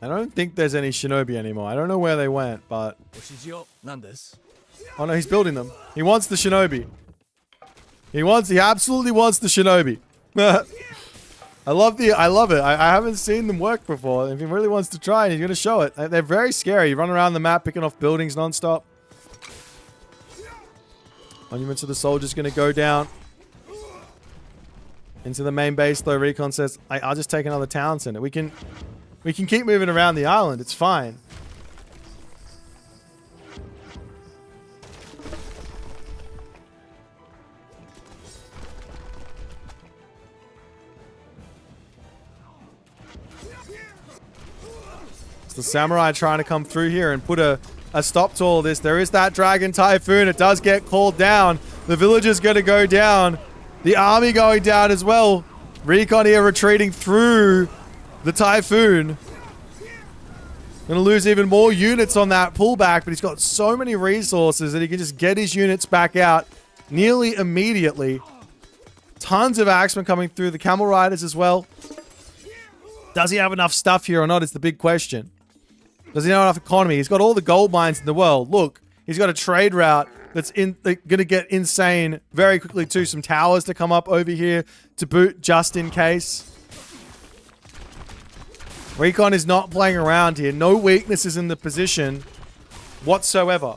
I don't think there's any shinobi anymore. I don't know where they went, but... Oh no, he's building them. He wants the shinobi. He absolutely wants the shinobi. I love it. I haven't seen them work before. If he really wants to try, he's going to show it. They're very scary. You run around the map picking off buildings non-stop. Monuments of the Soldiers going to go down. Into the main base though. Recon says, I'll just take another town center. We can keep moving around the island. It's fine. The samurai trying to come through here and put a stop to all this. There is that Dragon Typhoon. It does get called down. The villager's going to go down. The army going down as well. Recon here retreating through the Typhoon. Going to lose even more units on that pullback, but he's got so many resources that he can just get his units back out nearly immediately. Tons of axemen coming through. The camel riders as well. Does he have enough stuff here or not is the big question. Does he have enough economy? He's got all the gold mines in the world. Look, he's got a trade route that's going to get insane very quickly too. Some towers to come up over here to boot just in case. Recon is not playing around here. No weaknesses in the position whatsoever.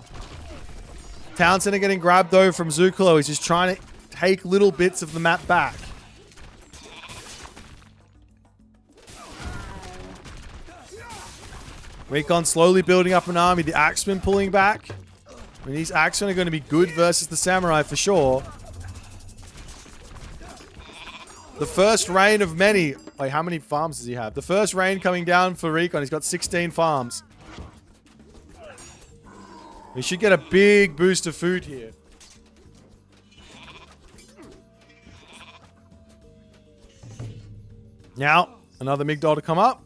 Townsend are getting grabbed though from Zuccolo. He's just trying to take little bits of the map back. Recon slowly building up an army. The Axemen pulling back. I mean, these Axemen are going to be good versus the Samurai for sure. The first rain of many. Wait, how many farms does he have? The first rain coming down for Recon. He's got 16 farms. He should get a big boost of food here. Now, another Migdol to come up.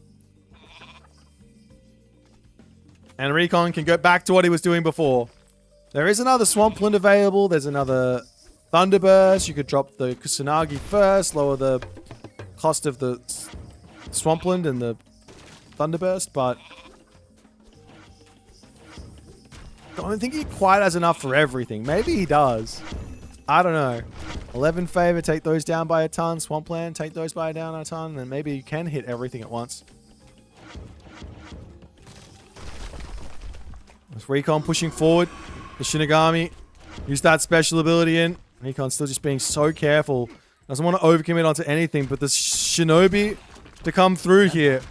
And Recon can go back to what he was doing before. There is another Swampland available. There's another Thunderburst. You could drop the Kusanagi first, lower the cost of the Swampland and the Thunderburst, but I don't think he quite has enough for everything. Maybe he does. I don't know. 11 favor, take those down by a ton. Swampland, take those by down a ton. And maybe you can hit everything at once. With Recon pushing forward. The Shinigami. Use that special ability in. Recon's still just being so careful. Doesn't want to overcommit onto anything. But the Shinobi to come through here.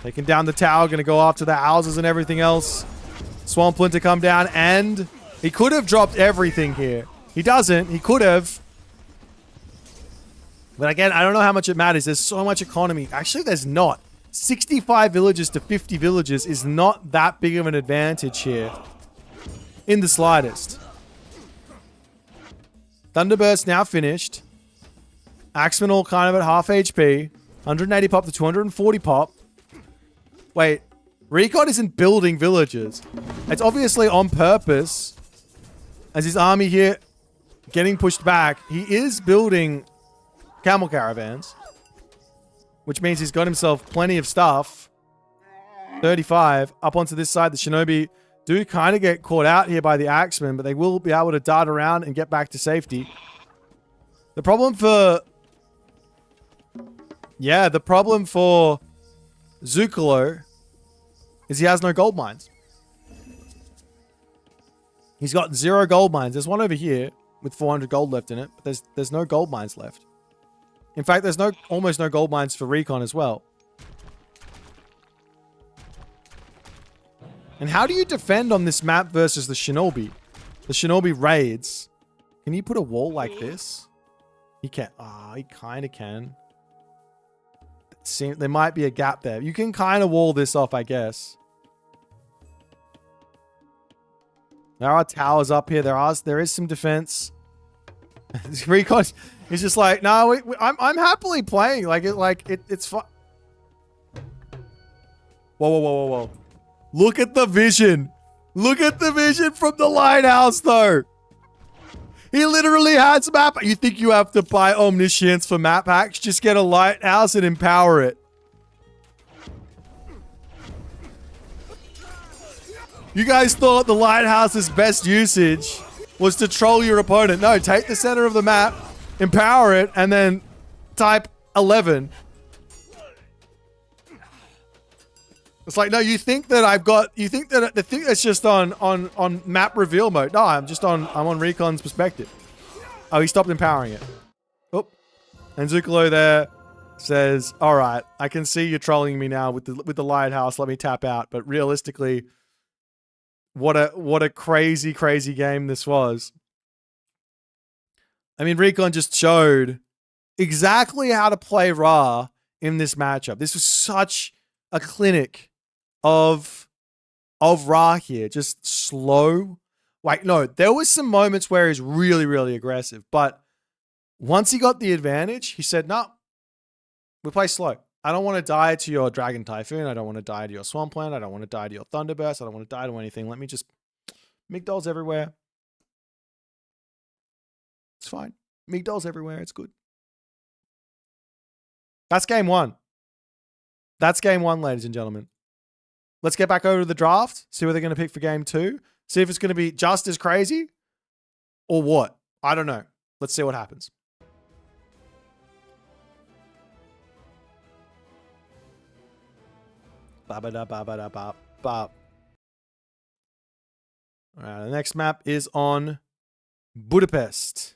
Taking down the tower. Going to go after the houses and everything else. Swampland to come down. And he could have dropped everything here. He doesn't. He could have. But again, I don't know how much it matters. There's so much economy. Actually, there's not. 65 villages to 50 villages is not that big of an advantage here. In the slightest. Thunderburst now finished. Axemen all kind of at half HP. 180 pop to 240 pop. Wait. Recon isn't building villages. It's obviously on purpose. As his army here getting pushed back, he is building camel caravans. Which means he's got himself plenty of stuff. 35. Up onto this side, the Shinobi do kind of get caught out here by the Axemen, but they will be able to dart around and get back to safety. The problem for... Yeah, the problem for Zuccolo is he has no gold mines. He's got 0 gold mines. There's one over here with 400 gold left in it, but there's no gold mines left. In fact, there's almost no gold mines for Recon as well. And how do you defend on this map versus the Shinobi? The Shinobi raids. Can you put a wall like this? He can't. Ah, he kind of can. There might be a gap there. You can kind of wall this off, I guess. There are towers up here. There is some defense. Recon is just like, no, I'm happily playing. It's fun. Whoa. Look at the vision. Look at the vision from the lighthouse, though. He literally has map. You think you have to buy omniscience for map hacks? Just get a lighthouse and empower it. You guys thought the lighthouse's best usage was to troll your opponent. No, take the center of the map, empower it, and then type 11. It's like, no, you think that that's just on map reveal mode. No, I'm on Recon's perspective. Oh, he stopped empowering it. Oh, and Zuccolo there says, all right, I can see you're trolling me now with the lighthouse. Let me tap out. But realistically, what a crazy game this was. I mean, Recon just showed exactly how to play Ra in this matchup. This was such a clinic of Ra here. Just slow. Like, no, there was some moments where he's really aggressive. But once he got the advantage, he said, no, we play slow. I don't want to die to your Dragon Typhoon. I don't want to die to your Swampland. I don't want to die to your Thunderburst. I don't want to die to anything. Let me just... Migdol's everywhere. It's fine. Migdol's everywhere. It's good. That's game one. That's game one, ladies and gentlemen. Let's get back over to the draft. See what they're going to pick for game two. See if it's going to be just as crazy or what. I don't know. Let's see what happens. Ba-ba-da-ba-ba-da-ba-ba. All right, the next map is on Budapest.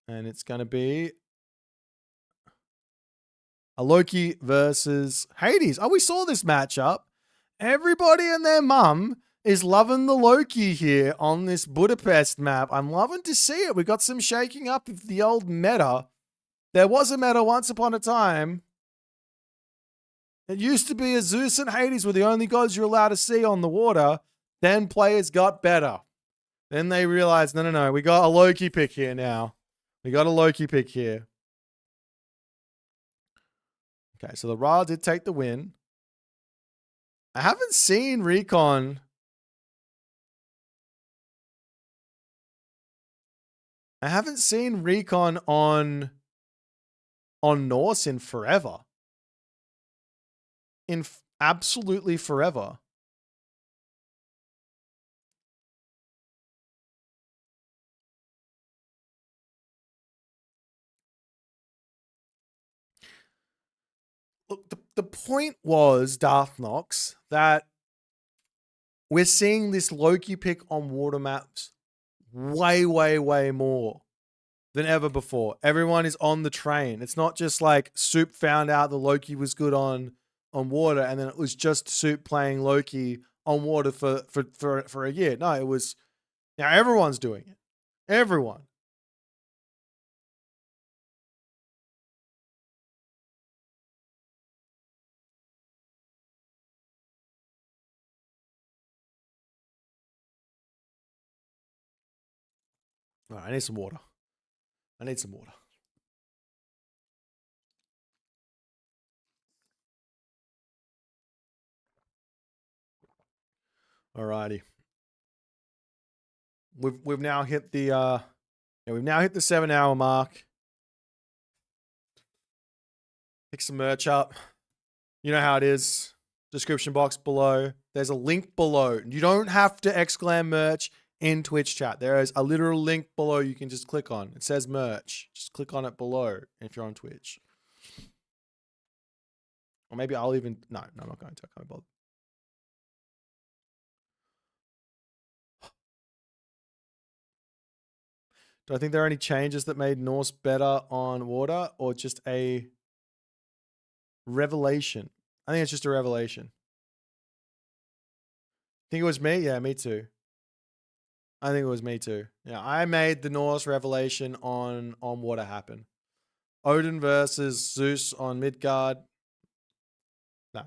And it's going to be a Loki versus Hades. Oh, we saw this matchup. Everybody and their mum is loving the Loki here on this Budapest map. I'm loving to see it. We got some shaking up of the old meta. There was a meta once upon a time. It used to be a Zeus and Hades were the only gods you're allowed to see on the water. Then players got better. Then they realized, no, we got a Loki pick here now. We got a Loki pick here. Okay, so the Ra did take the win. I haven't seen Recon. I haven't seen Recon on Norse in forever. Absolutely forever. Look, the point was, Darthnox, that we're seeing this Loki pick on water maps way, way, way more than ever before. Everyone is on the train. It's not just like Soup found out the Loki was good on water and then it was just Soup playing Loki on water for a year. No, it was, now everyone's doing it. Everyone. All right, I need some water. I need some water. Alrighty. We've now hit the we've now hit the 7-hour mark. Pick some merch up. You know how it is. Description box below. There's a link below. You don't have to exclaim merch in Twitch chat. There is a literal link below you can just click on. It says merch. Just click on it below if you're on Twitch. Or maybe I'll even... No, I'm not going to. I can't bother. Do I think there are any changes that made Norse better on water or just a revelation? I think it's just a revelation. Think it was me? Yeah, me too. I think it was me too. Yeah, I made the Norse revelation on water happen. Odin versus Zeus on Midgard. No,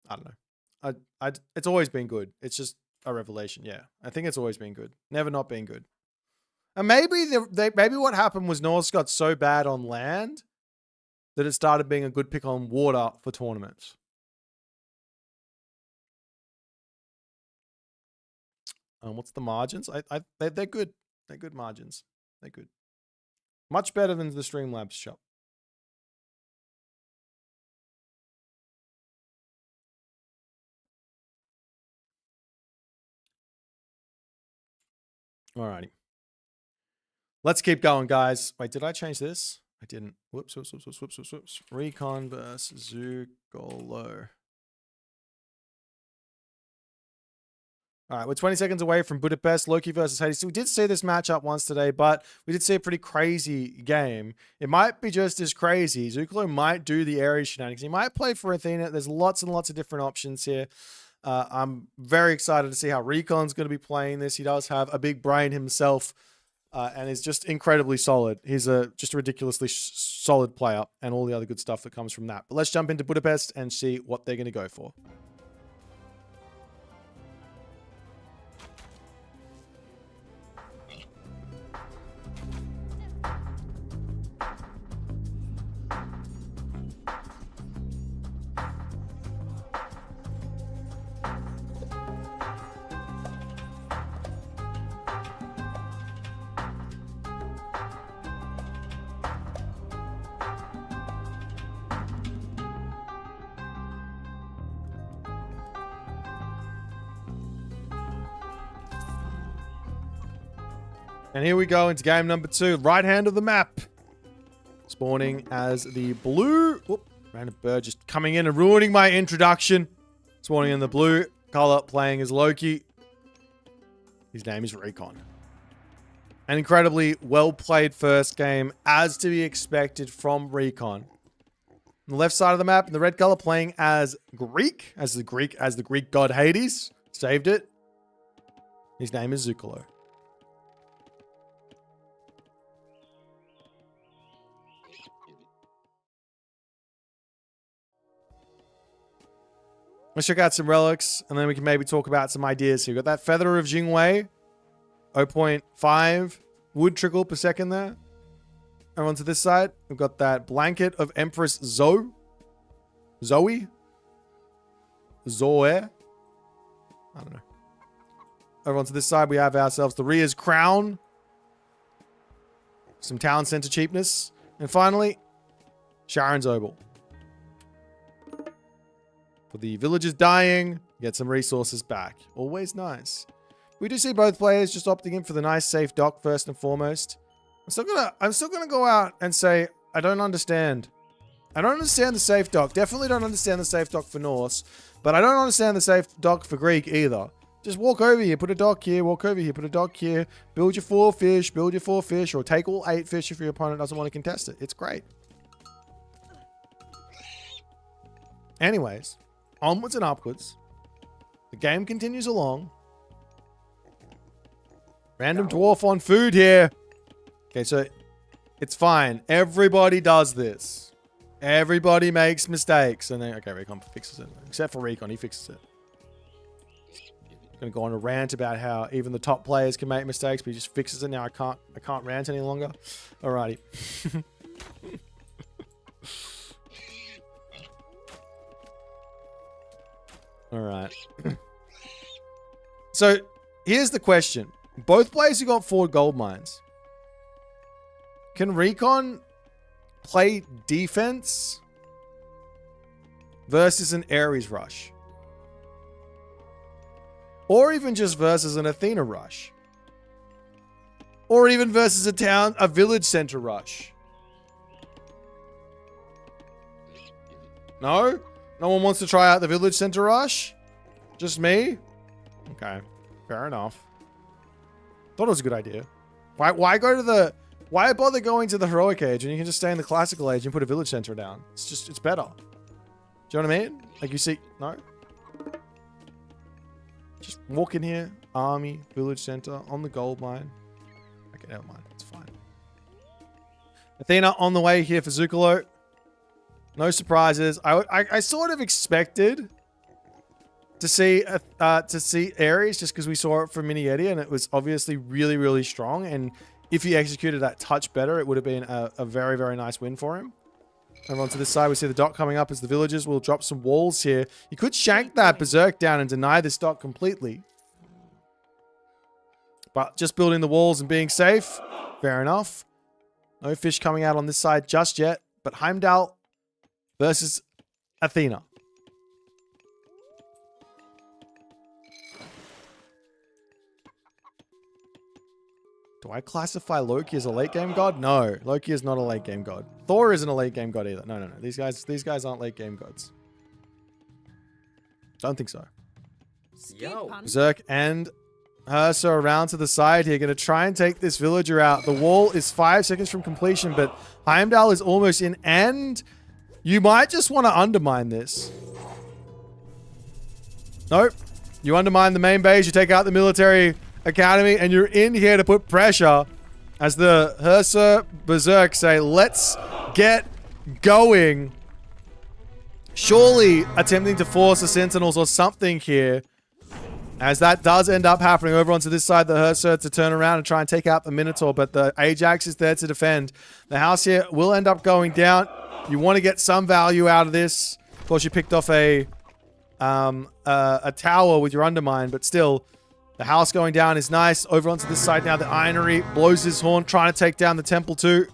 I don't know. It's always been good. It's just a revelation. Yeah, I think it's always been good. Never not been good. And maybe maybe what happened was Norse got so bad on land that it started being a good pick on water for tournaments. What's the margins? They're good. They're good margins. They're good. Much better than the Streamlabs shop. Alrighty. Let's keep going, guys. Wait, did I change this? I didn't. Whoops. Recon versus Zuccolo. All right, we're 20 seconds away from Budapest, Loki versus Hades. So we did see this matchup once today, but we did see a pretty crazy game. It might be just as crazy. Zukulo might do the Ares shenanigans. He might play for Athena. There's lots and lots of different options here. I'm very excited to see how Recon's going to be playing this. He does have a big brain himself and is just incredibly solid. He's just a ridiculously solid player and all the other good stuff that comes from that. But let's jump into Budapest and see what they're going to go for. And here we go into game number 2. Right hand of the map. Spawning as the blue... Whoop, Random bird just coming in and ruining my introduction. Spawning in the blue color, playing as Loki. His name is Recon. An incredibly well-played first game, as to be expected from Recon. On the left side of the map, in the red color, playing as Greek, as the Greek god Hades. Saved it. His name is Zuccolo. Let's check out some relics, and then we can maybe talk about some ideas here. We've got that Feather of Jingwei, 0.5 wood trickle per second there. Over onto this side, we've got that Blanket of Empress Zoe. I don't know. Over onto this side, we have ourselves the Ria's Crown. Some town center cheapness. And finally, Sharon's Obel. For the villagers dying, get some resources back. Always nice. We do see both players just opting in for the nice safe dock first and foremost. I'm still gonna go out and say I don't understand. I don't understand the safe dock. Definitely don't understand the safe dock for Norse, but I don't understand the safe dock for Greek either. Just walk over here, put a dock here, walk over here, put a dock here, build your 4 fish, or take all 8 fish if your opponent doesn't want to contest it. It's great. Anyways, onwards and upwards. The game continues along. Random dwarf on food here. Okay, so it's fine. Everybody does this. Everybody makes mistakes. And then, okay, Recon fixes it. Except for Recon, he fixes it. Gonna go on a rant about how even the top players can make mistakes, but he just fixes it. Now I can't rant any longer. Alrighty. Alright. So here's the question. Both players who got 4 gold mines. Can Recon play defense versus an Ares rush? Or even just versus an Athena rush? Or even versus a village center rush? No? No one wants to try out the village center rush? Just me? Okay. Fair enough. Thought it was a good idea. Why bother going to the heroic age when you can just stay in the classical age and put a village center down? It's better. Do you know what I mean? Like you see, no? Just walk in here, army, village center, on the gold mine. Okay, never mind. It's fine. Athena on the way here for Zuccolo. No surprises. I sort of expected to see Ares just because we saw it from Mini Yeti and it was obviously really, really strong. And if he executed that touch better, it would have been a very, very nice win for him. Over onto this side, we see the dot coming up as the villagers will drop some walls here. You could shank that berserk down and deny this dot completely. But just building the walls and being safe, fair enough. No fish coming out on this side just yet. But Heimdall versus Athena. Do I classify Loki as a late game god? No, Loki is not a late game god. Thor isn't a late game god either. No. These guys aren't late game gods. Don't think so. Yo. Zerk and Ursa around to the side here. Going to try and take this villager out. The wall is 5 seconds from completion, but Heimdall is almost in. And you might just want to undermine this. Nope. You undermine the main base. You take out the military academy, and you're in here to put pressure as the Ursa Berserk say, let's get going. Surely attempting to force the Sentinels or something here. As that does end up happening over onto this side, the Ursa to turn around and try and take out the Minotaur, but the Ajax is there to defend. The house here will end up going down. You want to get some value out of this. Of course, you picked off a tower with your undermine, but still, the house going down is nice. Over onto this side now, the Ironry blows his horn, trying to take down the temple too.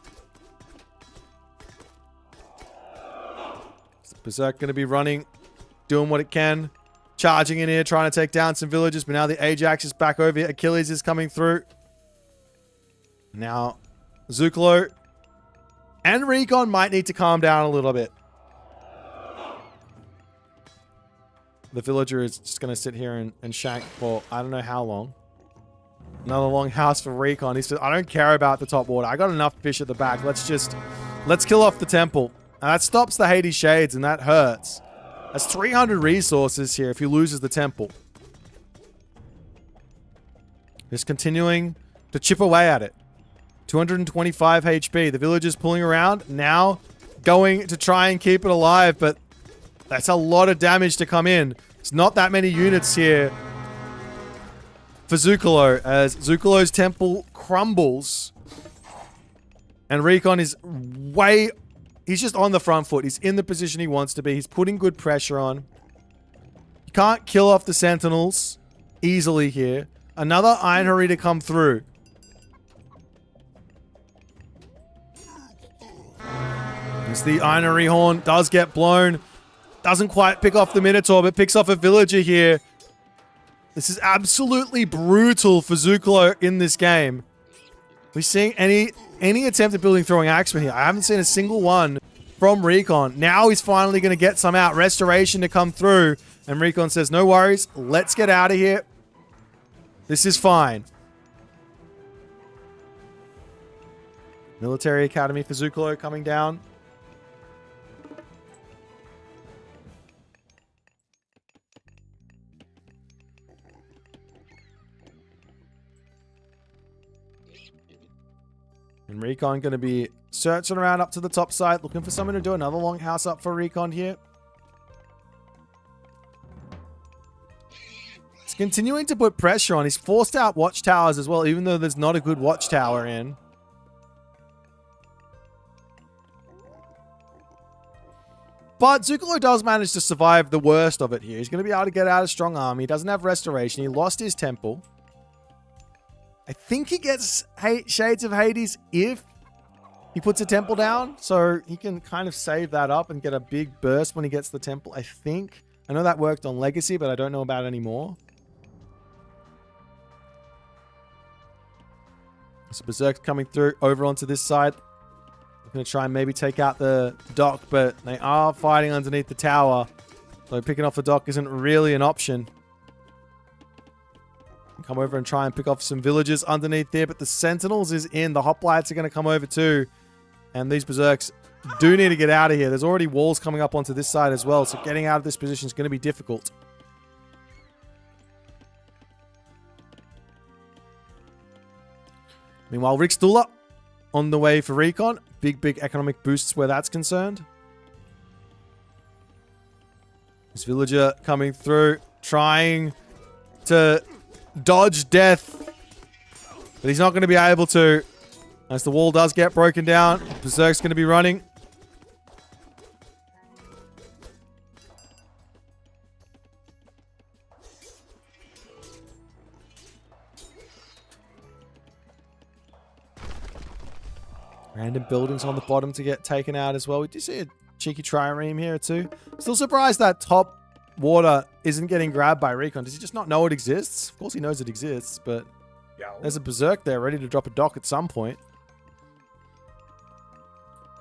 Berserk going to be running, doing what it can. Charging in here, trying to take down some villagers, but now the Ajax is back over here. Achilles is coming through. Now, Zuccolo and Recon might need to calm down a little bit. the villager is just going to sit here and shank for I don't know how long. Another long house for Recon. He said, I don't care about the top water. I got enough fish at the back. Let's kill off the temple. And that stops the Hades Shades, and that hurts. That's 300 resources here if he loses the temple. Just continuing to chip away at it. 225 HP. The villager's pulling around. Now going to try and keep it alive, but that's a lot of damage to come in. It's not that many units here for Zuccolo, as Zuccolo's temple crumbles. And Recon is he's just on the front foot. He's in the position he wants to be. He's putting good pressure on. You can't kill off the sentinels easily here. Another Iron Hurry to come through. As the Iron Hurry horn does get blown. Doesn't quite pick off the Minotaur, but picks off a villager here. This is absolutely brutal for Zuccolo in this game. We're seeing any attempt at building throwing axemen here. I haven't seen a single one from Recon. Now he's finally going to get some out. Restoration to come through. And Recon says, no worries. Let's get out of here. This is fine. Military Academy for Zuccolo coming down. And Recon going to be searching around up to the top side, looking for someone to do another long house up for Recon here. He's continuing to put pressure on. He's forced out watchtowers as well, even though there's not a good watchtower in. But Zuccolo does manage to survive the worst of it here. He's going to be able to get out a strong army. He doesn't have restoration. He lost his temple. I think he gets Shades of Hades if he puts a temple down. So he can kind of save that up and get a big burst when he gets the temple, I think. I know that worked on Legacy, but I don't know about anymore. So Berserk's coming through over onto this side. I'm going to try and maybe take out the dock, but they are fighting underneath the tower. So picking off the dock isn't really an option. Come over and try and pick off some villagers underneath there, but the Sentinels is in. The Hoplites are going to come over too. And these Berserks do need to get out of here. There's already walls coming up onto this side as well, so getting out of this position is going to be difficult. Meanwhile, Rixdula on the way for Recon. Big economic boosts where that's concerned. This villager coming through, trying to dodge death, but he's not going to be able to, as the wall does get broken down. Berserk's going to be running. Random buildings on the bottom to get taken out as well. We do see a cheeky trireme here too. Still surprised that top water isn't getting grabbed by Recon. Does he just not know it exists? Of course he knows it exists, but there's a Berserk there ready to drop a dock at some point.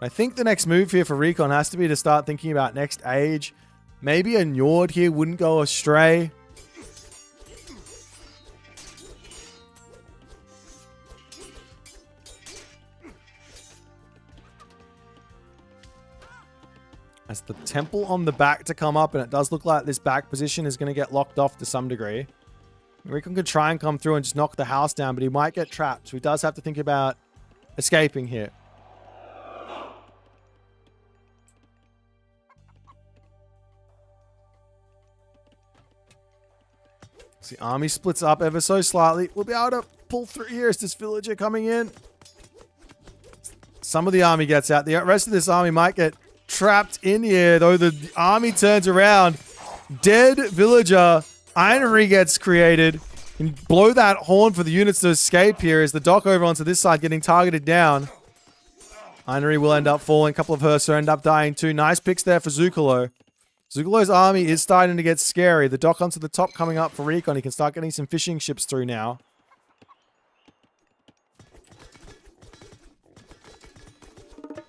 I think the next move here for Recon has to be to start thinking about next age. Maybe a Njord here wouldn't go astray. As the temple on the back to come up, and it does look like this back position is going to get locked off to some degree. Recon could try and come through and just knock the house down, but he might get trapped. So he does have to think about escaping here. So the army splits up ever so slightly. We'll be able to pull through here as this villager coming in. Some of the army gets out. The rest of this army might get trapped in here, though the army turns around. Dead villager. Ironry gets created. And blow that horn for the units to escape here as the dock over onto this side getting targeted down. Ironry will end up falling. A couple of Hursa end up dying too. Nice picks there for Zuccolo. Zuccolo's army is starting to get scary. The dock onto the top coming up for Recon. He can start getting some fishing ships through now.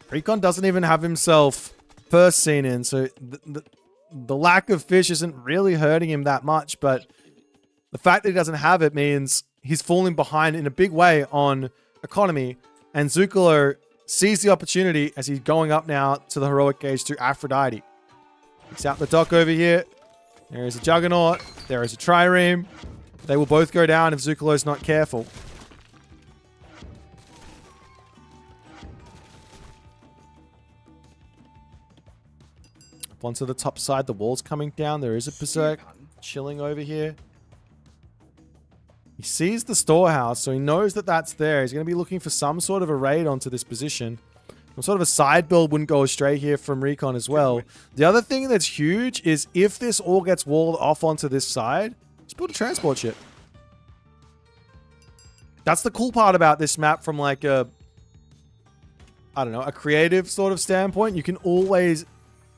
Recon doesn't even have himself first seen in, so the lack of fish isn't really hurting him that much, but the fact that he doesn't have it means he's falling behind in a big way on economy, and Zuccolo sees the opportunity as he's going up now to the heroic gauge through Aphrodite. He's out the dock over here. There is a Juggernaut. There is a Trireme. They will both go down if Zuccolo's not careful. Up onto the top side, the wall's coming down. There is a Berserk chilling over here. He sees the storehouse, so he knows that that's there. He's going to be looking for some sort of a raid onto this position. Some sort of a side build wouldn't go astray here from Recon as well. The other thing that's huge is if this all gets walled off onto this side, just build a transport ship. That's the cool part about this map from like a, I don't know, a creative sort of standpoint. You can always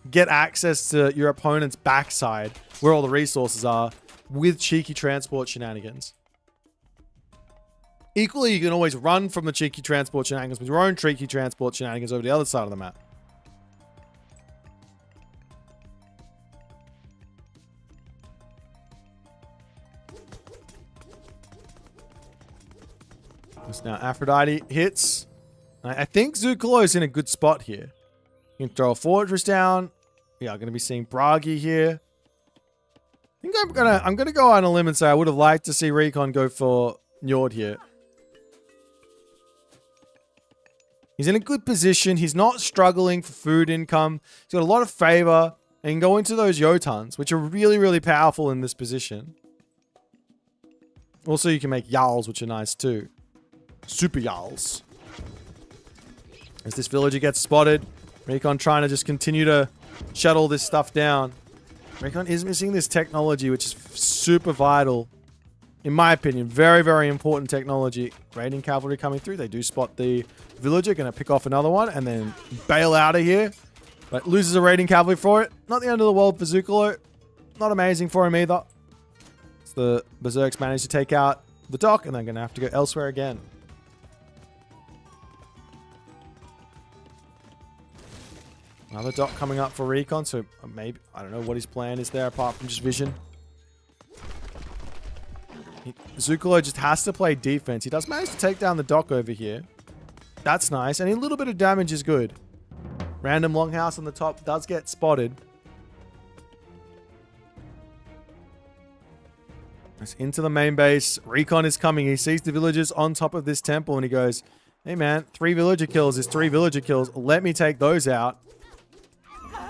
get access to your opponent's backside, where all the resources are, with cheeky transport shenanigans. Equally, you can always run from the cheeky transport shenanigans with your own cheeky transport shenanigans over the other side of the map. So now Aphrodite hits. I think Zuccolo is in a good spot here. You can throw a fortress down. Yeah, I'm going to be seeing Bragi here. I think I'm gonna go on a limb and say I would have liked to see Recon go for Njord here. He's in a good position. He's not struggling for food income. He's got a lot of favor. And he can go into those Jotuns, which are really, really powerful in this position. Also, you can make Jarls, which are nice too. Super Jarls. As this villager gets spotted, Recon trying to just continue to shuttle this stuff down. Recon is missing this technology, which is super vital. In my opinion, very, very important technology. Raiding cavalry coming through. They do spot the villager. Going to pick off another one and then bail out of here. But loses a raiding cavalry for it. Not the end of the world for Zuccolo. Not amazing for him either. So the Berserks managed to take out the dock and they're going to have to go elsewhere again. Another dock coming up for Recon. So maybe, I don't know what his plan is there apart from just vision. Zuccolo just has to play defense. He does manage to take down the dock over here. That's nice. And a little bit of damage is good. Random longhouse on the top does get spotted. It's into the main base. Recon is coming. He sees the villagers on top of this temple and he goes, hey man, 3 villager kills is 3 villager kills. Let me take those out.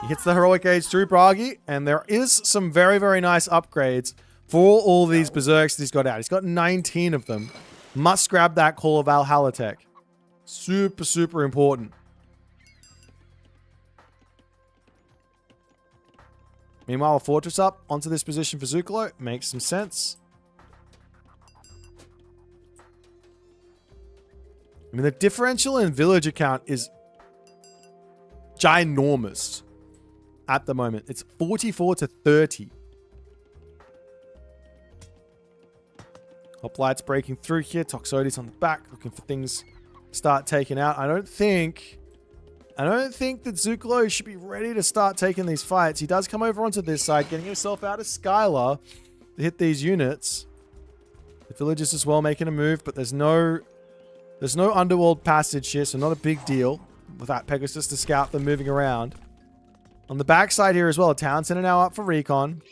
He hits the heroic age through Bragi. And there is some very, very nice upgrades for all these berserks that he's got out. He's got 19 of them. Must grab that Call of Valhalla tech. Super, super important. Meanwhile, a fortress up onto this position for Zuccolo. Makes some sense. I mean, the differential in villager count is ginormous at the moment. It's 44 to 30. Hoplites breaking through here. Toxotes on the back, looking for things to start taking out. I don't think that Zuccolo should be ready to start taking these fights. He does come over onto this side, getting himself out of Skylar to hit these units. The villagers as well making a move, but there's no underworld passage here, so not a big deal with that Pegasus to scout them moving around. On the backside here as well, a town center now up for Recon.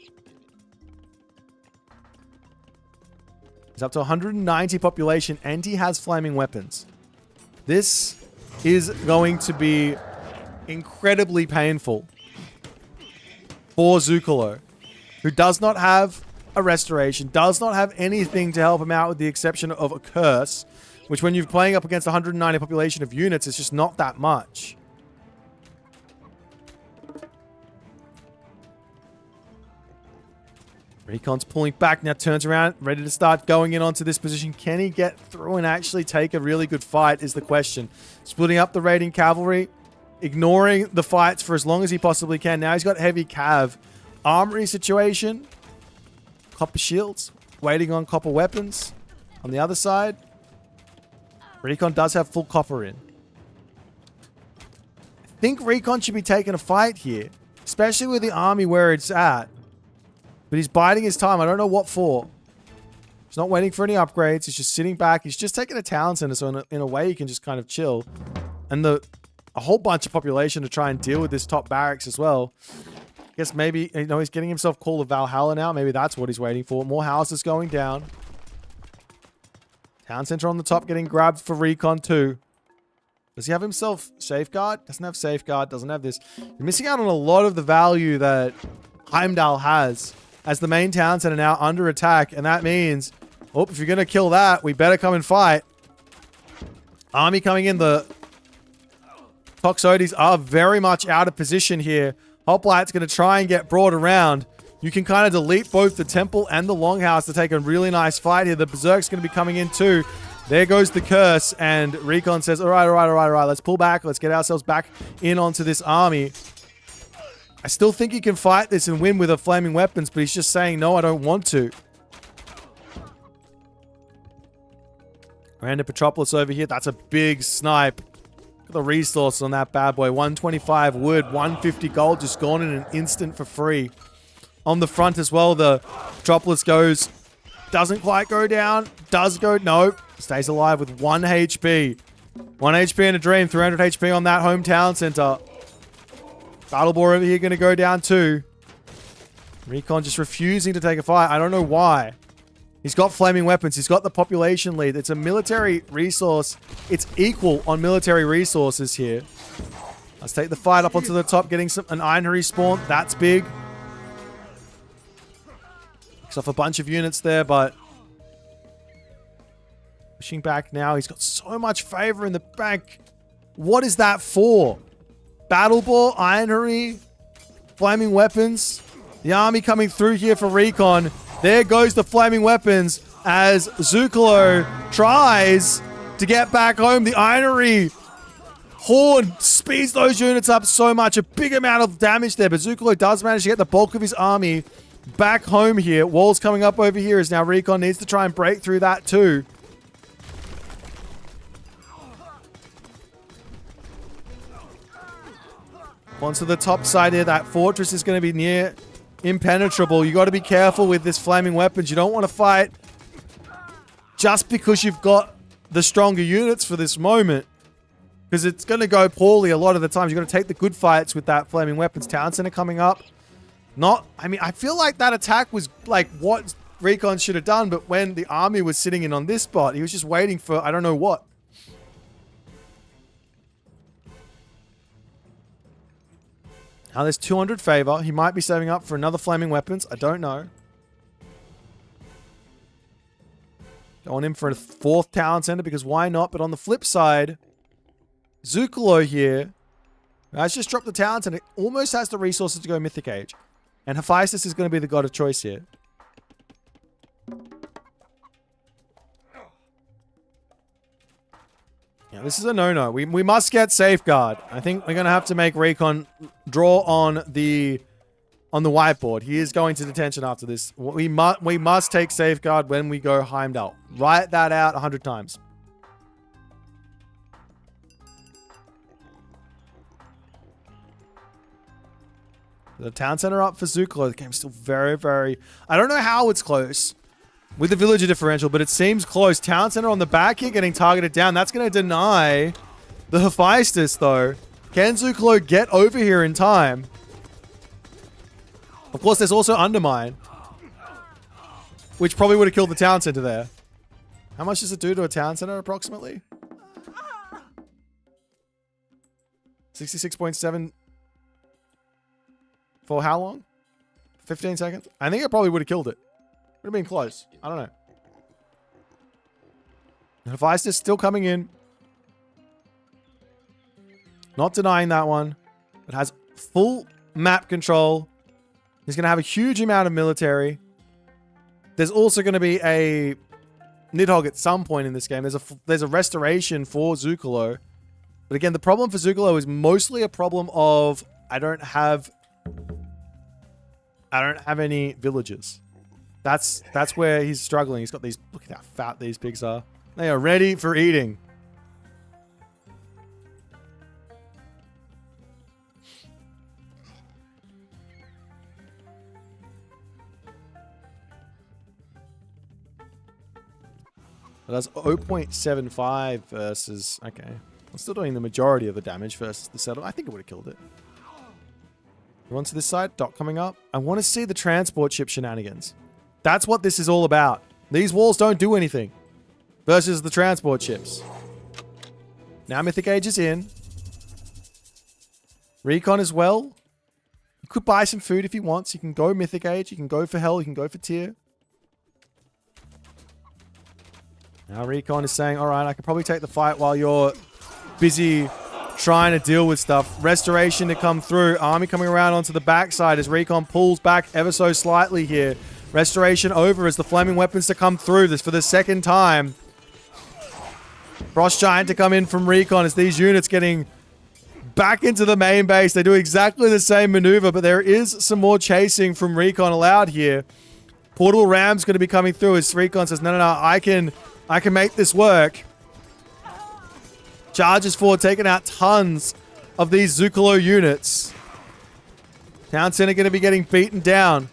He's up to 190 population, and he has flaming weapons. This is going to be incredibly painful for Zuccolo, who does not have a restoration, does not have anything to help him out with the exception of a curse, which when you're playing up against 190 population of units, it's just not that much. Recon's pulling back, now turns around, ready to start going in onto this position. Can he get through and actually take a really good fight is the question. Splitting up the raiding cavalry, ignoring the fights for as long as he possibly can. Now he's got heavy cav. Armory situation. Copper shields, waiting on copper weapons. On the other side, Recon does have full copper in. I think Recon should be taking a fight here. especially with the army where it's at. But he's biding his time. I don't know what for. He's not waiting for any upgrades. He's just sitting back. He's just taking a town center, so in a way he can just kind of chill. And a whole bunch of population to try and deal with this top barracks as well. I guess maybe, you know, he's getting himself Call of Valhalla now. Maybe that's what he's waiting for. More houses going down. Town center on the top getting grabbed for Recon too. Does he have himself Safeguard? Doesn't have Safeguard. Doesn't have this. You're missing out on a lot of the value that Heimdall has as the main town center now under attack. And that means, oh, if you're going to kill that, we better come and fight. Army coming in. The Toxotes are very much out of position here. Hoplite's going to try and get brought around. You can kind of delete both the temple and the longhouse to take a really nice fight here. The Berserk's going to be coming in too. There goes the curse, and Recon says, all right, let's pull back. Let's get ourselves back in onto this army. I still think he can fight this and win with the flaming weapons, but he's just saying, no, I don't want to. Random Petropolis over here. That's a big snipe. Look at the resources on that bad boy. 125 wood, 150 gold, just gone in an instant for free. On the front as well, the Petropolis goes, doesn't quite go down, does go, no, stays alive with 1 HP. 1 HP in a dream, 300 HP on that hometown center. Battle Boar over here going to go down too. Recon just refusing to take a fight. I don't know why. He's got flaming weapons. He's got the population lead. It's a military resource. It's equal on military resources here. Let's take the fight up onto the top, getting an Einherry spawn. That's big. Picks off a bunch of units there, but pushing back now. He's got so much favor in the bank. What is that for? Battle Ball, Einherry, flaming weapons. The army coming through here for Recon. There goes the flaming weapons as Zuccolo tries to get back home. The Einherry Horn speeds those units up so much. A big amount of damage there, but Zuccolo does manage to get the bulk of his army back home here. Walls coming up over here as now Recon needs to try and break through that too. Onto the top side here, that fortress is going to be near impenetrable. You got to be careful with this flaming weapons. You don't want to fight just because you've got the stronger units for this moment, because it's going to go poorly a lot of the times. You've got to take the good fights with that flaming weapons. Town center coming up. I mean, I feel like that attack was like what Recon should have done, but when the army was sitting in on this spot, he was just waiting for I don't know what. Now there's 200 favor. He might be saving up for another flaming weapons. I don't know. Going in for a 4th town center because why not? But on the flip side, Zuccolo here has just dropped the town center. Almost has the resources to go Mythic Age. And Hephaestus is going to be the god of choice here. Yeah, this is a no-no. We must get Safeguard. I think we're going to have to make Recon draw on the whiteboard. He is going to detention after this. We must take Safeguard when we go Heimdall. Write that out 100 times. The town center up for Zuccolo. The game's still very, very... I don't know how it's close with the villager differential, but it seems close. Town center on the back here getting targeted down. That's going to deny the Hephaestus, though. Can Zuccolo get over here in time? Of course, there's also Undermine, which probably would have killed the town center there. How much does it do to a town center, approximately? 66.7 for how long? 15 seconds? I think it probably would have killed it. Would have been close. I don't know. Hephaestus still coming in. Not denying that one. It has full map control. He's going to have a huge amount of military. There's also going to be a Nidhogg at some point in this game. There's a restoration for Zuccolo. But again, the problem for Zuccolo is mostly a problem of I don't have any villagers. That's where he's struggling. He's got these, look at how fat these pigs are. They are ready for eating. That's 0.75 versus... Okay. I'm still doing the majority of the damage versus the settle. I think it would have killed it. We're on to this side. Dot coming up. I want to see the transport ship shenanigans. That's what this is all about. These walls don't do anything. Versus the transport ships. Now Mythic Age is in. Recon as well. You could buy some food if he wants. You can go Mythic Age. You can go for Hell. You can go for Tier. Now Recon is saying, alright, I can probably take the fight while you're busy trying to deal with stuff. Restoration to come through. Army coming around onto the backside as Recon pulls back ever so slightly here. Restoration over as the flaming weapons to come through. This for the second time. Frost Giant to come in from Recon as these units getting back into the main base. They do exactly the same maneuver, but there is some more chasing from Recon allowed here. Portable Ram's going to be coming through as Recon says, no, I can make this work. Charges forward, taking out tons of these Zuccolo units. Town Center going to be getting beaten down.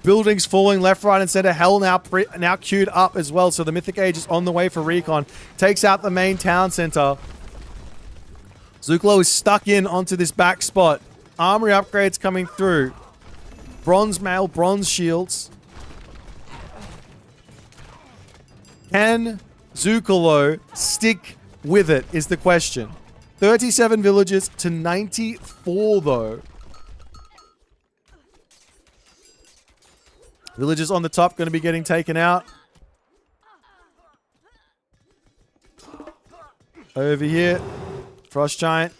Buildings falling left, right, and center. Hell now queued up as well. So the Mythic Age is on the way for Recon. Takes out the main town center. Zuccolo is stuck in onto this back spot. Armory upgrades coming through. Bronze mail, bronze shields. Can Zuccolo stick with it is the question. 37 villages to 94 though. Villagers on the top going to be getting taken out. Over here, Frost Giant.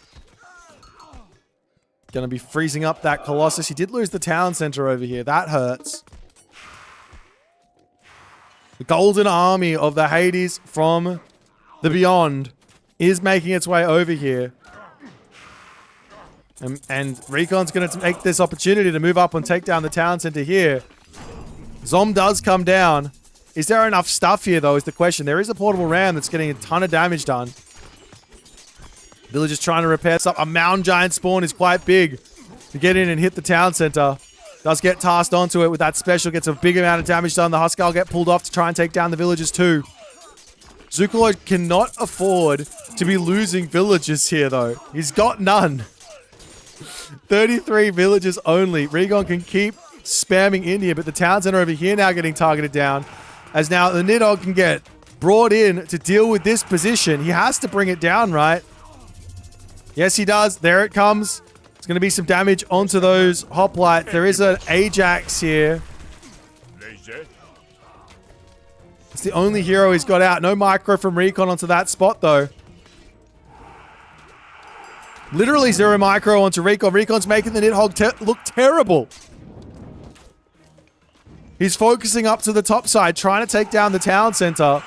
Going to be freezing up that Colossus. He did lose the town center over here. That hurts. The Golden Army of the Hades from the Beyond is making its way over here. And Recon's going to make this opportunity to move up and take down the town center here. Zom does come down. Is there enough stuff here, though, is the question. There is a portable ram that's getting a ton of damage done. Villagers trying to repair stuff. A Mound Giant spawn is quite big to get in and hit the town center. Does get tasked onto it with that special. Gets a big amount of damage done. The Huskar get pulled off to try and take down the villagers too. Zuccolo cannot afford to be losing villagers here, though. He's got none. 33 villagers only. Recon can keep spamming in here, but the town center over here now getting targeted down. As now the Nidhogg can get brought in to deal with this position. He has to bring it down, right? Yes, he does. There it comes. It's going to be some damage onto those hoplites. There is an Ajax here. It's the only hero he's got out. No micro from Recon onto that spot, though. Literally zero micro onto Recon. Recon's making the Nidhogg look terrible. He's focusing up to the top side, trying to take down the town center.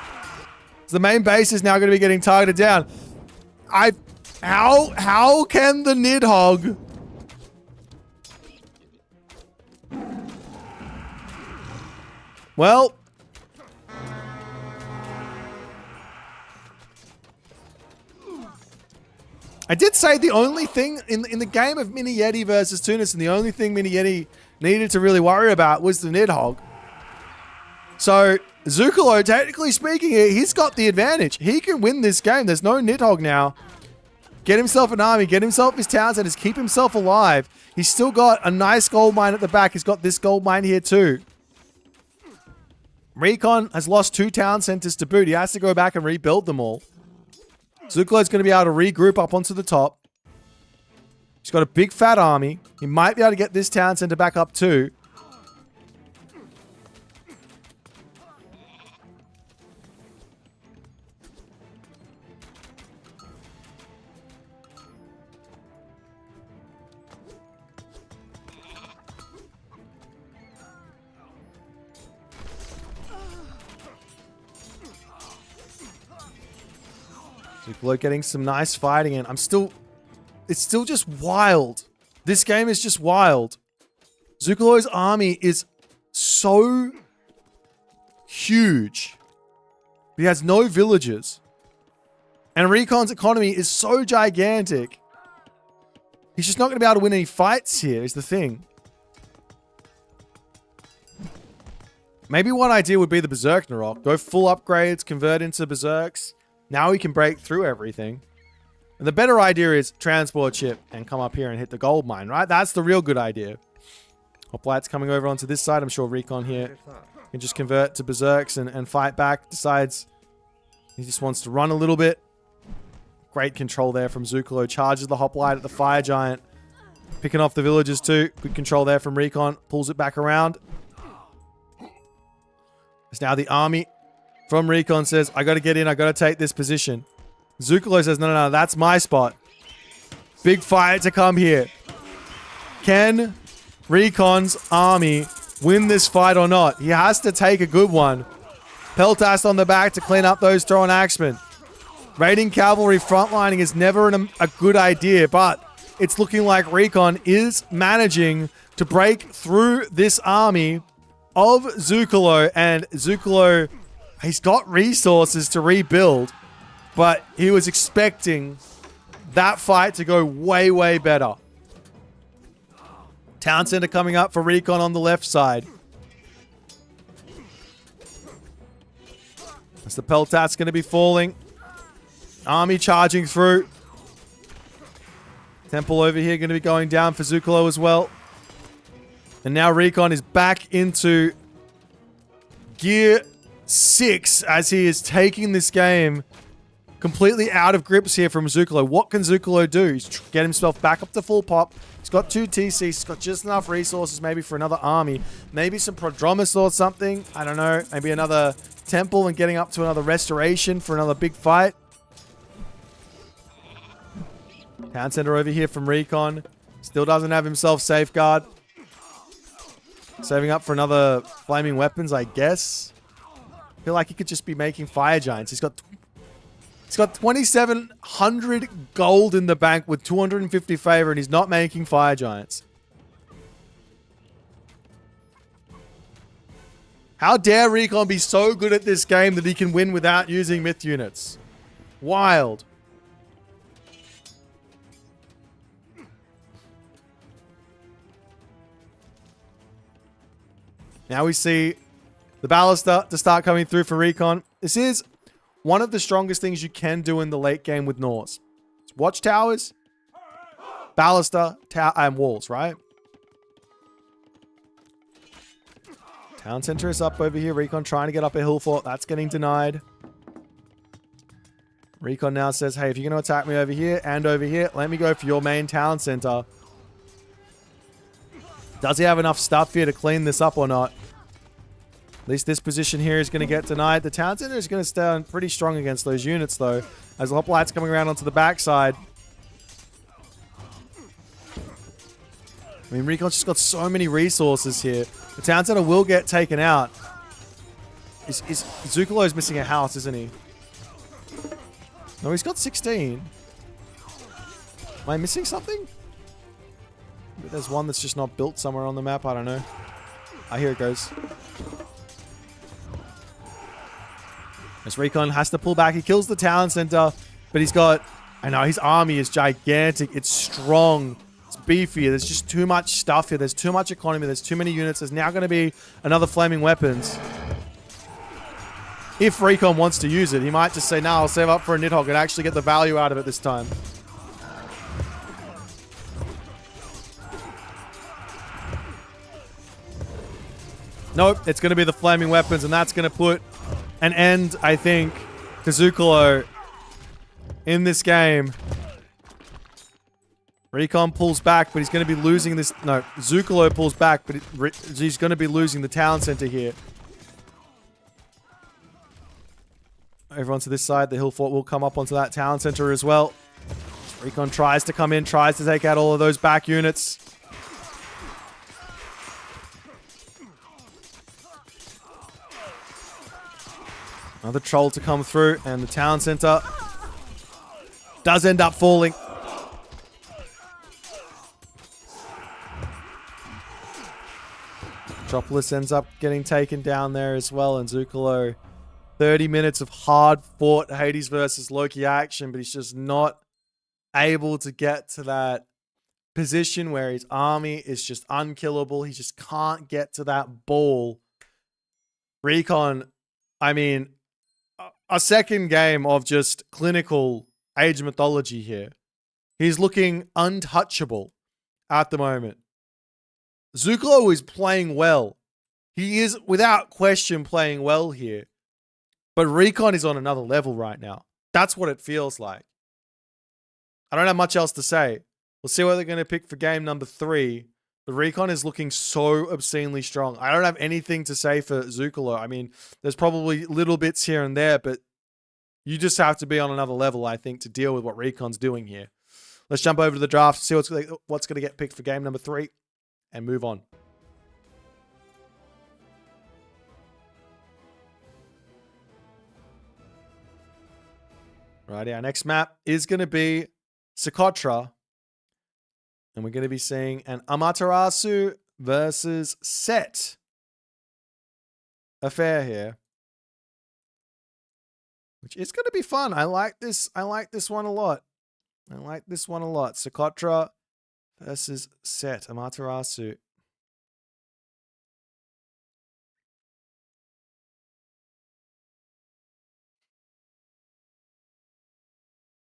So the main base is now going to be getting targeted down. How can the Nidhogg... Well... I did say the only thing in the game of Mini Yeti versus Tunison, the only thing Mini Yeti needed to really worry about was the Nidhogg. So, Zuccolo, technically speaking, he's got the advantage. He can win this game. There's no Nidhogg now. Get himself an army, get himself his town centers, keep himself alive. He's still got a nice gold mine at the back. He's got this gold mine here too. Recon has lost 2 town centers to boot. He has to go back and rebuild them all. Zuccolo's going to be able to regroup up onto the top. He's got a big fat army. He might be able to get this town center back up too. Zuccolo getting some nice fighting in. It's still just wild. This game is just wild. Zuccolo's army is so huge. He has no villages. And Recon's economy is so gigantic. He's just not going to be able to win any fights here, is the thing. Maybe one idea would be the Berserk Narok. Go full upgrades, convert into Berserks. Now we can break through everything. And the better idea is transport ship and come up here and hit the gold mine, right? That's the real good idea. Hoplites coming over onto this side. I'm sure Recon here can just convert to Berserks and fight back. Decides he just wants to run a little bit. Great control there from Zuccolo. Charges the Hoplite at the Fire Giant. Picking off the villagers too. Good control there from Recon. Pulls it back around. It's now the army from Recon says, I got to get in. I got to take this position. Zuccolo says, no, that's my spot. Big fight to come here. Can Recon's army win this fight or not? He has to take a good one. Peltas on the back to clean up those thrown axemen. Raiding cavalry frontlining is never a good idea, but it's looking like Recon is managing to break through this army of Zuccolo. And Zuccolo, he's got resources to rebuild, but he was expecting that fight to go way, way better. Town center coming up for Recon on the left side. As the Peltat's going to be falling. Army charging through. Temple over here going to be going down for Zuccolo as well. And now Recon is back into gear 6 as he is taking this game completely out of grips here from Zuccolo. What can Zuccolo do? He's get himself back up to full pop. He's got 2 TCs. He's got just enough resources maybe for another army. Maybe some Prodromus or something. I don't know. Maybe another temple and getting up to another restoration for another big fight. Town center over here from Recon. Still doesn't have himself safeguard. Saving up for another flaming weapons, I guess. I feel like he could just be making fire giants. He's got 2,700 gold in the bank with 250 favor, and he's not making fire giants. How dare Recon be so good at this game that he can win without using myth units? Wild. Now we see the ballista to start coming through for Recon. This is one of the strongest things you can do in the late game with Norse. It's watchtowers, ballista, and walls, right? Town center is up over here. Recon trying to get up a hill fort. That's getting denied. Recon now says, hey, if you're going to attack me over here and over here, let me go for your main town center. Does he have enough stuff here to clean this up or not? At least this position here is going to get denied. The town center is going to stand pretty strong against those units, though, as the hoplites coming around onto the backside. I mean, Recon's just got so many resources here. The town center will get taken out. Zuccolo's missing a house, isn't he? No, he's got 16. Am I missing something? Maybe there's one that's just not built somewhere on the map. I don't know. Ah, here it goes. As Recon has to pull back. He kills the town center, but he's got... I know, his army is gigantic. It's strong. It's beefy. There's just too much stuff here. There's too much economy. There's too many units. There's now going to be another flaming weapons. If Recon wants to use it, he might just say, no, I'll save up for a Nidhogg and actually get the value out of it this time. Nope, it's going to be the flaming weapons, and that's going to put an end, I think, to Zuccolo in this game. Recon pulls back, but he's going to be losing this. No, Zuccolo pulls back, but he's going to be losing the town center here. Everyone to this side. The hill fort will come up onto that town center as well. Recon tries to come in, tries to take out all of those back units. Another troll to come through, and the town center does end up falling. Metropolis ends up getting taken down there as well, and Zuccolo, 30 minutes of hard-fought Hades versus Loki action, but he's just not able to get to that position where his army is just unkillable. He just can't get to that ball Recon, I mean, a second game of just clinical Age of Mythology here. He's looking untouchable at the moment. Zuccolo is playing well. He is, without question, playing well here. But Recon is on another level right now. That's what it feels like. I don't have much else to say. We'll see what they're going to pick for game number 3. But Recon is looking so obscenely strong. I don't have anything to say for Zuccolo. I mean, there's probably little bits here and there, but you just have to be on another level, I think, to deal with what Recon's doing here. Let's jump over to the draft, see what's going to get picked for game number 3, and move on. Right, our next map is going to be Socotra. And we're going to be seeing an Amaterasu versus Set affair here. Which is going to be fun. I like this one a lot. Socotra versus Set, Amaterasu.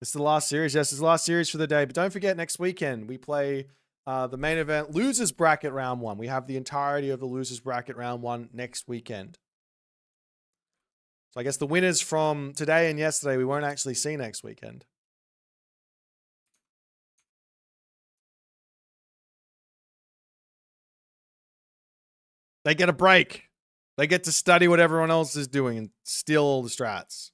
This is the last series. Yes, it's the last series for the day. But don't forget, next weekend, we play the main event, Losers Bracket Round 1. We have the entirety of the Losers Bracket Round 1 next weekend. So I guess the winners from today and yesterday, we won't actually see next weekend. They get a break. They get to study what everyone else is doing and steal all the strats.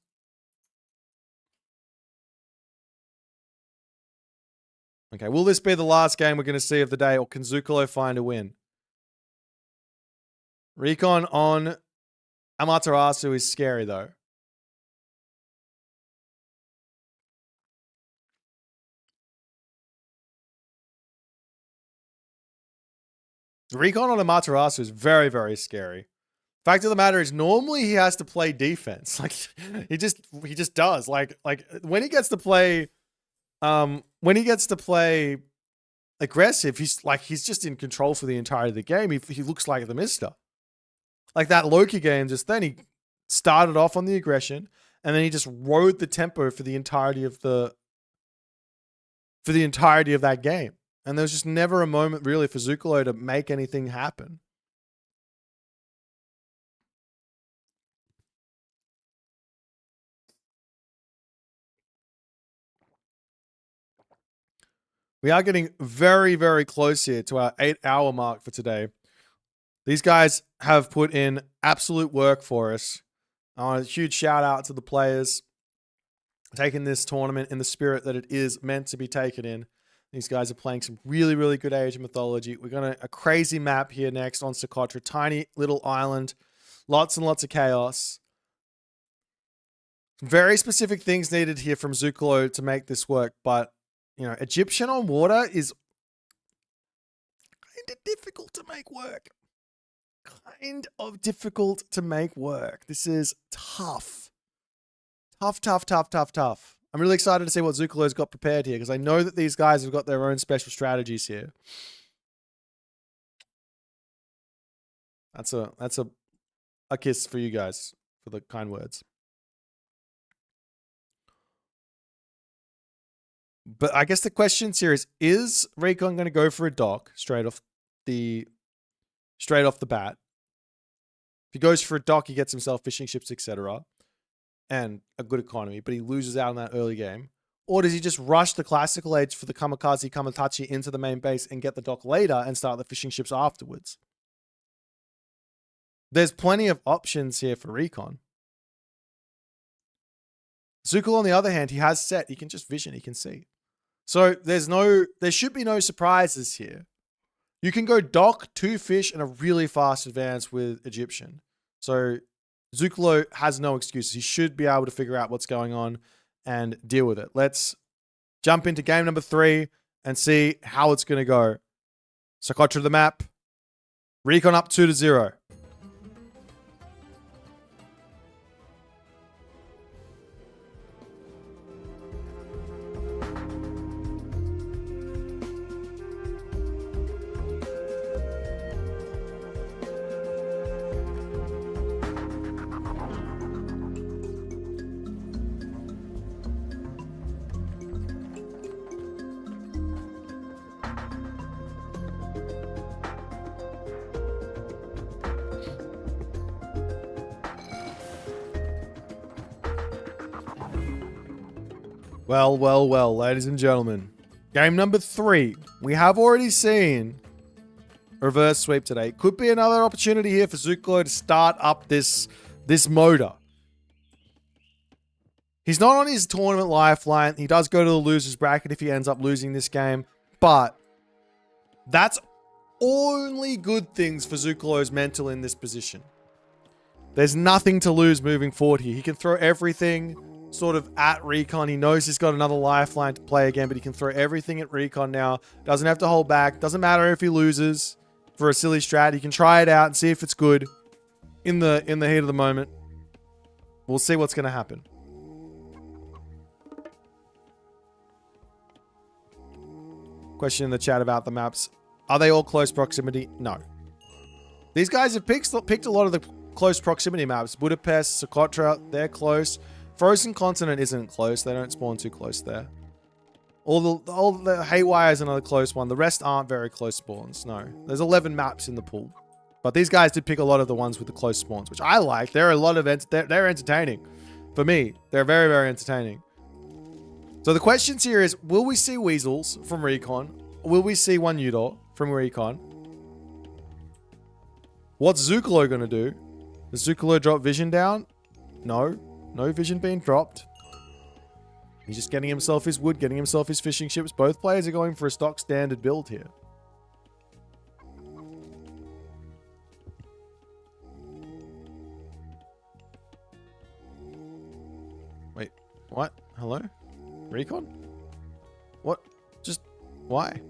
Okay, will this be the last game we're going to see of the day, or can Zuccolo find a win? Recon on Amaterasu is scary, though. Recon on Amaterasu is very, very scary. Fact of the matter is, normally he has to play defense. Like he just does. Like when he gets to play aggressive, he's just in control for the entirety of the game. He looks like the mister. Like that Loki game just then, he started off on the aggression and then he just rode the tempo for the entirety of that game. And there was just never a moment really for Zuccolo to make anything happen. We are getting very, very close here to our 8-hour mark for today. These guys have put in absolute work for us. I want a huge shout out to the players taking this tournament in the spirit that it is meant to be taken in. These guys are playing some really, really good Age of Mythology. We're going to a crazy map here next on Socotra. Tiny little island. Lots and lots of chaos. Very specific things needed here from Zuccolo to make this work, but you know, Egyptian on water is kind of difficult to make work. This is tough. Tough. I'm really excited to see what Zuccolo's got prepared here because I know that these guys have got their own special strategies here. That's a kiss for you guys for the kind words. But I guess the question here is Recon going to go for a dock straight off the bat? If he goes for a dock, he gets himself fishing ships, etc. and a good economy, but he loses out in that early game. Or does he just rush the classical age for the Kamikaze Kamatachi into the main base and get the dock later and start the fishing ships afterwards? There's plenty of options here for Recon. Zuccolo, on the other hand, he has set. He can just vision. He can see. So there should be no surprises here. You can go dock 2 fish and a really fast advance with Egyptian. So Zuccolo has no excuses. He should be able to figure out what's going on and deal with it. Let's jump into game number 3 and see how it's going to go. Socotra the map. Recon up 2-0. Well, well, well, ladies and gentlemen. Game number 3. We have already seen reverse sweep today. Could be another opportunity here for Zuccolo to start up this motor. He's not on his tournament lifeline. He does go to the loser's bracket if he ends up losing this game. But that's only good things for Zuccolo's mental in this position. There's nothing to lose moving forward here. He can throw everything sort of at Recon. He knows he's got another lifeline to play again, but he can throw everything at Recon now. Doesn't have to hold back. Doesn't matter if he loses for a silly strat. He can try it out and see if it's good in the heat of the moment. We'll see what's going to happen. Question in the chat about the maps. Are they all close proximity? No. These guys have picked a lot of the close proximity maps. Budapest, Socotra, they're close. Frozen Continent isn't close. They don't spawn too close there. All the Haywire is another close one. The rest aren't very close spawns. No. There's 11 maps in the pool. But these guys did pick a lot of the ones with the close spawns, which I like. They're a lot of they're entertaining. For me, they're very, very entertaining. So the questions here is, will we see Weasels from Recon? Will we see one Udor from Recon? What's Zuccolo going to do? Does Zuccolo drop vision down? No. No vision being dropped. He's just getting himself his wood, getting himself his fishing ships. Both players are going for a stock standard build here. Wait, what? Hello? Recon? What? Just, why?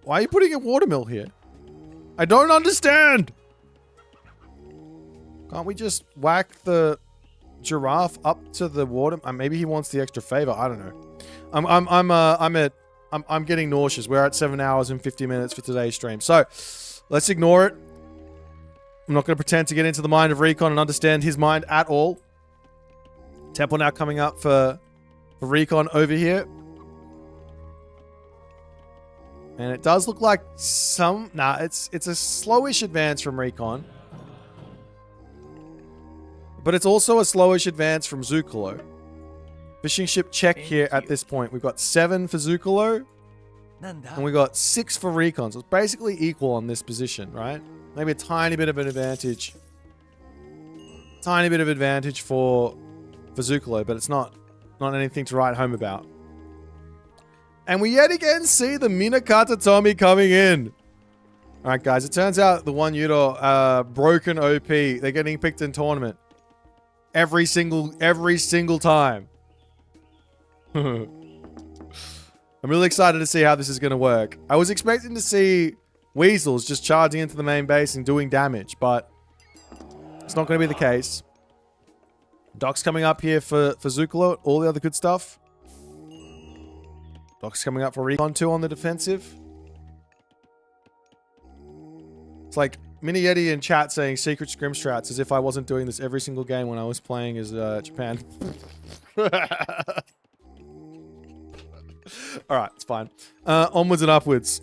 Why are you putting a watermill here? I don't understand! Can't we just whack the giraffe up to the water? Maybe he wants the extra favor. I don't know. I'm getting nauseous. We're at 7 hours and 50 minutes for today's stream. So let's ignore it. I'm not going to pretend to get into the mind of Recon and understand his mind at all. Temple now coming up for Recon over here. And it does look like it's a slowish advance from Recon. But it's also a slowish advance from Zuccolo. Fishing ship check here at this point. We've got 7 for Zuccolo. And we got 6 for Recon. So it's basically equal on this position, right? Maybe a tiny bit of an advantage. Tiny bit of advantage for Zuccolo, but it's not anything to write home about. And we yet again see the Minakata Tommy coming in. Alright guys, it turns out the one Udor broken OP. They're getting picked in tournament. Every single time. I'm really excited to see how this is going to work. I was expecting to see Weasels just charging into the main base and doing damage, but it's not going to be the case. Doc's coming up here for Zuccolo, all the other good stuff. Doc's coming up for Recon 2 on the defensive. It's like Mini Yeti in chat saying secret scrim strats as if I wasn't doing this every single game when I was playing as Japan. Alright, it's fine. Onwards and upwards.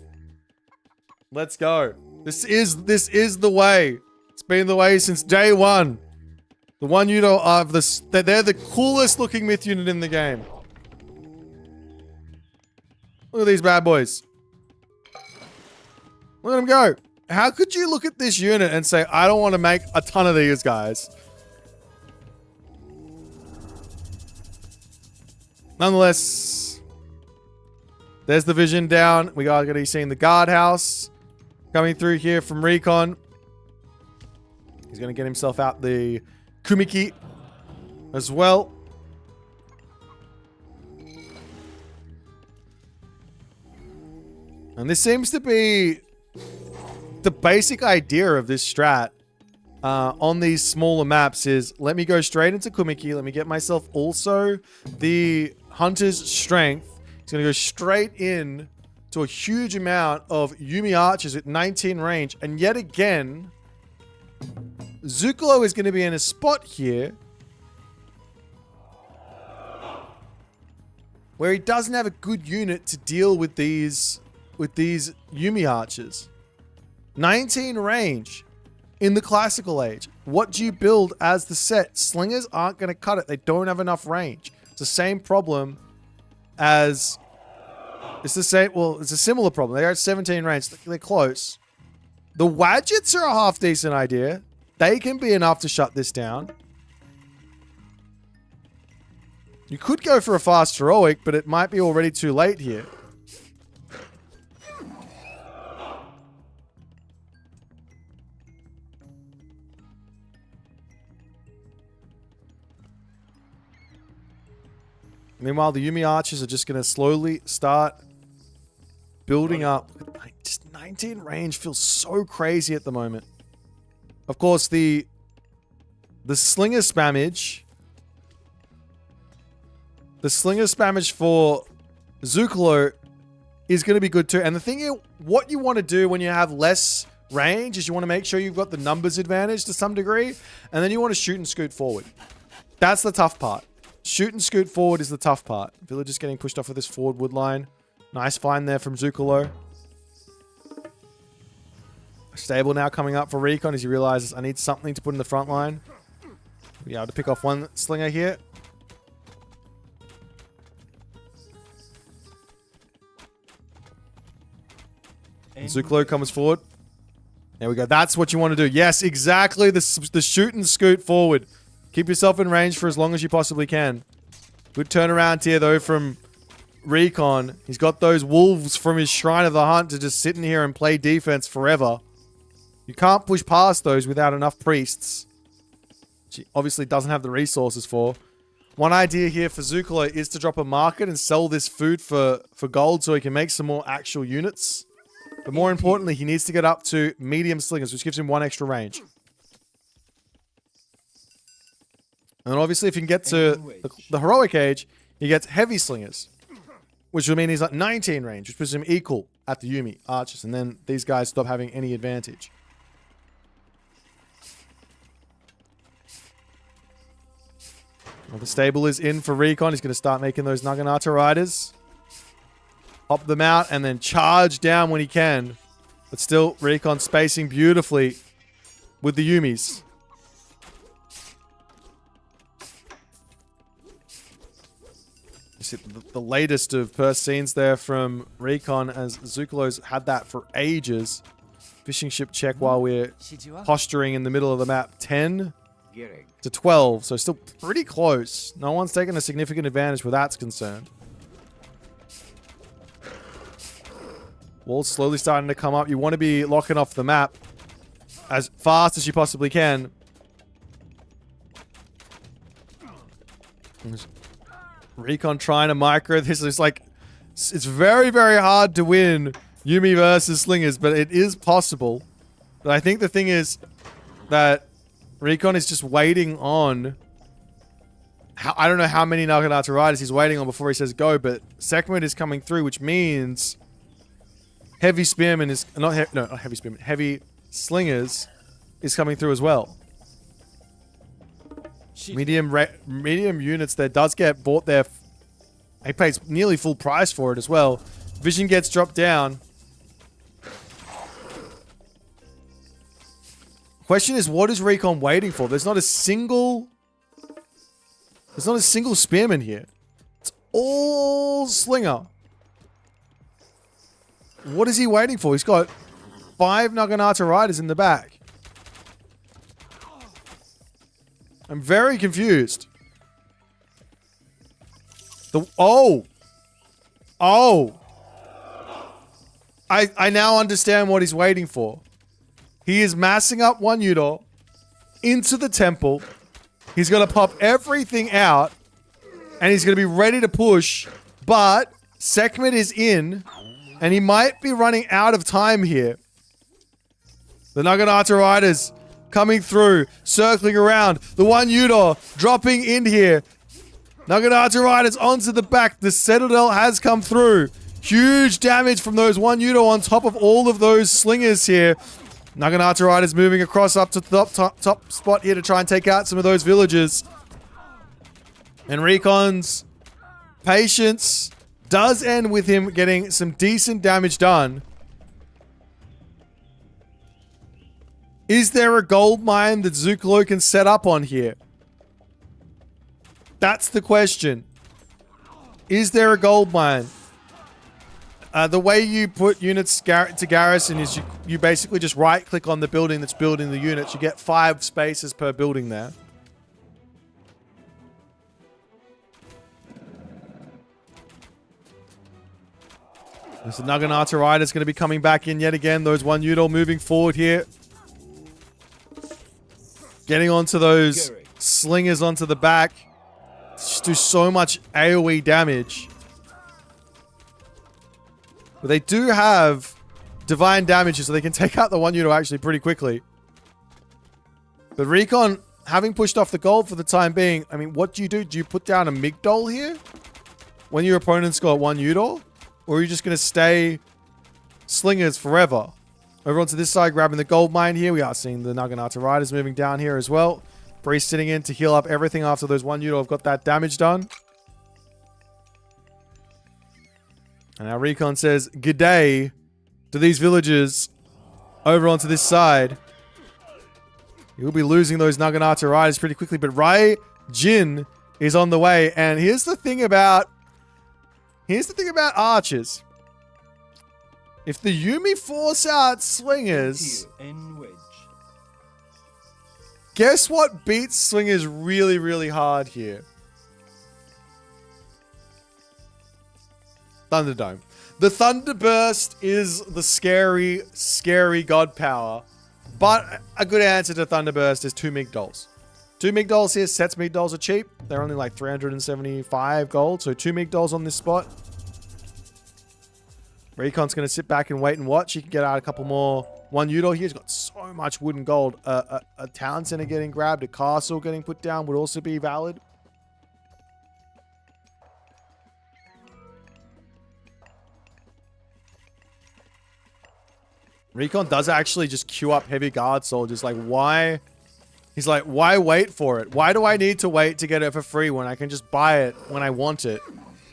Let's go. This is the way. It's been the way since day one. The one Udor of this, they're the coolest looking myth unit in the game. Look at these bad boys. Look at them go. How could you look at this unit and say, I don't want to make a ton of these guys? Nonetheless, there's the vision down. We are going to be seeing the guardhouse coming through here from Recon. He's going to get himself out the Kumiki as well. And this seems to be the basic idea of this strat on these smaller maps is let me go straight into Kumiki. Let me get myself also the Hunter's Strength. He's going to go straight in to a huge amount of Yumi archers with 19 range. And yet again, Zuccolo is going to be in a spot here where he doesn't have a good unit to deal with these Yumi archers. 19 range in the classical age. What do you build as the set? Slingers aren't going to cut it. They don't have enough range. It's the same problem as it's the same. Well, it's a similar problem. They're at 17 range. They're close. The Wadgets are a half decent idea. They can be enough to shut this down. You could go for a fast heroic, but it might be already too late here. Meanwhile, the Yumi archers are just going to slowly start building up. Just 19 range feels so crazy at the moment. Of course, the slinger spammage. The slinger spammage for Zuccolo is going to be good too. And the thing is, what you want to do when you have less range is you want to make sure you've got the numbers advantage to some degree. And then you want to shoot and scoot forward. That's the tough part. Shoot and scoot forward is the tough part. Village is getting pushed off of this forward wood line. Nice find there from Zuccolo. Stable now coming up for Recon as he realizes I need something to put in the front line. Be able to pick off one slinger here. And Zuccolo comes forward. There we go. That's what you want to do. Yes, exactly. The shoot and scoot forward. Keep yourself in range for as long as you possibly can. Good turnaround here, though, from Recon. He's got those wolves from his Shrine of the Hunt to just sit in here and play defense forever. You can't push past those without enough priests. Which he obviously doesn't have the resources for. One idea here for Zuccolo is to drop a market and sell this food for gold so he can make some more actual units. But more importantly, he needs to get up to medium slingers, which gives him 1 extra range. And obviously, if you can get to the heroic age, he gets heavy slingers. Which would mean he's at 19 range, which puts him equal at the Yumi archers. And then these guys stop having any advantage. Well, the stable is in for Recon. He's going to start making those Naginata riders. Pop them out and then charge down when he can. But still, Recon spacing beautifully with the Yumis. The latest of burst scenes there from Recon as Zuccolo's had that for ages. Fishing ship check while we're posturing in the middle of the map. 10 to 12, so still pretty close. No one's taken a significant advantage where that's concerned. Wall's slowly starting to come up. You want to be locking off the map as fast as you possibly can. Recon trying to micro. This is like, it's very, very hard to win Yumi versus Slingers, but it is possible. But I think the thing is that Recon is just waiting on, I don't know how many Naginata riders he's waiting on before he says go, but Sekhmet is coming through, which means heavy spearmen is, not heavy spearmen, heavy slingers is coming through as well. Medium units there does get bought there. He pays nearly full price for it as well. Vision gets dropped down. Question is, what is Recon waiting for? There's not a single spearman here. It's all slinger. What is he waiting for? He's got 5 Naginata riders in the back. I'm very confused. I now understand what he's waiting for. He is massing up one Udor into the temple. He's going to pop everything out. And he's going to be ready to push. But Sekhmet is in. And he might be running out of time here. The Naginata riders coming through, circling around. The one Udor dropping in here. Naginata riders onto the back. The Citadel has come through. Huge damage from those one Udor on top of all of those slingers here. Naginata riders moving across up to the top spot here to try and take out some of those villagers. And Recon's patience does end with him getting some decent damage done. Is there a gold mine that Zuccolo can set up on here? That's the question. Is there a gold mine? The way you put units to garrison is you basically just right-click on the building that's building the units. You get 5 spaces per building there. There's the Naginata Riders going to be coming back in yet again. Those one Udall moving forward here. Getting onto those slingers onto the back. Just do so much AoE damage. But they do have divine damages, so they can take out the one Udall actually pretty quickly. But Recon, having pushed off the gold for the time being, I mean, what do? Do you put down a Migdol here? When your opponent's got one Udall? Or are you just going to stay slingers forever? Over onto this side, grabbing the gold mine here. We are seeing the Naginata Riders moving down here as well. Priest sitting in to heal up everything after those one Udall have got that damage done. And our Recon says, "G'day" to these villagers over onto this side. You'll be losing those Naginata Riders pretty quickly, but Rai Jin is on the way. And here's the thing about archers. If the Yumi force out slingers, guess what beats slingers really, really hard here? Thunderdome. The Thunderburst is the scary, scary god power. But a good answer to Thunderburst is 2 Migdols. 2 Migdols here. Sets Migdols are cheap. They're only like 375 gold. So 2 Migdols on this spot. Recon's going to sit back and wait and watch. He can get out a couple more. One Udall here. He's got so much wood and gold. A town center getting grabbed. A castle getting put down would also be valid. Recon does actually just queue up heavy guard soldiers. Like, why? He's like, why wait for it? Why do I need to wait to get it for free when I can just buy it when I want it?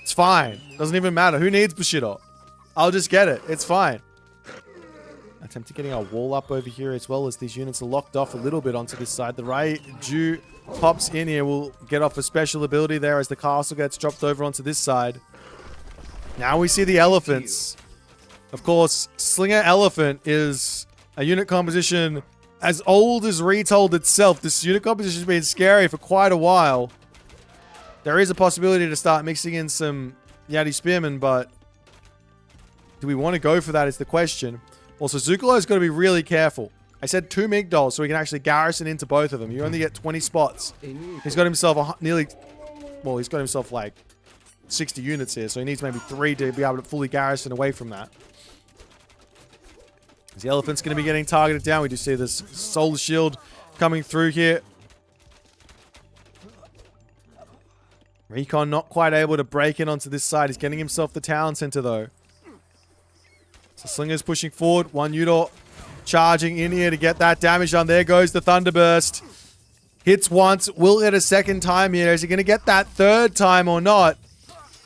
It's fine. Doesn't even matter. Who needs Bushido? I'll just get it. It's fine. Attempting getting our wall up over here as well as these units are locked off a little bit onto this side. The Raiju pops in here. Will get off a special ability there as the castle gets dropped over onto this side. Now we see the elephants. Of course, Slinger Elephant is a unit composition as old as Retold itself. This unit composition has been scary for quite a while. There is a possibility to start mixing in some Yati Spearmen, but do we want to go for that is the question. Also, Zuccolo's got to be really careful. I said 2 Migdols so he can actually garrison into both of them. You only get 20 spots. He's got himself he's got himself like 60 units here, so he needs maybe 3 to be able to fully garrison away from that. The elephant's going to be getting targeted down. We do see this soul shield coming through here. Recon not quite able to break in onto this side. He's getting himself the town center though. So Slinger's pushing forward. One Udall charging in here to get that damage done. There goes the Thunderburst. Hits once. Will hit a second time here. Is he going to get that third time or not?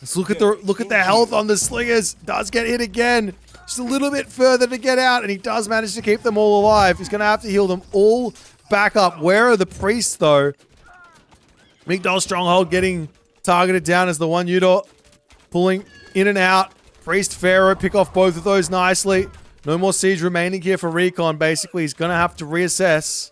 Let's look at the health on the Slingers. Does get hit again. Just a little bit further to get out, and he does manage to keep them all alive. He's going to have to heal them all back up. Where are the priests, though? Migdol Stronghold getting targeted down as the one Udall pulling in and out. Priest Pharaoh pick off both of those nicely. No more siege remaining here for Recon. Basically, he's going to have to reassess.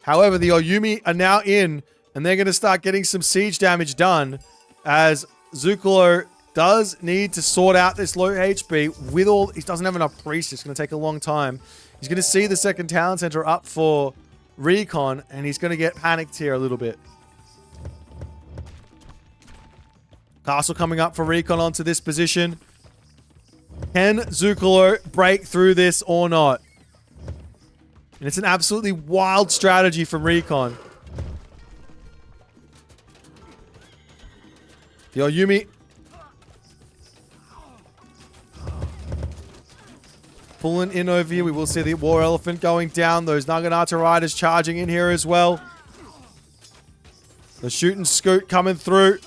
However, the Oyumi are now in, and they're going to start getting some siege damage done as Zuccolo does need to sort out this low HP with all... He doesn't have enough priests. It's going to take a long time. He's going to see the second town center up for Recon, and he's going to get panicked here a little bit. Castle coming up for Recon onto this position. Can Zuccolo break through this or not? And it's an absolutely wild strategy from Recon. The Oyumi pulling in over here. We will see the War Elephant going down. Those Naginata Riders charging in here as well. The shoot and scoot coming through.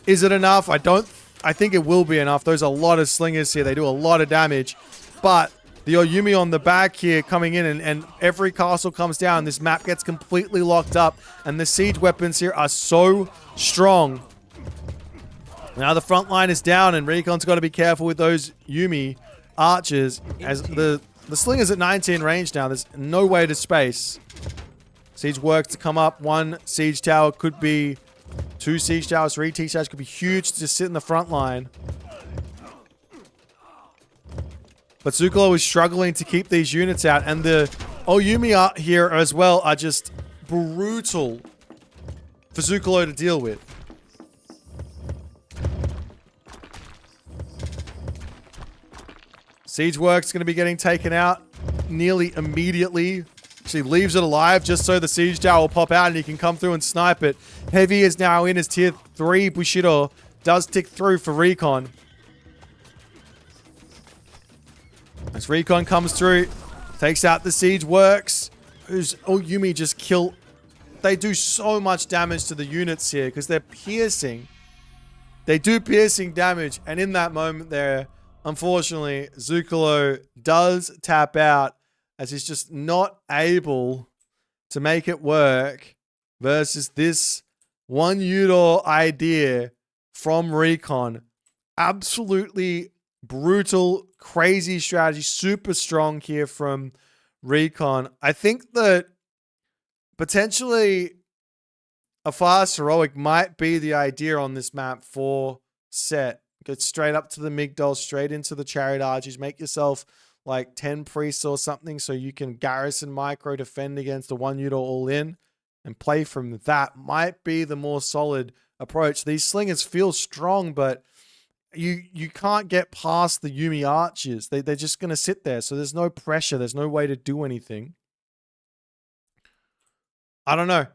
Is it enough? I think it will be enough. There's a lot of slingers here. They do a lot of damage. But the Oyumi on the back here coming in and every castle comes down. This map gets completely locked up. And the siege weapons here are so strong. Now the front line is down, and Recon's got to be careful with those Yumi archers. As the Slinger's at 19 range now, there's no way to space. Siege works to come up. One siege tower could be 2 siege towers, 3 siege towers could be huge to just sit in the front line. But Zuccolo is struggling to keep these units out, and the Oyumi are here as well are just brutal for Zuccolo to deal with. Siege work's going to be getting taken out nearly immediately. Actually leaves it alive just so the siege tower will pop out and he can come through and snipe it. Heavy is now in as tier 3 Bushido does tick through for Recon. As Recon comes through, takes out the siege works. Who's Yumi just kill. They do so much damage to the units here because they're piercing. They do piercing damage, and in that moment there, unfortunately, Zuccolo does tap out as he's just not able to make it work versus this one Udor idea from Recon. Absolutely brutal, crazy strategy. Super strong here from Recon. I think that potentially a fast heroic might be the idea on this map for set. Go straight up to the Migdol, straight into the Chariot Archers. Make yourself like 10 priests or something so you can garrison micro, defend against the one Udor all in, and play from that. Might be the more solid approach. These slingers feel strong, but you can't get past the Yumi archers. They're just going to sit there. So there's no pressure. There's no way to do anything. I don't know.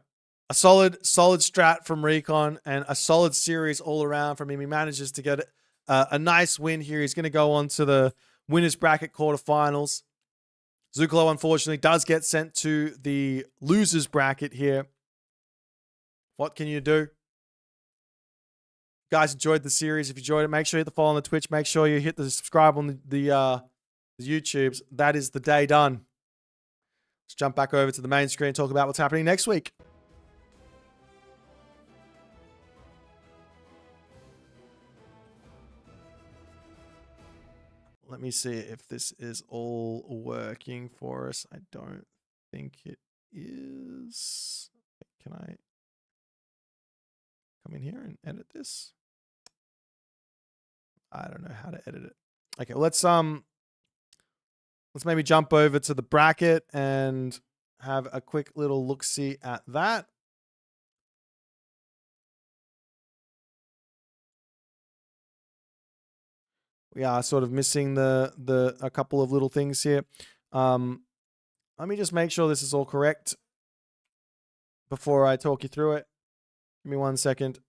A solid strat from Recon and a solid series all around from him. He manages to get a nice win here. He's going to go on to the winners bracket quarterfinals. Zuccolo, unfortunately, does get sent to the losers bracket here. What can you do? Guys, enjoyed the series. If you enjoyed it, make sure you hit the follow on the Twitch. Make sure you hit the subscribe on the YouTubes. That is the day done. Let's jump back over to the main screen and talk about what's happening next week. Let me see if this is all working for us. I don't think it is. Can I come in here and edit this? I don't know how to edit it. Okay, let's maybe jump over to the bracket and have a quick little look-see at that. We are sort of missing a couple of little things here. Let me just make sure this is all correct before I talk you through it. Give me 1 second.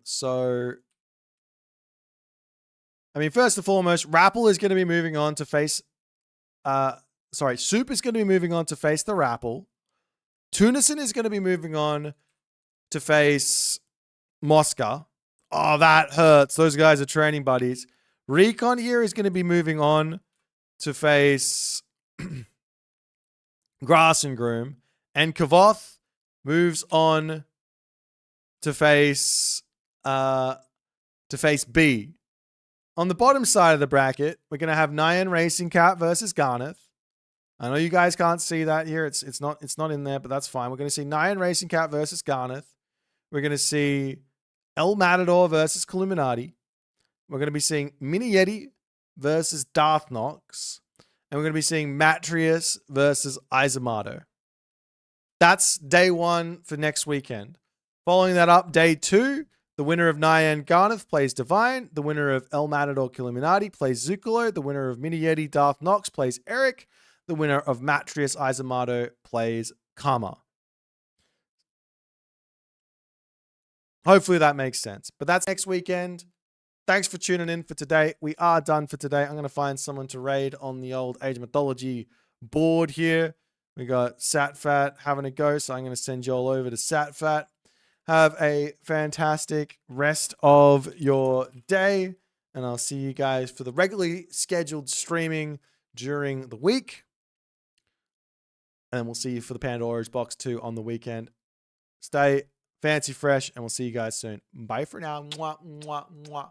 So, I mean, first and foremost, Rappel is going to be moving on to face, Soup is going to be moving on to face the Rappel. Tunison is going to be moving on to face Mosca. Oh, that hurts. Those guys are training buddies. Recon here is going to be moving on to face Grass and Groom. And Kvoth moves on to face B. On the bottom side of the bracket, we're going to have Nyan Racing Cat versus Garneth. I know you guys can't see that here. It's not in there, but that's fine. We're going to see Nyan Racing Cat versus Garneth. We're going to see El Matador versus Illuminati. We're going to be seeing Mini Yeti versus Darth Nox. And we're going to be seeing Matreiuss versus Izumato. That's day 1 for next weekend. Following that up, day 2, the winner of Nyan Garneth plays Divine. The winner of El Matador Illuminati plays Zuccolo. The winner of Mini Yeti Darth Nox plays Eric. The winner of Matreiuss Izumato plays Karma. Hopefully that makes sense. But that's next weekend. Thanks for tuning in for today. We are done for today. I'm going to find someone to raid on the old Age of Mythology board here. We got Satfat having a go, so I'm going to send you all over to Satfat. Have a fantastic rest of your day, and I'll see you guys for the regularly scheduled streaming during the week. And we'll see you for the Pandora's Box 2 on the weekend. Stay fancy fresh, and we'll see you guys soon. Bye for now. Mwah, mwah, mwah.